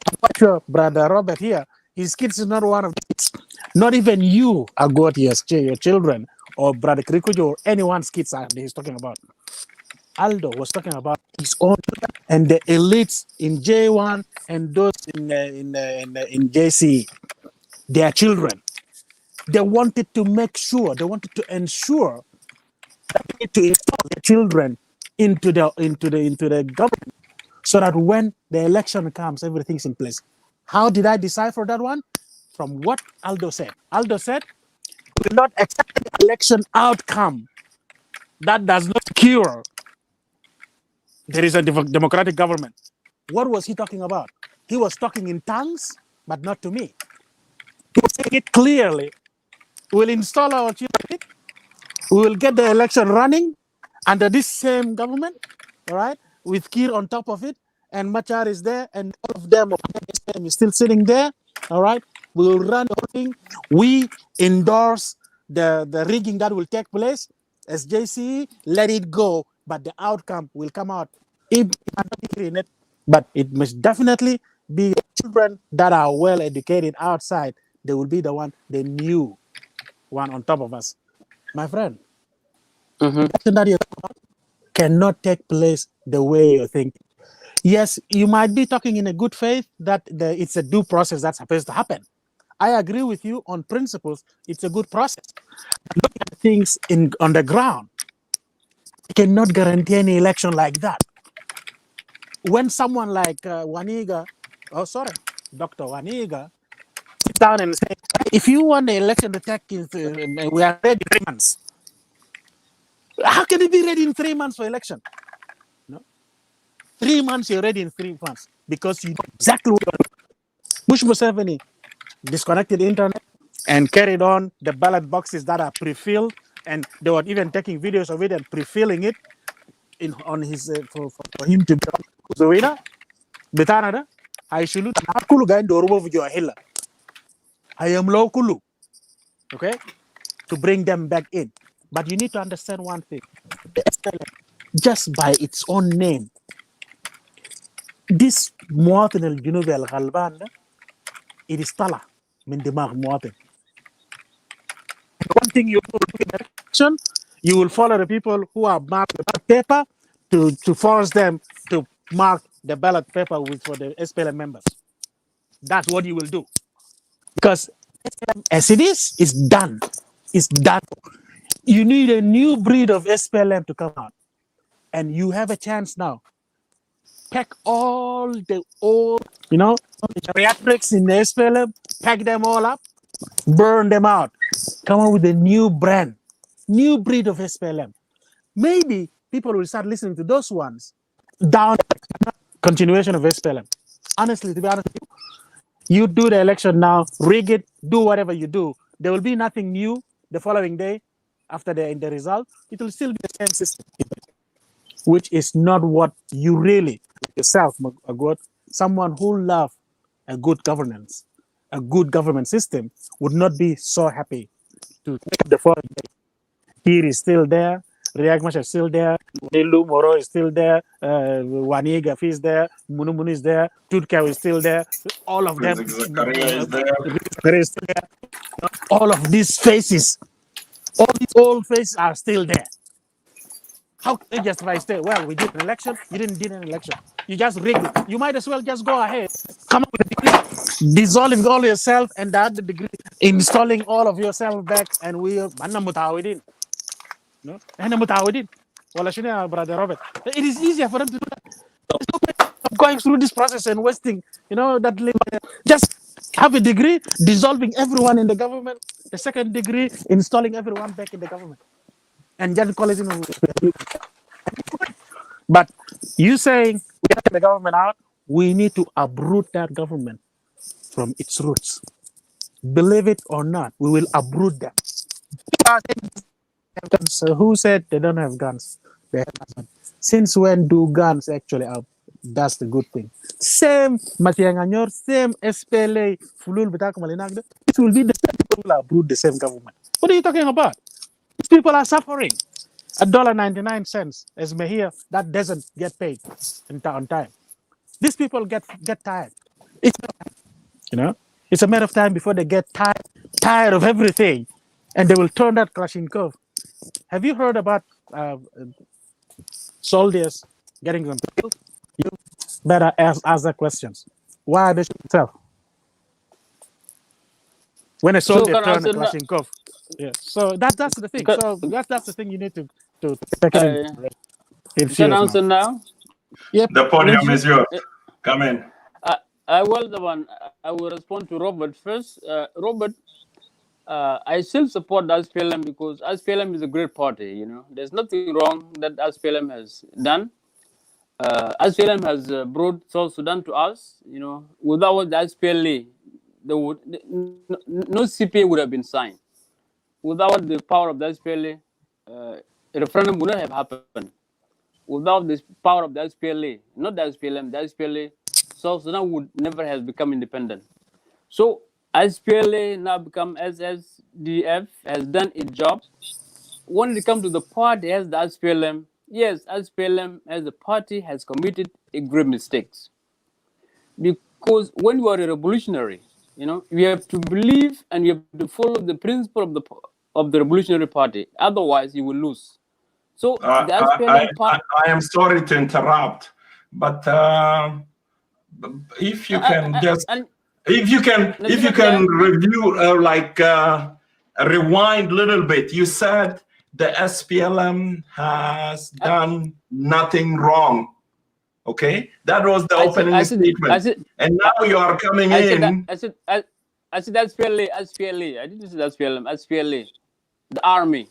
I'm not sure Brother Robert here, his kids is not one of the kids. Not even you are good, your children, or Brother Krikujo, or anyone's kids he's talking about. Aldo was talking about his own and the elites in J1 and those in JC, their children. They wanted to make sure, they wanted to ensure that they need to install their children into the government, so that when the election comes, everything's in place. How did I decipher that one? From what Aldo said. Aldo said, "We will not accept the election outcome that does not cure there is a democratic government." What was he talking about? He was talking in tongues, but not to me. He was saying it clearly. We'll install our children. We will get the election running under this same government, all right, with Kir on top of it, and Machar is there, and all of them is still sitting there, all right. We will run the whole thing. We endorse the rigging that will take place as JCE. Let it go, but the outcome will come out. If I'm not in it, but it must definitely be children that are well educated outside. They will be the new one on top of us. My friend, that you cannot take place the way you think. Yes, you might be talking in a good faith that it's a due process that's supposed to happen. I agree with you on principles. It's a good process. Look at things on the ground. You cannot guarantee any election like that. When someone like Dr. Waniga, sit down and say, if you want the election to take, we are ready 3 months. How can it be ready in 3 months for election? No. 3 months, you're ready in 3 months because you know exactly what you're doing. Bush Museveni disconnected the internet and carried on the ballot boxes that are pre-filled, and they were even taking videos of it and pre-filling it on his for him to be the winner. Betanada, I should look at Kulu guy Dorobo Hilla. I am low Kulu. Okay? To bring them back in. But you need to understand one thing. Just by its own name, this مواطن الجنوبي الغلبان ده it is طلع من دماغ مواطن. One thing you do in election, you will follow the people who are marked the ballot paper to force them to mark the ballot paper for the SPLM members. That's what you will do. Because as it is, it's done. It's done. You need a new breed of SPLM to come out. And you have a chance now. Pack all the old, the geriatrics in the SPLM, pack them all up, burn them out. Come up with a new brand, new breed of SPLM. Maybe people will start listening to those ones down continuation of SPLM. Honestly, to be honest with you do the election now, rig it, do whatever you do. There will be nothing new the following day after the result. It will still be the same system, which is not what you really, yourself, someone who loves a good governance, a good government system, would not be so happy to take the following day. Here is still there. Riek Machar is still there. Nilu Moro is still there. Wanigaf is there. Munumunu is there. Tutkau is still there. All of them. Zakaria is there. Zakaria is still there. All of these faces, all these old faces are still there. How can you justify stay? Well, we did an election. You didn't do an election. You just rigged it. You might as well just go ahead, come up with a degree, dissolving all yourself and that the degree, installing all of yourself back, and we are mutawidin. No, mutawidin. Well, brother Robert, it is easier for them to do that. There's no point of going through this process and wasting, that just have a degree, dissolving everyone in the government. The second degree, installing everyone back in the government, and just call it. But you saying we have to take the government out, we need to uproot that government from its roots. Believe it or not, we will uproot them. So who said they don't have guns? They have guns. Since when do guns actually up? That's the good thing. Same Matianganyor, same SPLA, Fulul Bitakumalinagde. It will be the same people who will uproot the same government. What are you talking about? These people are suffering. $1.99 as Mahir, that doesn't get paid on time. These people get tired. It's a matter of time before they get tired of everything, and they will turn that clashing curve. Have you heard about soldiers getting them killed? You better ask the questions. Why are they shooting themselves? When a soldier turns a clashing curve. Yeah. So that's the thing. So that's the thing you need to take it in. Can I answer now? Yep. The podium is yours. Come in. I will respond to Robert first. Robert, I still support the SPLM because SPLM is a great party. There's nothing wrong that SPLM has done. SPLM has brought South Sudan to us. Without the SPLA, no CPA would have been signed. Without the power of the SPLA, a referendum would not have happened. Without the power of the SPLA, not the SPLM, the SPLA, South Sudan would never have become independent. So SPLA now become SSDF, has done its job. When it comes to the party as the SPLM, yes, SPLM as a party has committed grave mistakes. Because when you are a revolutionary, you have to believe and you have to follow the principle of the revolutionary party. Otherwise, you will lose. So the SPLM party. I am sorry to interrupt, but if you can review, rewind a little bit. You said the SPLM has done nothing wrong. Okay, that was the opening statement. And now you are coming in. I said SPLA. I didn't say SPLM. SPLA, the army.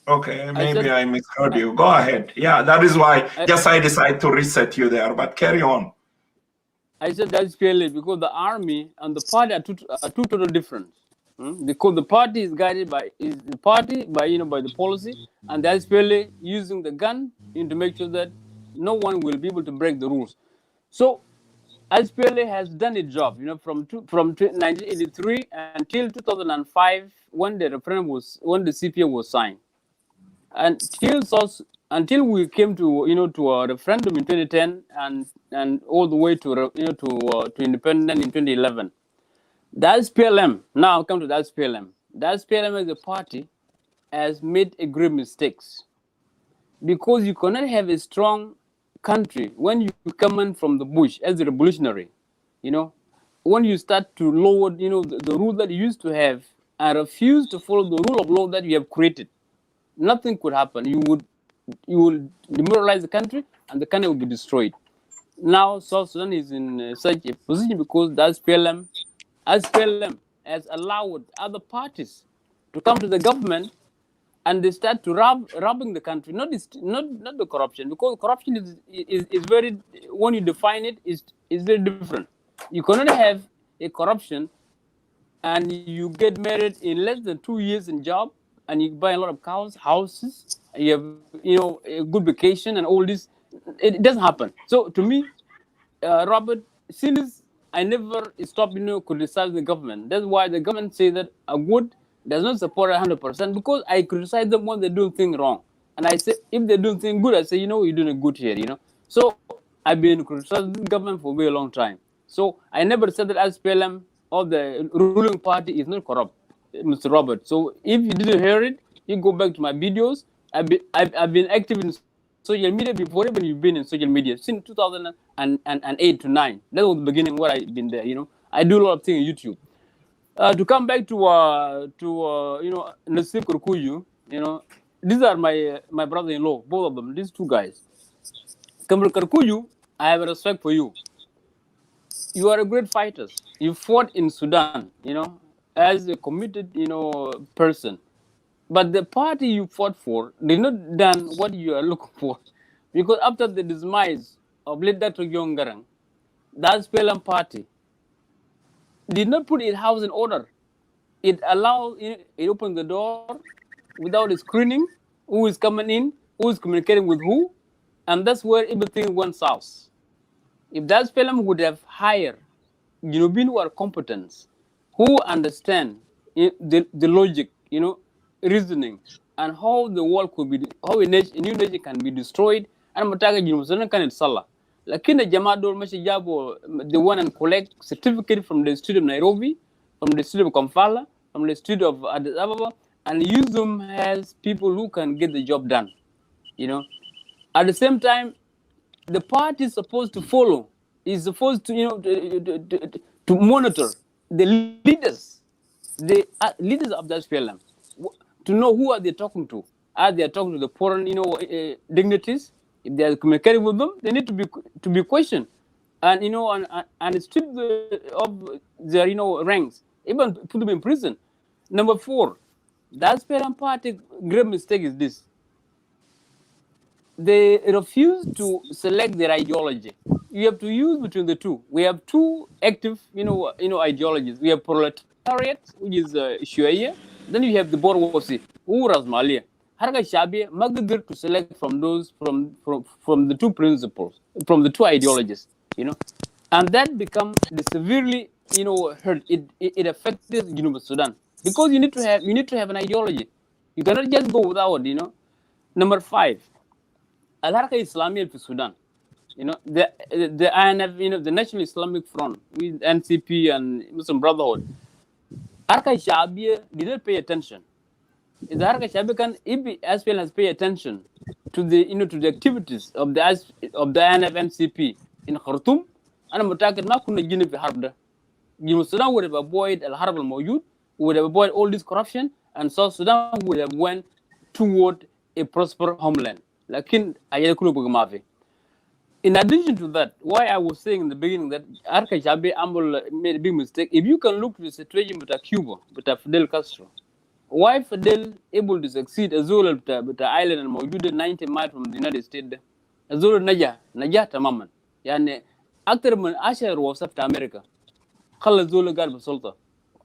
Okay, maybe I misheard you. Go ahead. Yeah, that is why I decided to reset you there. But carry on. I said SPLA because the army and the party are two totally different. Because the party is guided by the policy, and the SPLA using the gun to make sure that no one will be able to break the rules. So SPLA has done its job, from 1983 until 2005 when the CPA was signed, until we came to a referendum in 2010 and all the way to independence in 2011. The SPLM, now come to the SPLM. The SPLM as a party has made grave mistakes because you cannot have a strong country when you come in from the bush as a revolutionary. When you start to lower the rule that you used to have and refuse to follow the rule of law that you have created, nothing could happen. You will demoralize the country and the country will be destroyed. Now South Sudan is in such a position because the SPLM has allowed other parties to come to the government and they start to robbing the country. Not the corruption, because corruption is very, when you define it, is very different. You cannot have a corruption and you get married in less than 2 years in job and you buy a lot of houses, and you have a good vacation and all this. It doesn't happen. So to me, Robert, since I never stop criticize the government. That's why the government say that Agwood does not support 100% because I criticize them when they do things wrong. And I say, if they're doing things good, I say, you're doing a good here, So I've been criticizing the government for a very long time. So I never said that SPLM or the ruling party is not corrupt, Mr. Robert. So if you didn't hear it, you go back to my videos. I've been active in social media before even you've been in social media since 2008 to 9. That was the beginning where I've been there. I do a lot of things on YouTube. To come back to Nasib Kurkuyu, these are my brother-in-law, both of them. These two guys. Kamal Kurkuyu, I have a respect for you. You are a great fighter. You fought in Sudan, as a committed, person. But the party you fought for did not done what you are looking for, because after the demise of late Dr. Yongarang, that SPLM party did not put its house in order. It allows, it opens the door without a screening, who is coming in, who is communicating with who, and that's where everything went south. If that SPLM would have hired Junubin who are competent, who understand the logic, reasoning, and how the world could be, how a new nation can be destroyed, and mataga Junub can sala. Lakini jamaa dol mashi jabo, they want and collect certificate from the Institute of Nairobi, from the Institute of Kampala, from the Institute of Addis Ababa, and use them as people who can get the job done. At the same time, the party is supposed to follow, is supposed to, to monitor the leaders, the leaders of the SPLM, to know who are they talking to. Are they talking to the foreign, dignitaries? If they are communicating with them, they need to be questioned, and and strip of their ranks, even put them in prison. Number 4, the SPLM party great mistake is this: they refuse to select their ideology. You have to use between the two. We have two active, ideologies. We have proletariat, which is Shuaya. Then you have the Borwasi, Uras Malia. Harga Shabi, Magadir to select from those from the two principles, from the two ideologies, and that becomes severely, hurt. It affects Sudan, because you need to have an ideology. You cannot just go without, Number 5. Al-Haraka Islamiyya in Sudan, the INF, the National Islamic Front with NCP and Muslim Brotherhood. Haraka Shabiya didn't pay attention. The Haraka Shabiya can, if as well as pay attention to the to the activities of the INF NCP in Khartoum, and mutaakid ma kunna jini fi harb da. Sudan would have avoided al-harb al-mawjud, would have avoided all this corruption, and South Sudan would have went toward a prosperous homeland. In addition to that, why I was saying in the beginning that Arka Jabe Amble made a big mistake. If you can look to the situation with Cuba, with Fidel Castro, why Fidel able to succeed as well with the island and Mawjuda 90 miles from the United States? As well Najah tamaman. Yani after man Asher was after America, Khala Zola Garb Sulta,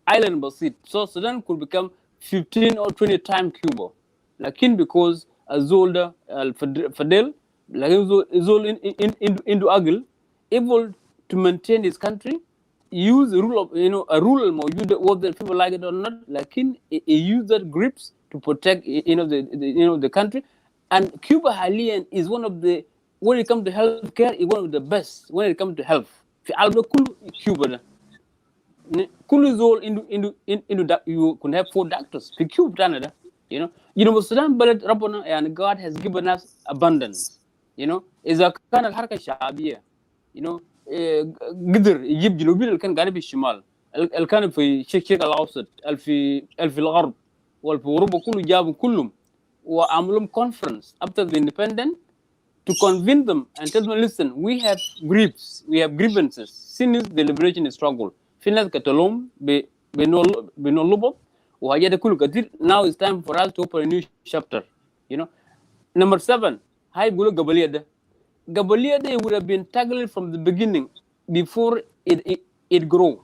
island basit. So Sudan could become 15 or 20 times Cuba. Because Zolda Fidel, Zol into Agil, able to maintain his country, use the rule of a rule whether people like it or not. He used that grips to protect the country, and Cuba Halian is one of the, when it comes to healthcare, is one of the best when it comes to health. Cuba, you can have 4 doctors. Cuba, Canada. Sudan balad Rabbana, and God has given us abundance. Is a kind of harka shabiya. Gidr يجيب جنوبين اللي كان قاعد بالشمال، اللي كان في الشرق الأوسط، في الغرب، والفي أوروبا كله جابوا كلهم وعملوا conference after the independence to convince them and tell them, listen, we have grievances since the liberation struggle. في ناس قتلوهم بنولبط. Now it's time for us to open a new chapter. Number 7, high Gulu Gabaliyada. Gabaliyada would have been tackled from the beginning before it grow.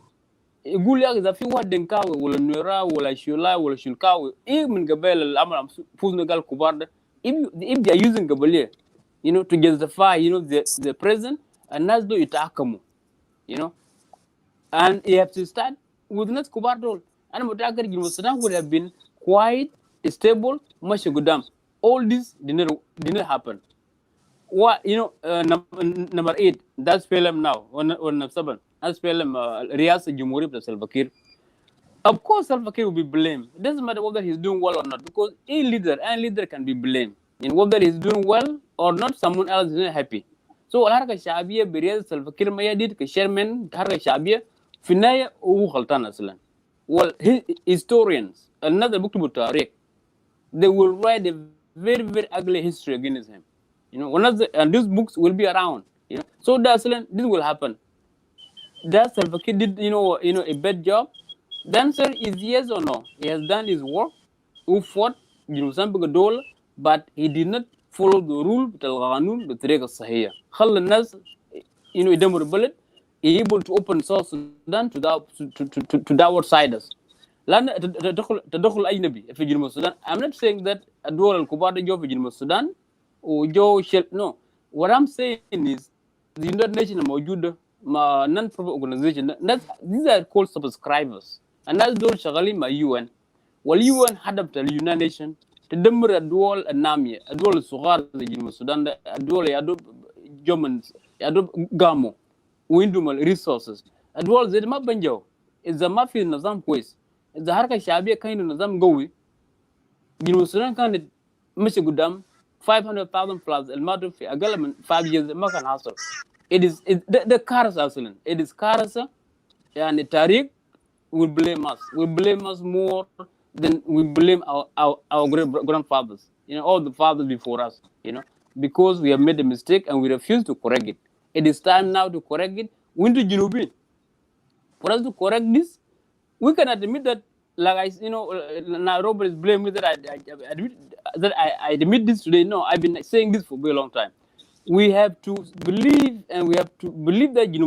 Gulia is a few words denkawe, wala nura, wala shula, wala shulkawe. Even Gabel Amram Fuznagal Kubarda. If they are using Gabaliya, to justify, the present, and that's do it akamu. And you have to start with not Kubardol. And Sudan would have been quite stable, much good. All this didn't happen. What number 8, that's film now, on 7, that's film Riyas Jumhuri Salva Kiir. Of course, Salva Kiir will be blamed. It doesn't matter whether he's doing well or not, because any leader can be blamed. And whether he's doing well or not, someone else is not happy. So الحركة الشعبية برئاسة سلفا كير ما يدير كشيرمان الحركة الشعبية في النهاية هو غلطان أصلا. Well, historians, another book to Tariq, they will write a very, very ugly history against him. And these books will be around. So this will happen. Does Salva Kiir did a bad job? The answer is yes or no. He has done his work. Who fought Dole, but he did not follow the rule بالقانون بالطريقة الصحيحة. خلى الناس يدمروا البلد. He able to open South Sudan to the outsiders. لأن تدخل أجنبي في جنوب السودان. I'm not saying that الدول الكبار جو في جنوب السودان وجو no. What I'm saying is the United Nations موجودة مع non-profit organization. These are called subscribers. And that's دول شغالين مع UN. والUN هدف اليونايتد نيشن تدمر الدول النامية، الدول الصغار زي جنوب السودان، الدول يدوب جومنز يدوب قاموا وعندهم الريسورسز، الدول زي ما بنجوا إذا ما في نظام كويس، إذا حركة الشعبية كان نظام قوي، جنوب السودان كانت مشي قدام 500,000 plus الماتوا في أقل من 5 years ما كان حصل. ده كارثة أصلا. It is كارثة. يعني التاريخ will blame us more than we blame our grandfathers, all the fathers before us, because we have made a mistake and we refuse to correct it. It is time now to correct it. We need to for us to correct this. We can admit that, like now Robert is blaming me that I admit this today. No, I've been saying this for a very long time. We have to believe, and we have to believe that the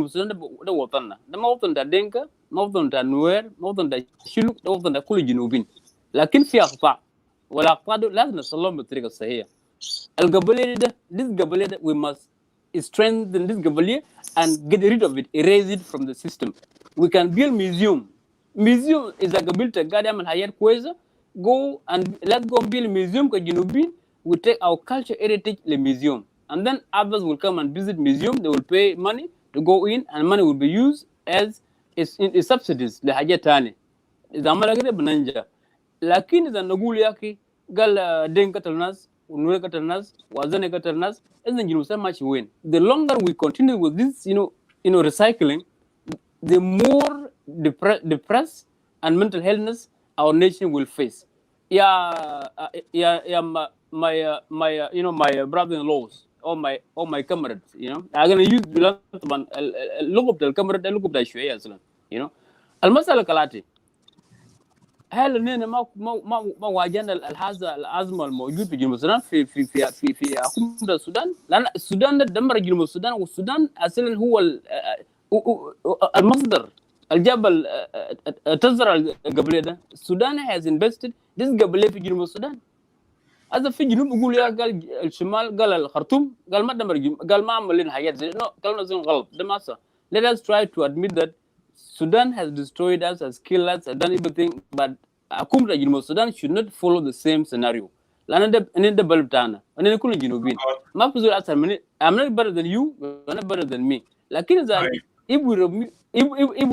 Watana, the Mountain da Denka, Mountain da Nuer, Mountain da Shiluk, Mountain da Kuli Jinubin. لكن في أخطاء والأخطاء لازم نصلهم بالطريقة الصحيحة. القبلية ده, this قبلية we must strengthen this قبلية and get rid of it, erase it from the system. We can build museum. Museum is a قبيلة قاعدة يعمل حاجات كويسة. Go and let's go build museum كجنوبين. We take our culture heritage to museum, and then others will come and visit museum. They will pay money to go in, and money will be used as subsidies لحاجات تانية. إذا عملنا كده بننجح. لكن إذا نقول يا أخي قال دين قتل الناس ونور قتل الناس وأذن قتل الناس إذا جنوب السودان ماشي وين. The longer we continue with this recycling, the more depressed and mental illness our nation will face. My brother-in-laws or my comrades, I'm gonna use look up the comrade, look up the شوية أصلا. المسألة كالآتي. هل إننا ما واجهنا هذا الأزمة الموجود في جنوب السودان في حكومة السودان؟ لأن السودان دمر جنوب السودان، والسودان أصلاً هو المصدر الجبل تزرع القبلية ده. السودان has invested this قبلية في جنوب السودان. هذا في جنوب يقول يا قال الشمال قال الخرطوم قال ما دمر قال ما عمل لنا حاجات زي كلامنا زي غلط. ده ما صح. Let us try to admit that Sudan has destroyed us, has killed us, has done everything, but حكومة جنوب السودان should not follow the same scenario. لأن ده بلد بتاعنا، أنا كلنا جنوبيين. ما في زول أحسن مني. I'm not better than you, you're not better than me. لكن إذا if we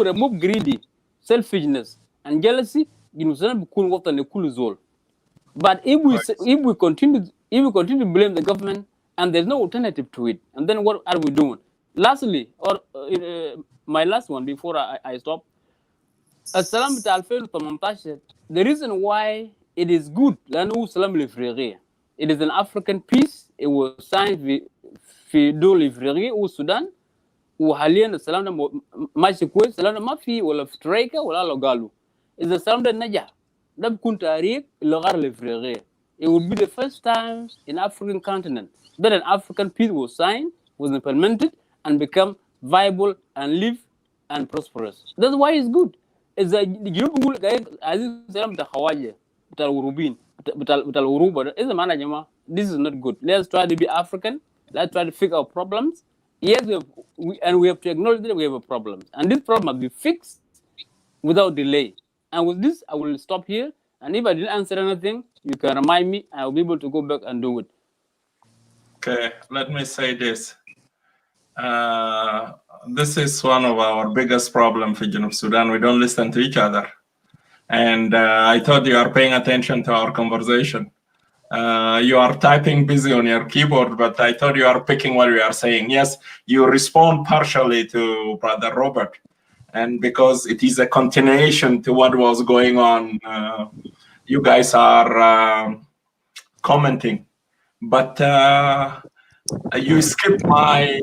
remove greedy, selfishness, and jealousy, جنوب السودان بيكون وطن لكل زول. But if we continue to blame the government and there's no alternative to it, and then what are we doing? Lastly, or my last one before I stop, السلام بتاع 2018, the reason why it is good لأنه سلام الإفريقية. It is an African peace. It was signed في دول إفريقية والسودان، وحاليا السلام ده ماشي كويس. السلام ده ما في ولا في تريكا ولا لو قالوا إذا السلام ده نجح ده بيكون تاريخ للغار الإفريقية. It would be the first time in African continent that an African peace was signed, was implemented, and become viable and live and prosperous. That's why it's good. إذا الجنوب بيقول عايزين السلام بتاع خواجة بتاع الغروبين بتاع الغروبة، إذا معنا يا جماعة this is not good. Let's try to be African. Let's try to fix our problems. Yes, we have to acknowledge that we have a problem, and this problem must be fixed without delay. And with this, I will stop here. And if I didn't answer anything, you can remind me. I'll be able to go back and do it. Okay, let me say this. This is one of our biggest problems for Junub Sudan. We don't listen to each other. And I thought you are paying attention to our conversation. You are typing busy on your keyboard, but I thought you are picking what we are saying. Yes, you respond partially to Brother Robert. And because it is a continuation to what was going on, you guys are commenting. But you skipped my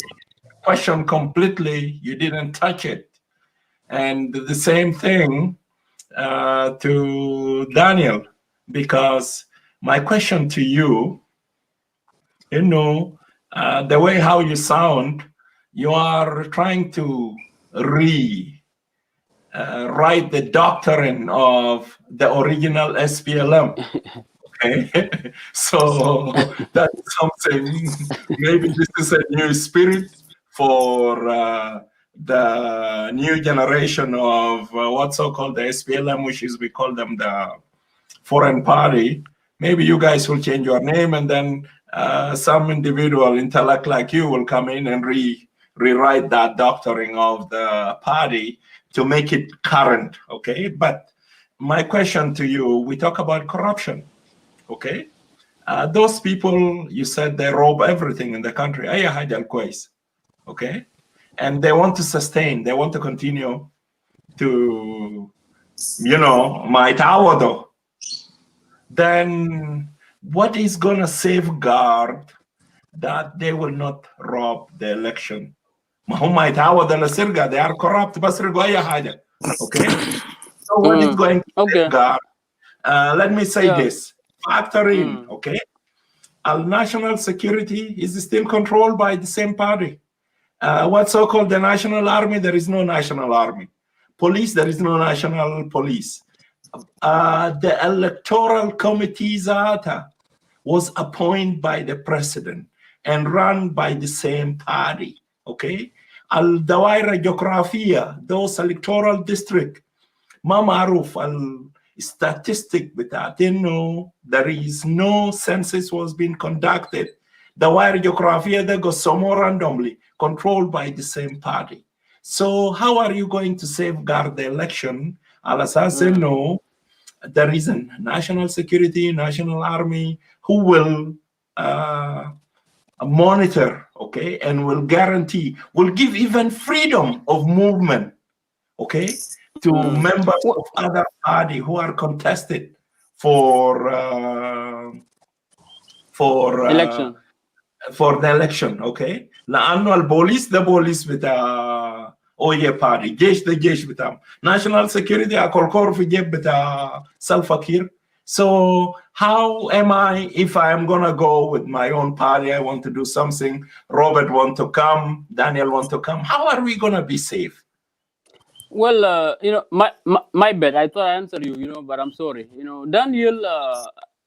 question completely. You didn't touch it. And the same thing to Daniel, because my question to you, the way how you sound, you are trying to write the doctrine of the original SPLM. Okay, so that's something. Maybe this is a new spirit for the new generation of what's so-called the SPLM, which is we call them the foreign party. Maybe you guys will change your name, and then some individual intellect like you will come in and rewrite that doctrine of the party to make it current. Okay, but my question to you: we talk about corruption. Okay, those people, you said they rob everything in the country. Okay, and they want to sustain, they want to continue to, my tawado. Then what is going to safeguard that they will not rob the election? They are corrupt. Okay, so what is going to safeguard? Let me say this. Factor in, okay? Our national security is still controlled by the same party. What's so-called the national army, there is no national army. Police, there is no national police. The electoral committee was appointed by the president and run by the same party, okay? Al-Dawaira Geografia, those electoral district, ma maruf statistic that there is no census was being conducted. The wire geography they go somewhere randomly, controlled by the same party. So how are you going to safeguard the election? No, there is a national security, national army who will monitor, okay, and will guarantee, will give even freedom of movement, okay, to members of other party who are contested for election. For the election, okay. La annual police, the police with Oyeee party, the jesh with national security, a kolkor fi jeb with Salva Kiir. So how am I, if I am gonna go with my own party, I want to do something, Robert want to come, Daniel want to come, how are we gonna be safe? Well, my bad. I thought I answered you, but I'm sorry. Daniel,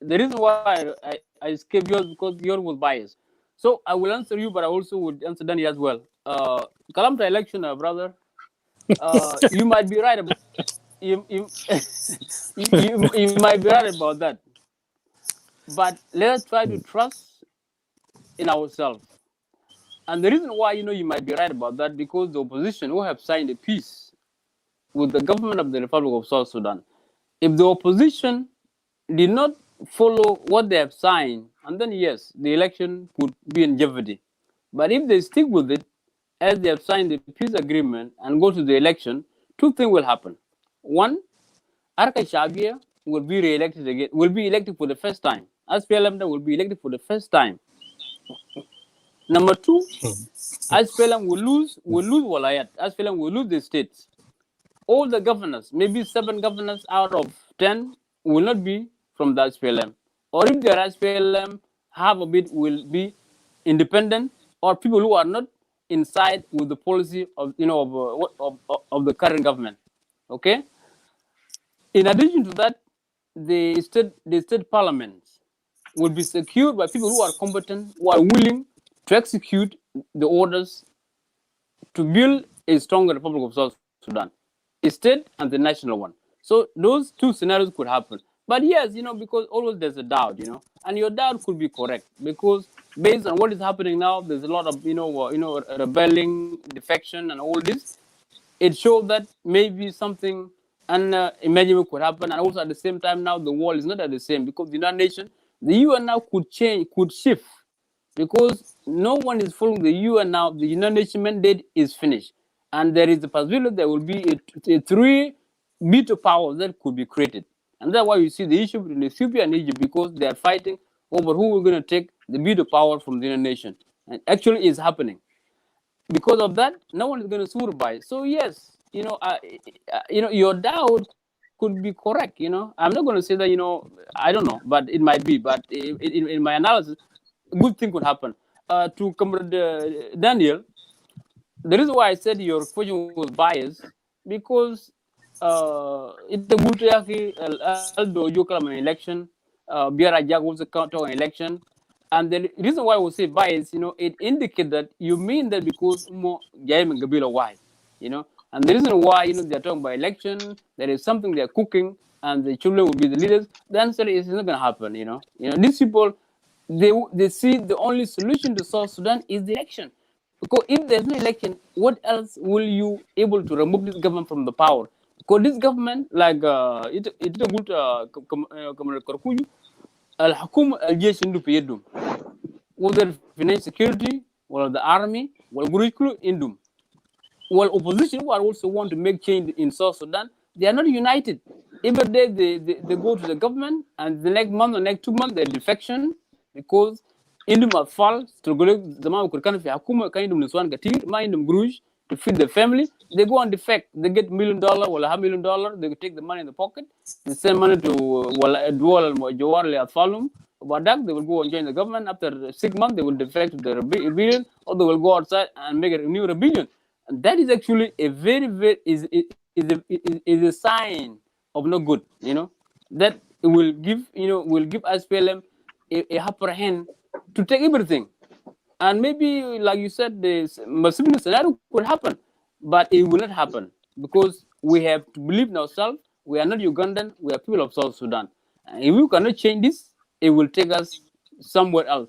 the reason why I skipped yours because yours was biased. So I will answer you, but I also would answer Daniel as well. Kalamta election, brother, you might be right about you might be right about that. But let's try to trust in ourselves. And the reason why you might be right about that, because the opposition who have signed a peace with the government of the Republic of South Sudan, if the opposition did not follow what they have signed, and then yes, the election could be in jeopardy. But if they stick with it, as they have signed the peace agreement and go to the election, two things will happen. One, Arka Shabia will be re-elected again, will be elected for the first time. SPLM will be elected for the first time. Number two, SPLM will lose Walayat. SPLM will lose the states. All the governors, maybe 7 governors out of 10, will not be from the SPLM. Or if they are SPLM, half of it will be independent, or people who are not inside with the policy of of the current government. Okay. In addition to that, the state parliaments will be secured by people who are competent, who are willing to execute the orders to build a stronger Republic of South Sudan, a state and the national one. So those two scenarios could happen. But yes, because always there's a doubt, and your doubt could be correct, because based on what is happening now, there's a lot of rebelling, defection, and all this. It shows that maybe something unimaginable could happen, and also at the same time now the world is not at the same, because the United Nations, the UN now could change, could shift, because no one is following the UN now. The United Nations mandate is finished, and there is the possibility there will be a three veto powers that could be created, and that's why you see the issue between Ethiopia and Egypt, because they are fighting over who we're going to take the veto power from the United Nations, and actually it's happening. Because of that, no one is going to survive. So yes, your doubt could be correct. I'm not going to say that. I don't know, but it might be. But in my analysis, good thing could happen. To Comrade Daniel, the reason why I said your question was biased, because it's a good Aldo Yokram election, Biara Jag was a counter election. And the reason why we say bias, it indicates that you mean that because more Jaim and Gabila why, and the reason why, they're talking about election, there is something they're cooking, and the children will be the leaders. The answer is it's not going to happen, these people, they see the only solution to South Sudan is the election. Because if there's no election, what else will you able to remove this government from the power? Because this government, like it's a good الحكومة الجيش عنده في يدهم whether finance security or the army والجيش كله عندهم opposition who are also want to make change in South Sudan, they are not united. Every day they go to the government, and the next month or next 2 months they're defection, because عندهم أطفال تقول زمان كانوا في حكومة كان عندهم نسوان كتير ما عندهم قروش to feed the family. They go and defect. They get $1 million or $500,000. They take the money in the pocket. They send money to Dual Jawar Atfalum. Badak, they will go and join the government. After 6 months, they will defect to the rebellion, or they will go outside and make a new rebellion. And that is actually a very is a sign of no good. That will give SPLM a upper hand to take everything. And maybe, like you said, the similar scenario could happen, but it will not happen, because we have to believe in ourselves. We are not Ugandan. We are people of South Sudan. And if we cannot change this, it will take us somewhere else.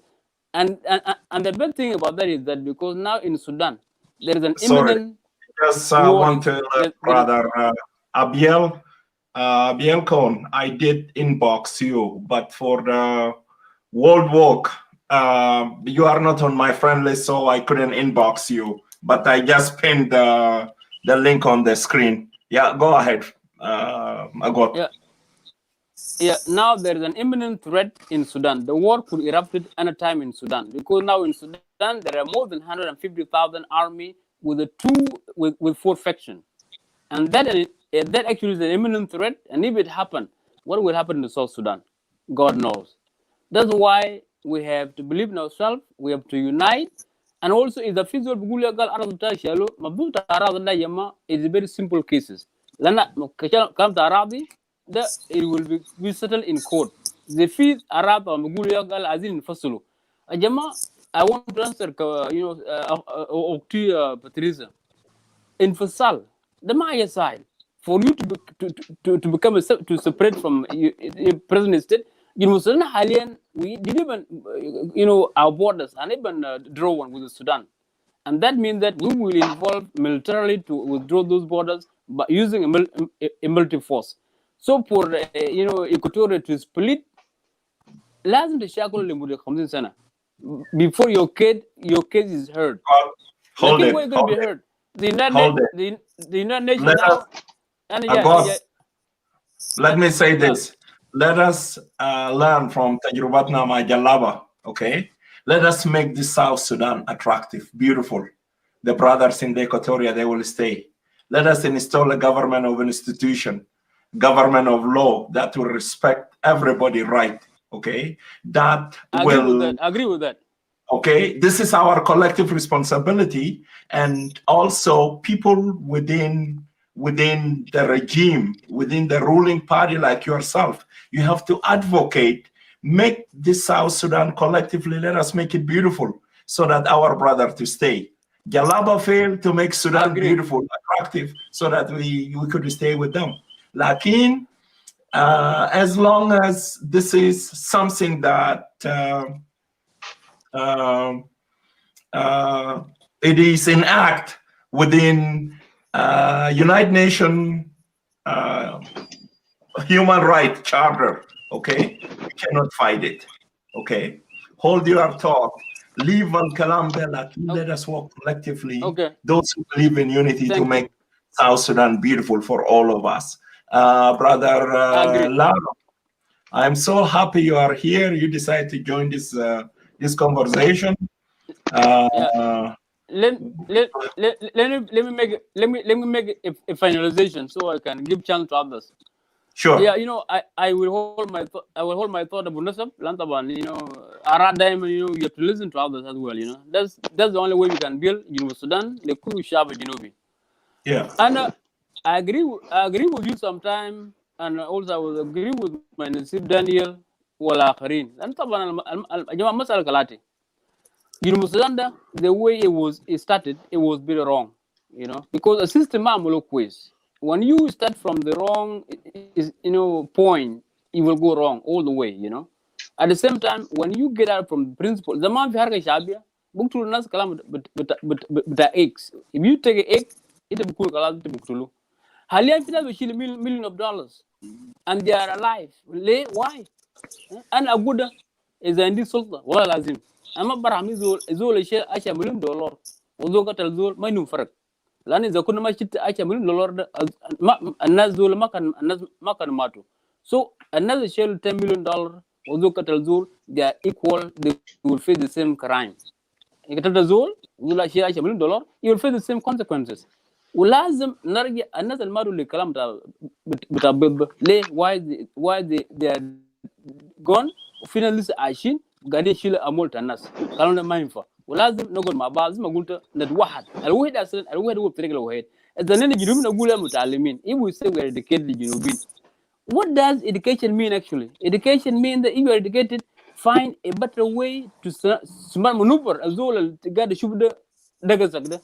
And the bad thing about that is that because now in Sudan, there is an imminent just want to brother Abiel Kohn, I did inbox you, but for the World Walk, you are not on my friend list, so I couldn't inbox you. But I just pinned the link on the screen. Yeah, go ahead. Yeah. Now there is an imminent threat in Sudan. The war could erupt at any time in Sudan, because now in Sudan there are more than 150,000 army with 4 factions, and that actually is an imminent threat. And if it happens, what will happen to South Sudan? God knows. That's why we have to believe in ourselves. We have to unite. And also, if the physical is very simple cases. It will be settled in court. The fees Arab Azin Fasulu. I want to answer Patricia. In Fasal, the Maya side, for you to become to separate from President State, we didn't even, our borders, and even draw one with Sudan. And that means that we will involve militarily to withdraw those borders by using a military force. So for, Equatorial to split, lazim tashakul limude 50 sana before your case is heard. Hold it. Going to be heard. The United Nations now. Let me say this. Let us learn from Tajrubatna Majalaba, okay? Let us make this South Sudan attractive, beautiful. The brothers in the Equatoria, they will stay. Let us install a government of institution, government of law that will respect everybody's right, okay? Agree with that. Okay, this is our collective responsibility, and also people within the regime, within the ruling party like yourself, you have to advocate, make this South Sudan collectively, let us make it beautiful so that our brother to stay. Jalaba failed to make Sudan beautiful, attractive, so that we could stay with them. Lakin, as long as this is something that it is in act within United Nations Human Rights Charter, okay? We cannot fight it, okay? Hold your thought. Leave Al Kalam Bella. Let us work collectively. Okay. Those who believe in unity Thank to you. make South Sudan beautiful for all of us. Brother Agree. Laro, I'm so happy you are here. You decided to join this this conversation. Yeah. Let me make a finalization so I can give chance to others. Sure. Yeah, you know, I will hold my thought about Nusab, Lantaban, you know, Arad Diamond, you know, you have to listen to others as well, you know. That's the only way we can build, you know, Sudan, the Kuru Shaba, Genobi. Yeah. And I agree with you sometime, and also I will agree with my Nasib Daniel wala Akharin. Lantaban al Masal Kalati. You know, Sudan, the way it started, it was very wrong, you know, because a system quiz. When you start from the wrong, point, you will go wrong all the way, you know. At the same time, when you get out from the principle, the man fi shabia, book to nas kalam but eggs. If you take an egg, it will cool kalam to book. Haliyan fida be shil million of dollars, and they are alive. Why? And Aguda is a indi sulta wala lazim. Ama barami zol شيء 10 مليون دولار وزول قتل زول ما ينوم فرق. لأن إذا كنا ما شت 10 مليون دولار ده الناس زول الناس ما كانوا ماتوا. So الناس شيل 10 مليون دولار وزول قتل زول, they are equal, they will face the same crime. قتل زول شيل 10 مليون دولار, you will face the same consequences. ولازم نرجع الناس اللي ماتوا للكلام بتاع ليه why they are gone وفينا لسه عايشين قاعدين يشيل امول الناس قالوا لنا ما ينفع ولازم نقعد مع بعض زي ما قلت نتوحد. الوحيد اصلا الوحيد هو الطريق الوحيد. اذا نحن الجنوبيين نقول متعلمين, if we say we are educated الجنوبيين, what does education mean actually? Education means that if you are educated, find a better way to smart maneuver الزول اللي قاعد يشوف ده دقزك ده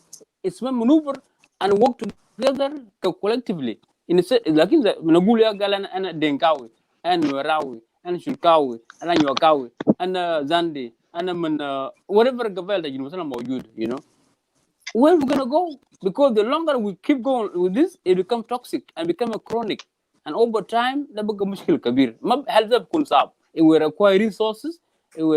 smart maneuver and work together collectively. لكن نقول يا قال انا دينكاوي انا نوراوي انا شلكاوي انا نيوكاوي انا زاندي انا من whatever قبائل ده جنوب السودان موجود, you know, where we gonna go? Because the longer we keep going with this, it becomes toxic and become a chronic, and over time ده بقى مشكلة كبير. ما هل ده بكون صعب. It will require resources, it will